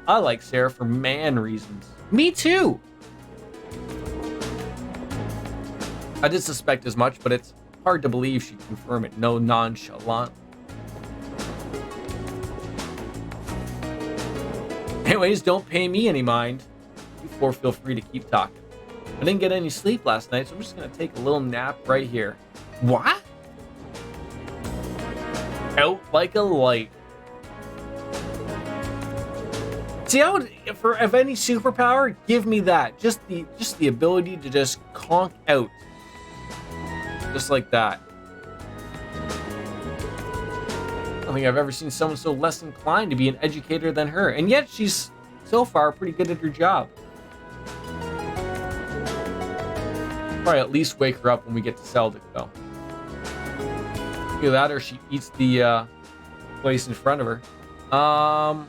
I like Sarah for man reasons. Me too! I did suspect as much, but it's hard to believe she'd confirm it. No nonchalant. Anyways, don't pay me any mind. You four feel free to keep talking. I didn't get any sleep last night, so I'm just gonna take a little nap right here. What? Out like a light. See, I would, if any superpower, give me that. Just the ability to just conk out. Just like that. I don't think I've ever seen someone so less inclined to be an educator than her, and yet she's so far pretty good at her job. Probably at least wake her up when we get to Seldic, though. Either that or she eats the place in front of her. Talk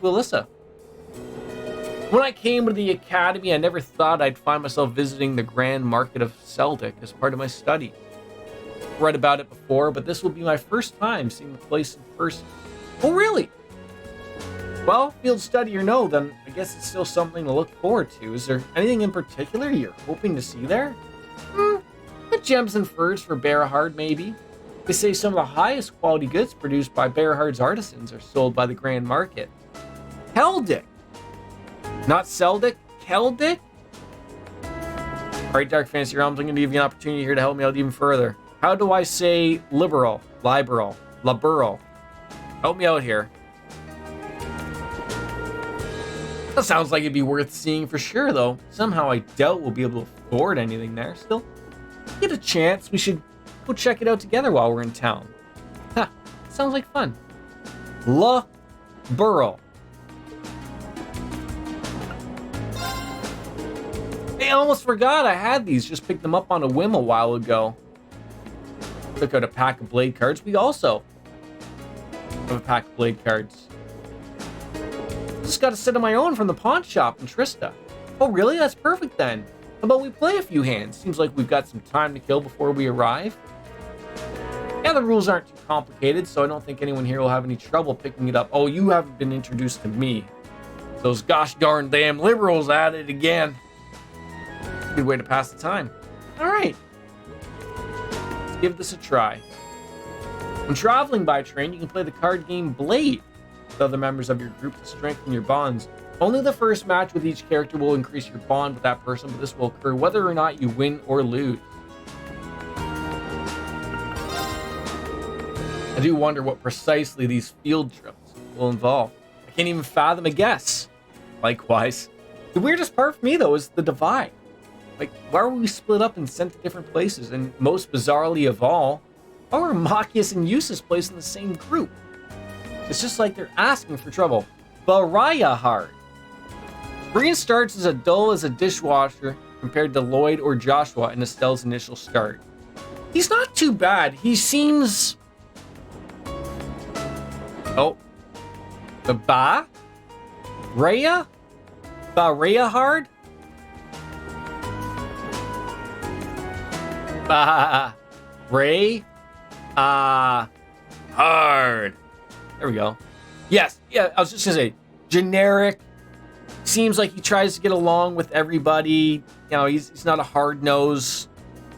to Alyssa. When I came to the academy, I never thought I'd find myself visiting the Grand Market of Seldic as part of my study. I've read about it before, but this will be my first time seeing the place in person. Oh, really? Well, field study or no, then I guess it's still something to look forward to. Is there anything in particular you're hoping to see there? The gems and furs for Berahard, maybe. They say some of the highest quality goods produced by Berahard's artisans are sold by the Grand Market. Keldic! Not Seldic, Keldic? Alright, Dark Fantasy Realms, I'm going to give you an opportunity here to help me out even further. How do I say liberal? Liberal. Help me out here. That sounds like it'd be worth seeing for sure, though. Somehow I doubt we'll be able to afford anything there. Still, get a chance. We should go check it out together while we're in town. Ha, sounds like fun. La Burrow. Hey, I almost forgot I had these. Just picked them up on a whim a while ago. Took out a pack of blade cards. We also have a pack of blade cards. Just got a set of my own from the pawn shop in Trista. Oh, really? That's perfect then. How about we play a few hands? Seems like we've got some time to kill before we arrive. Yeah, the rules aren't too complicated, so I don't think anyone here will have any trouble picking it up. Oh, you haven't been introduced to me. Those gosh darn damn liberals at it again. Good way to pass the time. All right. Let's give this a try. When traveling by train, you can play the card game Blade with other members of your group to strengthen your bonds. Only the first match with each character will increase your bond with that person, but this will occur whether or not you win or lose. I do wonder what precisely these field trips will involve. I can't even fathom a guess. Likewise. The weirdest part for me, though, is the divide. Like, why were we split up and sent to different places? And most bizarrely of all, why were Machias and Eustace placed in the same group? It's just like they're asking for trouble. Barayahard. Brian starts as dull as a dishwasher compared to Lloyd or Joshua in Estelle's initial start. He's not too bad. He seems... Oh. The Ba? Raya? Barayahard? Ray? Hard. There we go. Yes, yeah, I was just gonna say, generic. Seems like he tries to get along with everybody. You know, he's not a hard nose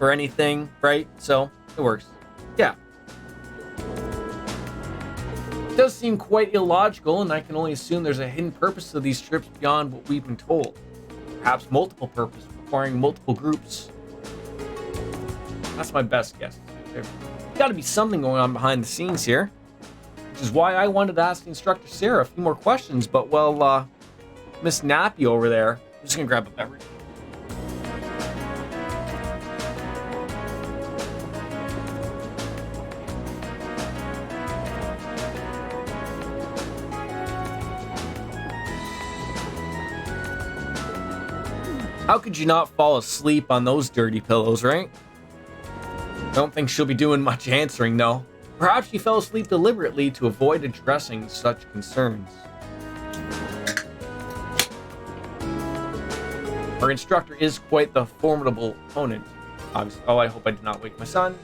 or anything, right? So it works. Yeah. It does seem quite illogical, and I can only assume there's a hidden purpose to these trips beyond what we've been told. Perhaps multiple purpose, requiring multiple groups. That's my best guess. There's got to be something going on behind the scenes here, which is why I wanted to ask the instructor Sarah a few more questions. But well, Miss Nappy over there, I'm just gonna grab a beverage. How could you not fall asleep on those dirty pillows, right? Don't think she'll be doing much answering, though. Perhaps she fell asleep deliberately to avoid addressing such concerns. Our instructor is quite the formidable opponent. Obviously. Oh, I hope I did not wake my son.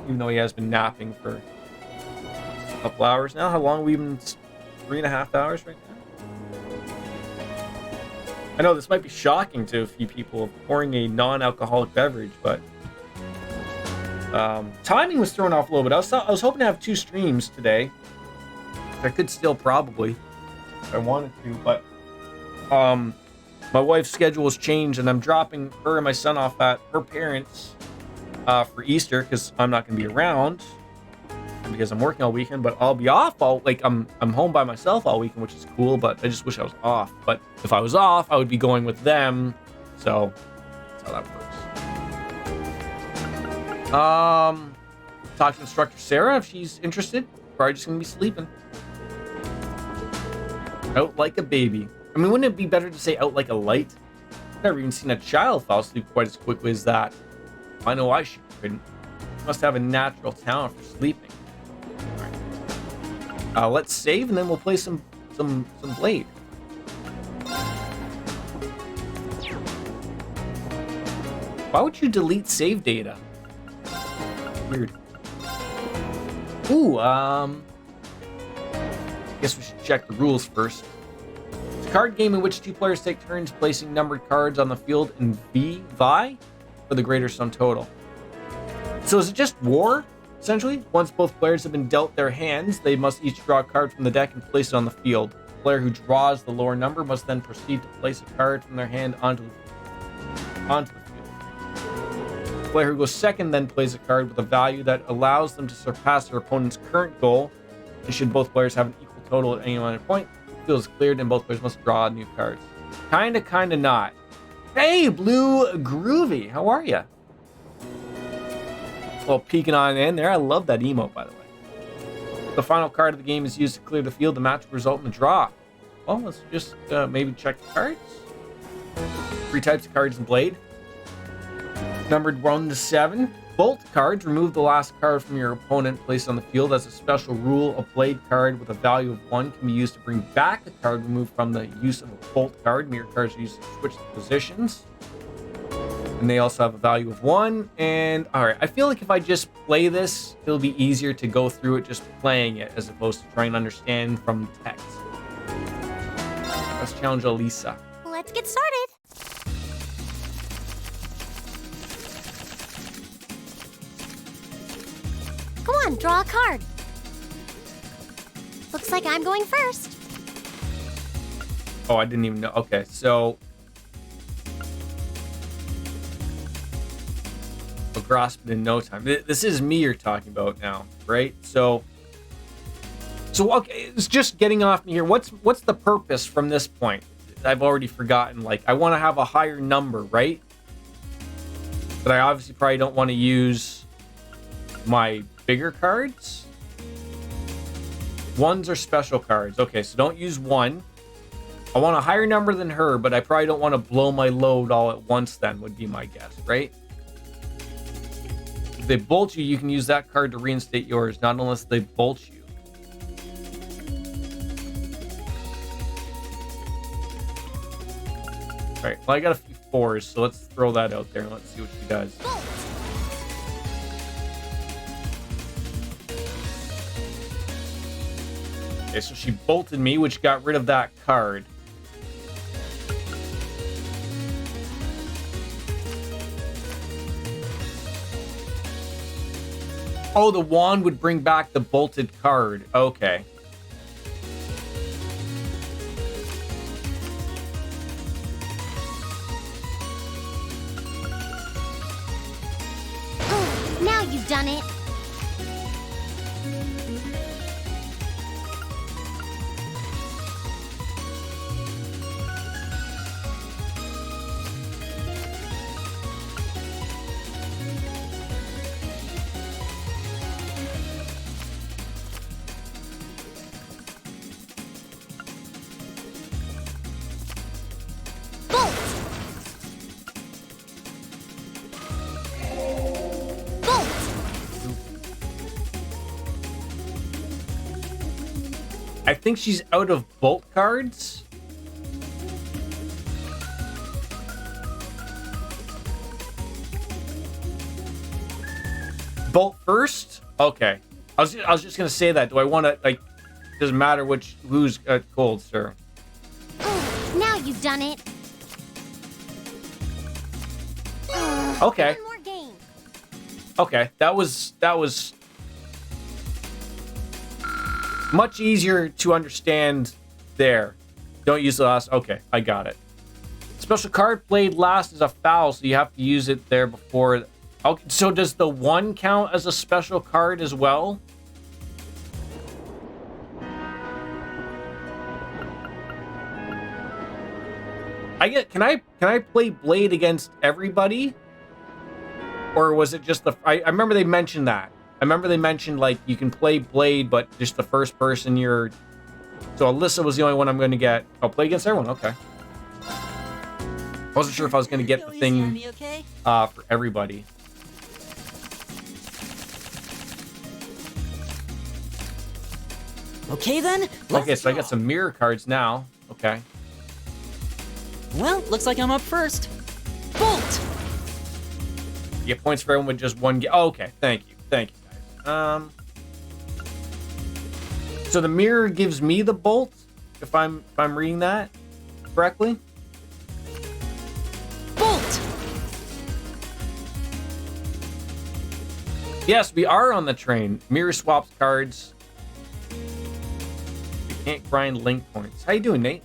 Even though he has been napping for a couple hours now. How long have we been? 3.5 hours right now? I know this might be shocking to a few people of pouring a non-alcoholic beverage, but timing was thrown off a little bit. I was hoping to have 2 streams today. I could still probably if I wanted to, but my wife's schedule has changed, and I'm dropping her and my son off at her parents for Easter because I'm not going to be around because I'm working all weekend. But I'll be off all I'm home by myself all weekend, which is cool. But I just wish I was off. But if I was off, I would be going with them. So that's how that works. Talk to instructor Sarah if she's interested. Probably just gonna be sleeping. Out like a baby. I mean, wouldn't it be better to say out like a light? I've never even seen a child fall asleep quite as quickly as that. I know I couldn't. Must have a natural talent for sleeping. All right. Let's save and then we'll play some Blade. Why would you delete save data? Weird. Ooh, guess we should check the rules first. It's a card game in which two players take turns placing numbered cards on the field in VI for the greater sum total. So is it just war, essentially? Once both players have been dealt their hands, they must each draw a card from the deck and place it on the field. The player who draws the lower number must then proceed to place a card from their hand onto the field. The player who goes second then plays a card with a value that allows them to surpass their opponent's current goal. And should both players have an equal total at any one point, the field is cleared and both players must draw new cards. Kinda not. Hey, Blue Groovy, how are ya? Well, peeking on in there. I love that emote, by the way. The final card of the game is used to clear the field. The match will result in a draw. Well, let's just maybe check the cards. 3 types of cards in Blade. Numbered 1 to 7. Bolt cards. Remove the last card from your opponent placed on the field. As a special rule, a Blade card with a value of 1 can be used to bring back a card removed from the use of a Bolt card. Mirror cards are used to switch the positions. And they also have a value of 1. And alright, I feel like if I just play this, it'll be easier to go through it just playing it as opposed to trying to understand from text. Let's challenge Elisa. Let's get started. Come on, draw a card. Looks like I'm going first. Oh, I didn't even know. Okay, so I'll grasp it in no time. This is me you're talking about now, right? So okay, it's just getting off me here. What's the purpose from this point? I've already forgotten. Like, I want to have a higher number, right? But I obviously probably don't want to use my bigger cards. Ones are special cards. Okay, so don't use 1. I want a higher number than her, but I probably don't want to blow my load all at once then, would be my guess, right? If they bolt you, you can use that card to reinstate yours, not unless they bolt you. Alright, well, I got a few 4s, so let's throw that out there and let's see what she does. Okay, so she bolted me, which got rid of that card. Oh, the wand would bring back the bolted card. Okay. Oh, now you've done it. I think she's out of bolt cards. Bolt first? Okay. I was just gonna say that. Do I want to, like, doesn't matter who's cold, sir. Oh, now you've done it. Okay. One more game. Okay, that was much easier to understand there. Don't use the last. Okay, I got it. Special card played last is a foul, so you have to use it there before. Okay, so does the 1 count as a special card as well? Can I play Blade against everybody? Or was it just I remember they mentioned that. I remember they mentioned, like, you can play Blade, but just the first person you're... So Alyssa was the only one I'm going to get. I'll play against everyone, okay. I wasn't sure if I was going to get the thing for everybody. Okay then. Okay, so I got some mirror cards now. Okay. Well, looks like I'm up first. Bolt! You get points for everyone with just one. Oh, okay, thank you, guys. So the mirror gives me the bolt, if I'm reading that correctly. Bolt! Yes, we are on the train. Mirror swaps cards. We can't grind link points. How you doing, Nate?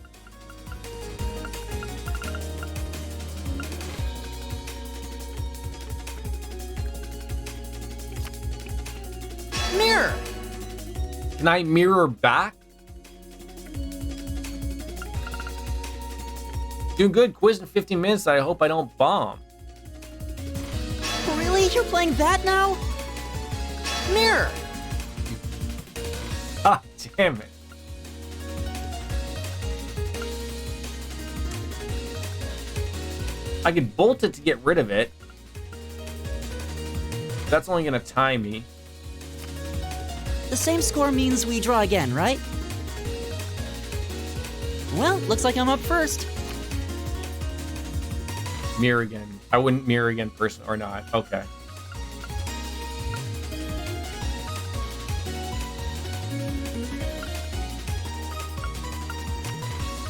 Mirror! Can I mirror back? Doing good. Quiz in 15 minutes. I hope I don't bomb. Really? You're playing that now? Mirror! Ah, damn it. I could bolt it to get rid of it. That's only going to tie me. The same score means we draw again, right? Well, looks like I'm up first. Mirror again. I wouldn't mirror again person or not. Okay.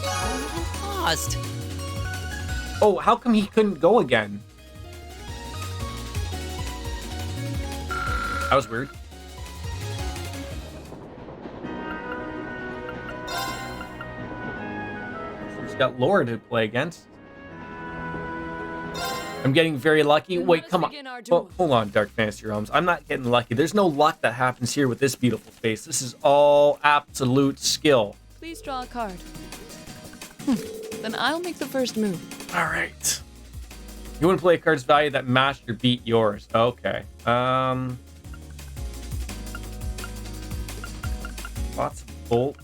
I'm lost. Oh, how come he couldn't go again? That was weird. He's got Laura to play against. I'm getting very lucky. Wait, come on. Oh, hold on, Dark Fantasy Realms. I'm not getting lucky. There's no luck that happens here with this beautiful face. This is all absolute skill. Please draw a card. Then I'll make the first move. All right. You want to play a card's value that matched or beat yours. Okay. Lots of bolts.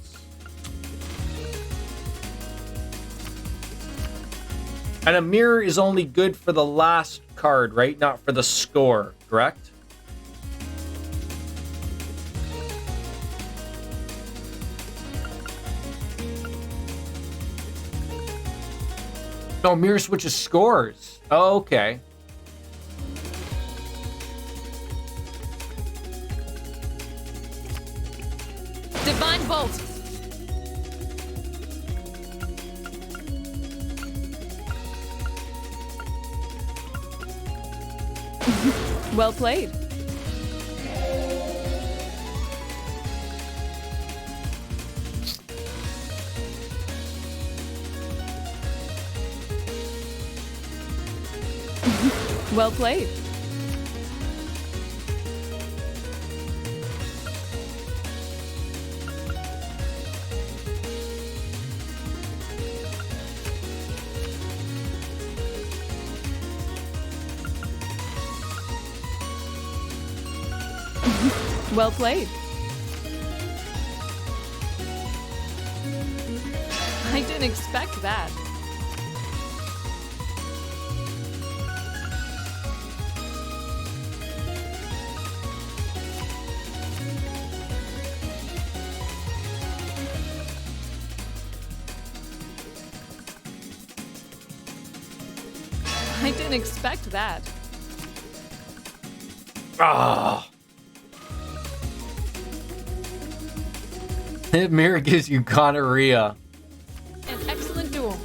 And a mirror is only good for the last card, right? Not for the score, correct? No, mirror switches scores. Oh, okay. Divine Bolt. Well played. Well played. Well played. I didn't expect that. I didn't expect that. Ah. That mirror gives you gonorrhea. An excellent duel.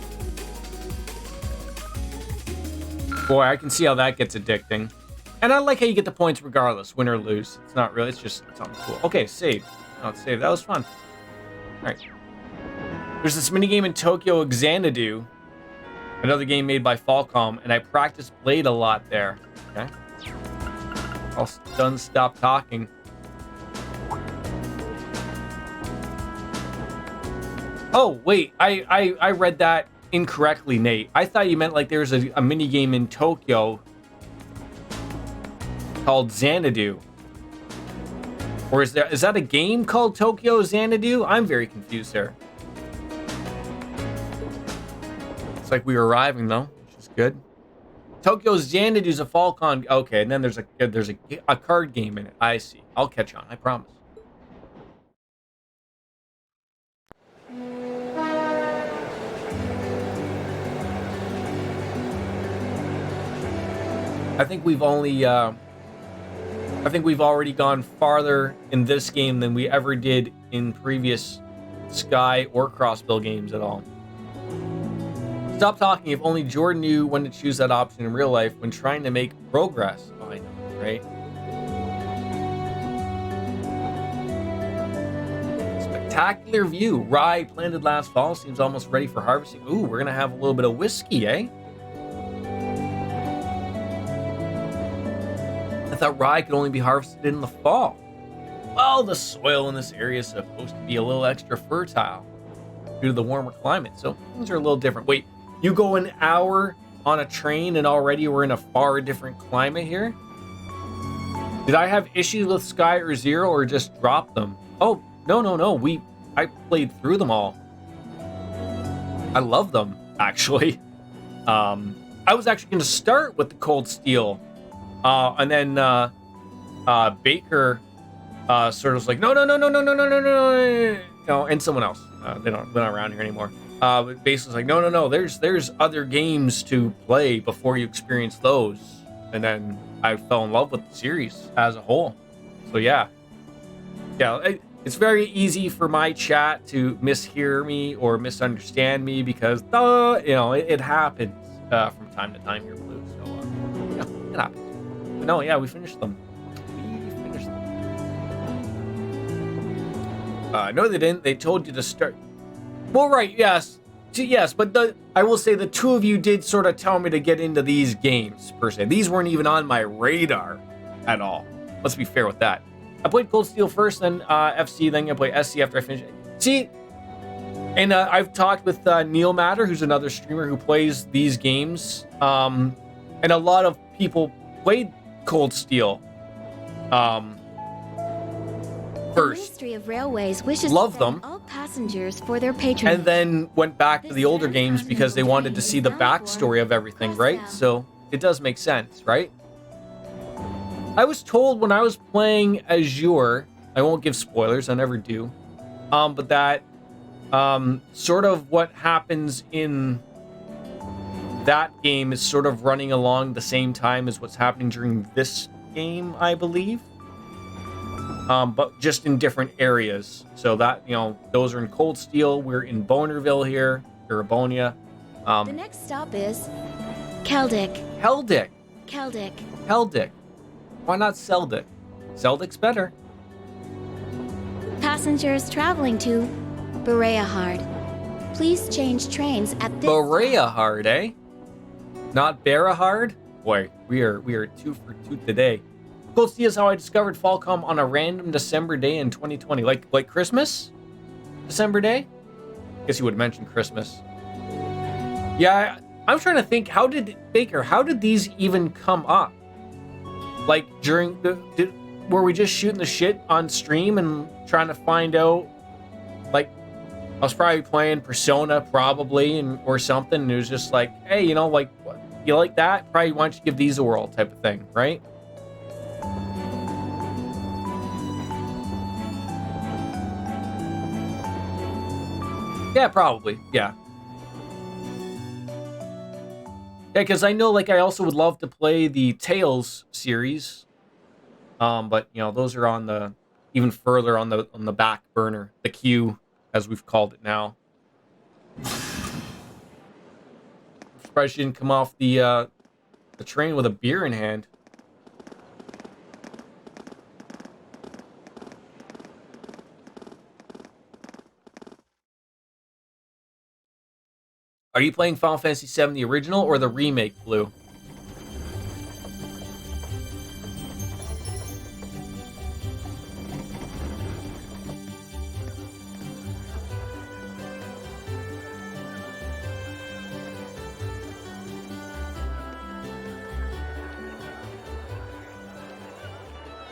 Boy, I can see how that gets addicting. And I like how you get the points regardless, win or lose. It's not really, it's just something cool. Okay, save. Oh, it's save. That was fun. Alright. There's this minigame in Tokyo, Xanadu. Another game made by Falcom, and I practiced Blade a lot there. Okay. I'll done stop talking. Oh, wait, I read that incorrectly, Nate. I thought you meant like there's a mini game in Tokyo called Xanadu. Or is that a game called Tokyo Xanadu? I'm very confused there. It's like we were arriving though, which is good. Tokyo Xanadu is a Falcon. Okay, and then there's a card game in it. I see. I'll catch on. I promise. I think we've only, I think we've already gone farther in this game than we ever did in previous Sky or Crossbill games at all. Stop talking. If only Jordan knew when to choose that option in real life when trying to make progress. Oh, I know, right? Spectacular view. Rye planted last fall seems almost ready for harvesting. Ooh, we're gonna have a little bit of whiskey, eh? I thought rye could only be harvested in the fall. Well, the soil in this area is supposed to be a little extra fertile due to the warmer climate, so things are a little different. Wait, you go an hour on a train and already we're in a far different climate here? Did I have issues with Sky or Zero or just drop them? Oh, no. I played through them all. I love them, actually. I was actually going to start with the Cold Steel. And then Baker sort of was like, no, and someone else. They're not around here anymore. But basically like, no, there's other games to play before you experience those. And then I fell in love with the series as a whole. So yeah, it's very easy for my chat to mishear me or misunderstand me because it happens from time to time here, Blue. So it happens. But no, yeah, we finished them. No, they didn't. They told you to start. Well, right, yes, but I will say the two of you did sort of tell me to get into these games per se. These weren't even on my radar at all. Let's be fair with that. I played Cold Steel first, then FC, then I played SC after I finished it. See, and I've talked with Neil Matter, who's another streamer who plays these games, and a lot of people played Cold Steel first. The Ministry of Railways wishes Love to them. thank all passengers for their patronage. And then went back to the older games because they wanted to see the backstory of everything, right? So it does make sense, right? I was told when I was playing Azure, I won't give spoilers, I never do, but that sort of what happens in that game is sort of running along the same time as what's happening during this game, I believe. But just in different areas. So that, those are in Cold Steel. We're in Bonerville here, or Abonia. The next stop is Keldick. Heldick. Why not Seldick? Seldick's better. Passengers traveling to Bereahard. Please change trains at this Bereahard, eh? Not Berahard? Boy, we are 2 for 2 today. Cold Steel is how I discovered Falcom on a random December day in 2020. Like Christmas? December day? Guess you would mention Christmas. Yeah, I'm trying to think, how did these even come up? Like during were we just shooting the shit on stream and trying to find out, like, I was probably playing Persona probably or something, and it was just like, hey, like, you like that? Probably why don't you give these a whirl type of thing, right? Yeah, probably. Yeah. Yeah, because I know, like, I also would love to play the Tales series, but those are on the even further on the back burner, the queue, as we've called it now. I'm surprised she didn't come off the train with a beer in hand. Are you playing Final Fantasy VII, the original, or the remake, Blue?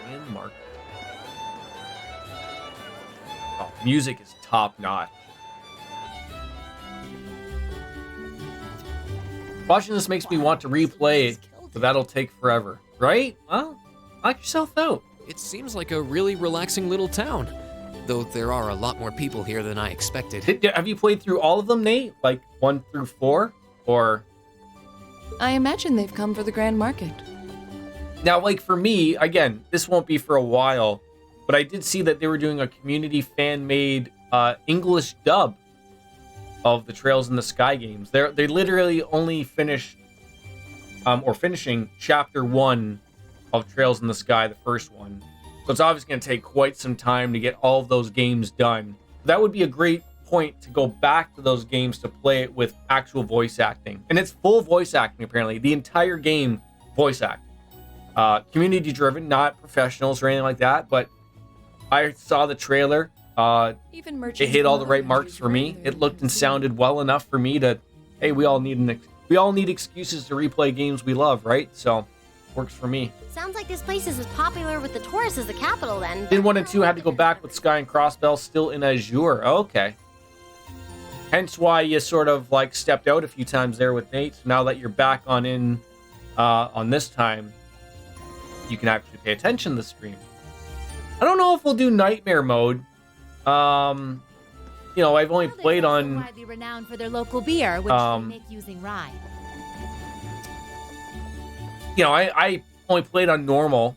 And Mark. Oh, music is top notch. Watching this makes me want to replay it, but that'll take forever. Right? Well, knock yourself out. It seems like a really relaxing little town, though there are a lot more people here than I expected. Have you played through all of them, Nate? Like 1 through 4? Or... I imagine they've come for the Grand Market. Now, like for me, again, this won't be for a while, but I did see that they were doing a community fan-made English dub of the Trails in the Sky games. They literally only finished or finishing chapter 1 of Trails in the Sky, the first one. So it's obviously going to take quite some time to get all of those games done. That would be a great point to go back to those games to play it with actual voice acting. And it's full voice acting, apparently. The entire game, voice acting. Community driven, not professionals or anything like that, but I saw the trailer. Even it hit all the right marks for me. It looked and sounded well enough for me to, hey, we all need excuses to replay games we love, right? So, works for me. Sounds like this place is as popular with the tourists as the capital then. Did 1 and 2 had to go back with Sky and Crossbell still in Azure. Okay. Hence why you sort of like stepped out a few times there with Nate. So now that you're back on this time, you can actually pay attention to the stream. I don't know if we'll do Nightmare mode. You know, I've only played on widely renowned for their local beer, which they make using rye. You know, I only played on normal.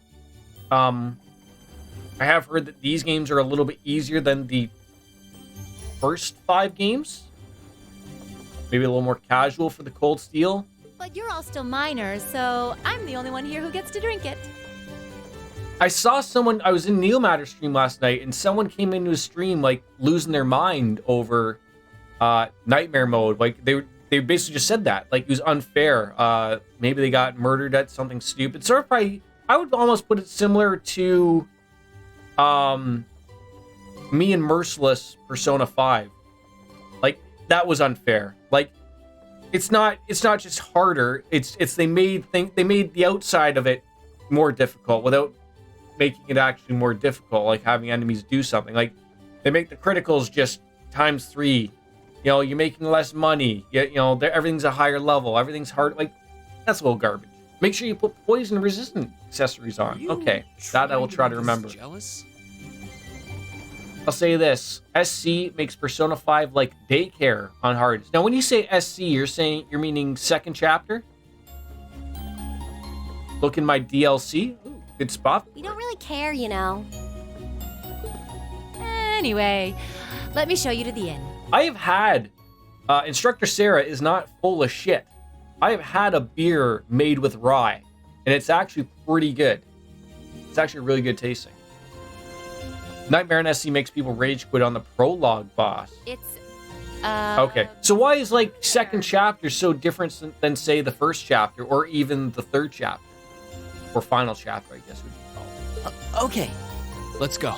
I have heard that these games are a little bit easier than the first 5 games. Maybe a little more casual for the Cold Steel. But you're all still minors, so I'm the only one here who gets to drink it. I saw someone, I was in Neil Matter's stream last night, and someone came into his stream, like, losing their mind over Nightmare mode. Like, they basically just said that. Like, it was unfair. Maybe they got murdered at something stupid. Sort of probably, I would almost put it similar to me and Merciless Persona 5. Like, that was unfair. Like, it's not just harder. It's they made the outside of it more difficult without making it actually more difficult, like having enemies do something. Like, they make the criticals just times 3. You know, you're making less money. You know, everything's a higher level. Everything's hard. Like, that's a little garbage. Make sure you put poison resistant accessories on. Okay, that I will try to remember. Jealous? I'll say this: SC makes Persona 5 like daycare on hardest. Now, when you say SC, you're meaning second chapter. Look in my DLC. Ooh, good spot. We don't really care, you know. Anyway, let me show you to the inn. I have had Instructor Sarah is not full of shit. I have had a beer made with rye, and it's actually pretty good. It's actually really good tasting. Nightmare and SC makes people rage quit on the prologue boss. It's okay. So why is like second chapter so different than say the first chapter or even the third chapter? Or final chapter, I guess we could call it. Okay, let's go.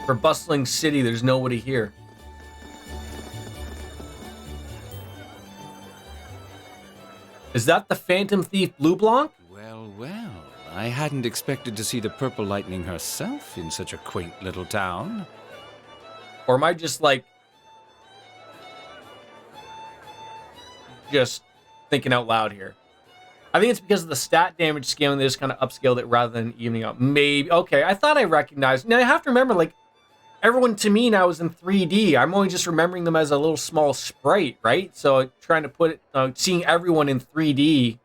For bustling city, there's nobody here. Is that the Phantom Thief Blue Blanc? Well, well. I hadn't expected to see the Purple Lightning herself in such a quaint little town. Or am I just like... just thinking out loud here? I think it's because of the stat damage scaling, they just kind of upscaled it rather than evening out. Maybe. Okay, I thought I recognized... Now, I have to remember, like, everyone to me now is in 3D. I'm only just remembering them as a little small sprite, right? So trying to put it... seeing everyone in 3D...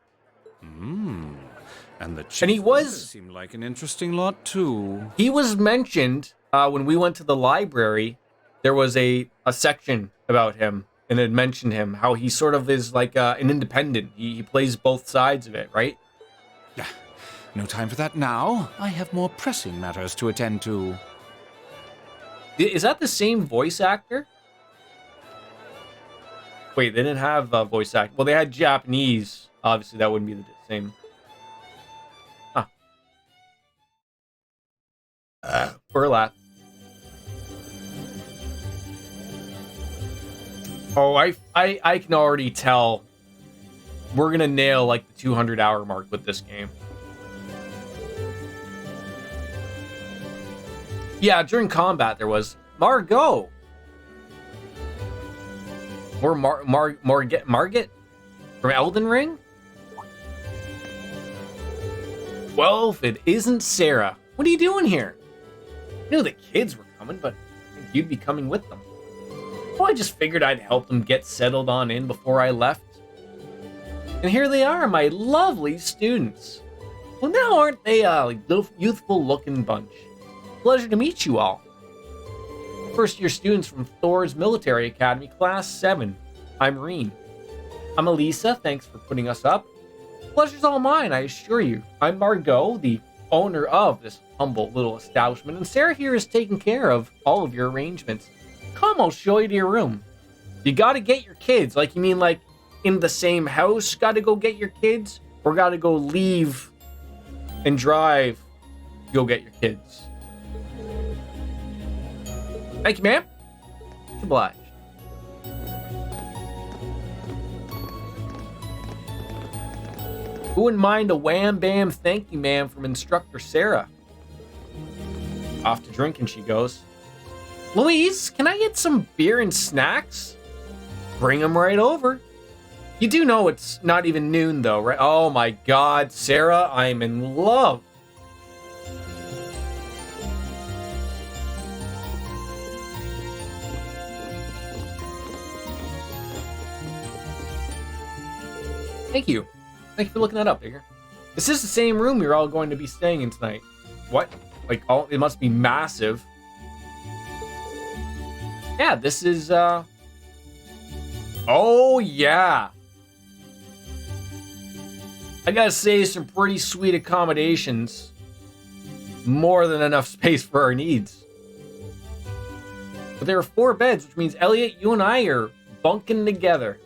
And he was seemed like an interesting lot too. He was mentioned when we went to the library. There was a section about him, and it mentioned him, how he sort of is like an independent. He plays both sides of it, right? No time for that now. I have more pressing matters to attend to. Is that the same voice actor? Wait, they didn't have voice actor. Well, they had Japanese. Obviously, that wouldn't be the same. Burlap. Oh, I can already tell we're gonna nail like the 200-hour mark with this game. Yeah, during combat there was Margot or Margit from Elden Ring. Well, if it isn't Sarah. What are you doing here? I knew the kids were coming, but I think you'd be coming with them. Well, I just figured I'd help them get settled on in before I left. And here they are, my lovely students. Well, now aren't they a youthful-looking bunch? Pleasure to meet you all. First-year students from Thor's Military Academy, Class 7. I'm Reen. I'm Elisa, thanks for putting us up. Pleasure's all mine, I assure you. I'm Margot, the owner of this humble little establishment, and Sarah here is taking care of all of your arrangements. Come, I'll show you to your room. You gotta get your kids, like you mean like in the same house, gotta go get your kids, or gotta go leave and drive, go get your kids. Thank you, ma'am. Much obliged. Who wouldn't mind a wham bam thank you, ma'am, from instructor Sarah? Off to drinking she goes. Louise, can I get some beer and snacks? Bring them right over. You do know it's not even noon though, right? Oh my god, Sarah, I'm in love. Thank you. Thank you for looking that up, Bigger. This is the same room you're all going to be staying in tonight. What? Like, oh, it must be massive. Yeah, this is, oh, yeah. I gotta say, some pretty sweet accommodations. More than enough space for our needs. But there are 4 beds, which means, Elliot, you and I are bunking together.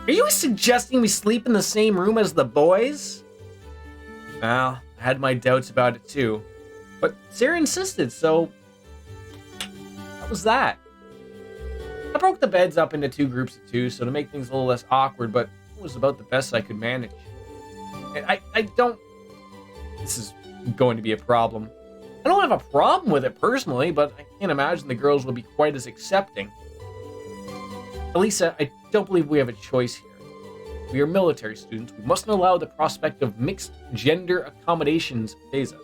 Are you suggesting we sleep in the same room as the boys? Well, I had my doubts about it too. But Sarah insisted, so that was that. I broke the beds up into 2 groups of 2, so to make things a little less awkward, but it was about the best I could manage. And I don't... This is going to be a problem. I don't have a problem with it personally, but I can't imagine the girls will be quite as accepting. Elisa, I don't believe we have a choice here. We are military students. We mustn't allow the prospect of mixed gender accommodations phase us.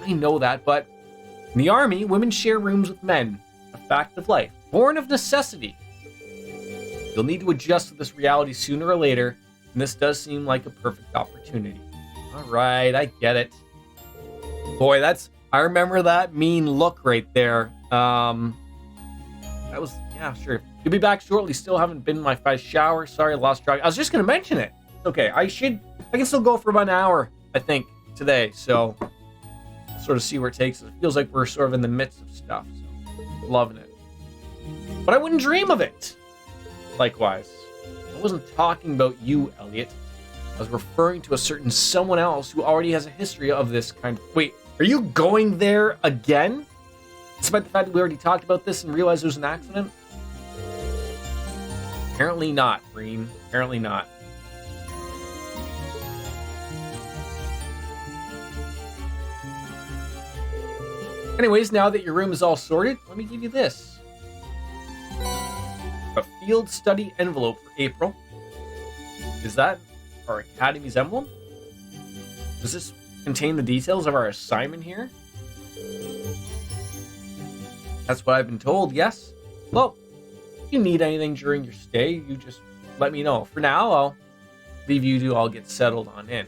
I know that, but in the army, women share rooms with men. A fact of life, born of necessity. You'll need to adjust to this reality sooner or later, and this does seem like a perfect opportunity. All right, I get it. Boy, I remember that mean look right there. That was, yeah, sure. You'll be back shortly. Still haven't been in my first shower. Sorry, I lost track. I was just going to mention it. Okay, I can still go for about an hour, I think, today. So, sort of see where it takes us. It feels like we're sort of in the midst of stuff. So, loving it. But I wouldn't dream of it. Likewise. I wasn't talking about you, Elliot. I was referring to a certain someone else who already has a history of this kind of... Wait, are you going there again? Despite the fact that we already talked about this and realized it was an accident? Apparently not, Green. Apparently not. Anyways, now that your room is all sorted, let me give you this. A field study envelope for April. Is that our Academy's emblem? Does this contain the details of our assignment here? That's what I've been told, yes. Well, if you need anything during your stay, you just let me know. For now, I'll leave you to all get settled on in.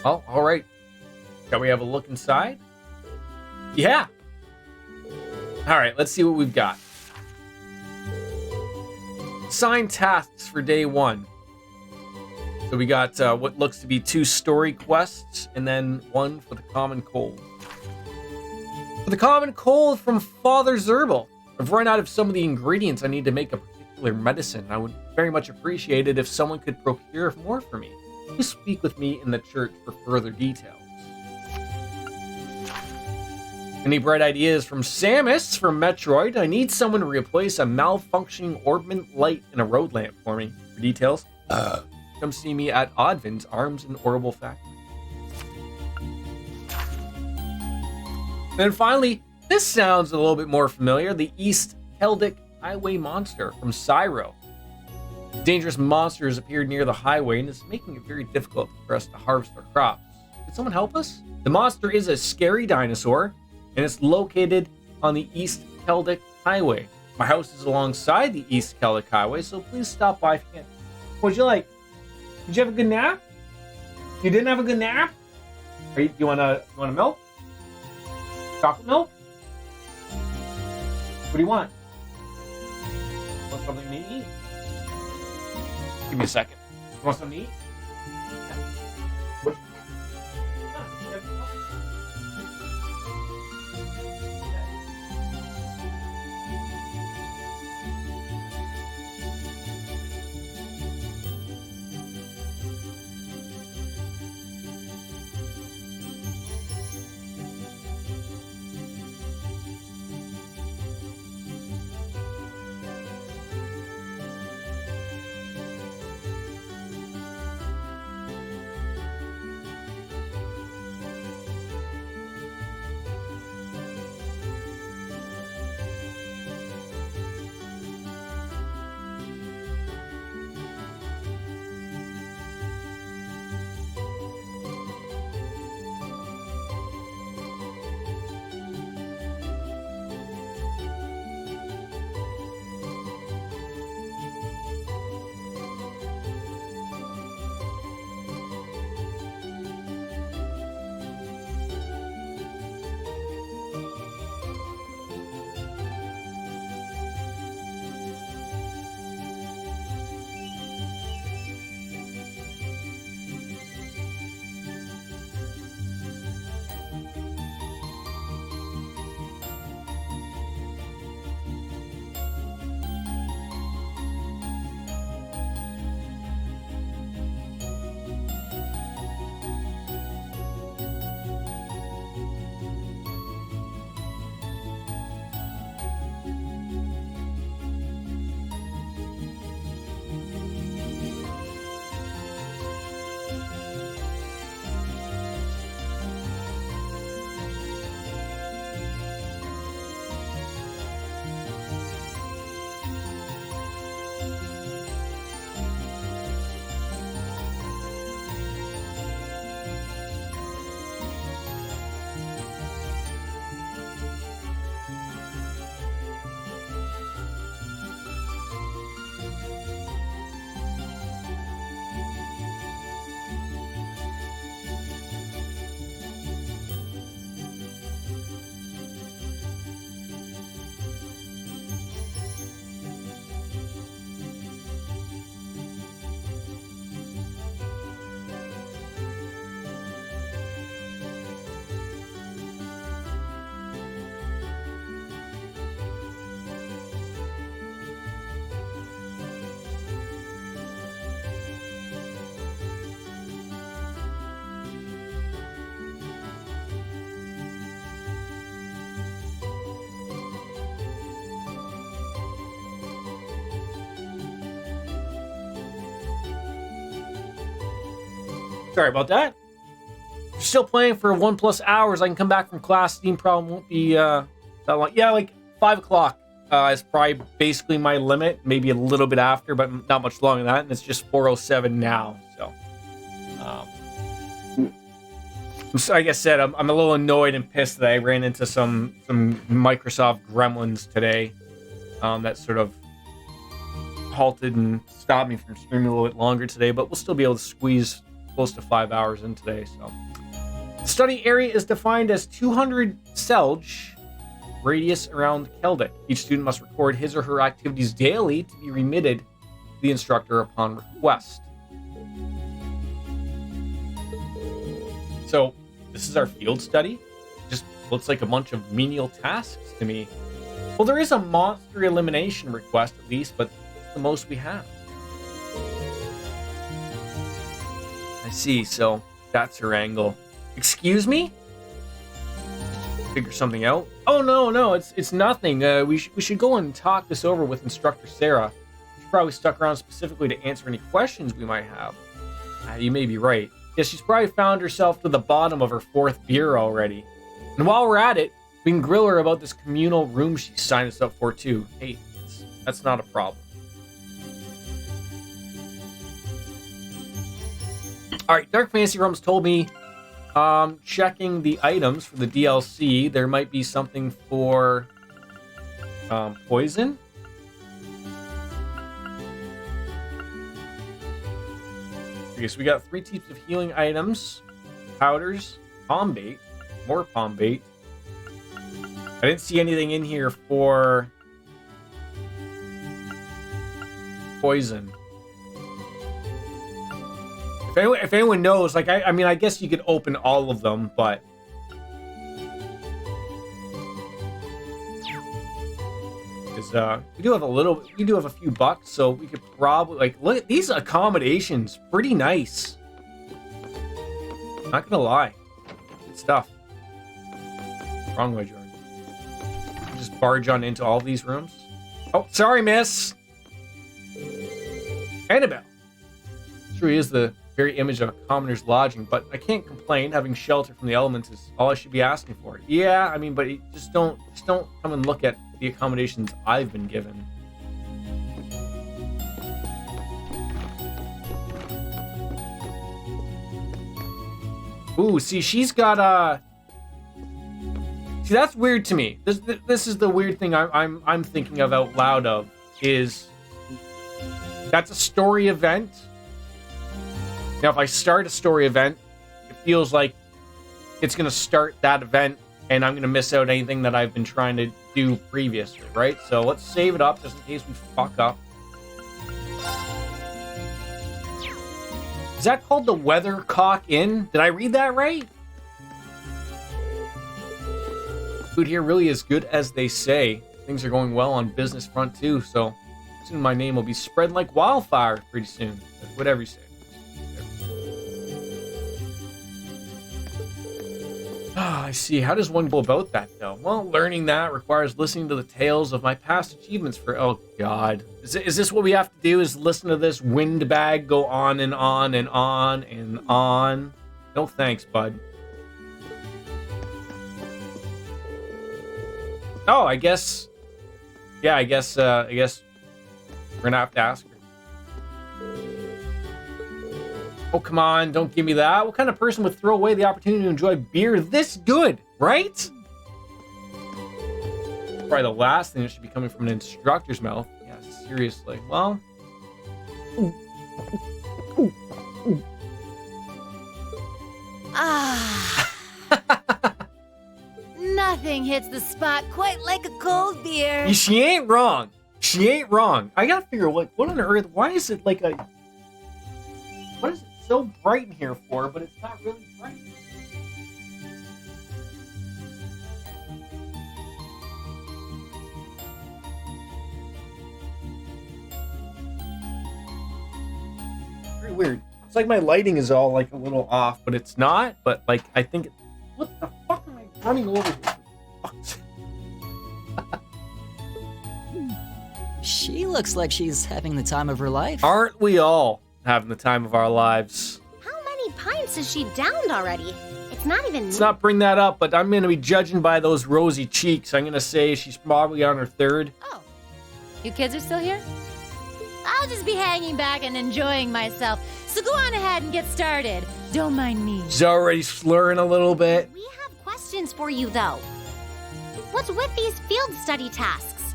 Oh, all right. Shall we have a look inside? Yeah. All right, let's see what we've got. Assigned tasks for day 1. So we got what looks to be 2 story quests, and then 1 for the common cold. For the common cold from Father Zerbal. I've run out of some of the ingredients I need to make a particular medicine. I would very much appreciate it if someone could procure more for me. Please speak with me in the church for further details. Any bright ideas from Samus from Metroid? I need someone to replace a malfunctioning orbment light in a road lamp for me. For details, come see me at Oddvin's Arms and Orbital Factory. And then finally, this sounds a little bit more familiar. The East Heldic highway monster from Syro. Dangerous monsters appeared near the highway and is making it very difficult for us to harvest our crops. Could someone help us? The monster is a scary dinosaur, and it's located on the East Celtic Highway. My house is alongside the East Celtic Highway, so please stop by if you can. What'd you like? Did you have a good nap? You didn't have a good nap? You want a milk? Chocolate milk? What do you want? Want something to eat? Give me a second. You want something to eat? What? Sorry about that. If you're still playing for 1+ hours, I can come back from class. Steam problem won't be that long. Yeah, like 5 o'clock is probably basically my limit. Maybe a little bit after, but not much longer than that. And it's just 4:07 now. So, like I said, I'm a little annoyed and pissed that I ran into some Microsoft gremlins today that sort of halted and stopped me from streaming a little bit longer today. But we'll still be able to squeeze close to 5 hours in today. So the study area is defined as 200 Selge radius around Celtic. Each student must record his or her activities daily to be remitted to the instructor upon request. So this is our field study. Just looks like a bunch of menial tasks to me. Well, there is a monster elimination request at least, but it's the most we have. I see, so that's her angle. Excuse me? Figure something out? Oh, no, it's nothing. We should go and talk this over with Instructor Sarah. She's probably stuck around specifically to answer any questions we might have. You may be right. Yeah, she's probably found herself to the bottom of her 4th beer already. And while we're at it, we can grill her about this communal room she signed us up for, too. Hey, That's not a problem. All right, Dark Fantasy Realms told me, checking the items for the DLC, there might be something for poison. Okay, so we got 3 types of healing items, powders, palm bait, more palm bait. I didn't see anything in here for poison. If anyone knows, like, I mean, I guess you could open all of them, but because we do have a few bucks, so we could probably, like, look at these accommodations, pretty nice. Not gonna lie, good stuff. Wrong way, Jordan. Just barge on into all these rooms. Oh, sorry, miss. Annabelle. Sure, he is the very image of a commoner's lodging, but I can't complain. Having shelter from the elements is all I should be asking for. Yeah, I mean, but just don't come and look at the accommodations I've been given. Ooh, see, she's got see, that's weird to me. This is the weird thing I'm thinking of out loud of is that's a story event. Now, if I start a story event, it feels like it's going to start that event, and I'm going to miss out anything that I've been trying to do previously, right? So let's save it up just in case we fuck up. Is that called the Weathercock Inn? Did I read that right? Food here really is good as they say. Things are going well on business front too, so soon my name will be spread like wildfire pretty soon. Whatever you say. I see. How does one go about that, though? Well, learning that requires listening to the tales of my past achievements for... Oh, God. Is this what we have to do, is listen to this windbag go on and on and on and on? No thanks, bud. Oh, I guess... Yeah, I guess we're gonna have to ask her. Oh, come on, don't give me that. What kind of person would throw away the opportunity to enjoy beer this good, right? Probably the last thing that should be coming from an instructor's mouth. Yeah, seriously. Well... Ah. Nothing hits the spot quite like a cold beer. She ain't wrong. She ain't wrong. I gotta figure, what on earth, why is it like a... What is it so bright in here for, but it's not really bright? Very weird. It's like my lighting is all like a little off, but it's not. But like, I think it... What the fuck am I running over here? She looks like she's having the time of her life. Aren't we all having the time of our lives? How many pints has she downed already? It's not even... Let's not bring that up, but I'm going to be judging by those rosy cheeks. I'm going to say she's probably on her third. Oh, you kids are still here? I'll just be hanging back and enjoying myself. So go on ahead and get started. Don't mind me. She's already slurring a little bit. We have questions for you, though. What's with these field study tasks?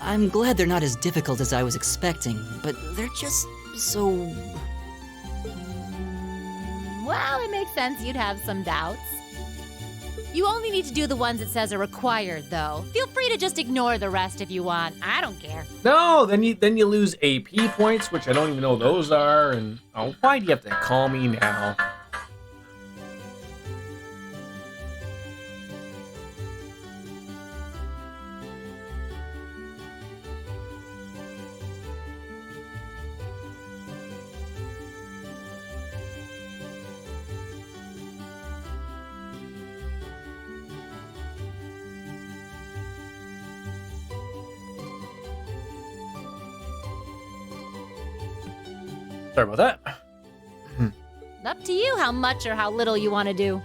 I'm glad they're not as difficult as I was expecting, but they're just so... Well, it makes sense you'd have some doubts. You only need to do the ones it says are required, though. Feel free to just ignore the rest if you want. I don't care. No, then you lose AP points, which I don't even know those are, and... Oh, why do you have to call me now? Sorry about that. Up to you how much or how little you want to do.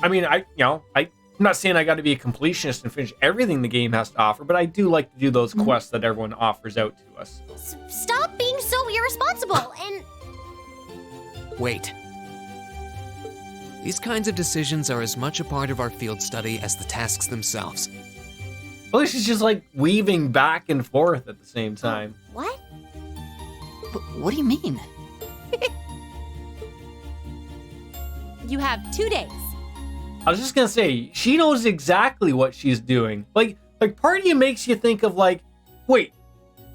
I mean, I I'm not saying I got to be a completionist and finish everything the game has to offer, but I do like to do those quests that everyone offers out to us. Stop being so irresponsible and... Wait. These kinds of decisions are as much a part of our field study as the tasks themselves. Well, she's just like weaving back and forth at the same time. What? What do you mean? You have 2 days. I was just gonna say, she knows exactly what she's doing. Like part of you makes you think of like, wait,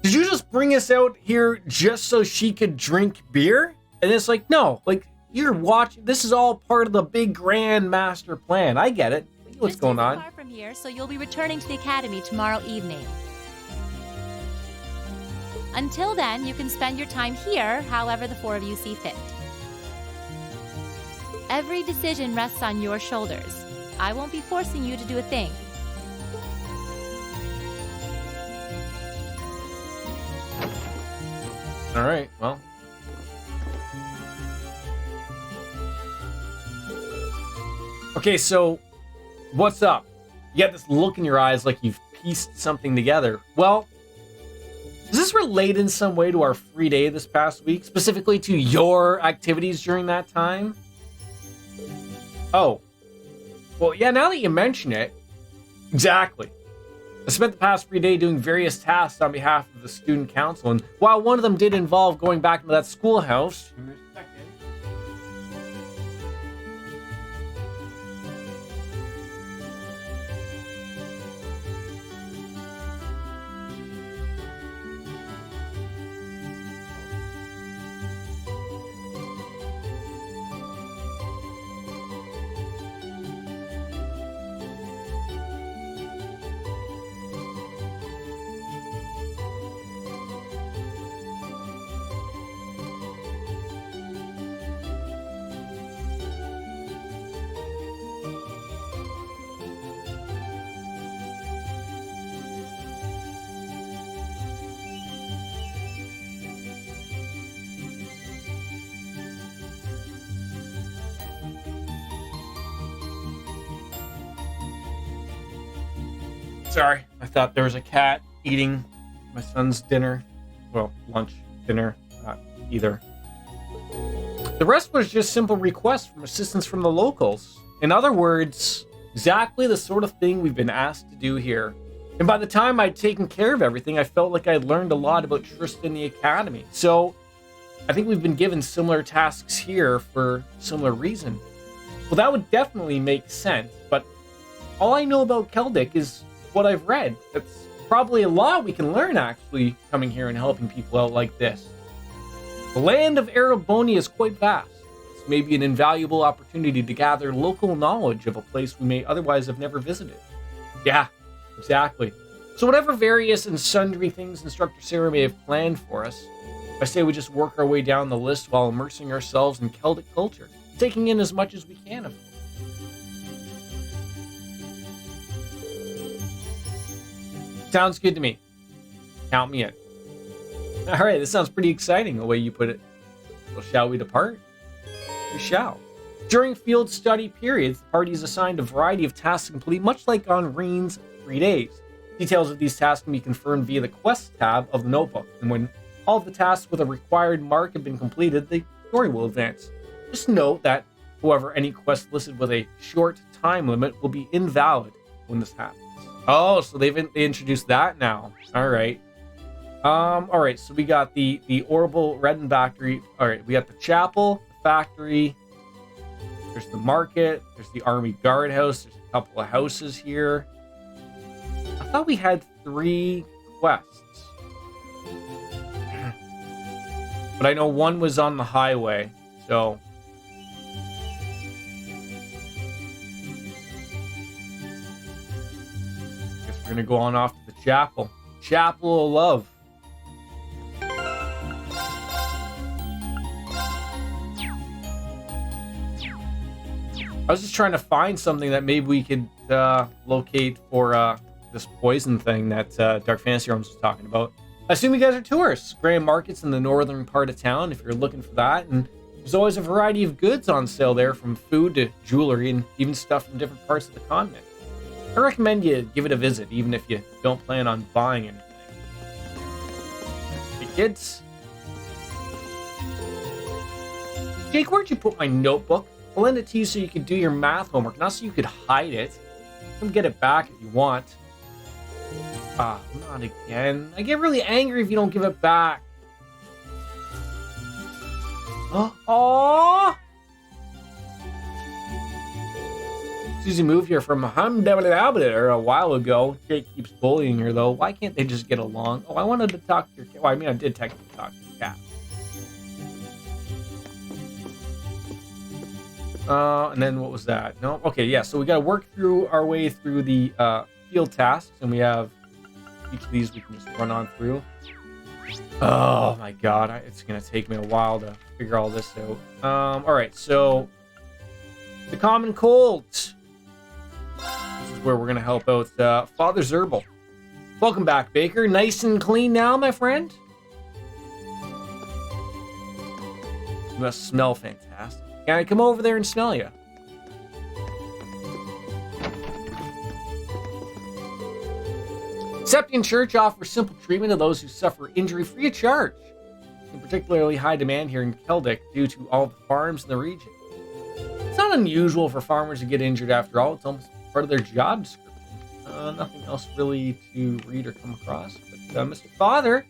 did you just bring us out here just so she could drink beer? And it's like, no, like you're watching. This is all part of the big grand master plan. I get it. What's going on? Far from here, so you'll be returning to the academy tomorrow evening. Until then, you can spend your time here, however the four of you see fit. Every decision rests on your shoulders. I won't be forcing you to do a thing. All right, well. Okay, so what's up? You got this look in your eyes like you've pieced something together. Well, does this relate in some way to our free day this past week? Specifically to your activities during that time? Oh. Well, yeah, now that you mention it, exactly. I spent the past free day doing various tasks on behalf of the student council, and while one of them did involve going back into that schoolhouse... Sorry, I thought there was a cat eating my son's dinner. Well, lunch, dinner, not either. The rest was just simple requests from assistance from the locals. In other words, exactly the sort of thing we've been asked to do here. And by the time I'd taken care of everything, I felt like I'd learned a lot about Trista and the Academy. So, I think we've been given similar tasks here for similar reason. Well, that would definitely make sense, but all I know about Keldic is what I've read. That's probably a lot we can learn, actually, coming here and helping people out like this. The land of Ereboni is quite vast. This may be an invaluable opportunity to gather local knowledge of a place we may otherwise have never visited. Yeah, exactly. So whatever various and sundry things Instructor Sarah may have planned for us, I say we just work our way down the list while immersing ourselves in Keldic culture, taking in as much as we can of it. Sounds good to me. Count me in. All right, this sounds pretty exciting, the way you put it. Well, shall we depart? We shall. During field study periods, the party is assigned a variety of tasks to complete, much like on Reen's 3 days. Details of these tasks can be confirmed via the Quests tab of the notebook, and when all of the tasks with a required mark have been completed, the story will advance. Just note that, however, any quest listed with a short time limit will be invalid when this happens. Oh, so they introduced that now. All right. All right. So we got the Orbital Redden Factory. All right. We got the chapel, the factory. There's the market. There's the army guardhouse. There's a couple of houses here. I thought we had 3 quests, but I know one was on the highway. So. We're gonna go on off to the chapel. Chapel of Love. I was just trying to find something that maybe we could locate for this poison thing that Dark Fantasy Realms was talking about. I assume you guys are tourists. Grand Market's in the northern part of town if you're looking for that, and there's always a variety of goods on sale there, from food to jewelry and even stuff from different parts of the continent. I recommend you give it a visit, even if you don't plan on buying anything. Hey, kids. Jake, where'd you put my notebook? I'll lend it to you so you could do your math homework, not so you could hide it. Come get it back if you want. Ah, not again. I get really angry if you don't give it back. Aww! Susie moved here from a while ago. Jake keeps bullying her, though. Why can't they just get along? Oh, I wanted to talk to your cat. Well, I mean, I did technically talk to your cat. And then what was that? No? Okay, yeah, so we got to work through our way through the field tasks, and we have each of these we can just run on through. Oh my god, it's going to take me a while to figure all this out. Alright, so the common cold. This is where we're going to help out Father Zerbal. Welcome back, Baker. Nice and clean now, my friend? You must smell fantastic. Can I come over there and smell you? Septian Church offers simple treatment to those who suffer injury free of charge. In particularly high demand here in Keldic due to all the farms in the region. It's not unusual for farmers to get injured after all. It's almost part of their job description. Nothing else really to read or come across. But Mr. Father,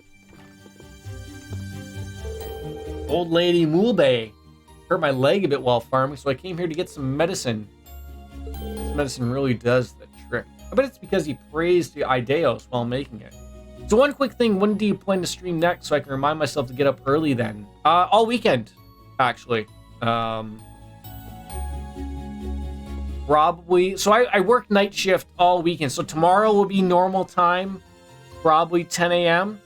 old lady Mulbay, hurt my leg a bit while farming, so I came here to get some medicine. This medicine really does the trick. I bet it's because he praised the Ideos while making it. So one quick thing, when do you plan to stream next so I can remind myself to get up early then? All weekend, actually. Probably, so I work night shift all weekend, so tomorrow will be normal time, probably 10 a.m.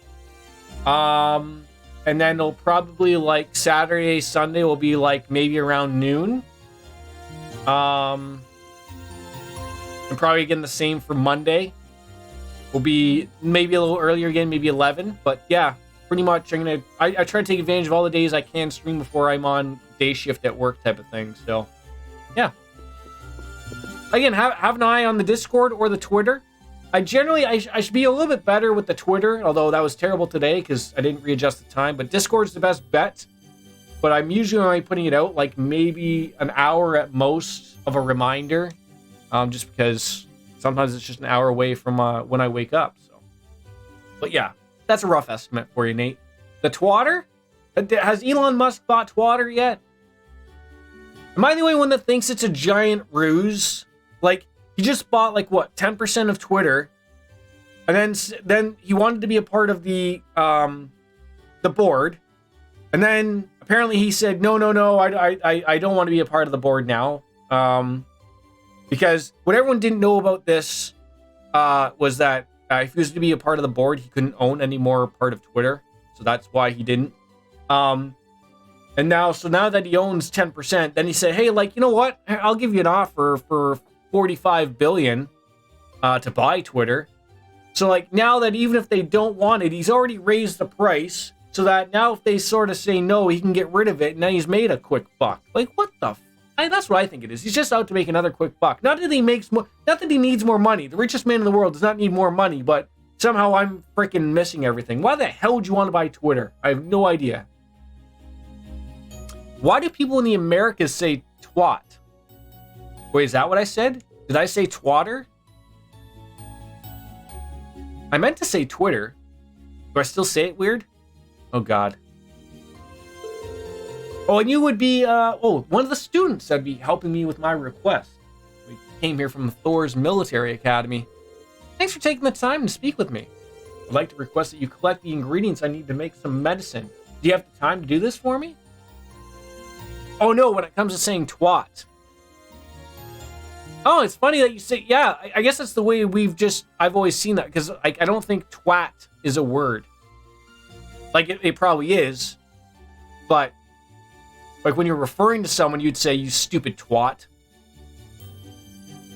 And then it'll probably like Saturday, Sunday will be like maybe around noon. And probably again the same for Monday. Will be maybe a little earlier again, maybe 11. But yeah, pretty much I try to take advantage of all the days I can stream before I'm on day shift at work type of thing. So yeah. Again, have an eye on the Discord or the Twitter. I should be a little bit better with the Twitter, although that was terrible today because I didn't readjust the time. But Discord's the best bet. But I'm usually only putting it out like maybe an hour at most of a reminder, just because sometimes it's just an hour away from when I wake up. So, but yeah, that's a rough estimate for you, Nate. The Twatter? Has Elon Musk bought Twatter yet? Am I the only one that thinks it's a giant ruse? Like, he just bought, like, what, 10% of Twitter, and then he wanted to be a part of the board, and then apparently he said, no, I don't want to be a part of the board now, because what everyone didn't know about this was that if he was to be a part of the board, he couldn't own any more part of Twitter, so that's why he didn't. And now that he owns 10%, then he said, hey, like, you know what? I'll give you an offer for $45 billion to buy Twitter. So, like, now that even if they don't want it, he's already raised the price so that now if they sort of say no, he can get rid of it. And now he's made a quick buck. Like, what the that's what I think it is. He's just out to make another quick buck. Not that he needs more money. The richest man in the world does not need more money, but somehow I'm freaking missing everything. Why the hell would you want to buy Twitter? I have no idea. Why do people in the Americas say twat? Wait, is that what I said? Did I say twatter? I meant to say Twitter. Do I still say it weird? Oh, God. Oh, and you would be, one of the students that'd be helping me with my request. We came here from Thor's Military Academy. Thanks for taking the time to speak with me. I'd like to request that you collect the ingredients I need to make some medicine. Do you have the time to do this for me? Oh, no, when it comes to saying twat. Oh, it's funny that you say, yeah, I guess that's the way I've always seen that, because I don't think twat is a word. Like, it probably is, but, like, when you're referring to someone, you'd say, you stupid twat,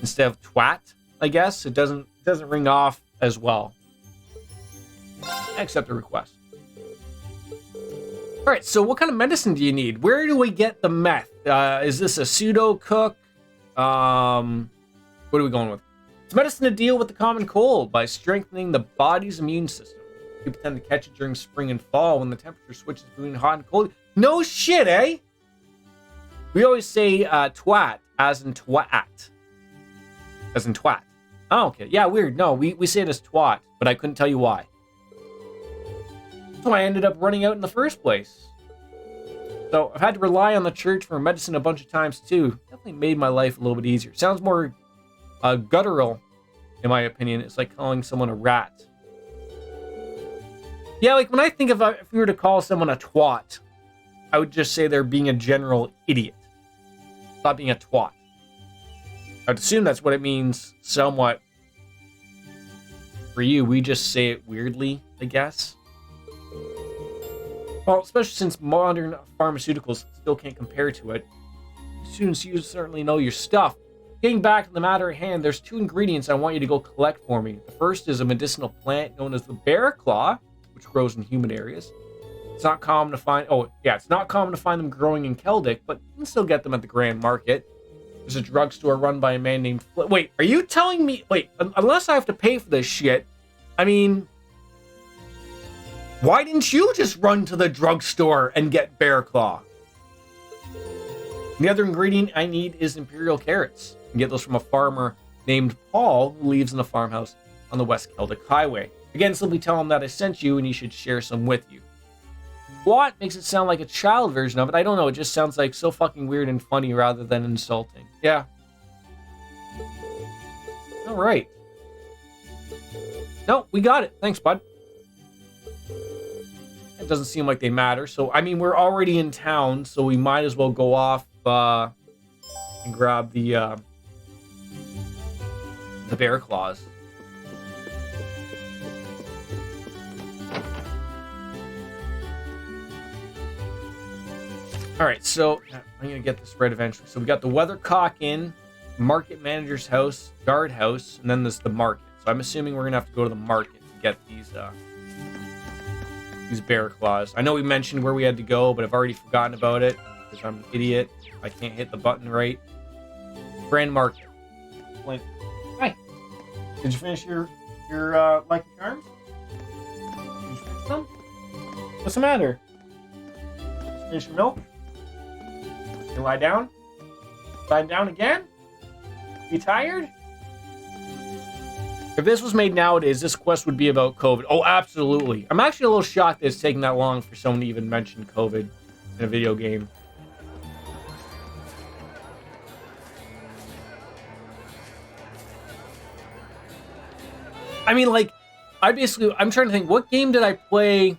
instead of twat, I guess. It doesn't ring off as well. I accept the request. All right, so what kind of medicine do you need? Where do we get the meth? Is this a pseudo cook? What are we going with? It's medicine to deal with the common cold by strengthening the body's immune system. People tend to catch it during spring and fall when the temperature switches between hot and cold. No shit, eh? We always say twat, as in twat. As in twat. Oh, okay. Yeah, weird. No, we say it as twat, but I couldn't tell you why. That's why I ended up running out in the first place. So I've had to rely on the church for medicine a bunch of times too. Definitely made my life a little bit easier. Sounds more guttural, in my opinion. It's like calling someone a rat. Yeah, like when I think if we were to call someone a twat, I would just say they're being a general idiot. Not being a twat. I'd assume that's what it means somewhat. For you, we just say it weirdly, I guess. Well, especially since modern pharmaceuticals still can't compare to it. Students, you certainly know your stuff. Getting back to the matter at hand, there's 2 ingredients I want you to go collect for me. The first is a medicinal plant known as the bear claw, which grows in humid areas. It's not common to find. It's not common to find them growing in Keldic, but you can still get them at the Grand Market. There's a drugstore run by a man named Wait, are you telling me? Wait, unless I have to pay for this shit, I mean, why didn't you just run to the drugstore and get bear claw? The other ingredient I need is imperial carrots. You can get those from a farmer named Paul who lives in a farmhouse on the West Keldic Highway. Again, simply tell him that I sent you and he should share some with you. What makes it sound like a child version of it? I don't know. It just sounds like so fucking weird and funny rather than insulting. Yeah. All right. No, we got it. Thanks, bud. It doesn't seem like they matter. So, I mean, we're already in town, so we might as well go off and grab the bear claws. All right, so I'm going to get this right eventually. So we got the Weathercock Inn, Market Manager's House, Guard House, and then there's the market. So I'm assuming we're going to have to go to the market to get these bear claws. I know we mentioned where we had to go, but I've already forgotten about it because I'm an idiot. I can't hit the button right. Grand Market. Hi. Did you finish your Lucky Charms? Did you finish them? What's the matter? Did you finish your milk? You lie down? Lie down again? You tired? If this was made nowadays, this quest would be about COVID. Oh, absolutely. I'm actually a little shocked that it's taking that long for someone to even mention COVID in a video game. I mean, like, I'm trying to think, what game did I play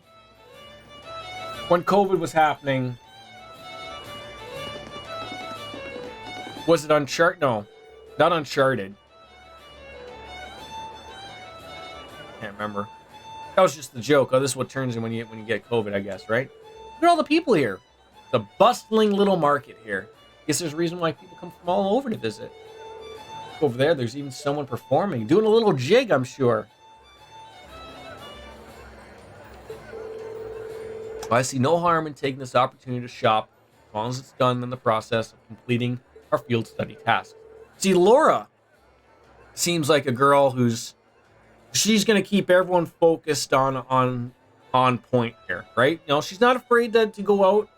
when COVID was happening? Was it Uncharted? No, not Uncharted. Can't remember. That was just the joke. Oh, this is what turns in when you get COVID, I guess, right? Look at all the people here. The bustling little market here. I guess there's a reason why people come from all over to visit. Over there, there's even someone performing, doing a little jig, I'm sure. Well, I see no harm in taking this opportunity to shop, as long as it's done in the process of completing our field study task. See, Laura seems like a girl she's going to keep everyone focused on point here, right? You know, she's not afraid to go out.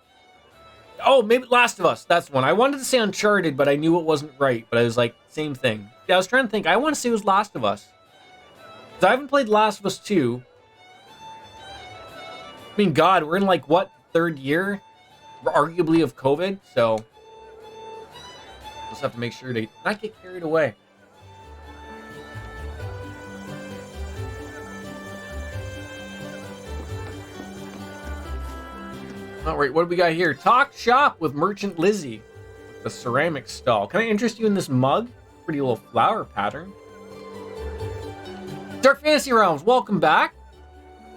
Oh, maybe Last of Us. That's one. I wanted to say Uncharted, but I knew it wasn't right. But I was like, same thing. Yeah, I was trying to think. I want to say it was Last of Us. Because I haven't played Last of Us 2. I mean, God, we're in like, what, 3rd year? Arguably of COVID, so we'll just have to make sure to not get carried away. All right, what do we got here? Talk shop with Merchant Lizzie, the ceramic stall. Can I interest you in this mug? Pretty little flower pattern. Dark Fantasy Realms, welcome back.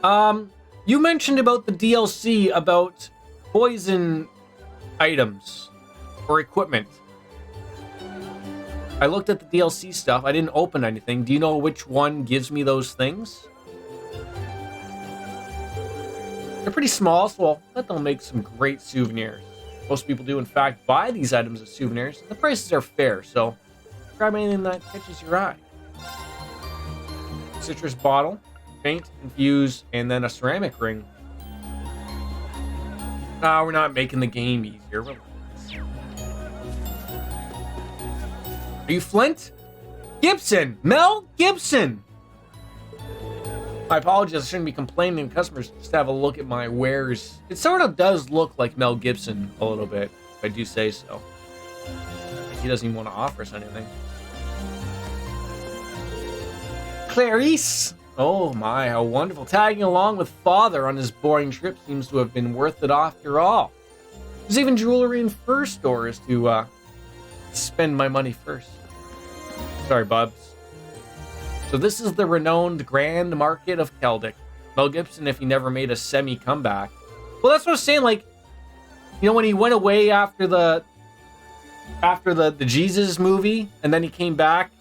You mentioned about the DLC about poison items or equipment. I looked at the DLC stuff. I didn't open anything. Do you know which one gives me those things? They're pretty small, so I'll bet they'll make some great souvenirs. Most people do, in fact, buy these items as souvenirs. The prices are fair, so grab anything that catches your eye. citrus bottle, paint, infuse, and then a ceramic ring. We're not making the game easier. Relax. Are you Flint? Gibson! Mel Gibson! My apologies, I shouldn't be complaining to customers. Just have a look at my wares. It sort of does look like Mel Gibson a little bit, if I do say so. He doesn't even want to offer us anything. Clarice! Oh my, how wonderful. Tagging along with father on his boring trip seems to have been worth it after all. There's even jewelry and fur stores to spend my money first. Sorry, Bubs. So this is the renowned Grand Market of Keldic. Mel Gibson, if he never made a semi-comeback. Well, that's what I was saying, like, you know, when he went away after the Jesus movie, and then he came back,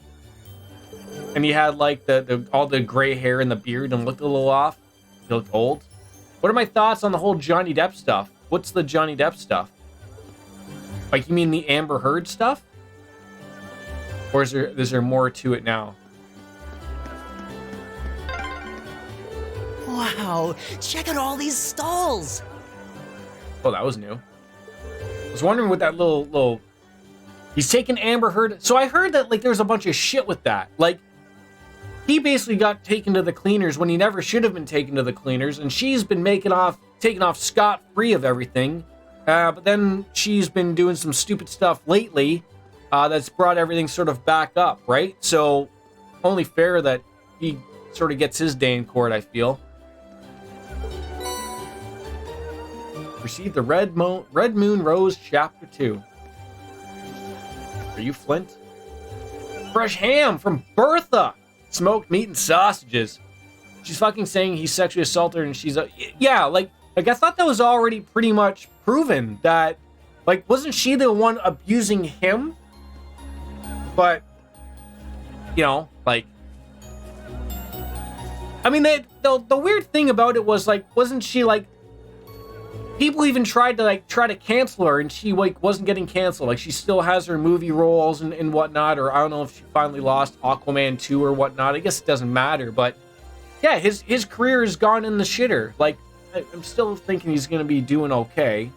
and he had, like, all the gray hair and the beard and looked a little off. He looked old. What are my thoughts on the whole Johnny Depp stuff? What's the Johnny Depp stuff? Like, you mean the Amber Heard stuff? Or is there more to it now? Wow, check out all these stalls. Oh, that was new. I was wondering what that little... He's taking Amber Heard... So I heard that, like, there was a bunch of shit with that. Like, he basically got taken to the cleaners when he never should have been taken to the cleaners, and she's been taken off scot-free of everything. But then she's been doing some stupid stuff lately that's brought everything sort of back up, right? So, only fair that he sort of gets his day in court, I feel. Receive the Red Moon Rose Chapter 2. Are you Flint? Fresh ham from Bertha! Smoked meat and sausages. She's fucking saying he sexually assaulted her and she's a... Yeah, like I thought that was already pretty much proven that... Like, wasn't she the one abusing him? But... You know, like... I mean, the weird thing about it was, like, wasn't she, like... People even tried to cancel her, and she, like, wasn't getting canceled. Like, she still has her movie roles and whatnot, or I don't know if she finally lost Aquaman 2 or whatnot. I guess it doesn't matter, but... Yeah, his career has gone in the shitter. Like, I'm still thinking he's gonna be doing okay.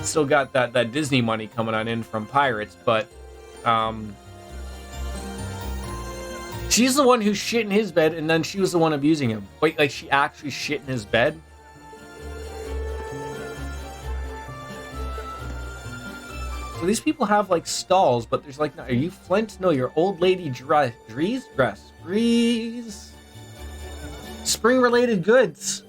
Still got that Disney money coming on in from Pirates, but... She's the one who shit in his bed, and then she was the one abusing him. Wait, like, she actually shit in his bed? So these people have, like, stalls, but there's, like, are you Flint? No, you're old lady dress. Spring-related goods.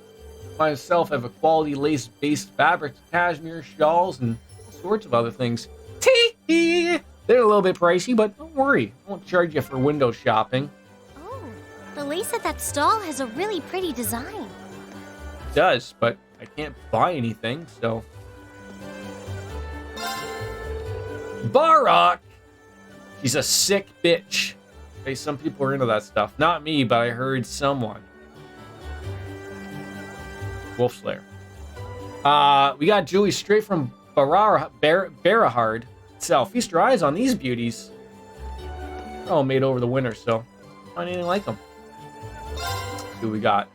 Myself have a quality lace-based fabric, cashmere shawls, and all sorts of other things. Tee-hee! They're a little bit pricey, but don't worry. I won't charge you for window shopping. Oh, the lace at that stall has a really pretty design. It does, but I can't buy anything, so... Barak! She's a sick bitch. Okay, some people are into that stuff. Not me, but I heard someone. Wolfslayer. We got Julie straight from Barahard itself. Feast your eyes on these beauties. They're all made over the winter, so find anything like them. See what we got.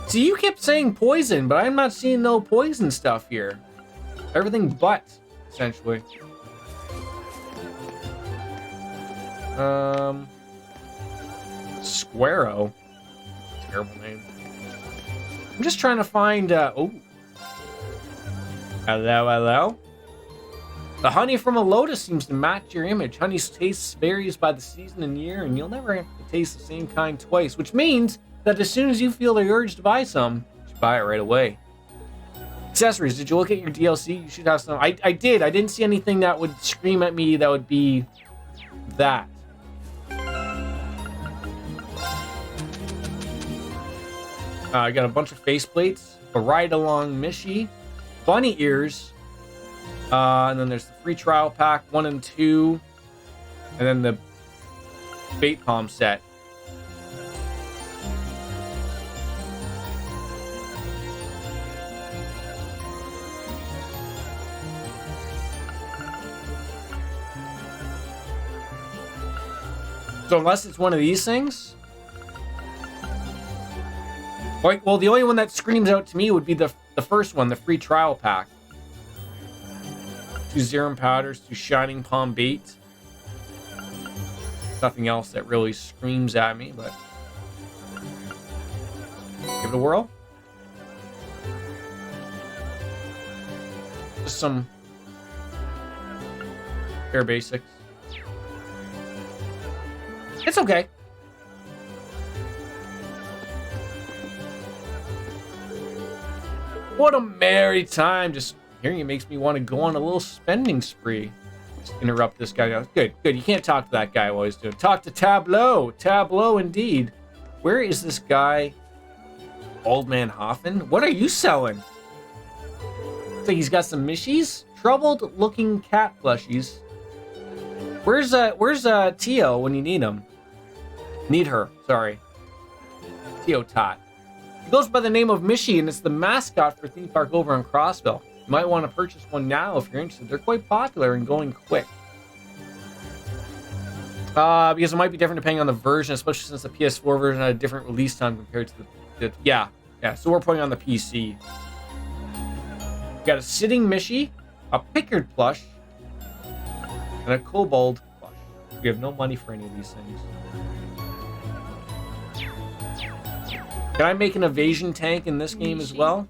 See, you kept saying poison, but I'm not seeing no poison stuff here. Everything but, essentially. Squarrow. Terrible name. I'm just trying to find, oh. Hello. The honey from a lotus seems to match your image. Honey's taste varies by the season and year, and you'll never have to taste the same kind twice, which means that as soon as you feel the urge to buy some, you should buy it right away. Accessories, did you look at your DLC? You should have some. I did. I didn't see anything that would scream at me that would be that. I got a bunch of faceplates, a ride-along Mishi, bunny ears, and then there's the free trial pack 1 and 2, and then the bait palm set. So unless it's one of these things... Like, well, the only one that screams out to me would be the first one, the free trial pack. 2 Zerum powders, 2 Shining Palm bait. Nothing else that really screams at me, but... Give it a whirl. Just some... bare basics. It's okay. What a merry time. Just hearing it makes me want to go on a little spending spree. Just interrupt this guy. Good, good. You can't talk to that guy while he's doing. Talk to Tableau. Tableau, indeed. Where is this guy? Old Man Hoffman? What are you selling? Looks like he's got some mishies? Troubled looking cat plushies. Where's Tio when you need him? Need her, sorry. Tio Tot. He goes by the name of Mishi, and it's the mascot for theme park over in Crossville. You might want to purchase one now if you're interested. They're quite popular and going quick. Because it might be different depending on the version, especially since the PS4 version had a different release time compared to the yeah. So we're putting on the PC. We got a sitting Mishi, a Pickard plush, and a Kobold plush. We have no money for any of these things. Can I make an evasion tank in this game as well?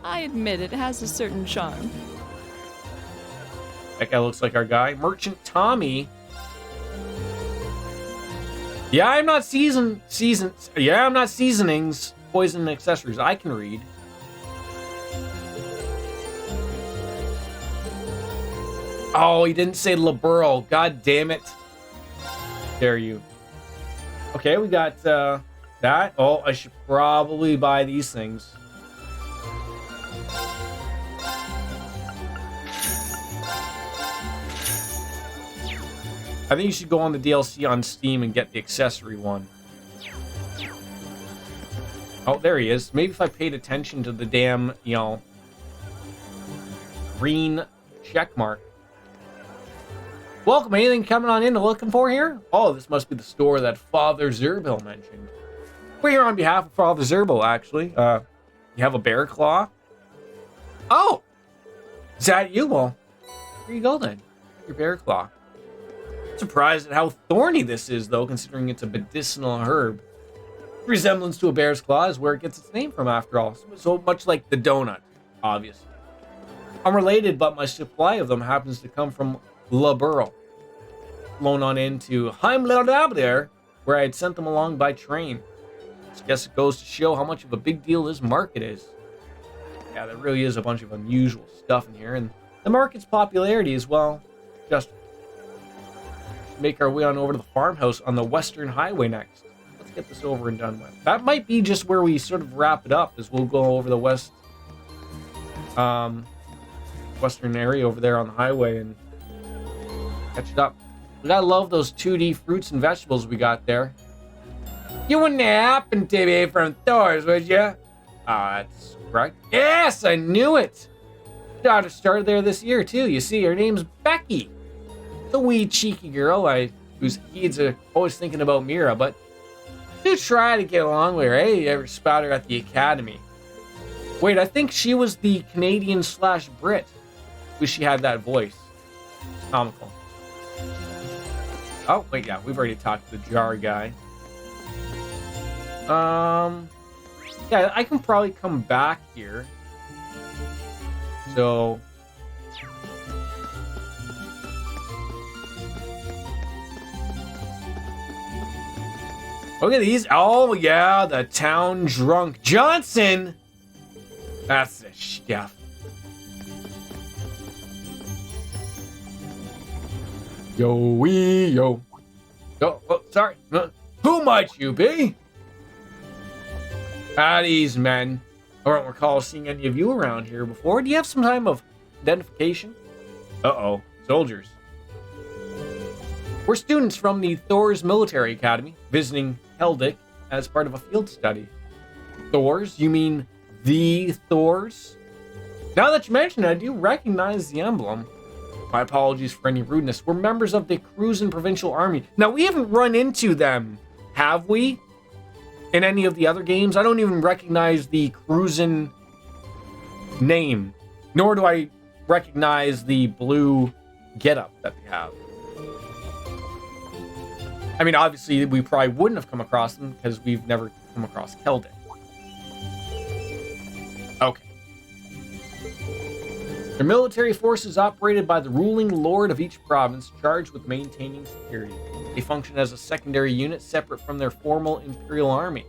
I admit it has a certain charm. That guy looks like our guy. Merchant Tommy. Yeah, I'm not seasonings, poison and accessories. I can read. Oh, he didn't say liberal. God damn it. Dare you. Okay, we got that. Oh, I should probably buy these things. I think you should go on the DLC on Steam and get the accessory one. Oh, there he is. Maybe if I paid attention to the damn, green check mark. Welcome. Anything coming on in to looking for here? Oh, this must be the store that Father Zerbil mentioned. We're here on behalf of Father Zerbil, actually. You have a bear claw? Oh! Is that you? Well, here you go then. Your bear claw. Surprised at how thorny this is, though, considering it's a medicinal herb. The resemblance to a bear's claw is where it gets its name from, after all. So much like the donut, obviously. I'm related, but my supply of them happens to come from La Burl. Flown on into Heimler, where I had sent them along by train. I guess it goes to show how much of a big deal this market is. Yeah, there really is a bunch of unusual stuff in here, and the market's popularity as well. Just make our way on over to the farmhouse on the Western Highway next. Let's get this over and done with. That might be just where we sort of wrap it up, as we'll go over the western area over there on the highway and catch it up. We gotta love those 2D fruits and vegetables we got there. You wouldn't happen to be from Thor's, would you? That's correct. Yes, I knew it. Daughter started there this year too. You see, her name's Becky. The wee cheeky girl whose kids are always thinking about Mira, but do try to get along with her. Hey, you ever spot her at the academy? Wait, I think she was the Canadian/Brit. Wish she had that voice. It's comical. Oh, wait, yeah, we've already talked to the jar guy. Yeah, I can probably come back here. So... look at these. Oh, yeah, the town drunk. Johnson! That's the stuff. Yo-wee, yo. Oh, sorry. Who might you be? At ease, men. I don't recall seeing any of you around here before. Do you have some type of identification? Uh-oh. Soldiers. We're students from the Thor's Military Academy, visiting Heldick as part of a field study. Thor's? You mean the Thor's? Now that you mention it, I do recognize the emblem. My apologies for any rudeness. We're members of the Cruisin' Provincial Army. Now, we haven't run into them, have we? In any of the other games? I don't even recognize the Cruisin' name. Nor do I recognize the blue getup that they have. I mean, obviously, we probably wouldn't have come across them because we've never come across Keldek. Okay. Their military force is operated by the ruling lord of each province, charged with maintaining security. They function as a secondary unit separate from their formal imperial army.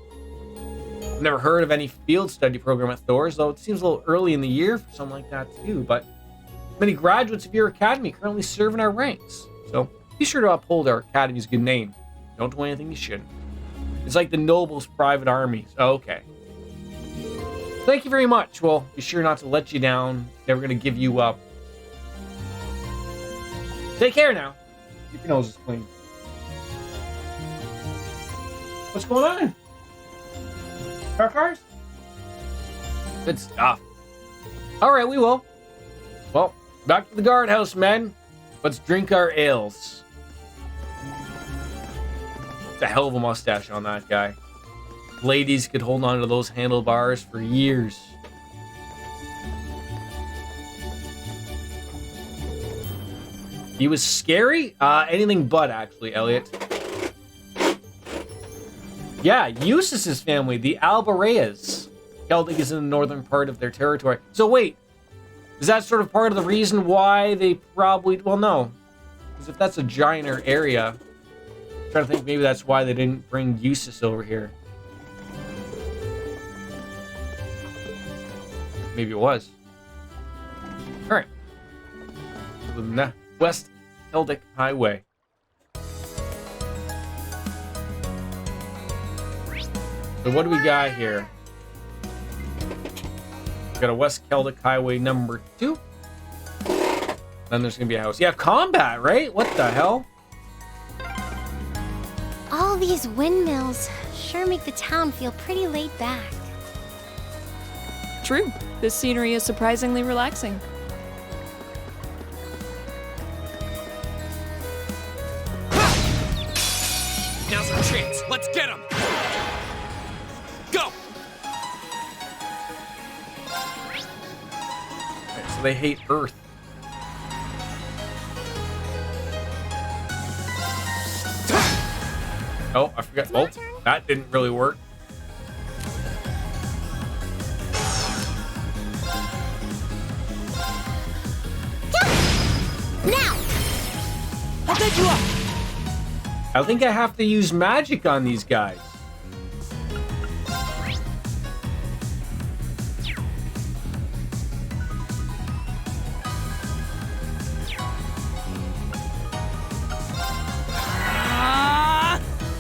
I've never heard of any field study program at Thor's, though it seems a little early in the year for something like that too, but many graduates of your academy currently serve in our ranks, so be sure to uphold our academy's good name. Don't do anything you shouldn't. It's like the nobles' private armies. Oh, okay. Thank you very much. Well, be sure not to let you down. Never gonna give you up. Take care now. Keep your noses clean. What's going on? Car cars? Good stuff. Alright, we will. Well, back to the guardhouse, men. Let's drink our ales. It's a hell of a mustache on that guy. Ladies could hold on to those handlebars for years. He was scary? Anything but, actually, Elliot. Yeah, Eustace's family, the Albareas. Keldek is in the northern part of their territory. So wait, is that sort of part of the reason why they probably... Well, no. Because if that's a giant area... I'm trying to think maybe that's why they didn't bring Eustace over here. Maybe it was. Alright. The West Keldek Highway. So what do we got here? We got a West Keldek Highway number 2. Then there's gonna be a house. Yeah, combat, right? What the hell? All these windmills sure make the town feel pretty laid back. True. This scenery is surprisingly relaxing. Now's our chance. Let's get him. Go. Okay, so they hate Earth. Oh, I forgot. Oh, that didn't really work. Now! I'll get you up! I think I have to use magic on these guys.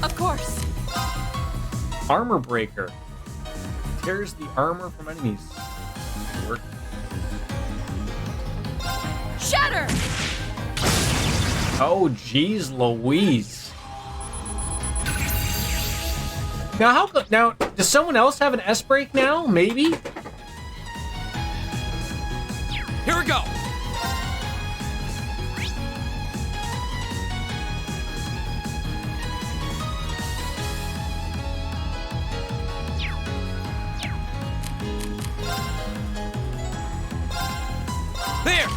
Of course. Armor breaker. Tears the armor from enemies. Work. Shatter! Oh, geez, Louise. Now, now, does someone else have an S break now? Maybe? Here we go. There.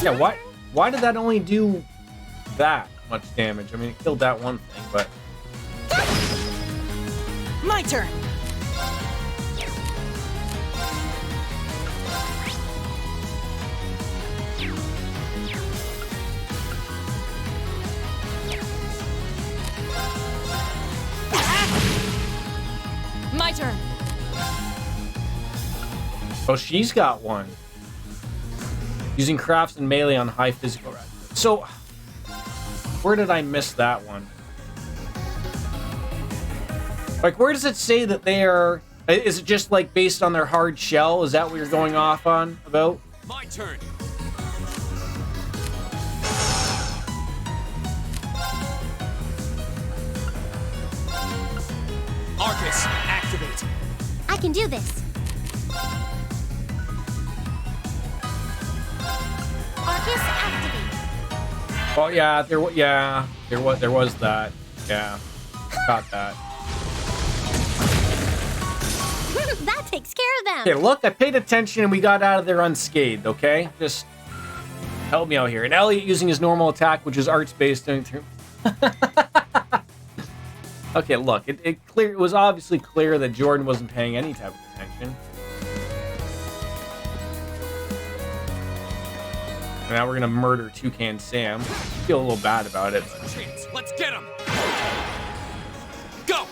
Yeah, why did that only do that much damage? I mean, it killed that one thing, but... My turn! My turn. Oh, she's got one. Using crafts and melee on high physical rate. So, where did I miss that one? Like, where does it say that they are... Is it just, like, based on their hard shell? Is that what you're going off on about? My turn. Arcus, activate. I can do this. Well, yeah, there was that. Yeah, got that. That takes care of them. Okay, look, I paid attention and we got out of there unscathed. Okay, just help me out here. And Elliot using his normal attack, which is arts based. Okay, look, it was obviously clear that Jordan wasn't paying any type of attention. And now we're gonna murder Toucan Sam. Feel a little bad about it. Let's get him. Go.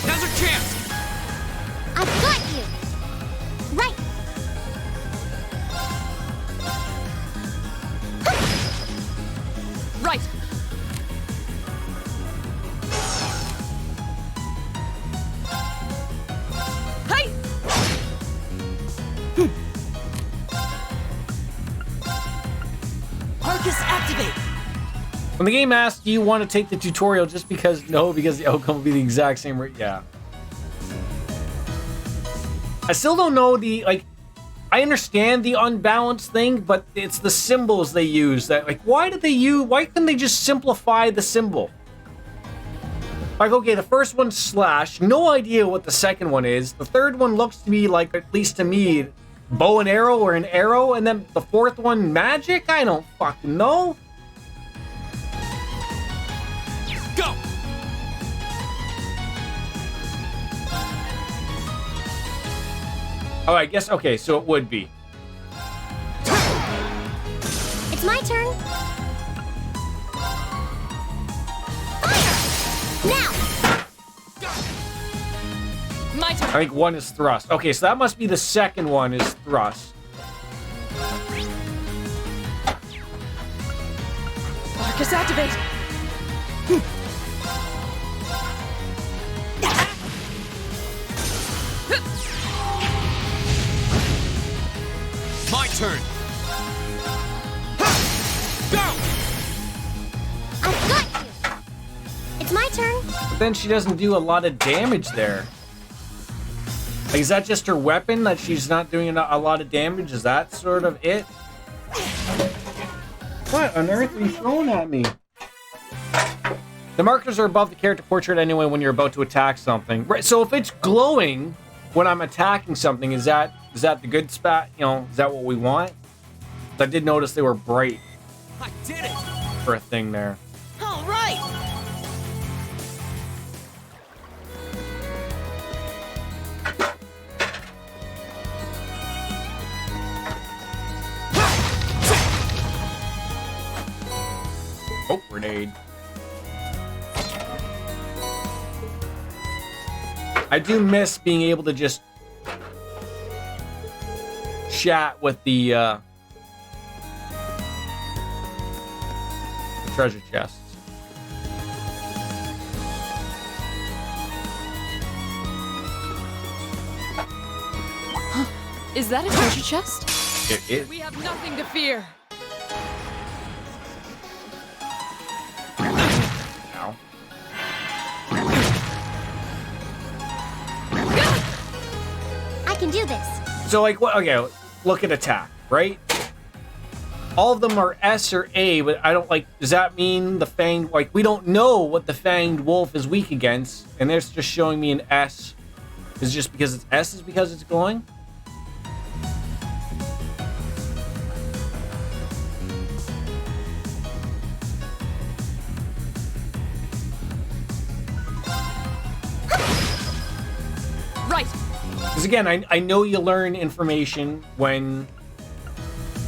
Now's our chance. I've got you. Right. Right. Hey! Arcus, activate! When the game asks, do you want to take the tutorial just because, no, because the outcome will be the exact same, yeah. I still don't know I understand the unbalanced thing, but it's the symbols they use that, why couldn't they just simplify the symbol? Like, okay, the first one's slash, no idea what the second one is. The third one looks to be like, at least to me, bow and arrow or an arrow, and then the fourth one, magic? I don't fucking know. Go! Oh, I guess, okay, so it would be. It's my turn. Fire! Now! My turn. I think one is thrust. Okay, so that must be the second one is thrust. Arcus, activate. My turn. Go! I've got you. It's my turn. But then she doesn't do a lot of damage there. Like, is that just her weapon that she's not doing a lot of damage? Is that sort of it? What on earth are you throwing at me? The markers are above the character portrait anyway when you're about to attack something. Right, so if it's glowing when I'm attacking something, is that the good spot? You know, is that what we want? I did notice they were bright. I did it! For a thing there. All right! Oh, grenade. I do miss being able to just chat with the treasure chests. Is that a treasure chest? It is. We have nothing to fear. Ow. I can do this. So, like, what? Okay, look at attack, right? All of them are S or A, but I don't like. Does that mean the fanged? Like, we don't know what the fanged wolf is weak against, and they're just showing me an S. Is it just because it's S? Is because it's glowing? Right. Because again, I know you learn information when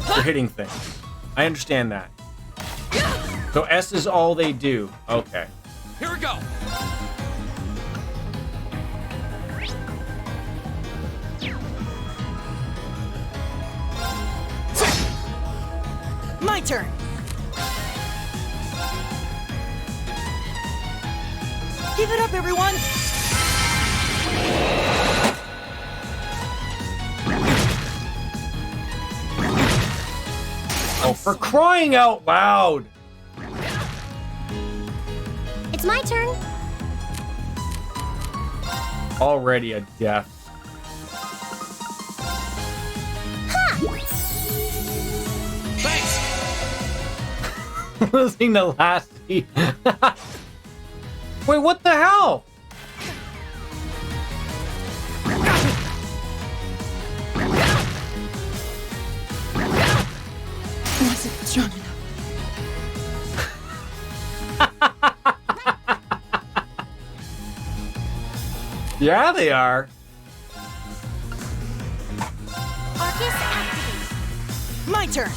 you're hitting things. I understand that. So S is all they do. Okay. Here we go. My turn. Give it up, everyone. Oh, for crying out loud! It's my turn. Already a death. Thanks. Losing the last Wait, what the hell? Wasn't strong enough. Yeah, they are. Arcus activate. My turn.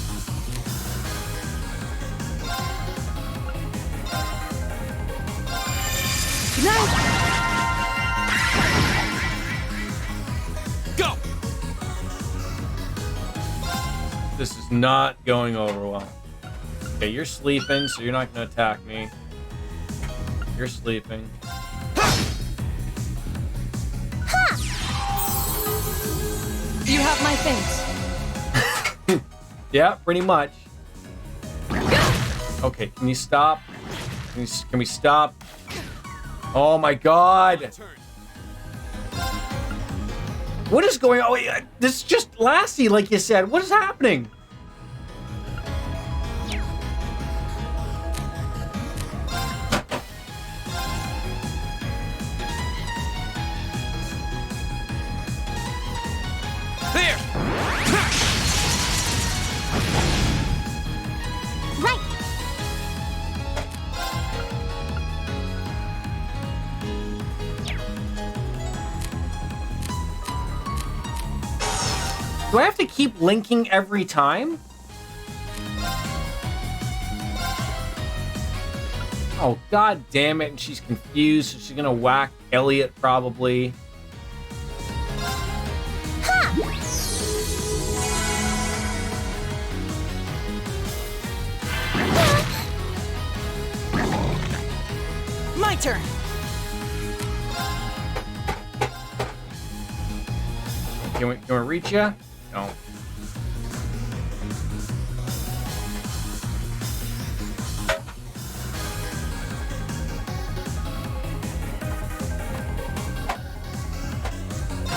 Go. This is not going over well. Okay, you're sleeping, so you're not gonna attack me. You're sleeping. You have my thanks. Yeah, pretty much. Okay, can you stop? Can we stop? Oh my god! What is going on? Wait, this is just Lassie, like you said. What is happening? There. Right. Do I have to keep linking every time? Oh, god damn it. And she's confused, so she's gonna whack Elliot probably. My turn. Can we reach ya? No.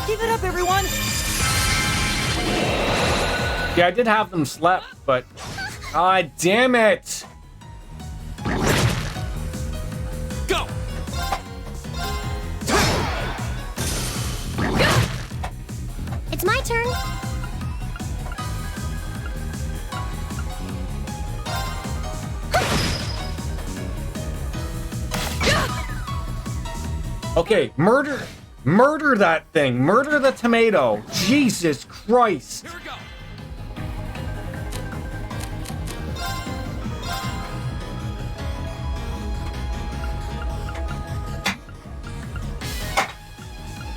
Give it up, everyone. Yeah, I did have them slept, but... God damn it! Go. It's my turn. Okay, murder that thing. Murder the tomato. Jesus Christ. Here we go.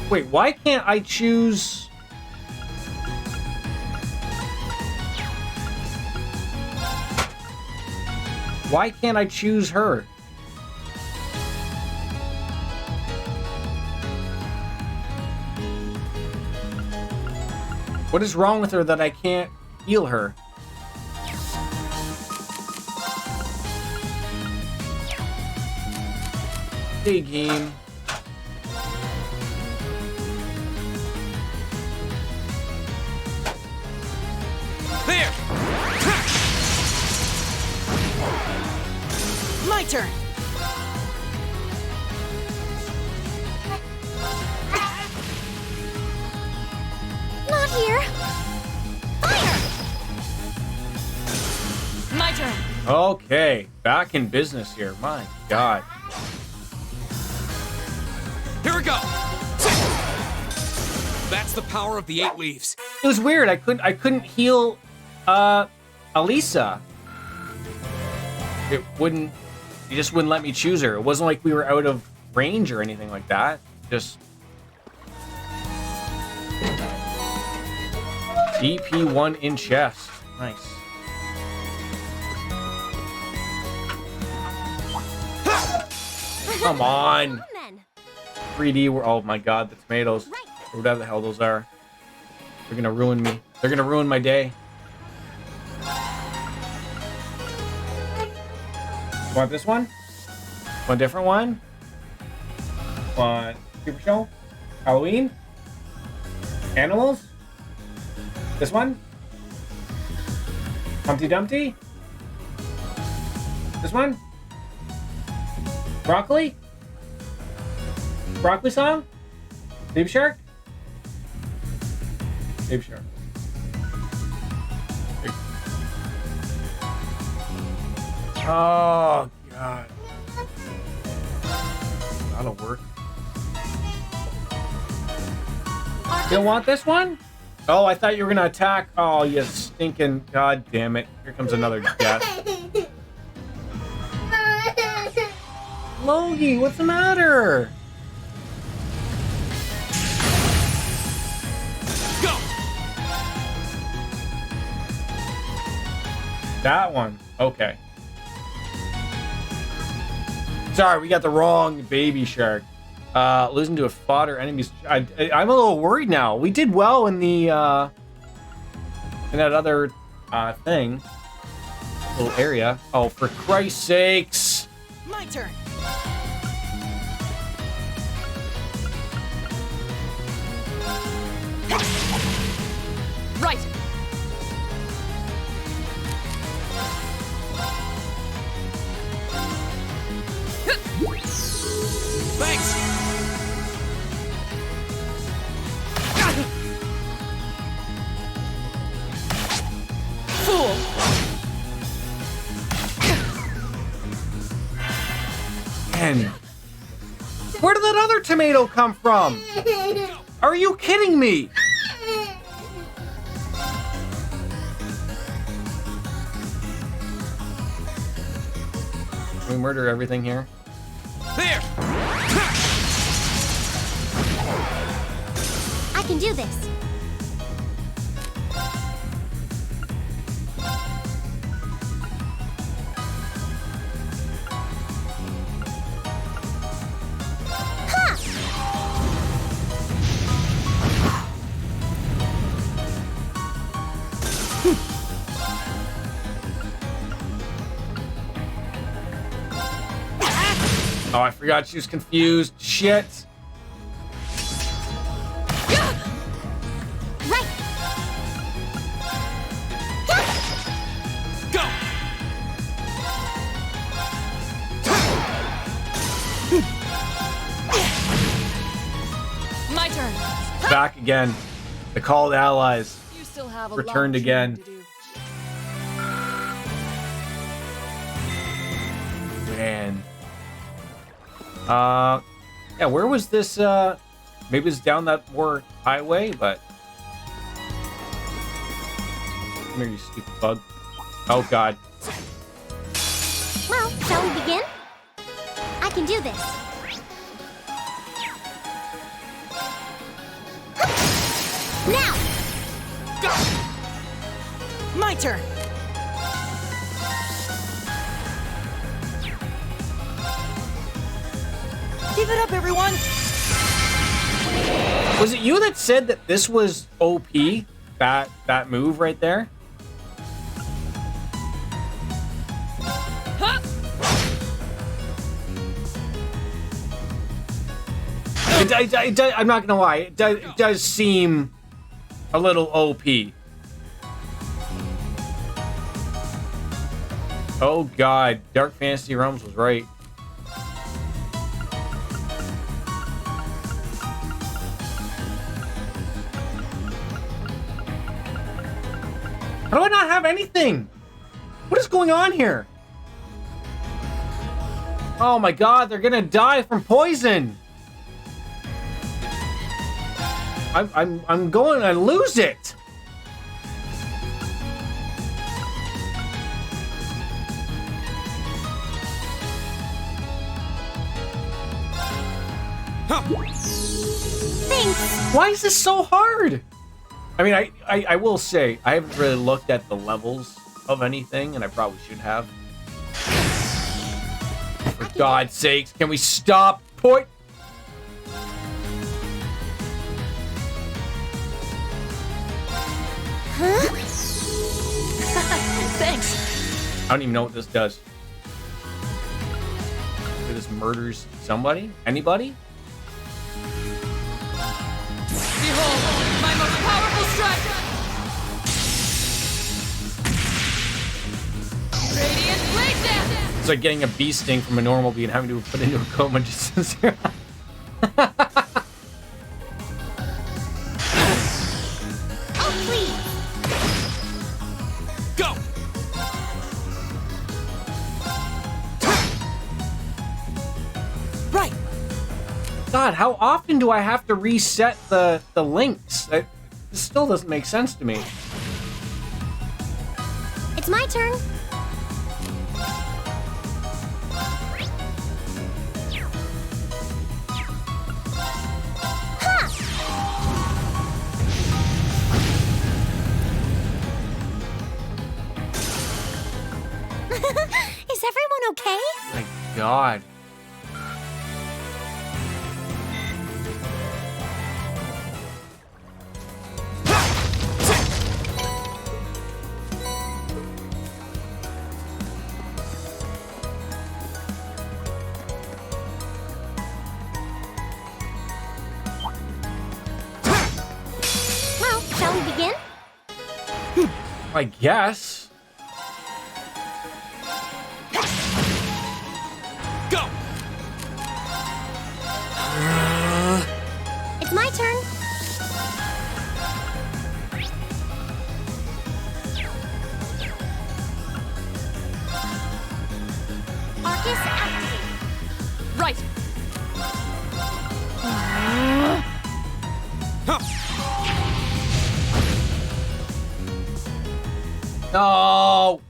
Wait, why can't I choose... Why can't I choose her? What is wrong with her that I can't heal her? Hey, game. There. My turn. Not here. Fire. My turn. Okay, back in business here. My God. Here we go. That's the power of the 8 leaves. It was weird. I couldn't heal Alisa. It wouldn't. He just wouldn't let me choose her. It wasn't like we were out of range or anything like that. Just EP1 in chest. Nice. Come on. 3D. Oh my God, the tomatoes. Or whatever the hell those are. They're gonna ruin me. They're gonna ruin my day. Want this one? Want a different one? Want Super Show? Halloween? Animals? This one? Humpty Dumpty? This one? Broccoli? Broccoli song? Baby Shark? Baby Shark. Oh, God. That'll work. You don't want this one? Oh, I thought you were gonna attack. Oh, you stinking... God damn it. Here comes another death. Logie, what's the matter? Go! That one. Okay. Sorry, we got the wrong Baby Shark. Losing to a fodder enemies. I'm a little worried now. We did well in the in that other thing, little area. Oh, for Christ's sakes! My turn. Right. Thanks! Fool. And where did that other tomato come from? Are you kidding me? Can we murder everything here? There! I can do this. Oh, I forgot she was confused. Shit. Right. Go! My turn. Back again. The called allies You still have a returned lot of again. training to do. Man. Yeah, where was this, maybe it's down that more highway, but... Come here, you stupid bug. Oh, God. Well, shall we begin? I can do this. Now! My turn. Give it up, everyone. Was it you that said that this was OP? That move right there? Huh? I'm not gonna lie, it does seem a little OP. Oh God, Dark Fantasy Realms was right. How do I not have anything? What is going on here? Oh my God, they're gonna die from poison. I'm going to lose it. Thanks. Why is this so hard? I mean, I will say, I haven't really looked at the levels of anything, and I probably should have. For God's sakes, can we stop? Huh? Thanks. I don't even know what this does. This murders somebody? Anybody? It's like getting a bee sting from a normal bee and having to put into a coma just to Oh, please. Go! Right. God, how often do I have to reset the links? This still doesn't make sense to me. It's my turn. Is everyone okay? My God. Well, shall we begin? I guess. Go! It's my turn. Arcus activate. Right. No.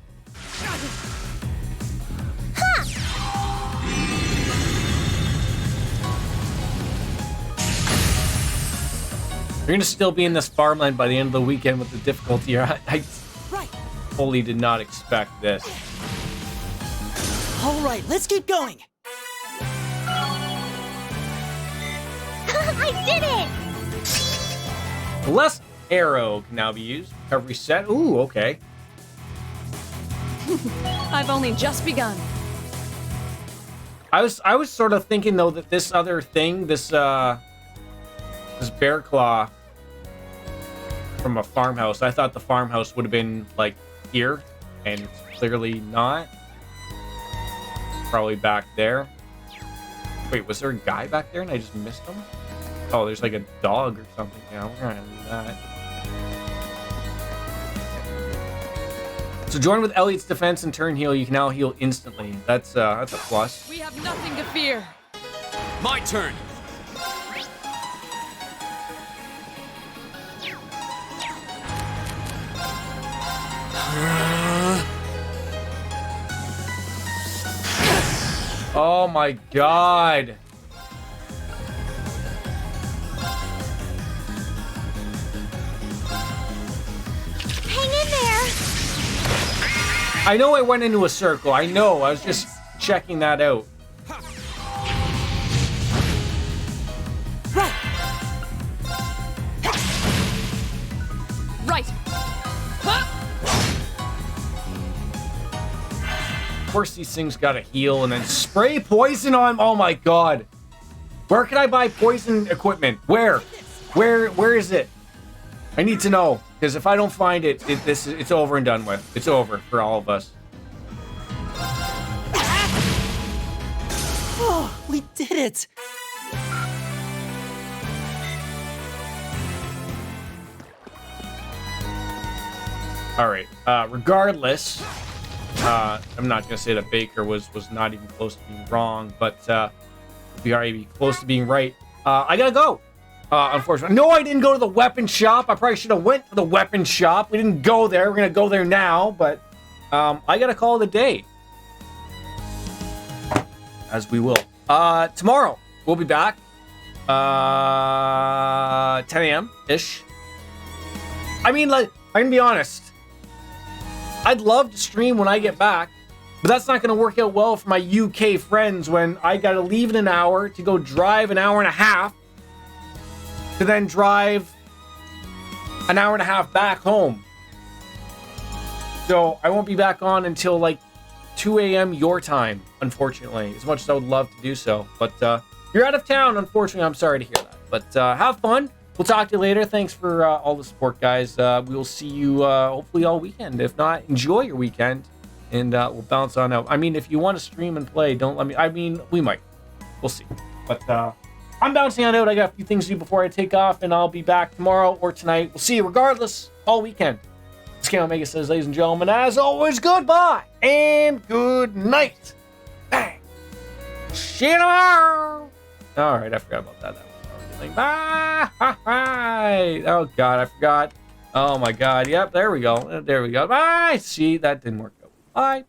You're gonna still be in this farmland by the end of the weekend with the difficulty. I fully did not expect this. All right, let's keep going. I did it! Less arrow can now be used. Recovery set. Ooh, okay. I've only just begun. I was sort of thinking though that this other thing, this bear claw from a farmhouse, I thought the farmhouse would have been like here, and it's clearly not. It's probably back there. Wait, was there a guy back there and I just missed him? Oh, there's like a dog or something. Yeah, we're gonna do that. So join with Elliot's defense and turn heal. You can now heal instantly. That's a plus. We have nothing to fear. My turn. Oh my God. Hang in there. I know I went into a circle. I know. I was just checking that out. Right. Of course, these things gotta heal and then spray poison on. Oh my God. Where can I buy poison equipment? Where is it? I need to know, because if I don't find it, it's over and done with. It's over for all of us. Oh, we did it. All right. Regardless, I'm not gonna say that Baker was not even close to being wrong, but we are maybe close to being right. I gotta go. Unfortunately, no, I didn't go to the weapon shop. I probably should have went to the weapon shop. We didn't go there. We're gonna go there now, but I gotta call it a day. As we will. Tomorrow we'll be back. 10 a.m. ish. I mean, like, I'm gonna be honest. I'd love to stream when I get back, but that's not gonna work out well for my UK friends when I gotta leave in an hour to go drive an hour and a half to then drive an hour and a half back home. So I won't be back on until like 2 a.m. your time, unfortunately, as much as I would love to do so. But you're out of town, unfortunately. I'm sorry to hear that. But have fun. We'll talk to you later. Thanks for all the support, guys. We will see you hopefully all weekend. If not, enjoy your weekend. and we'll bounce on out. I mean, if you want to stream and play, don't let me. I mean, we might. We'll see. But I'm bouncing on out. I got a few things to do before I take off, and I'll be back tomorrow or tonight. We'll see you regardless all weekend. Scan Omega says, ladies and gentlemen, as always, goodbye and good night. Bang. See you tomorrow. All right, I forgot about that. That was already like, bye. Oh, God, I forgot. Oh, my God. Yep, there we go. There we go. Bye. See, that didn't work out. Bye.